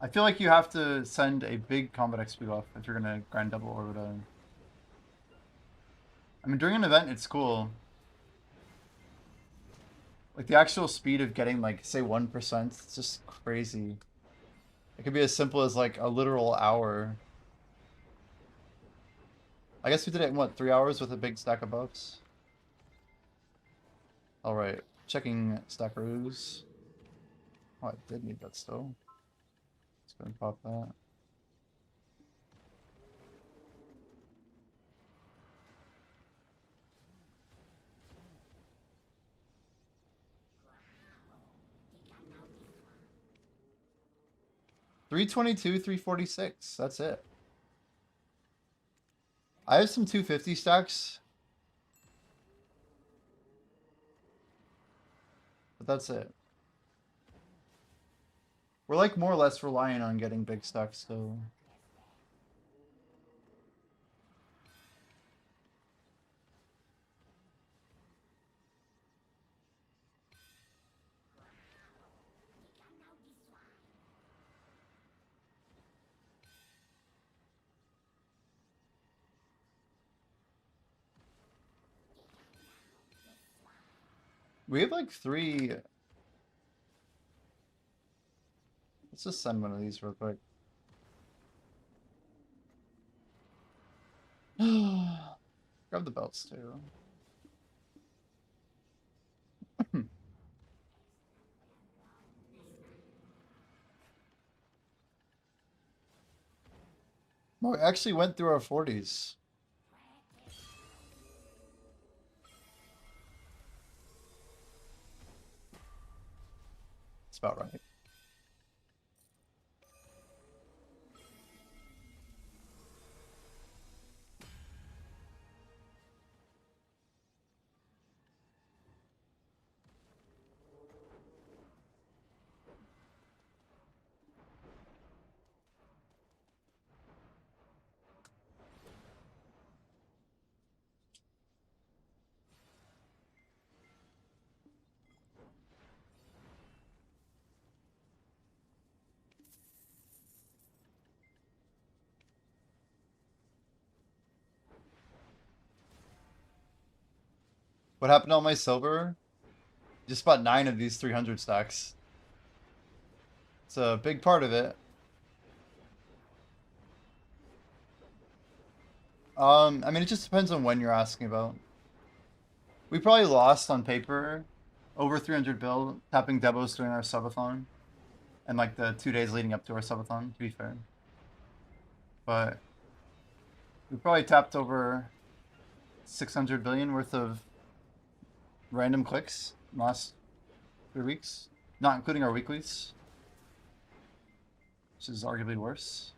I feel like you have to send a big combat XP buff if you're gonna grind double orbiter. I mean, during an event, it's cool. Like, the actual speed of getting, like, say 1%, it's just crazy. It could be as simple as, like, a literal hour. I guess we did it in, what, 3 hours with a big stack of buffs? Alright, checking stackaroos. Oh, I did need that still. Let's go and pop that. $322, $346. That's it. I have some 250 stacks. But that's it. We're like more or less relying on getting big stacks still. We have like 3. Let's just send one of these real quick. Grab the belts too. No, we actually went through our 40s. That's about right. What happened to all my silver? Just bought 9 of these 300 stacks. It's a big part of it. I mean, it just depends on when you're asking about. We probably lost on paper over 300 bill tapping Devos during our subathon. And like the 2 days leading up to our subathon, to be fair. But we probably tapped over 600 billion worth of random clicks in the last 3 weeks, not including our weeklies, which is arguably worse.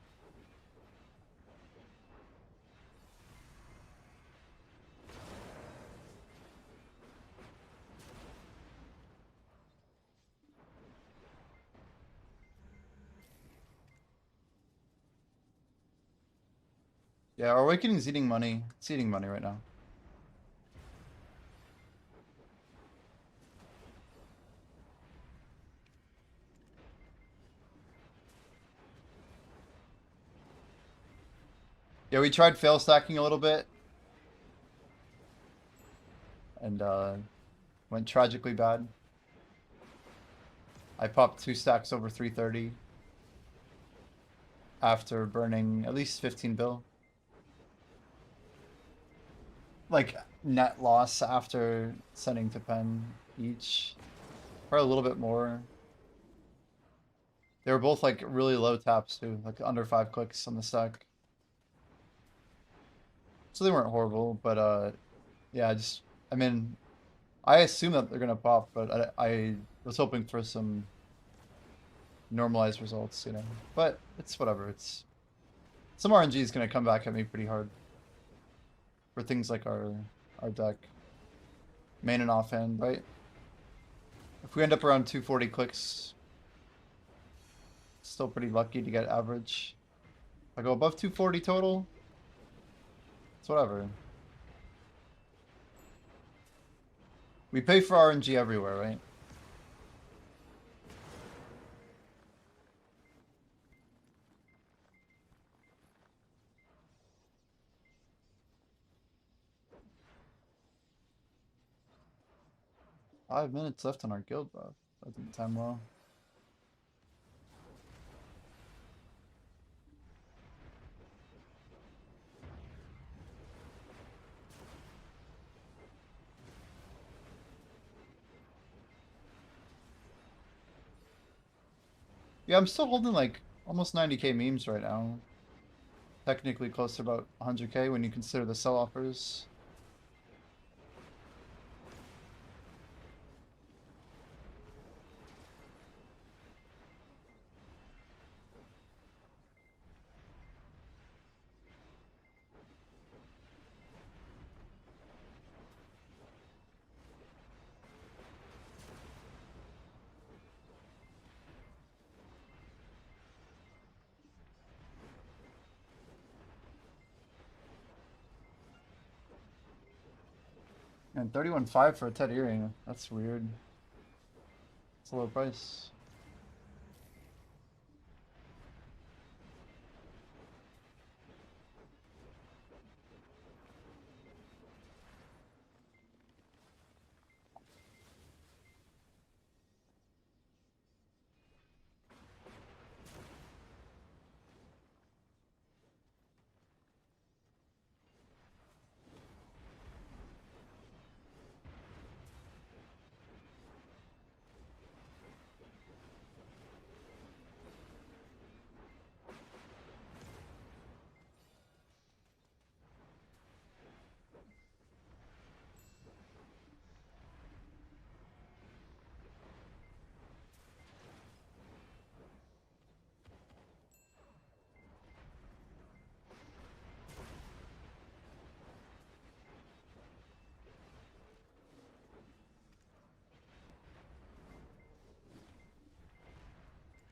Yeah, our awakening's eating money. It's eating money right now. Yeah, we tried fail stacking a little bit. And went tragically bad. I popped 2 stacks over 330 after burning at least 15 bill. Like net loss after sending to pen each. Probably a little bit more. They were both like really low taps too, like under 5 clicks on the stack. So they weren't horrible, but yeah, I mean, I assume that they're gonna pop, but I was hoping for some normalized results, you know. But it's whatever. Some RNG is gonna come back at me pretty hard for things like our our deck. Main and offhand, right? If we end up around 240 clicks, still pretty lucky to get average. If I go above 240 total, it's whatever. We pay for RNG everywhere, right? Five minutes left on our guild buff. That didn't time well. Yeah, I'm still holding like almost 90k memes right now. Technically close to about 100k when you consider the sell offers. And 31.5 for a Ted earring. That's weird. It's a low price.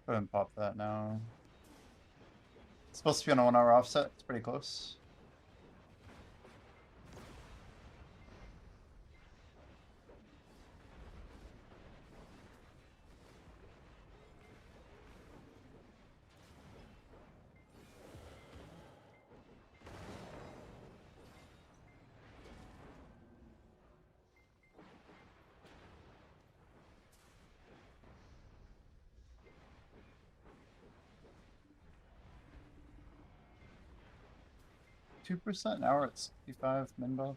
Go ahead and pop that now. It's supposed to be on a 1 hour offset. It's pretty close. %, now we're at 65 min buff.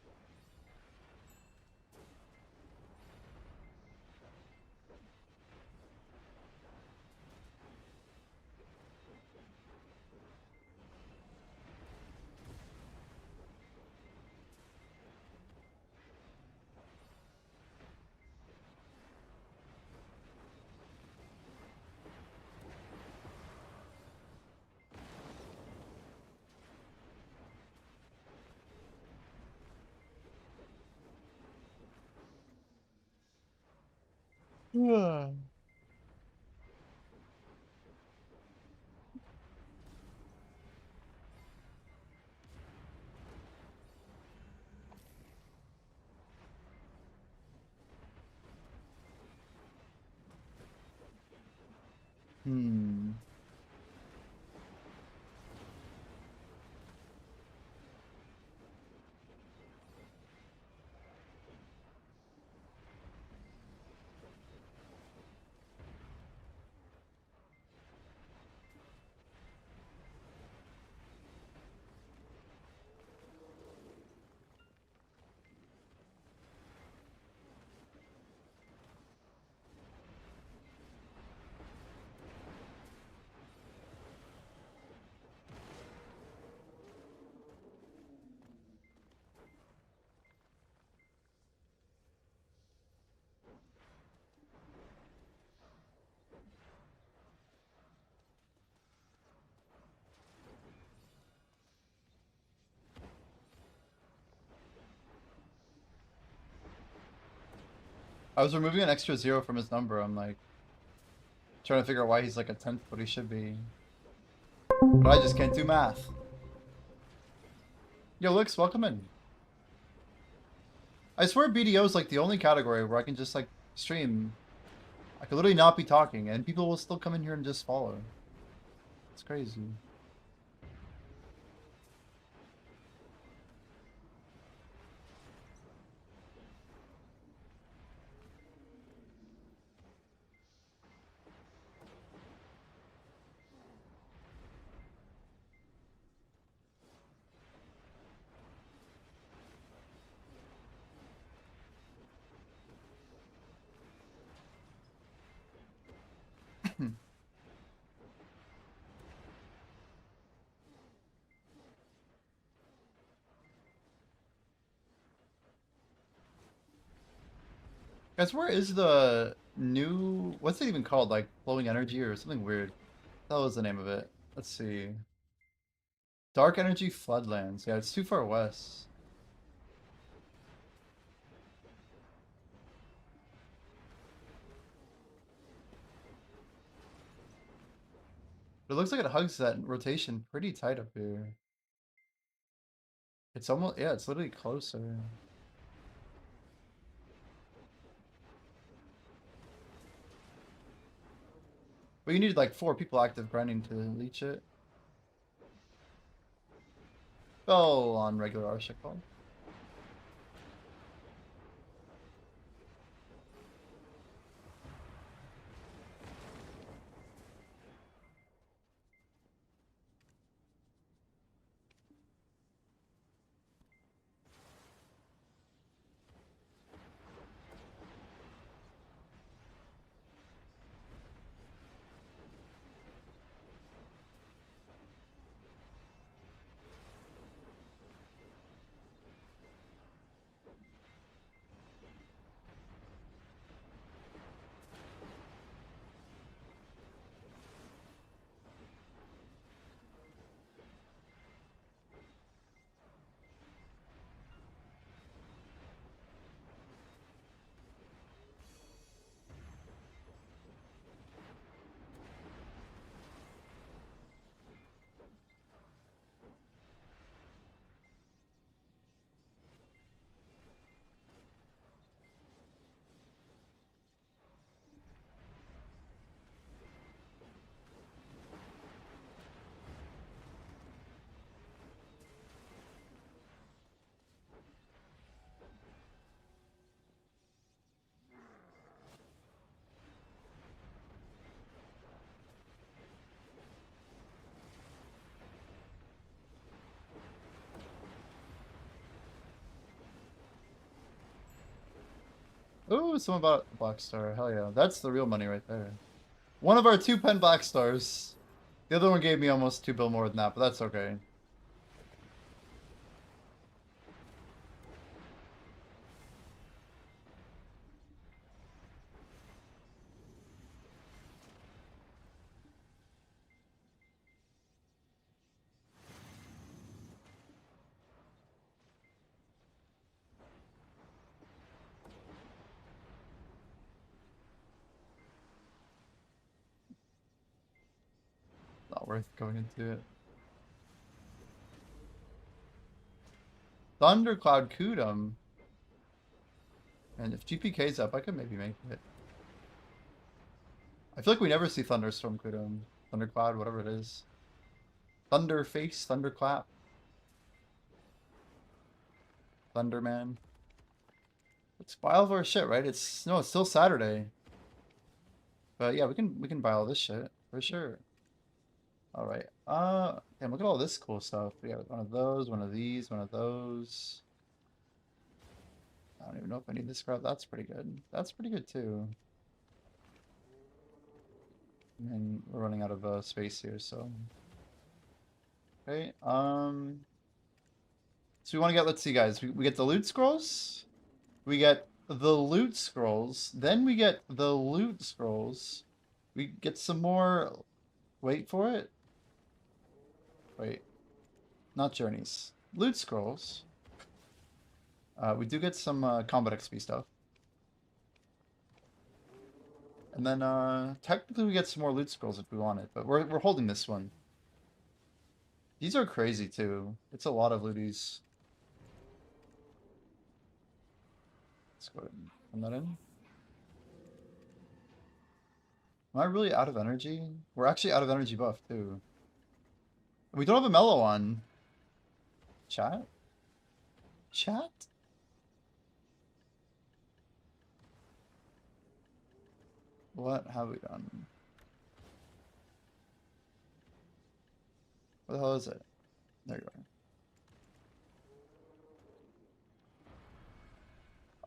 Yeah. Hmm. I was removing an extra 0 from his number. I'm like trying to figure out why he's like a 10th what he should be. But I just can't do math. Yo, Lix, welcome in. I swear BDO is like the only category where I can just like stream. I could literally not be talking and people will still come in here and just follow. It's crazy. Guys, where is the new, what's it even called? Like flowing energy or something weird? That was the name of it. Let's see. Dark energy floodlands. Yeah, it's too far west. But it looks like it hugs that rotation pretty tight up here. It's almost, yeah, it's literally closer. But you need like 4 people active grinding to leech it. Fell on regular Arshikal. Ooh, someone bought a Black Star. Hell yeah. That's the real money right there. One of our 2 pen Black Stars. The other one gave me almost 2 bill more than that, but that's okay. Not worth going into it. Thundercloud Kudum. And if GPK's up, I could maybe make it. I feel like we never see Thunderstorm Kudum. Thundercloud, whatever it is. Thunderface, Thunderclap. Thunderman. Let's buy all of our shit, right? It's no, it's still Saturday. But yeah, we can buy all this shit for sure. All right. Damn, look at all this cool stuff. We got one of those, one of these, one of those. I don't even know if I need this scrap. That's pretty good. That's pretty good too. And we're running out of space here, so. Okay. So we want to get. Let's see, guys. We get the loot scrolls. We get the loot scrolls. Then we get the loot scrolls. We get some more. Wait for it. Wait. Not journeys. Loot scrolls. We do get some combat XP stuff. And then technically we get some more loot scrolls if we want it, but we're holding this one. These are crazy too. It's a lot of looties. Let's go ahead and put that in. Am I really out of energy? We're actually out of energy buff too. We don't have a mellow on. Chat? Chat? What have we done? What the hell is it? There you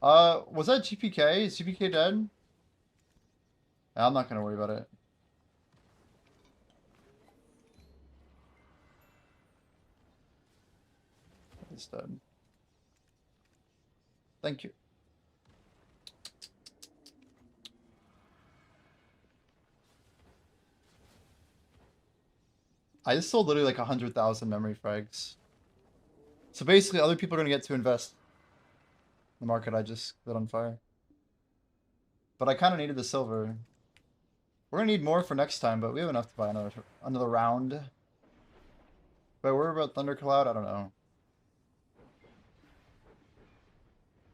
are. Was that GPK? Is GPK dead? I'm not gonna worry about it. It's dead. Thank you. I just sold literally like 100,000 memory frags. So basically other people are gonna get to invest in the market I just lit on fire. But I kind of needed the silver. We're gonna need more for next time, but we have enough to buy another round. But we're about Thunder Cloud, I don't know.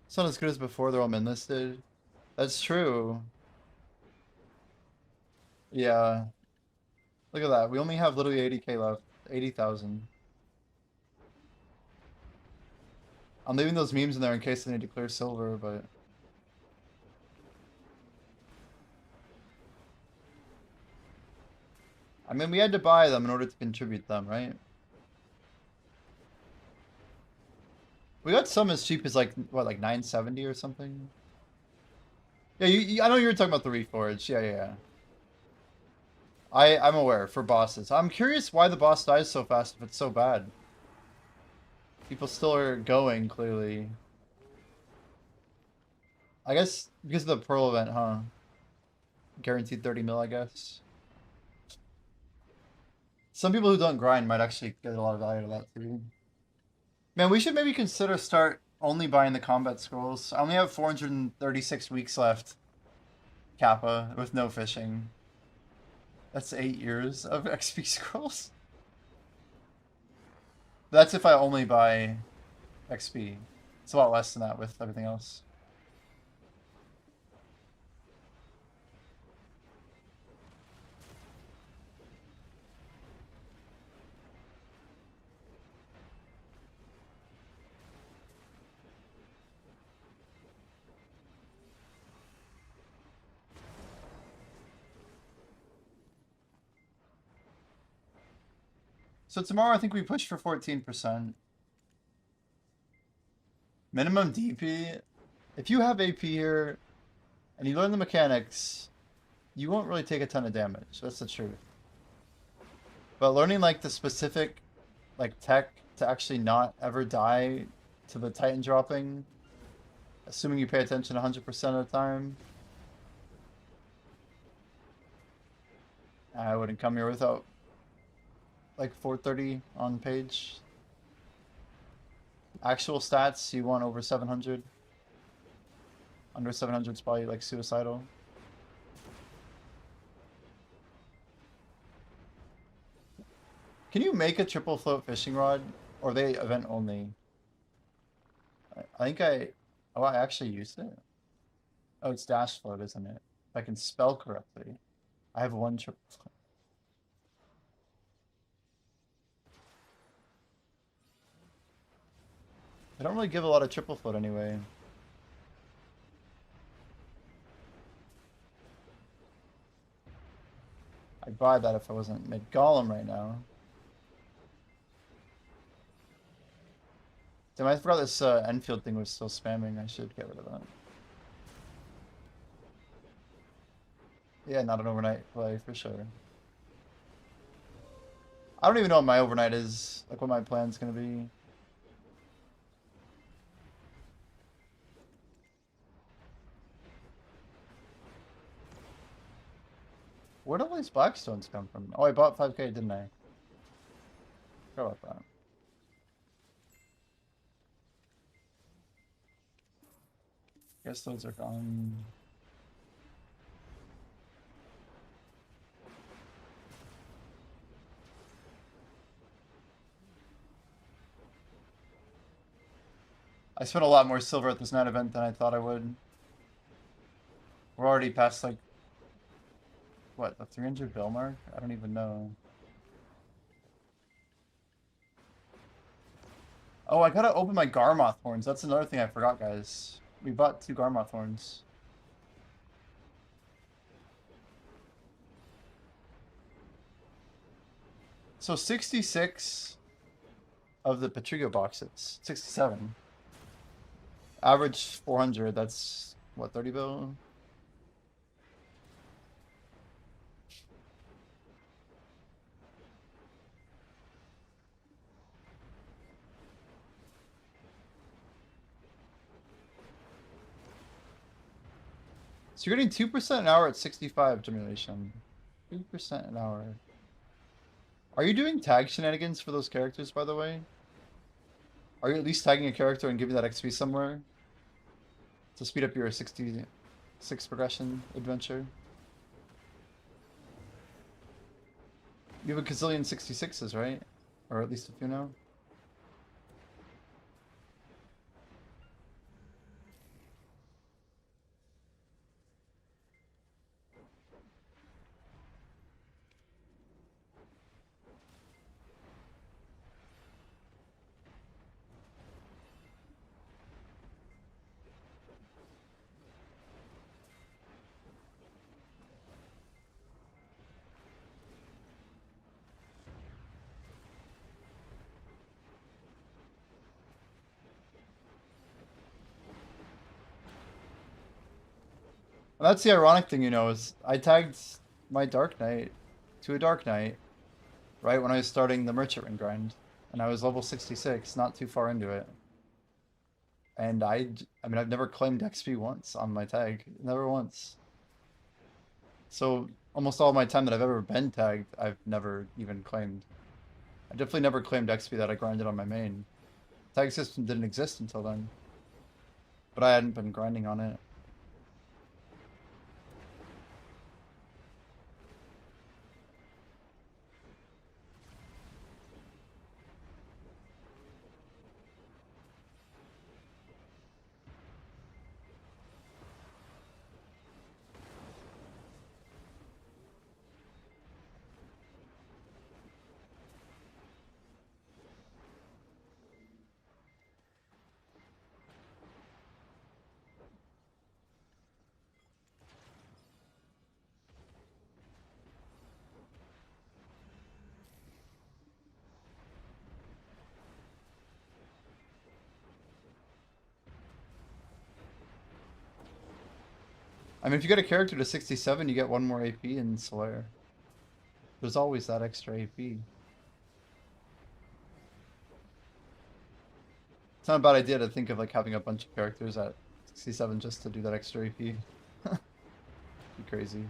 It's not as good as before, they're all min listed. That's true. Yeah. Look at that. We only have literally 80k left. 80,000. I'm leaving those memes in there in case I need to clear silver, but... I mean, we had to buy them in order to contribute them, right? We got some as cheap as like, what, like 970 or something? Yeah, I know you were talking about the Reforge. Yeah. I'm aware for bosses. I'm curious why the boss dies so fast if it's so bad. People still are going, clearly. I guess because of the Pearl event, huh? Guaranteed 30 mil, I guess. Some people who don't grind might actually get a lot of value out of that too. Man, we should maybe consider start only buying the combat scrolls. I only have 436 weeks left. Kappa, with no fishing. That's 8 years of XP scrolls. That's if I only buy XP. It's a lot less than that with everything else. So tomorrow I think we push for 14%. Minimum DP. If you have AP here and you learn the mechanics, you won't really take a ton of damage. That's the truth. But learning like the specific like tech to actually not ever die to the Titan dropping, assuming you pay attention 100% of the time. I wouldn't come here without like 430 on page. Actual stats, you want over 700. Under 700 is probably like suicidal. Can you make a triple float fishing rod? Or are they event only? I think oh, I actually used it. Oh, it's dash float, isn't it? If I can spell correctly. I have one triple float. I don't really give a lot of triple float anyway. I'd buy that if I wasn't mid golem right now. Damn, I forgot this Enfield thing was still spamming. I should get rid of that. Yeah, not an overnight play for sure. I don't even know what my overnight is, like what my plan's gonna be. Where do all these blackstones come from? Oh, I bought 5k, didn't I? Forgot about that. Guess those are gone. I spent a lot more silver at this night event than I thought I would. We're already past like, what, the 300 bill mark? I don't even know. Oh, I gotta open my Garmoth horns. That's another thing I forgot, guys. We bought 2 Garmoth horns. So 66 of the Patrigo boxes. 67. Average 400. That's what, 30 bill? So you're getting 2% an hour at 65 generation. 2% an hour. Are you doing tag shenanigans for those characters, by the way? Are you at least tagging a character and giving that XP somewhere? To speed up your 66 progression adventure? You have a gazillion 66s, right? Or at least a few now? Well, that's the ironic thing, you know, is I tagged my Dark Knight to a Dark Knight right when I was starting the Merchant Ring grind. And I was level 66, not too far into it. And I mean, I've never claimed XP once on my tag. Never once. So almost all my time that I've ever been tagged, I've never even claimed. I definitely never claimed XP that I grinded on my main. Tag system didn't exist until then. But I hadn't been grinding on it. I mean, if you get a character to 67, you get 1 more AP in Solaire. There's always that extra AP. It's not a bad idea to think of like having a bunch of characters at 67 just to do that extra AP. Be crazy.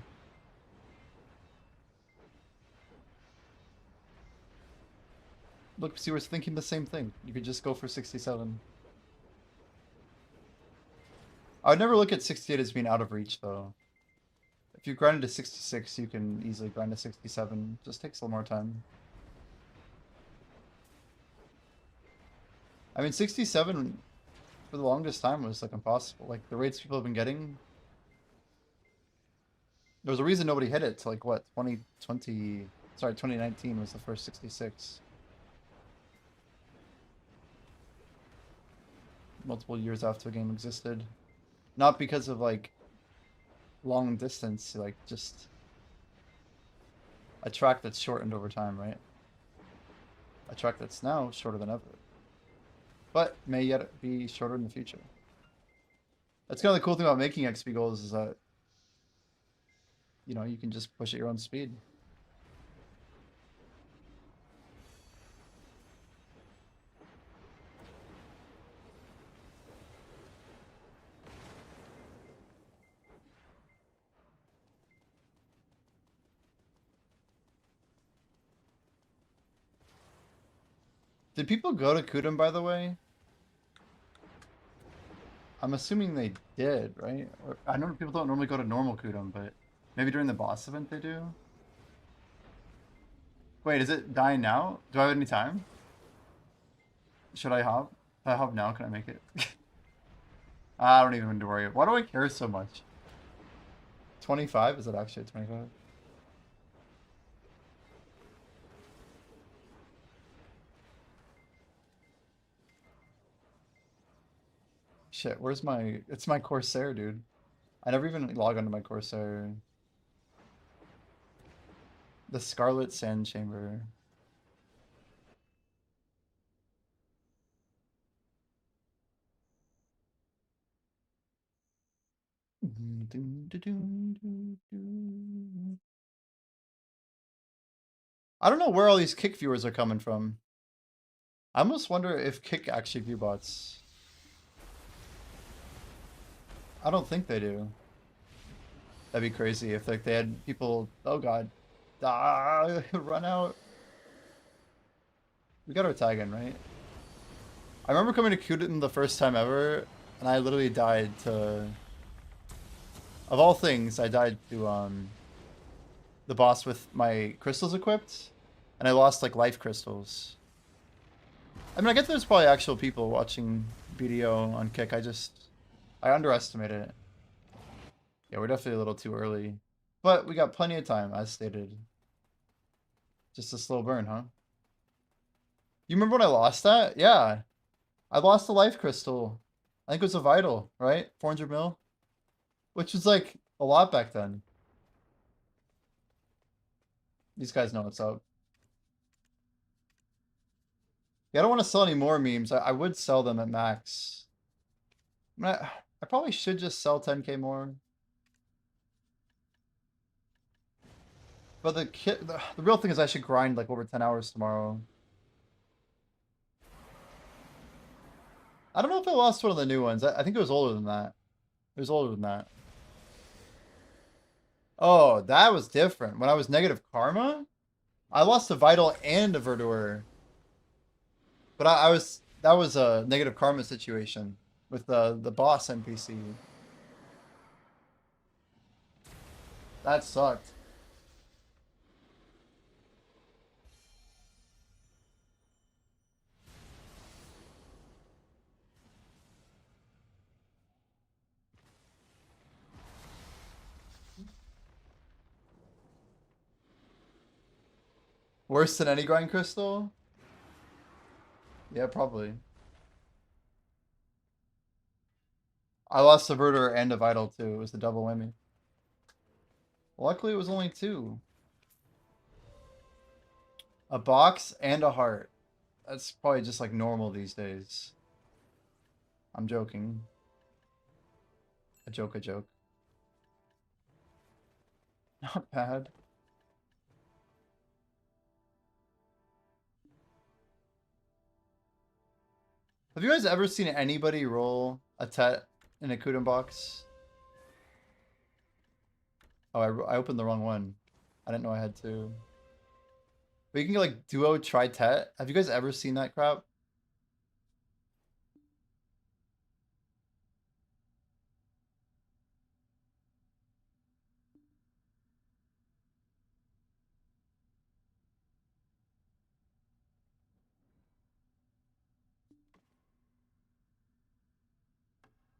Look, see, we're thinking the same thing. You could just go for 67. I would never look at 68 as being out of reach, though. If you grinded to 66, you can easily grind to 67. Just takes a little more time. I mean, 67 for the longest time was like impossible. Like the rates people have been getting. There was a reason nobody hit it to like what 2020. Sorry, 2019 was the first 66. Multiple years after the game existed. Not because of like long distance, like just a track that's shortened over time, right? A track that's now shorter than ever. But may yet be shorter in the future. That's kind of the cool thing about making XP goals is that, you know, you can just push at your own speed. Did people go to Kudum, by the way? I'm assuming they did, right? Or, I know people don't normally go to normal Kudum, but maybe during the boss event they do? Wait, is it dying now? Do I have any time? Should I hop? How now can I make it? I don't even need to worry. Why do I care so much? 25? Is it actually 25? Shit, where's my... It's my Corsair, dude. I never even log onto my Corsair. The Scarlet Sand Chamber. I don't know where all these Kick viewers are coming from. I almost wonder if Kick actually view bots. I don't think they do. That'd be crazy if like they had people. Oh god, run out. We got our tag in, right? I remember coming to Kuden the first time ever, and I literally died to. Of all things, I died to the boss with my crystals equipped, and I lost like life crystals. I mean, I get there's probably actual people watching BDO on Kick. I underestimated it. Yeah, we're definitely a little too early. But we got plenty of time, as stated. Just a slow burn, huh? You remember when I lost that? Yeah. I lost a life crystal. I think it was a vital, right? 400 mil? Which was like a lot back then. These guys know what's up. Yeah, I don't want to sell any more memes. I would sell them at max. I probably should just sell 10k more. But the real thing is I should grind like over 10 hours tomorrow. I don't know if I lost one of the new ones. I think it was older than that. It was older than that. Oh, that was different. When I was negative karma, I lost a vital and a verdure. But that was a negative karma situation with the boss NPC. That sucked. Worse than any grind crystal? Yeah, probably. I lost a verdure and a vital too. It was the double whammy. Luckily, it was only two. A box and a heart. That's probably just like normal these days. I'm joking. A joke, a joke. Not bad. Have you guys ever seen anybody roll a Tet in a Kuden box? Oh, I opened the wrong one. I didn't know I had to. But you can get like duo try Tet. Have you guys ever seen that crap?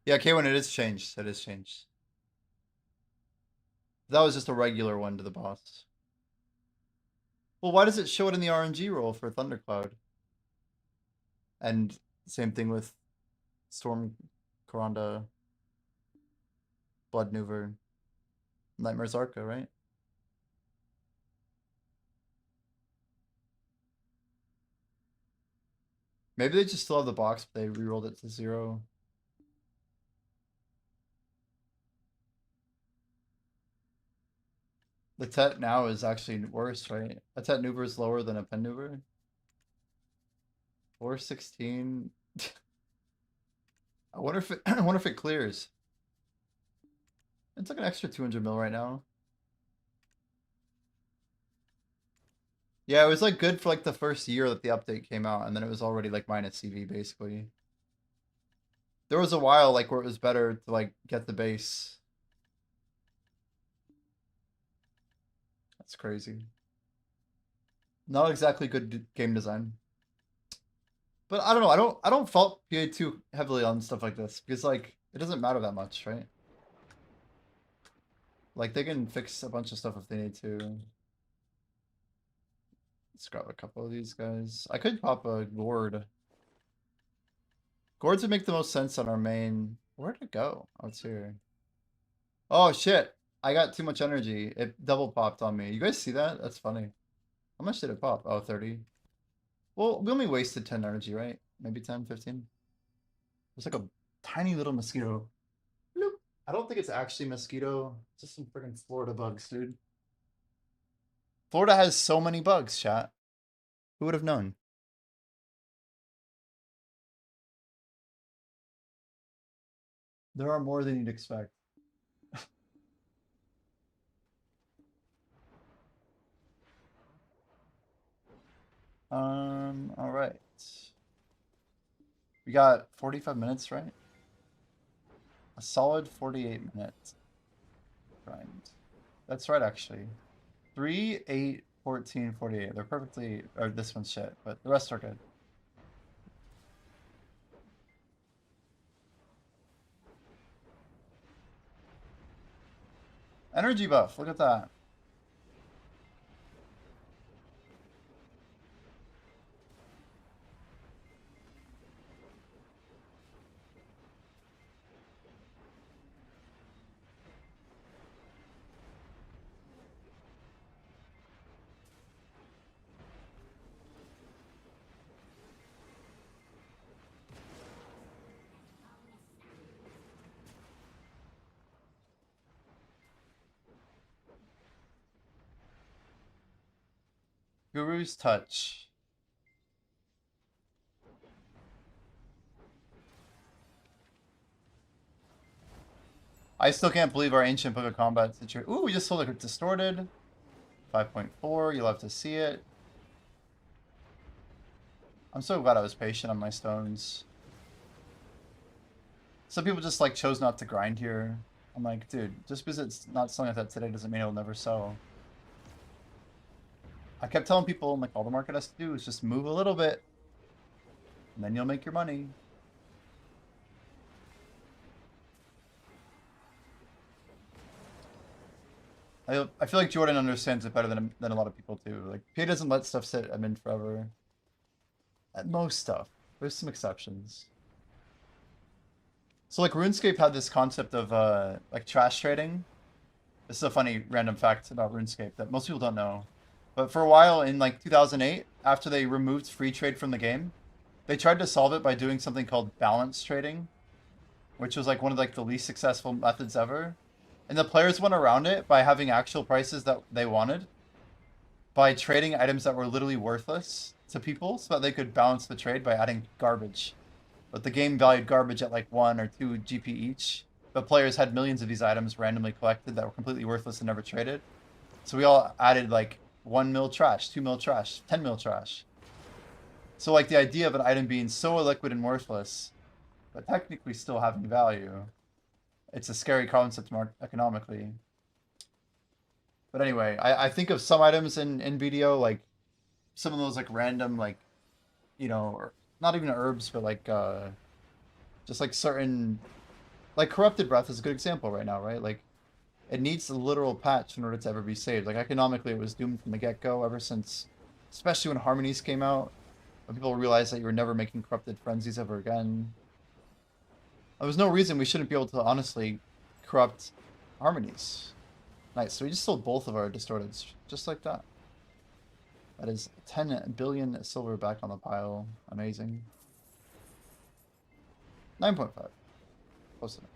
Yeah, K1, it is changed. It is changed. That was just a regular one to the boss. Well, why does it show it in the RNG roll for Thundercloud? And same thing with Storm, Coranda, Blood Nuver, Nightmare's Arca, right? Maybe they just still have the box, but they re-rolled it to 0. The Tet now is actually worse, right? A Tet Nuver is lower than a Pen Nuver. 416. I wonder if it I wonder if it clears. It's like an extra 200 mil right now. Yeah, it was like good for like the first year that the update came out, and then it was already like minus CV basically. There was a while like where it was better to like get the base. That's crazy. Not exactly good game design. But I don't know. I don't fault PA too heavily on stuff like this because like it doesn't matter that much, right? Like they can fix a bunch of stuff if they need to. Let's grab a couple of these guys. I could pop a gourd. Gourds would make the most sense on our main. Where'd it go? Oh, it's here. Oh shit! I got too much energy. It double popped on me. You guys see that? That's funny. How much did it pop? Oh, 30. Well, we only wasted 10 energy, right? Maybe 10, 15. There's like a tiny little mosquito. Bloop. I don't think it's actually mosquito. It's just some freaking Florida bugs, dude. Florida has so many bugs, chat. Who would have known? There are more than you'd expect. All right. We got 45 minutes, right? A solid 48 minutes. Grind. That's right, actually. 3, 8, 14, 48. They're perfectly... Or this one's shit, but the rest are good. Energy buff. Look at that. Guru's Touch. I still can't believe our ancient book of combat situation. Ooh, we just sold it distorted. 5.4. You'll have to see it. I'm so glad I was patient on my stones. Some people just like chose not to grind here. I'm like, dude, just because it's not selling like that today doesn't mean it'll never sell. I kept telling people, like, all the market has to do is just move a little bit, and then you'll make your money. I feel like Jordan understands it better than a lot of people do. Like, PA doesn't let stuff sit at mint forever. At most stuff. There's some exceptions. So, like, RuneScape had this concept of, like, trash trading. This is a funny random fact about RuneScape that most people don't know. But for a while in, like, 2008, after they removed free trade from the game, they tried to solve it by doing something called balance trading, which was, like, one of, like, the least successful methods ever. And the players went around it by having actual prices that they wanted, by trading items that were literally worthless to people so that they could balance the trade by adding garbage. But the game valued garbage at like 1 or 2 GP each. But players had millions of these items randomly collected that were completely worthless and never traded. So we all added like 1 mil trash, 2 mil trash, 10 mil trash. So like the idea of an item being so illiquid and worthless, but technically still having value, it's a scary concept economically. But anyway, I think of some items in BDO, like some of those like random, like, you know, or not even herbs, but like just like certain, like Corrupted Breath is a good example right now, right? Like it needs a literal patch in order to ever be saved. Like economically, it was doomed from the get-go ever since, especially when Harmonies came out, when people realized that you were never making Corrupted Frenzies ever again. There was no reason we shouldn't be able to honestly corrupt Harmonies. Nice, so we just sold both of our Distorteds, just like that. That is 10 billion silver back on the pile. Amazing. 9.5. Close enough.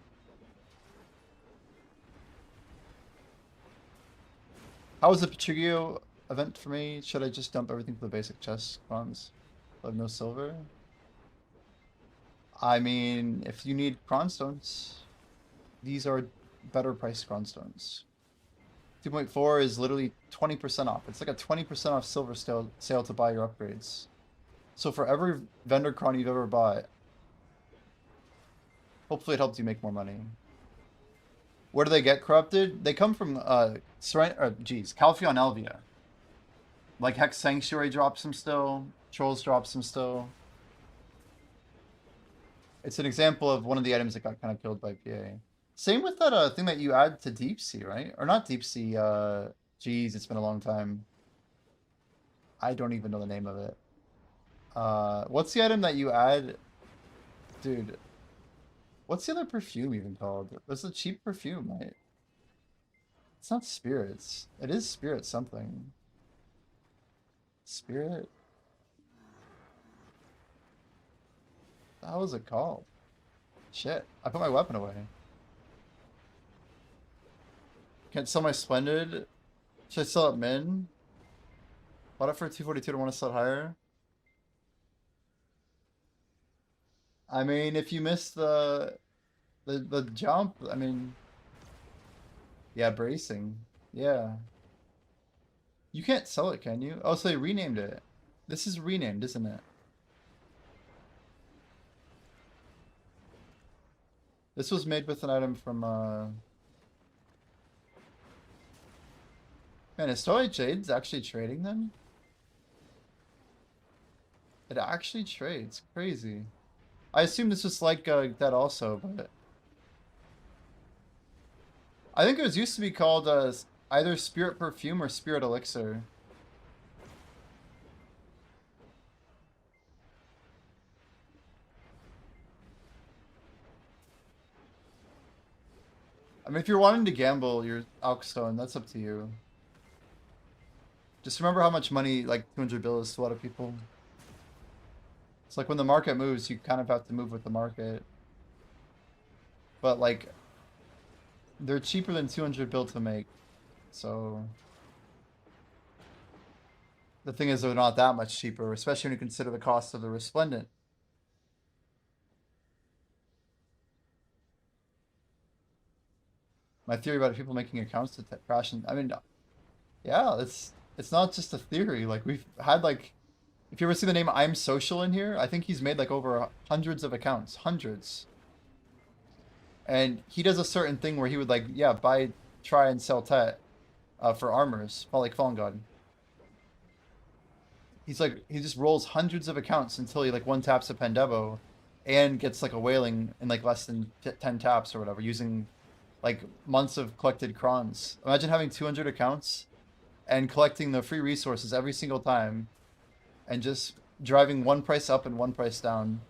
How was the Petrigio event for me? Should I just dump everything for the basic chest spawns? I have no silver? I mean, if you need Cronstones, these are better priced Cronstones. 2.4 is literally 20% off. It's like a 20% off silver sale to buy your upgrades. So for every vendor cron you've ever bought, hopefully it helps you make more money. Where do they get corrupted? They come from Calpheon Elvia. Like Hex Sanctuary drops them still. Trolls drops them still. It's an example of one of the items that got kind of killed by PA. Same with that thing that you add to deep sea, right? Or not deep sea. Geez, it's been a long time. I don't even know the name of it. What's the item that you add, dude? What's the other perfume even called? It's a cheap perfume, right? It's not spirits. It is spirit something. Spirit. How was it called? Shit, I put my weapon away. Can't sell my Splendid. Should I sell it min? Bought it for 242 to want to sell it higher. I mean, if you miss the jump, I mean, yeah, bracing. Yeah. You can't sell it, can you? Oh, so they renamed it. This is renamed, isn't it? This was made with an item from Man, is Starlight Jade's actually trading them? It actually trades. Crazy. I assume this was like that also, but I think it was used to be called either Spirit Perfume or Spirit Elixir. I mean, if you're wanting to gamble your Alkstone, that's up to you. Just remember how much money, like 200 bill is to a lot of people. It's like when the market moves, you kind of have to move with the market. But like, they're cheaper than 200 bill to make. So the thing is, they're not that much cheaper, especially when you consider the cost of the Resplendent. My theory about people making accounts to crash, and I mean, yeah, it's not just a theory. Like we've had like, if you ever see the name I'm Social in here, I think he's made like over hundreds of accounts, hundreds. And he does a certain thing where he would like, yeah, buy, try and sell Tet for armors, like Fallen God. He's like, he just rolls hundreds of accounts until he like one taps a Pendevo and gets like a whaling in like less than 10 taps or whatever, using like months of collected crons. Imagine having 200 accounts and collecting the free resources every single time and just driving one price up and one price down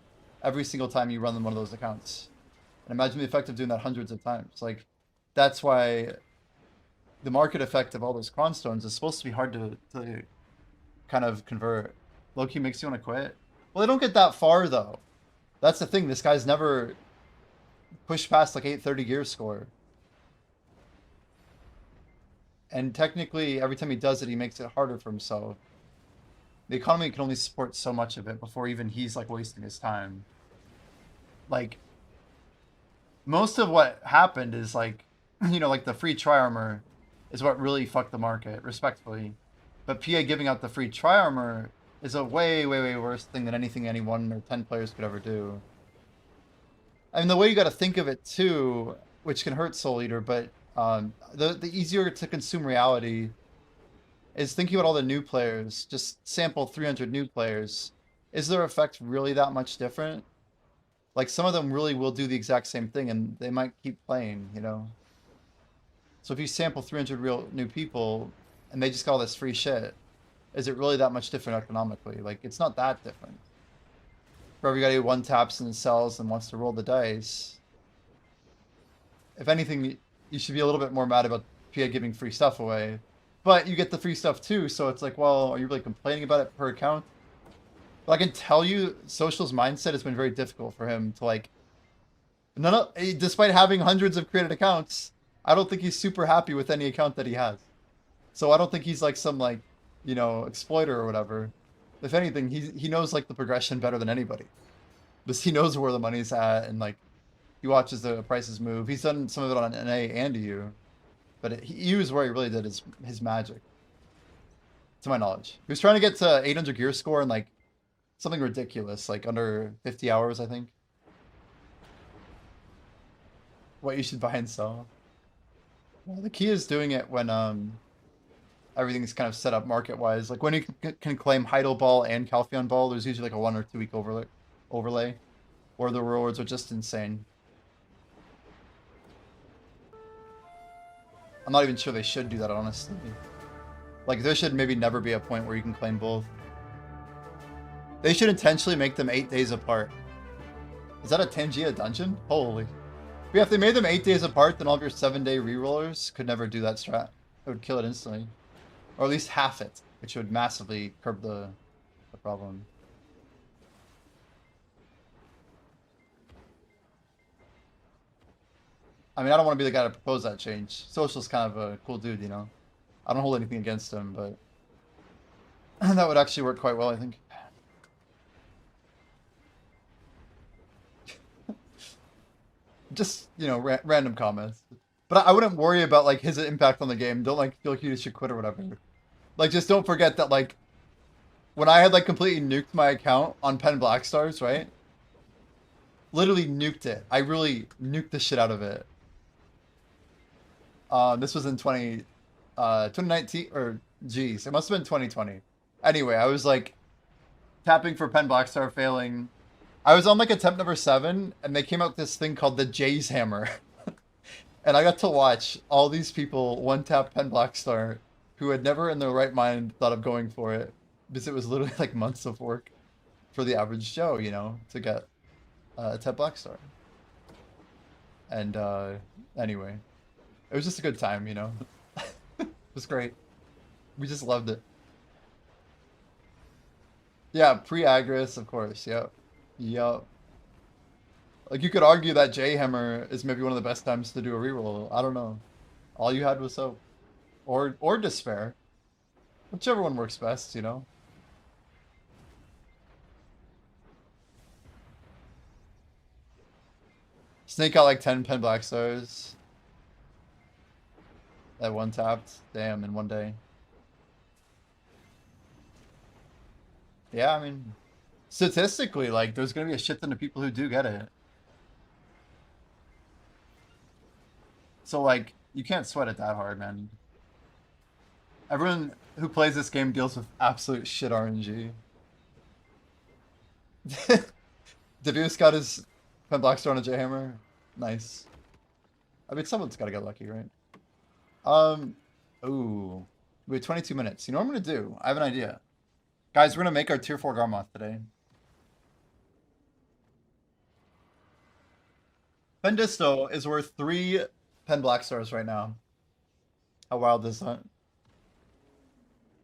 every single time you run one of those accounts. And imagine the effect of doing that hundreds of times. Like, that's why the market effect of all those cron stones is supposed to be hard to kind of convert. Loki makes you want to quit. Well, they don't get that far though. That's the thing. This guy's never pushed past like 830 gear score. And technically, every time he does it, he makes it harder for himself. The economy can only support so much of it before even he's like wasting his time. Like, most of what happened is like, you know, like the free tri-armor is what really fucked the market, respectfully. But PA giving out the free tri-armor is a way, way, way worse thing than anything any 1 or 10 players could ever do. I mean, the way you got to think of it too, which can hurt Soul Eater, but the easier to consume reality is thinking about all the new players. Just sample 300 new players. Is their effect really that much different? Like, some of them really will do the exact same thing, and they might keep playing, you know? So if you sample 300 real new people, and they just got all this free shit, is it really that much different economically? Like, it's not that different. For every guy who one taps and sells and wants to roll the dice, if anything, you should be a little bit more mad about PA giving free stuff away. But you get the free stuff too, so it's like, well, are you really complaining about it per account? But I can tell you, Social's mindset has been very difficult for him to like, despite having hundreds of created accounts, I don't think he's super happy with any account that he has. So I don't think he's like some like, you know, exploiter or whatever. If anything, he knows like the progression better than anybody. Because he knows where the money's at, and like, he watches the prices move. He's done some of it on NA and EU. But EU is where he really did his magic. To my knowledge. He was trying to get to 800 gear score in like something ridiculous, like under 50 hours, I think. What you should buy and sell. Well, the key is doing it when everything's kind of set up market-wise. Like when you can claim Heidel Ball and Calpheon Ball, there's usually like a 1 or 2 week overlay. or the rewards are just insane. I'm not even sure they should do that, honestly. Like, there should maybe never be a point where you can claim both. They should intentionally make them 8 days apart. Is that a Tangia dungeon? Holy. But yeah, if they made them 8 days apart, then all of your 7-day rerollers could never do that strat. It would kill it instantly. Or at least half it, which would massively curb the problem. I mean, I don't want to be the guy to propose that change. Social's kind of a cool dude, you know? I don't hold anything against him, but that would actually work quite well, I think. Just, you know, random comments. But I wouldn't worry about, like, his impact on the game. Don't, like, feel like you should quit or whatever. Like, just don't forget that, like, when I had, like, completely nuked my account on Penn Black Stars, right? Literally nuked it. I really nuked the shit out of it. This was in 2019, or geez, it must have been 2020. Anyway, I was, like, tapping for Penn Black Star, failing. I was on, like, attempt number 7, and they came out with this thing called the Jay's Hammer. And I got to watch all these people one-tap Penn Black Star who had never in their right mind thought of going for it. Because it was literally, like, months of work for the average Joe, you know, to get a 10 Black Star. And, anyway. It was just a good time, you know? It was great. We just loved it. Yeah, pre-Agris, of course, yep. Yup. Like, you could argue that J-Hammer is maybe one of the best times to do a reroll. I don't know. All you had was hope. Or despair. Whichever one works best, you know? Snake got like 10 Penn Black Stars. That one tapped. Damn, in one day. Yeah, I mean, statistically, like, there's gonna be a shit ton of people who do get it. So, like, you can't sweat it that hard, man. Everyone who plays this game deals with absolute shit RNG. Devious got his Penn Black Star on a J-Hammer. Nice. I mean, someone's gotta get lucky, right? Ooh. We have 22 minutes. You know what I'm gonna do? I have an idea. Guys, we're gonna make our tier 4 Garmoth today. Pendisto is worth 3 Penn Black Stars right now. How wild is that?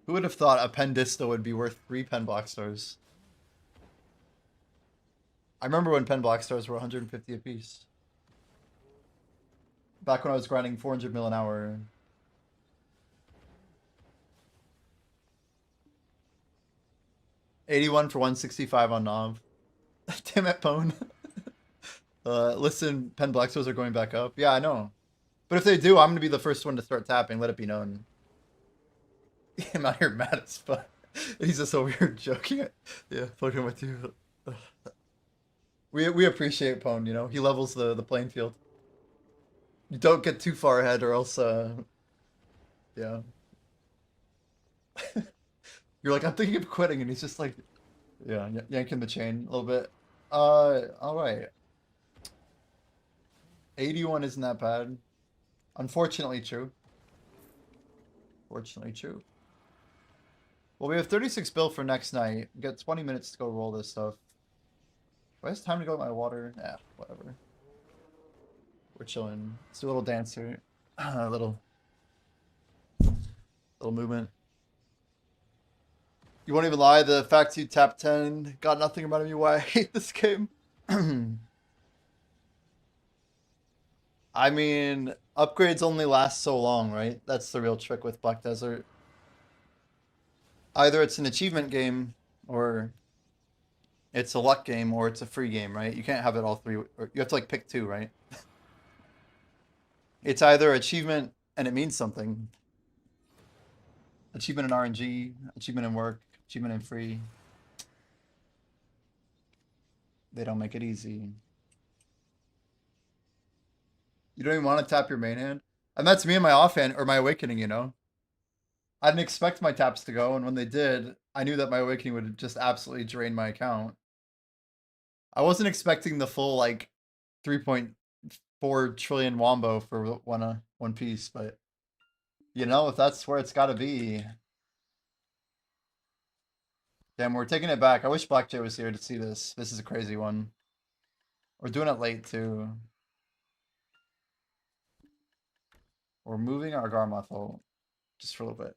Who would have thought a Pendisto would be worth 3 Penn Black Stars? I remember when Penn Black Stars were 150 apiece. Back when I was grinding 400 mil an hour. $81 for 165 on Nav. Damn it, Pone. Listen, Penn Black Stars are going back up. Yeah, I know. But if they do, I'm going to be the first one to start tapping. Let it be known. I'm out here mad as fuck. He's just over here joking. Yeah, fucking with you. We appreciate Pone, you know? He levels the playing field. You don't get too far ahead or else, yeah. You're like, I'm thinking of quitting, and he's just like, yeah, yanking the chain a little bit. Alright. 81 isn't that bad. Unfortunately true. Fortunately true. Well, we have 36 bill for next night. We got 20 minutes to go roll this stuff. Do I have time to go get my water? Yeah, whatever. We're chilling. Let's do a little dance here. A little movement. You won't even lie, the fact you tap 10 got nothing about me why I hate this game. I mean, upgrades only last so long, right? That's the real trick with Black Desert. Either it's an achievement game, or it's a luck game, or it's a free game, right? You can't have it all three. Or you have to, like, pick two, right? It's either achievement and it means something. Achievement in RNG, achievement in work, achievement in free. They don't make it easy. You don't even want to tap your main hand? And that's me and my offhand, or my awakening, you know? I didn't expect my taps to go, and when they did, I knew that my awakening would just absolutely drain my account. I wasn't expecting the full like 3.4 trillion wombo for one piece, but you know, if that's where it's got to be. Damn, we're taking it back. I wish Black J was here to see this. This is a crazy one. We're doing it late too. We're moving our Garmoth just for a little bit.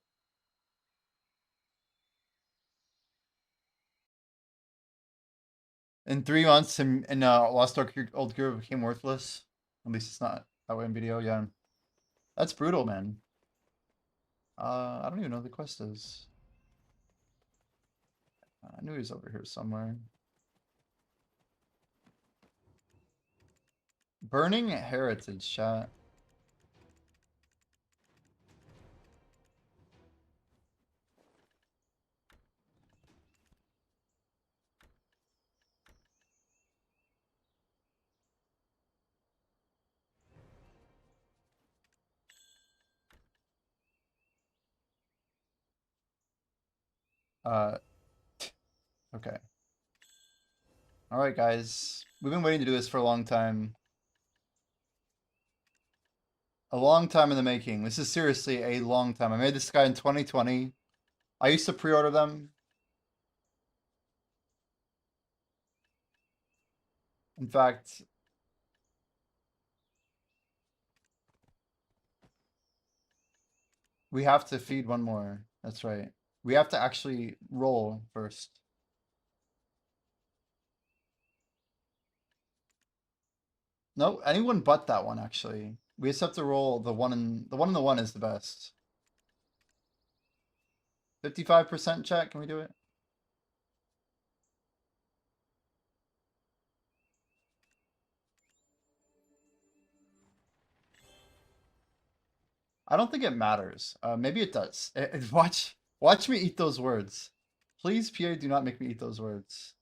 In 3 months, and Lost Ark Old Hero became worthless. At least it's not that way in video. Yeah, that's brutal, man. I don't even know what the quest is. I knew he was over here somewhere. Burning Heritage, chat. Okay. All right, guys. We've been waiting to do this for a long time. A long time in the making. This is seriously a long time. I made this guy in 2020. I used to pre-order them. In fact, we have to feed one more. That's right. We have to actually roll first. No, anyone but that one, actually. We just have to roll the one in the one is the best. 55% check, can we do it? I don't think it matters. Maybe it does. Watch me eat those words. Please, Pierre, do not make me eat those words.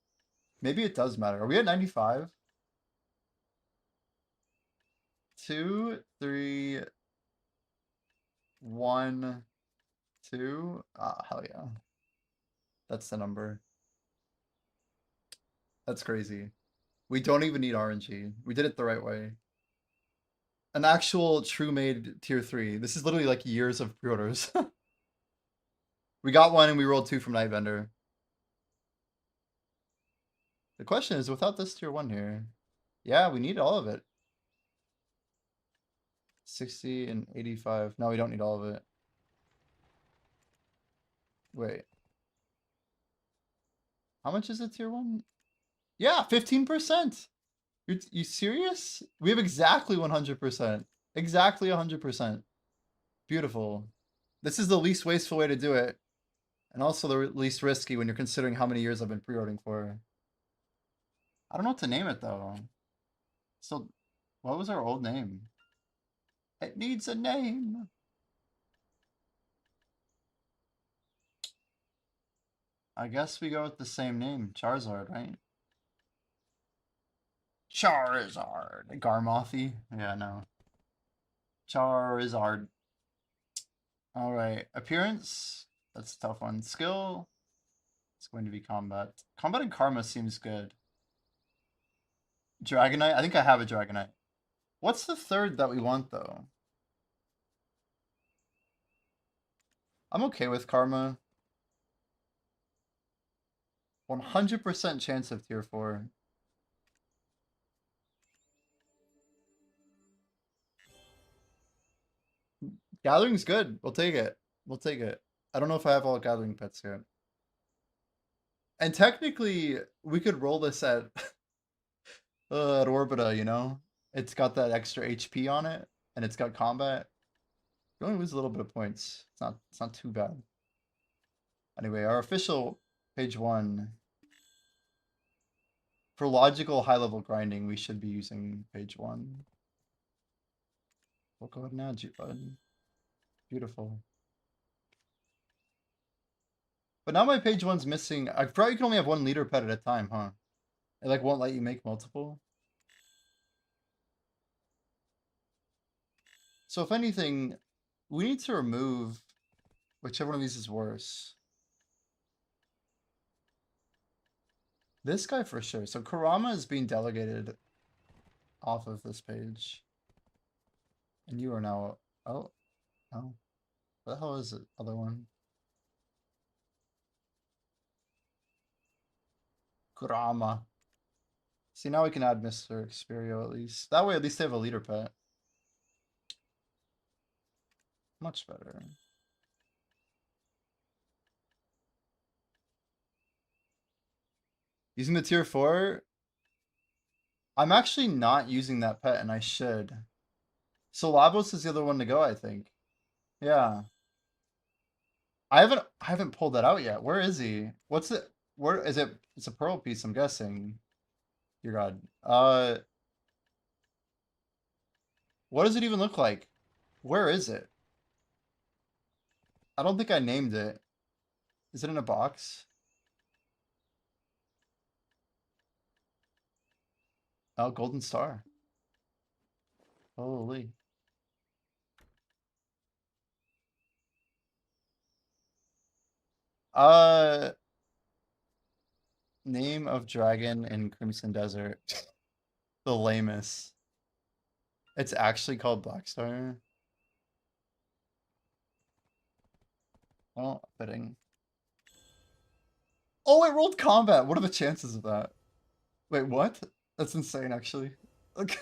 Maybe it does matter. Are we at 95? 2, 3, 1, 2. Ah, hell yeah. That's the number. That's crazy. We don't even need RNG. We did it the right way. An actual true made tier 3. This is literally like years of pre-orders. We got one and we rolled 2 from Nightbender. The question is, without this tier 1 here, yeah, we need all of it. 60 and 85. No, we don't need all of it. Wait. How much is it tier 1? Yeah, 15%. You serious? We have exactly 100%. Exactly 100%. Beautiful. This is the least wasteful way to do it. And also the least risky when you're considering how many years I've been pre-ordering for. I don't know what to name it though. So, what was our old name? It needs a name. I guess we go with the same name, Charizard, right? Charizard. Garmothy? Yeah, no. Charizard. Alright. Appearance? That's a tough one. Skill? It's going to be combat. Combat and Karma seems good. Dragonite? I think I have a Dragonite. What's the third that we want, though? I'm okay with Karma. 100% chance of tier 4. Gathering's good. We'll take it. We'll take it. I don't know if I have all gathering pets yet. And technically, we could roll this at Orbita, you know? It's got that extra HP on it, and it's got combat. You only lose a little bit of points. It's not too bad. Anyway, our official page 1. For logical high-level grinding, we should be using page 1. We'll go ahead and add you, bud. Beautiful. But now my page 1's missing. I forgot you can only have 1 leader pet at a time, huh? It like won't let you make multiple. So if anything, we need to remove whichever one of these is worse. This guy for sure. So Kurama is being delegated off of this page. And you are now... Oh. Oh. What the hell is it? Other one? Kurama. See, now we can add Mr. Experio at least. That way at least they have a leader pet. Much better. Using the tier 4? I'm actually not using that pet, and I should. So Lavos is the other one to go, I think. Yeah. I haven't pulled that out yet. Where is he? What's it? Where is it? It's a pearl piece, I'm guessing. Dear God. What does it even look like? Where is it? I don't think I named it. Is it in a box? Oh, golden star. Holy. Name of dragon in Crimson Desert. The lamest. It's actually called Blackstar. Oh, fitting. Oh, it rolled combat. What are the chances of that? Wait, what? That's insane, actually. Okay.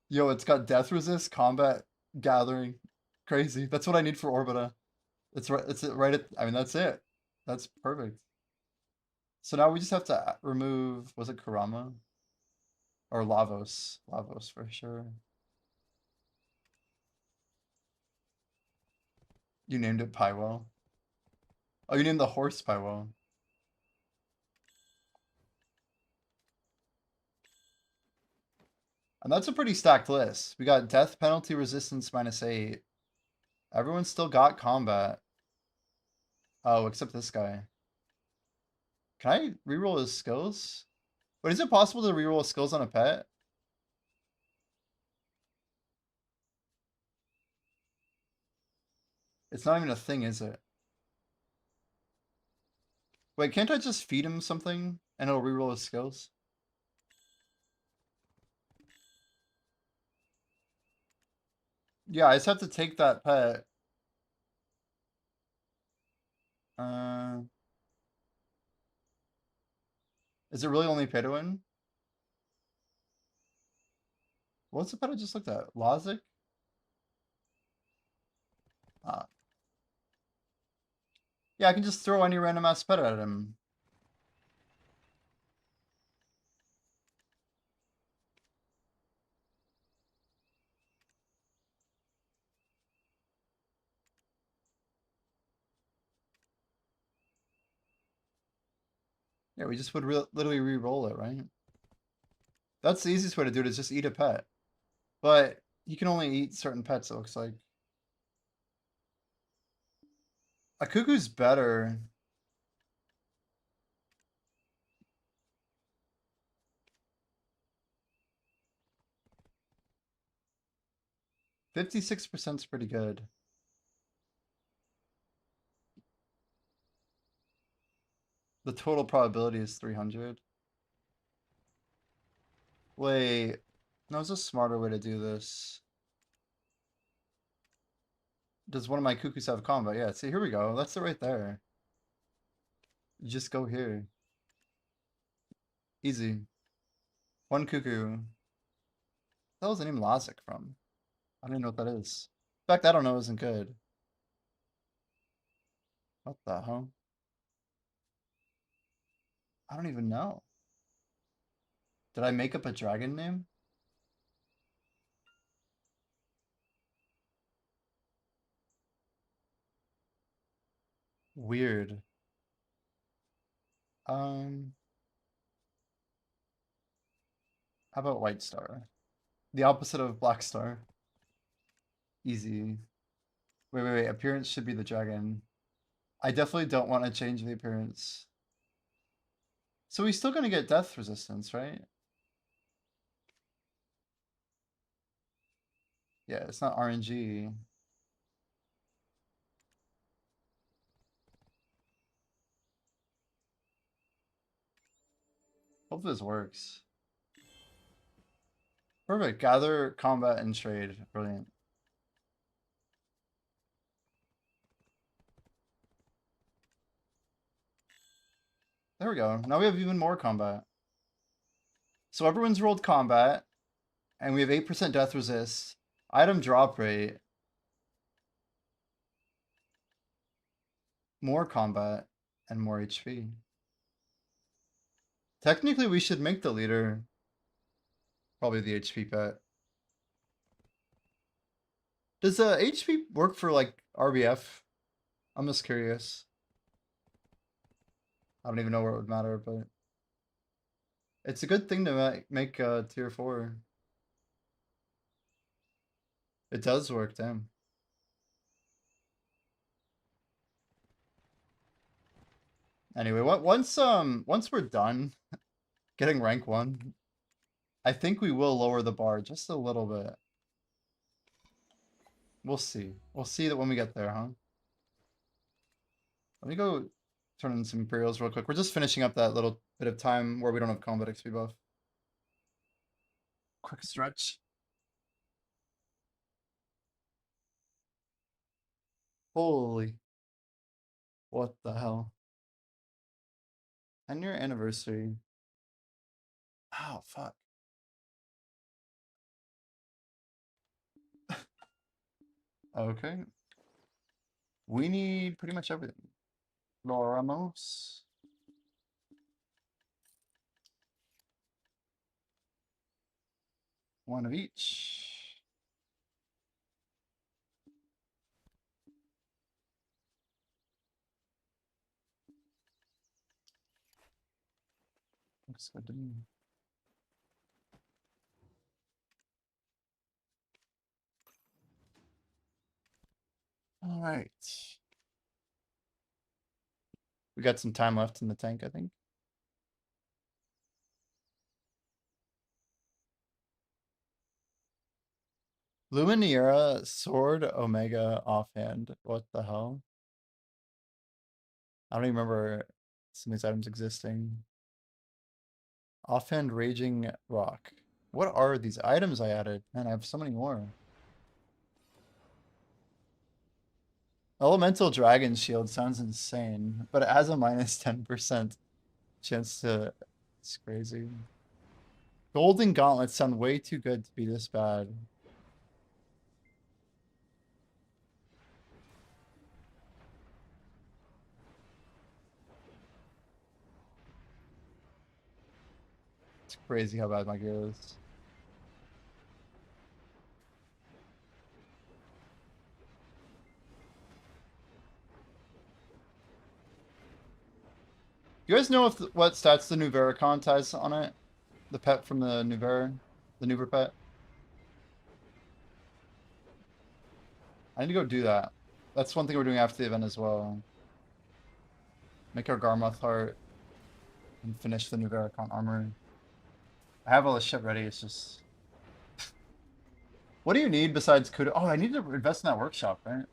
Yo, it's got death resist, combat, gathering. Crazy. That's what I need for Orbita. It's right. It's right at. I mean, that's it. That's perfect. So now we just have to remove. Was it Kurama or Lavos? Lavos for sure. You named it Pywell. Oh, you named the horse Pywell. And that's a pretty stacked list. We got death penalty resistance -8. Everyone's still got combat. Oh, except this guy. Can I reroll his skills? Wait, is it possible to reroll skills on a pet? It's not even a thing, is it? Wait, can't I just feed him something and it'll reroll his skills? Yeah, I just have to take that pet. Is it really only pay to win? What's the pet I just looked at? Logic? Ah. Yeah, I can just throw any random ass pet at him. Yeah, we just would literally re-roll it, right? That's the easiest way to do it, is just eat a pet. But you can only eat certain pets, it looks like. A cuckoo's better. %56 is pretty good. The total probability is 300. Wait, no, there's a smarter way to do this. Does one of my cuckoos have combat? Yeah, see, here we go. That's it right there. You just go here. Easy. One cuckoo. That was the name Lozic from. I don't even know what that is. In fact, I don't know, isn't good. What the hell? I don't even know. Did I make up a dragon name? Weird. How about White Star? The opposite of Black Star. Easy. Wait. Appearance should be the dragon. I definitely don't want to change the appearance. So he's still gonna get death resistance, right? Yeah, it's not RNG. Hopefully this works. Perfect. Gather, combat, and trade. Brilliant. There we go. Now we have even more combat. So everyone's rolled combat, and we have 8% death resist, item drop rate, more combat, and more HP. Technically, we should make the leader probably the HP pet. Does HP work for like RBF? I'm just curious. I don't even know where it would matter, but it's a good thing to make tier 4. It does work, damn. Anyway, once we're done getting rank 1, I think we will lower the bar just a little bit. We'll see. We'll see that when we get there, huh? Let me go turn in some Imperials real quick. We're just finishing up that little bit of time where we don't have combat XP buff. Quick stretch. Holy. What the hell? 10-year anniversary. Oh, fuck. Okay. We need pretty much everything. Loramos. One of each. Looks good to me. All right. We got some time left in the tank, I think. Luminera Sword Omega offhand. What the hell? I don't even remember some of these items existing. Offhand Raging Rock. What are these items I added? Man, I have so many more. Elemental Dragon Shield sounds insane, but it has a minus 10% chance to... It's crazy. Golden Gauntlets sound way too good to be this bad. It's crazy how bad my gear is. You guys know if what stats the new Vericon has on it? The pet from the new pet? I need to go do that. That's one thing we're doing after the event as well. Make our Garmoth heart and finish the new Vericon armor. I have all this shit ready, it's just... What do you need besides Kudo? Oh, I need to invest in that workshop, right?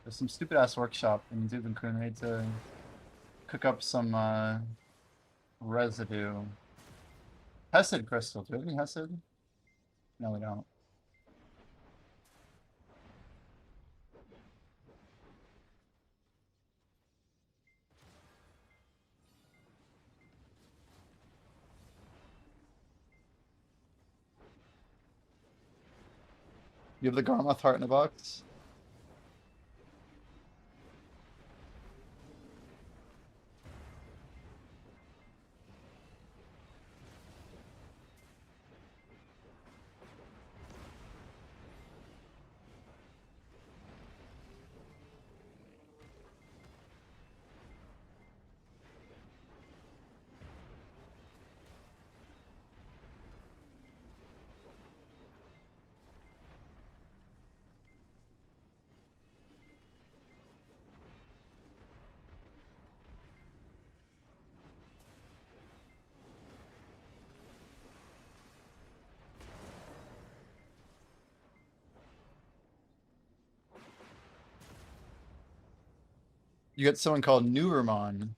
There's some stupid ass workshop in Zubin Kun. I need to cook up some residue. Hesed crystal. Do we have any Hesed? No, we don't. You have the Garmoth heart in the box? You got someone called Newermon.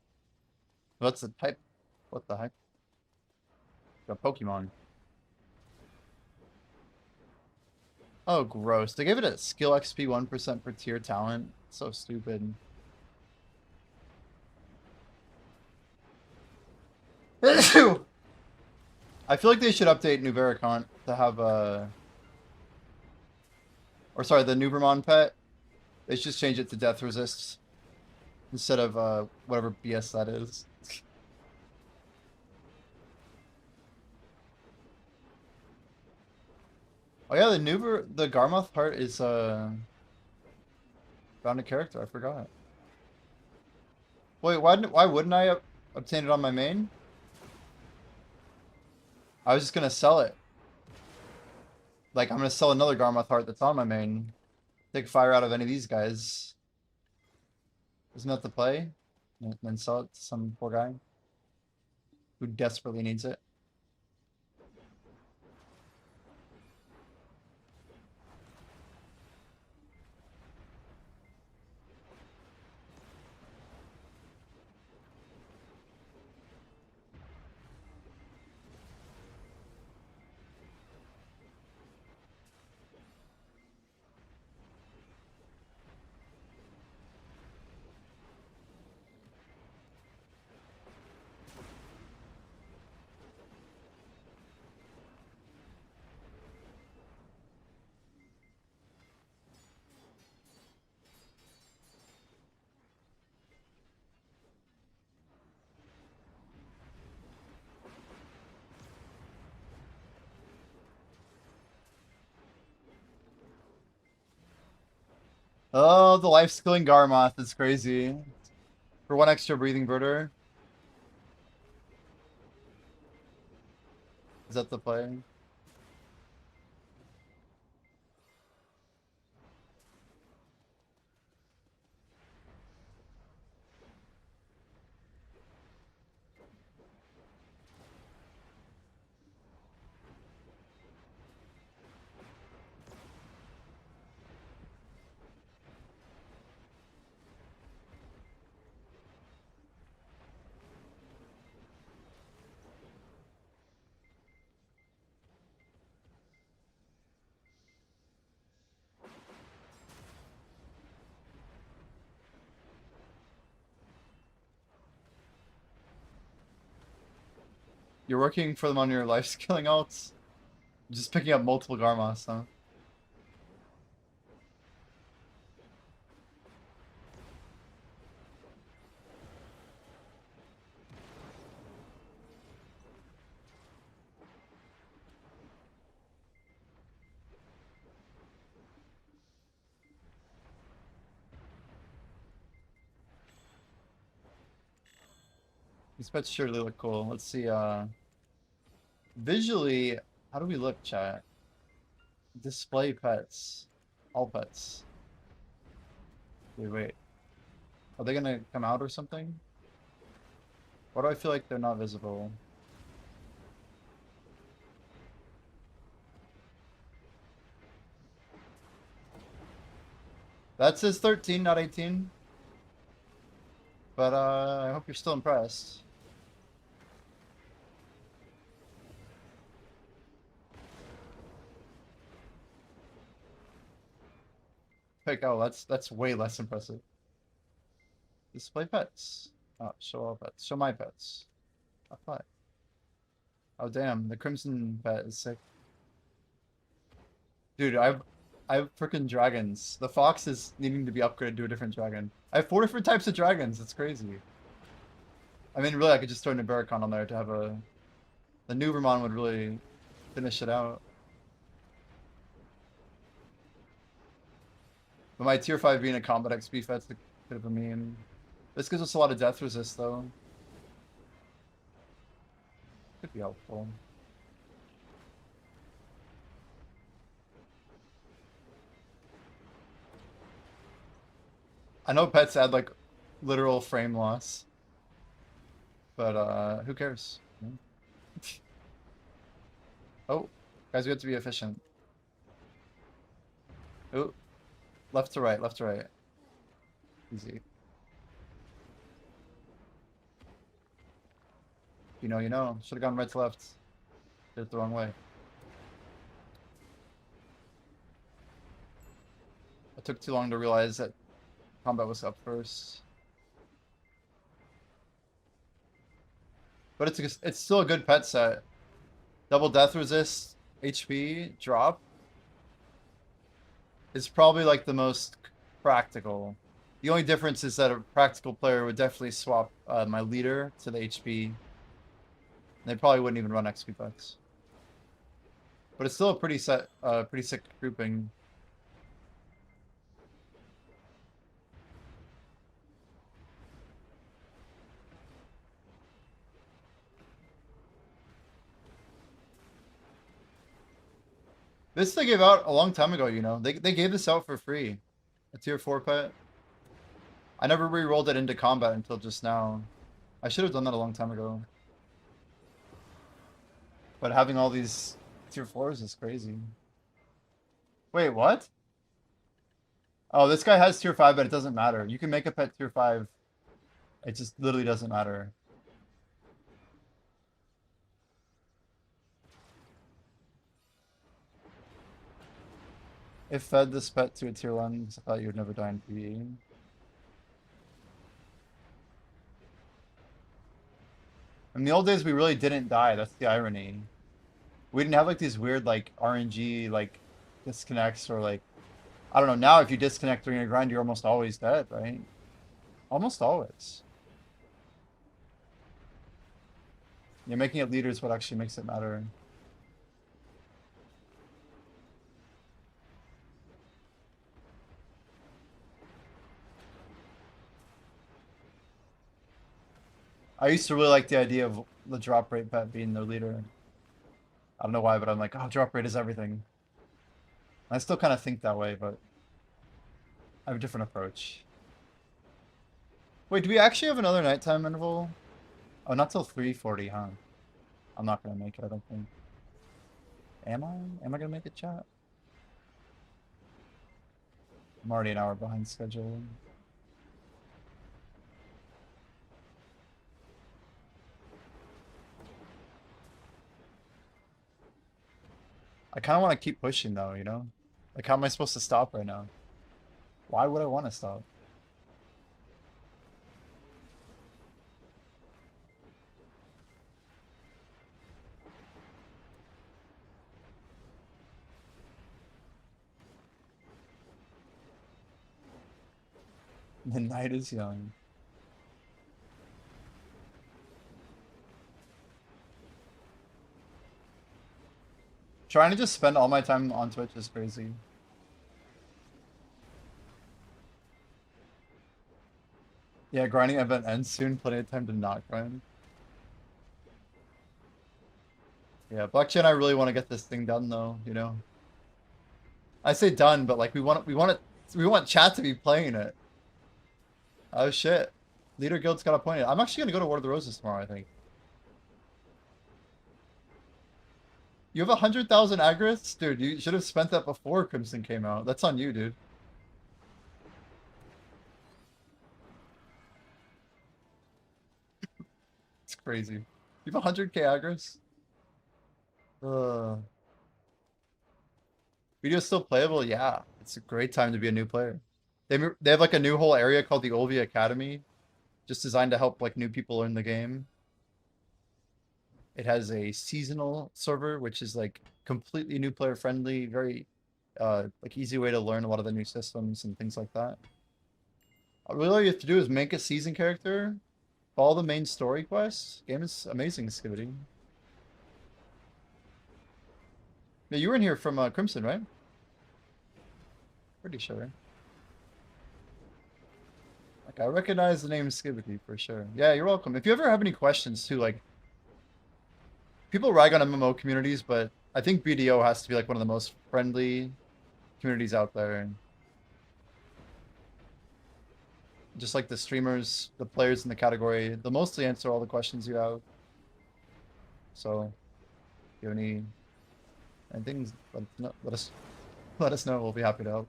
What's the type? What the heck? A Pokemon. Oh, gross. They gave it a skill XP 1% per tier talent. So stupid. I feel like they should update Nuvericant to have a... Or sorry, the Nubermon pet. They should just change it to death resist. Instead of whatever BS that is. Oh yeah, the Garmoth part is found a character, I forgot. Wait, why wouldn't I obtain it on my main? I was just gonna sell it. Like, I'm gonna sell another Garmoth heart that's on my main. Take fire out of any of these guys. Isn't that the play? And then sell it to some poor guy who desperately needs it. Oh, the life skilling Garmoth is crazy. For 1 extra breathing birder. Is that the play? You're working for them on your life skilling alts? Just picking up multiple Garmoths, huh? These pets surely look cool. Let's see, visually, how do we look, chat? Display pets. All pets. Wait. Are they gonna come out or something? Why do I feel like they're not visible? That says 13, not 18. But, I hope you're still impressed. Like, oh, that's way less impressive. Display pets. Oh, show all pets. Show my pets. Apply. Oh damn, the crimson pet is sick. Dude, I have freaking dragons. The fox is needing to be upgraded to a different dragon. I have 4 different types of dragons. It's crazy. I mean, really, I could just throw Nubericon on there to have a... The Nubermon would really finish it out. But my tier 5 being a combat XP fet's a bit of a meme. This gives us a lot of death resist, though. Could be helpful. I know pets add, like, literal frame loss. But, who cares? Oh, guys, we have to be efficient. Oh, left to right, left to right. Easy. You know, you know. Should have gone right to left. Did it the wrong way. It took too long to realize that combat was up first. But it's still a good pet set. Double death resist, HP, drop. It's probably like the most practical. The only difference is that a practical player would definitely swap my leader to the HP. They probably wouldn't even run XP bucks. But it's still a pretty sick grouping. This they gave out a long time ago, you know. They gave this out for free. A tier 4 pet. I never re-rolled it into combat until just now. I should have done that a long time ago. But having all these tier 4s is crazy. Wait, what? Oh, this guy has tier 5, but it doesn't matter. You can make a pet tier 5. It just literally doesn't matter. If fed this pet to a tier 1, I thought you would never die in PvE. In the old days, we really didn't die. That's the irony. We didn't have like these weird like RNG like disconnects or like, I don't know. Now if you disconnect during a grind, you're almost always dead, right? Almost always. Yeah, making it leader is what actually makes it matter. I used to really like the idea of the drop rate pet being the leader. I don't know why, but I'm like, oh, drop rate is everything. I still kind of think that way, but I have a different approach. Wait, do we actually have another nighttime interval? Oh, not till 3:40, huh? I'm not gonna make it, I don't think. Am I? Am I gonna make it, chat? I'm already an hour behind schedule. I kind of want to keep pushing though, you know? Like, how am I supposed to stop right now? Why would I want to stop? The night is young. Trying to just spend all my time on Twitch is crazy. Yeah, grinding event ends soon. Plenty of time to not grind. Yeah, Blackchin and I really want to get this thing done though, you know. I say done, but like we want chat to be playing it. Oh shit. Leader Guild's got appointed. I'm actually gonna go to War of the Roses tomorrow, I think. You have 100,000 aggregates? Dude, you should have spent that before Crimson came out. That's on you, dude. It's crazy. You have 100k aggregates? Video's still playable? Yeah. It's a great time to be a new player. They have like a new whole area called the LV Academy. Just designed to help like new people learn the game. It has a seasonal server, which is like completely new player friendly, very like easy way to learn a lot of the new systems and things like that. Really all you have to do is make a season character, follow the main story quests. Game is amazing, Skibidi. Yeah, you were in here from Crimson, right? Pretty sure. Like I recognize the name Skibidi for sure. Yeah, you're welcome. If you ever have any questions too, like people rag on MMO communities, but I think BDO has to be like one of the most friendly communities out there. Just like the streamers, the players in the category, they'll mostly answer all the questions you have. So, if you have any things, let us know. We'll be happy to help.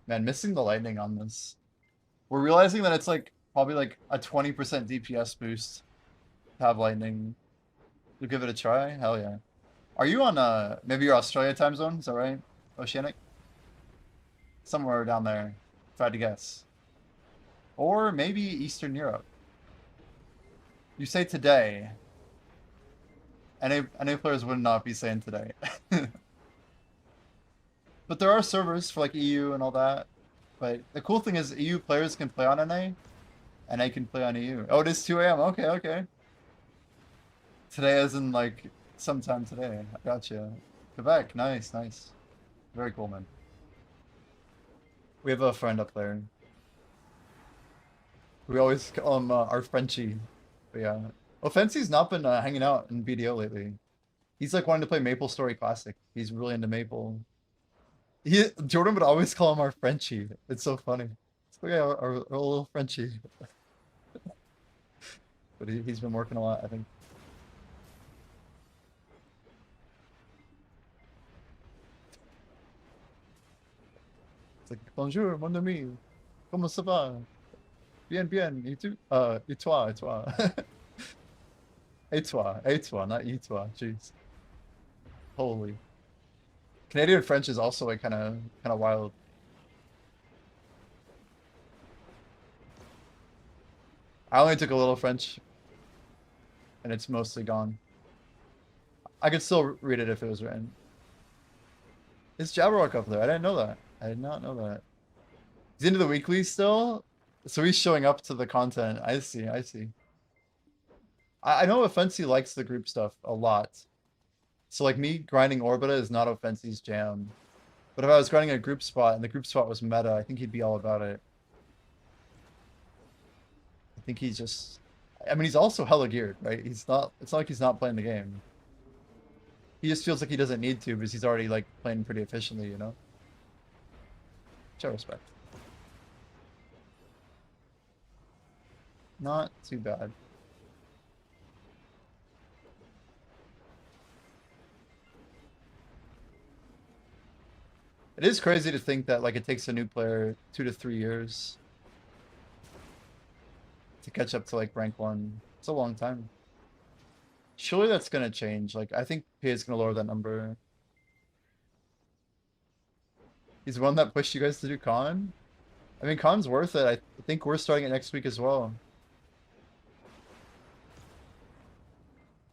Man, missing the lightning on this. We're realizing that it's like probably like a 20% DPS boost. have lightning. You'll give it a try? Hell yeah. Are you on maybe your Australia time zone? Is that right? Oceanic? Somewhere down there, if I had to guess. Or maybe Eastern Europe. You say today. NA players would not be saying today. But there are servers for like EU and all that. But the cool thing is EU players can play on NA. NA can play on EU. Oh, it is 2 a.m. Okay, okay. Today as in like sometime today. I gotcha. Quebec, nice, nice. Very cool, man. We have a friend up there. We always call him our Frenchie. But yeah. Well, Fancy's not been hanging out in BDO lately. He's like wanting to play Maple Story Classic. He's really into Maple. Jordan would always call him our Frenchie. It's so funny. It's like our little Frenchie. But he's been working a lot, I think. It's like, bonjour, mon ami. Comment ça va? Bien, bien. Et tu? Et toi, et toi. Et toi, not et toi. Jeez. Holy. Canadian French is also like kind of wild. I only took a little French, and it's mostly gone. I could still read it if it was written. Is Jabberwock up there? I didn't know that. I did not know that. He's into the weekly still? So he's showing up to the content. I see, I see. I know Offensi likes the group stuff a lot. So like me grinding Orbita is not Offensi's jam. But if I was grinding a group spot and the group spot was meta, I think he'd be all about it. I think he's just... I mean, he's also hella geared, right? It's not like he's not playing the game. He just feels like he doesn't need to because he's already like playing pretty efficiently, you know? Which I respect. Not too bad. It is crazy to think that like it takes a new player 2 to 3 years to catch up to like rank 1. It's a long time. Surely that's gonna change. Like I think PA is gonna lower that number. He's the one that pushed you guys to do con? I mean, con's worth it. I think we're starting it next week as well.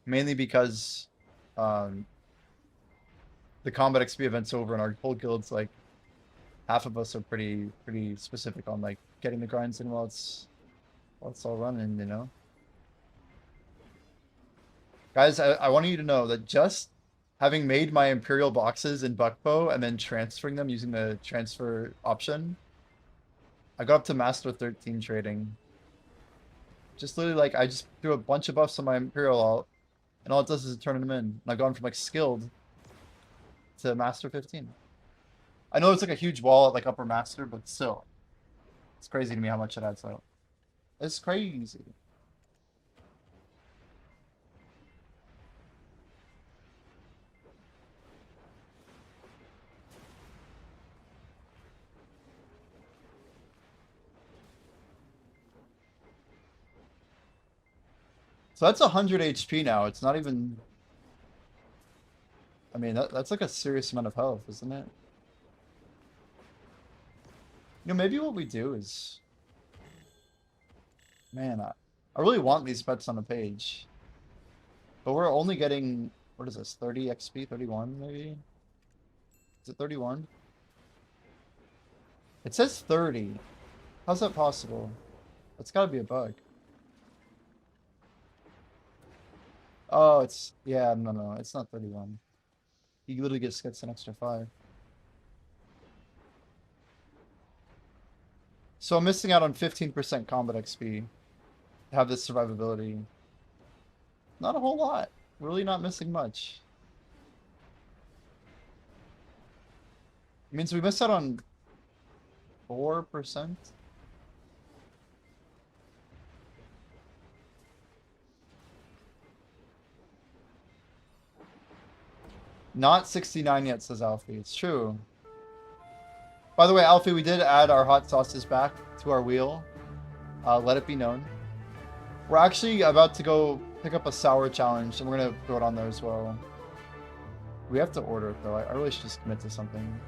Mainly because the Combat XP event's over and our whole guild's like half of us are pretty specific on like getting the grinds in while it's all running, you know. Guys, I want you to know that just having made my Imperial boxes in Buckbow and then transferring them using the transfer option, I got up to Master 13 trading. Just literally like I just threw a bunch of buffs on my Imperial alt, and all it does is turn them in. And I've gone from like skilled to Master 15. I know it's like a huge wall at like upper Master, but still. It's crazy to me how much it adds out. It's crazy. So that's 100 HP now. It's not even... I mean, that's like a serious amount of health, isn't it? You know, maybe what we do is... Man, I really want these pets on the page. But we're only getting... What is this? 30 XP? 31 maybe? Is it 31? It says 30. How's that possible? That's gotta be a bug. Oh, it's... Yeah, no, it's not 31. He literally gets an extra 5. So I'm missing out on 15% combat XP to have this survivability. Not a whole lot. Really not missing much. It means we miss out on 4%. Not 69 yet, says Alfie. It's true. By the way, Alfie, we did add our hot sauces back to our wheel. Let it be known. We're actually about to go pick up a sour challenge, and we're gonna throw it on there as well. We have to order it though. I really should just commit to something.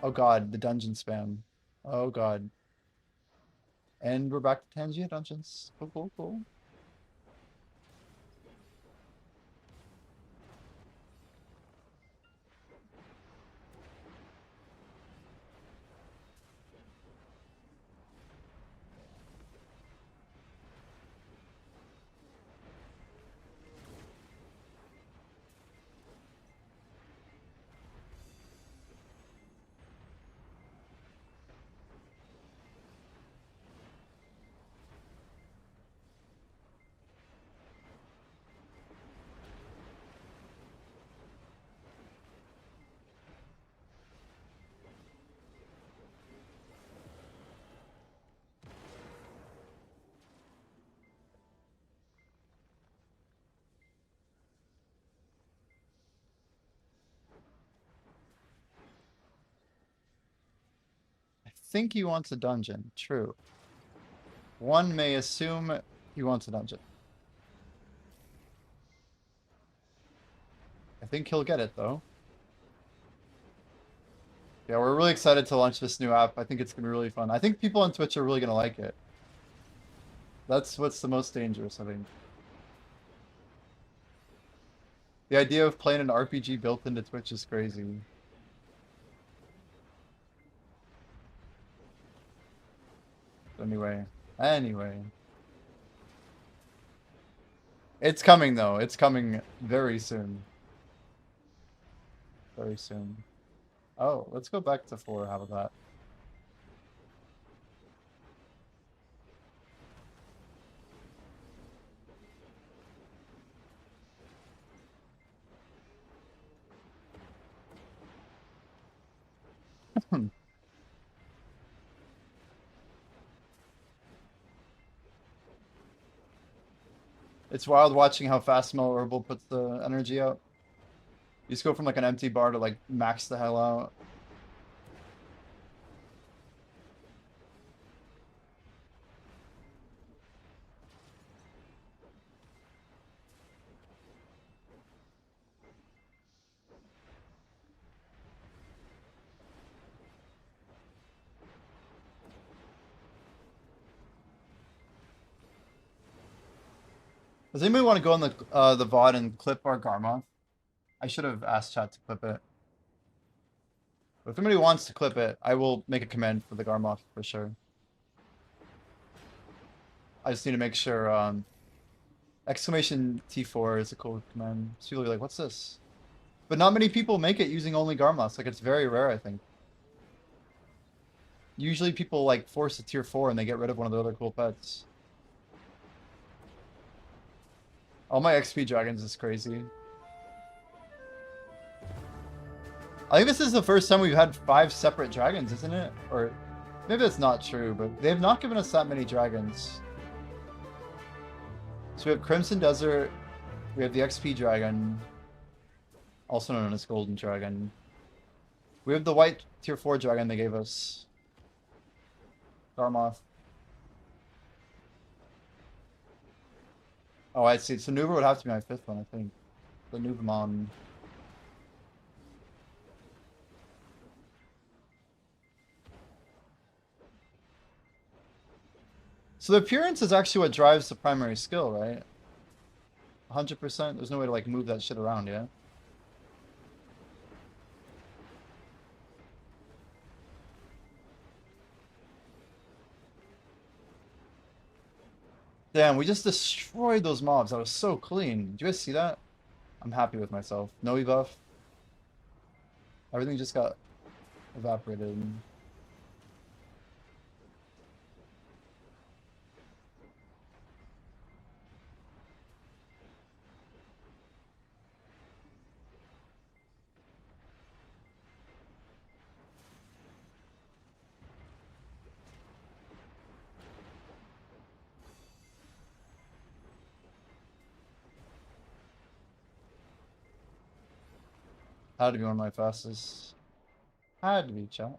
Oh god, the dungeon spam. Oh god. And we're back to Tangia dungeons. Cool, cool, cool. I think he wants a dungeon. True. One may assume he wants a dungeon. I think he'll get it though. Yeah, we're really excited to launch this new app. I think it's gonna be really fun. I think people on Twitch are really gonna like it. That's what's the most dangerous, I think. The idea of playing an RPG built into Twitch is crazy. Anyway. It's coming though. It's coming very soon. Very soon. Oh, let's go back to 4. How about that? It's wild watching how fast Smell Herbal puts the energy out. You just go from like an empty bar to like max the hell out. Does anybody want to go on the VOD and clip our Garma? I should have asked chat to clip it. But if anybody wants to clip it, I will make a command for the Garmoth for sure. I just need to make sure exclamation T4 is a cool command. So people are like, what's this? But not many people make it using only Garmoths. Like it's very rare, I think. Usually people like force a tier 4 and they get rid of one of the other cool pets. All my XP dragons is crazy. I think this is the first time we've had 5 separate dragons, isn't it? Or maybe that's not true, but they've not given us that many dragons. So we have Crimson Desert, we have the XP dragon, also known as Golden Dragon. We have the white tier 4 dragon they gave us. Garmoth. Oh, I see. So Nuber would have to be my 5th one, I think. The Nubamon. So the appearance is actually what drives the primary skill, right? 100%? There's no way to like move that shit around, yeah? Damn, we just destroyed those mobs. That was so clean. Did you guys see that? I'm happy with myself. No buff. Everything just got evaporated. Had to be one of my fastest. Had to be, chat.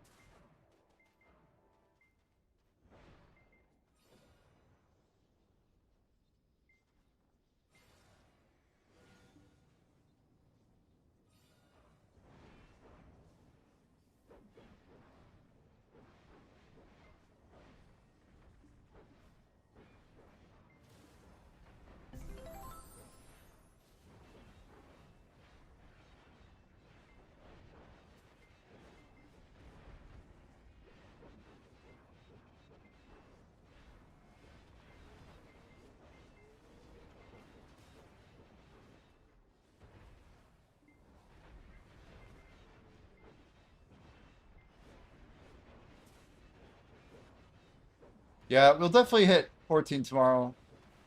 Yeah, we'll definitely hit 14 tomorrow.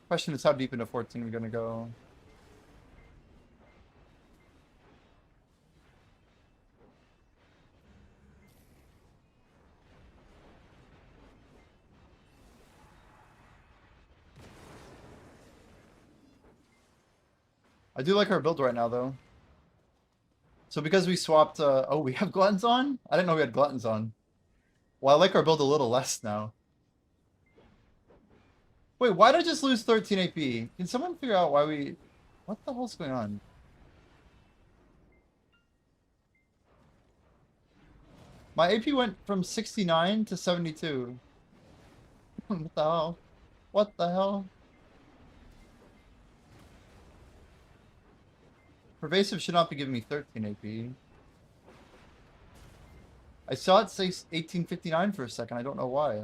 Question is how deep into 14 we're gonna go. I do like our build right now, though. So because we swapped, oh, we have gluttons on? I didn't know we had gluttons on. Well, I like our build a little less now. Wait, why did I just lose 13 AP? Can someone figure out why we... What the hell's going on? My AP went from 69 to 72. What the hell? What the hell? Pervasive should not be giving me 13 AP. I saw it say 1859 for a second. I don't know why.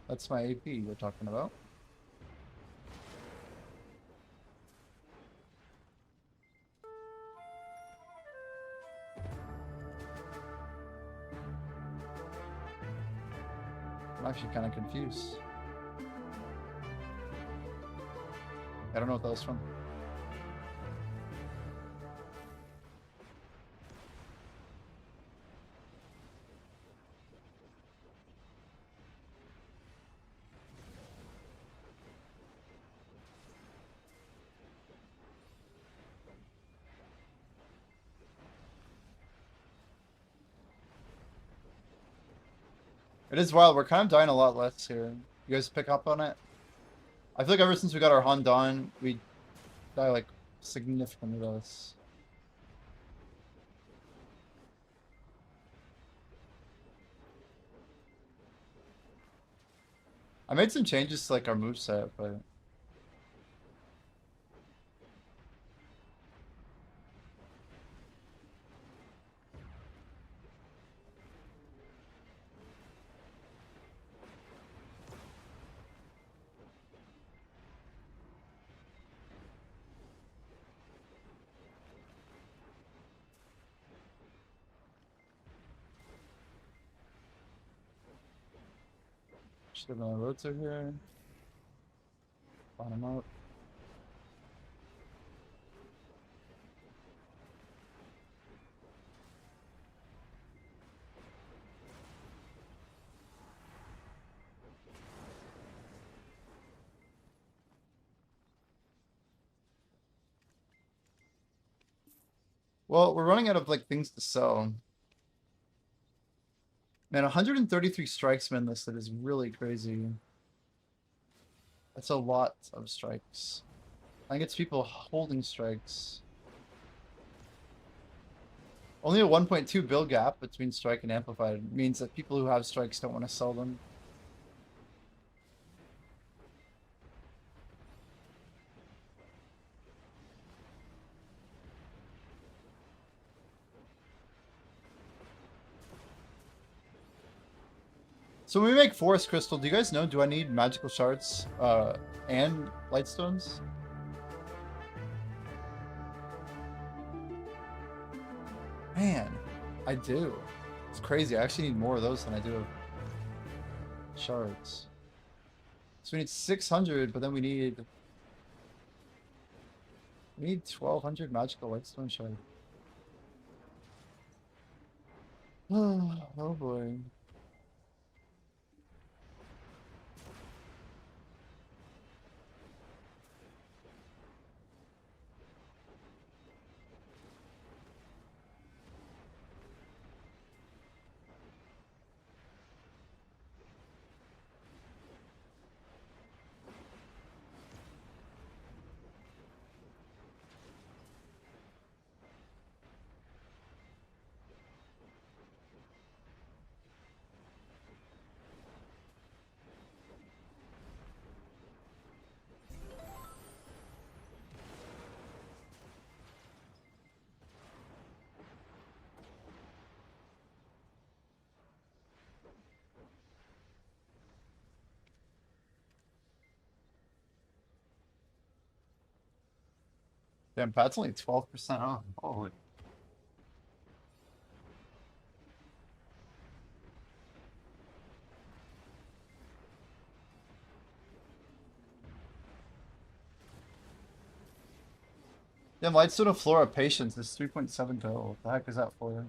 That's my AP we're talking about. I'm actually kind of confused. I don't know what that was from. It is wild. We're kind of dying a lot less here. You guys pick up on it? I feel like ever since we got our Hondan, we die like significantly less. I made some changes to like our moveset, but just gonna rotate here. Bottom up. Well, we're running out of like things to sell. Man, 133 strikes men listed is really crazy. That's a lot of strikes. I think it's people holding strikes. Only a 1.2 bill gap between strike and amplified means that people who have strikes don't want to sell them. So when we make Forest Crystal, do you guys know, do I need magical shards and lightstones? Man, I do. It's crazy. I actually need more of those than I do of shards. So we need 600, but then we need 1200 magical lightstone shards. Oh boy. Damn, Pat's only 12% off. Holy. Damn, Lightstone of Flora Patience is 3.7 total. What the heck is that for?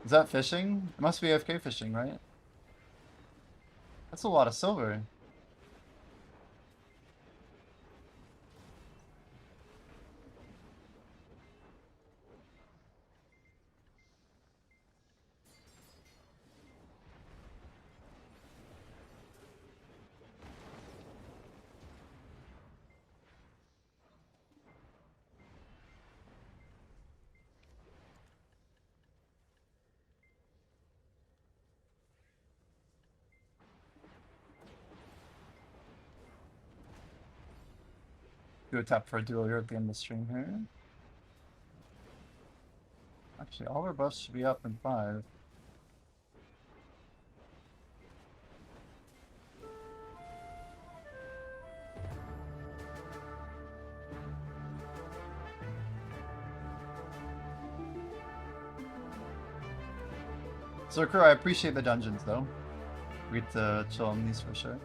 Is that fishing? It must be AFK fishing, right? That's a lot of silver. Do a tap for a duel here at the end of the stream here. Actually, all our buffs should be up in 5. Zerker, I appreciate the dungeons though. We get to chill on these for sure.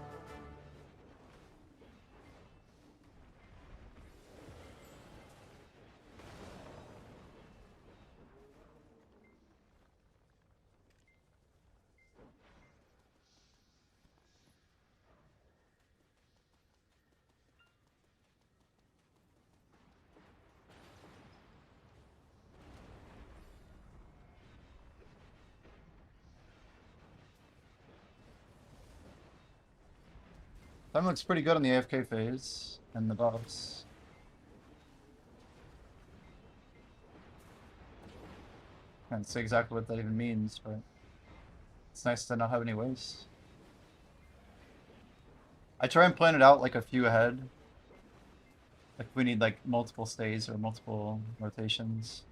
Time looks pretty good on the AFK phase and the buffs. Can't say exactly what that even means, but it's nice to not have any waste. I try and plan it out like a few ahead. Like we need like multiple stays or multiple rotations.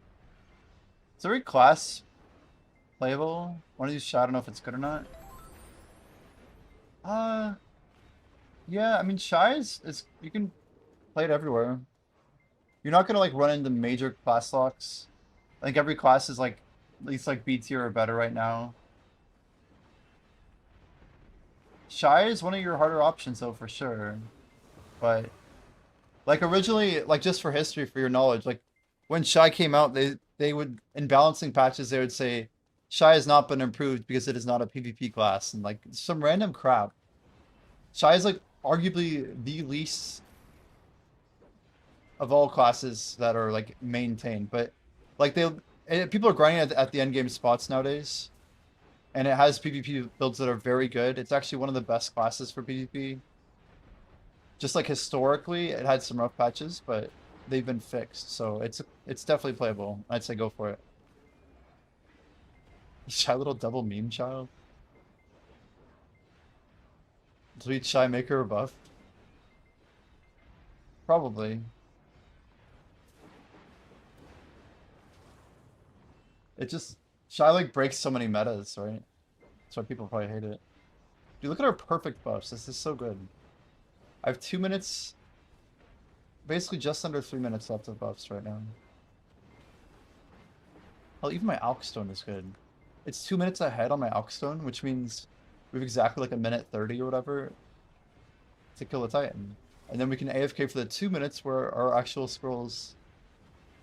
Is every class playable? One of these shot, I don't know if it's good or not. Yeah, I mean Shy is you can play it everywhere. You're not gonna like run into major class locks. I think every class is like at least like B tier or better right now. Shy is one of your harder options though for sure. But like originally, like just for history, for your knowledge, like when Shy came out, they would in balancing patches they would say Shy has not been improved because it is not a PvP class and like some random crap. Shy is like arguably the least of all classes that are like maintained, but like people are grinding at the end game spots nowadays, and it has PvP builds that are very good. It's actually one of the best classes for PvP. Just like historically, it had some rough patches, but they've been fixed, so it's definitely playable. I'd say go for it. Shy little double meme child. Sweet Shy Maker or buff? Probably. It just Shy like breaks so many metas, right? That's why people probably hate it. Dude, look at our perfect buffs. This is so good. I have 2 minutes, basically just under 3 minutes left of buffs right now. Oh, even my Alkstone is good. It's 2 minutes ahead on my Alkstone, which means we have exactly like a minute 30 or whatever to kill a Titan. And then we can AFK for the 2 minutes where our actual scrolls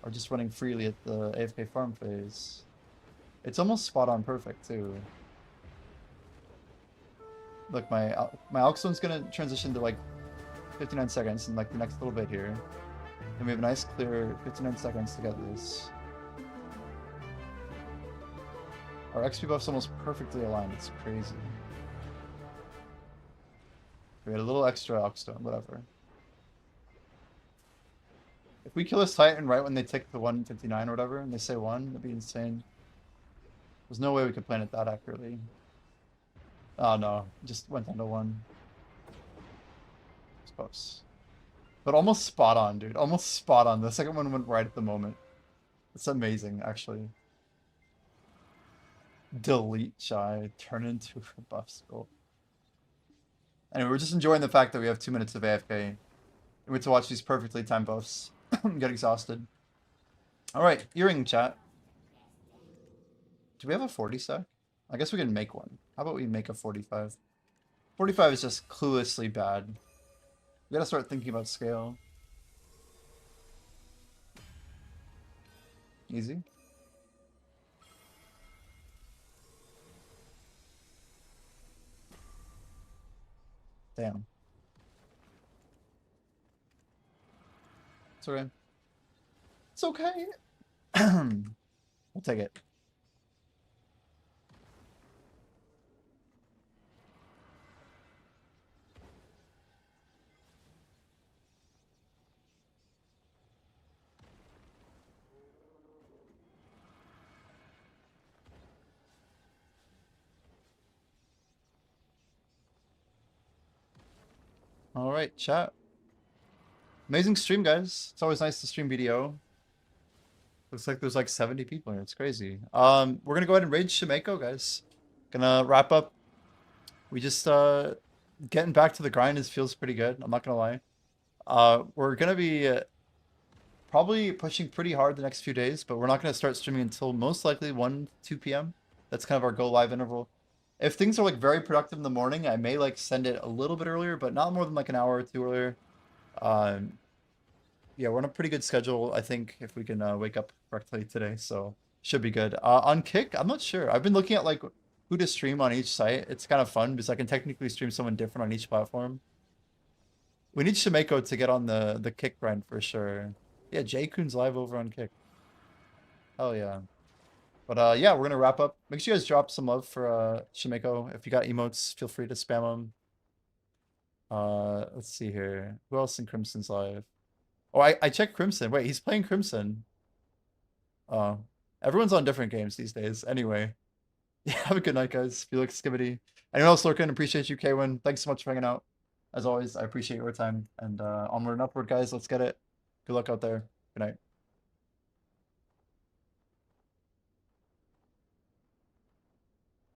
are just running freely at the AFK farm phase. It's almost spot on perfect too. Look, my Alkstone's gonna transition to like 59 seconds in like the next little bit here. And we have a nice clear 59 seconds to get this. Our XP buff's almost perfectly aligned, it's crazy. We had a little extra Alkstone, whatever. If we kill this Titan right when they tick the 159 or whatever, and they say 1, that'd be insane. There's no way we could plan it that accurately. Oh no, it just went down to 1. It's close. But almost spot on, dude. Almost spot on. The second one went right at the moment. It's amazing, actually. Delete Shy, turn into a buff scroll. Anyway, we're just enjoying the fact that we have 2 minutes of AFK. We get to watch these perfectly timed buffs. Get exhausted. Alright, earring chat. Do we have a 40 stack? I guess we can make one. How about we make a 45? 45 is just cluelessly bad. We gotta start thinking about scale. Easy. Damn. It's okay. It's okay. We'll take it. All right, chat. Amazing stream, guys. It's always nice to stream BDO. Looks like there's like 70 people here. It's crazy. We're gonna go ahead and raid Shimeko, guys. Gonna wrap up. We just getting back to the grind feels pretty good. I'm not gonna lie. We're gonna be probably pushing pretty hard the next few days, but we're not gonna start streaming until most likely 2 p.m. That's kind of our go live interval. If things are like very productive in the morning, I may like send it a little bit earlier, but not more than like an hour or two earlier. Yeah, we're on a pretty good schedule, I think, if we can wake up correctly today, so should be good. On Kick, I'm not sure. I've been looking at like who to stream on each site. It's kind of fun because I can technically stream someone different on each platform. We need Shimeko to get on the Kick grind for sure. Yeah, Jay Kun's live over on Kick. Hell yeah. But yeah, we're gonna wrap up. Make sure you guys drop some love for Shimeko. If you got emotes, feel free to spam them. Let's see here. Who else in Crimson's live? Oh, I checked Crimson. Wait, he's playing Crimson. Oh, everyone's on different games these days. Anyway, yeah, have a good night, guys. Felix, Skibbity. Anyone else lurking? Appreciate you, Kwin. Thanks so much for hanging out. As always, I appreciate your time. And onward and upward, guys. Let's get it. Good luck out there. Good night.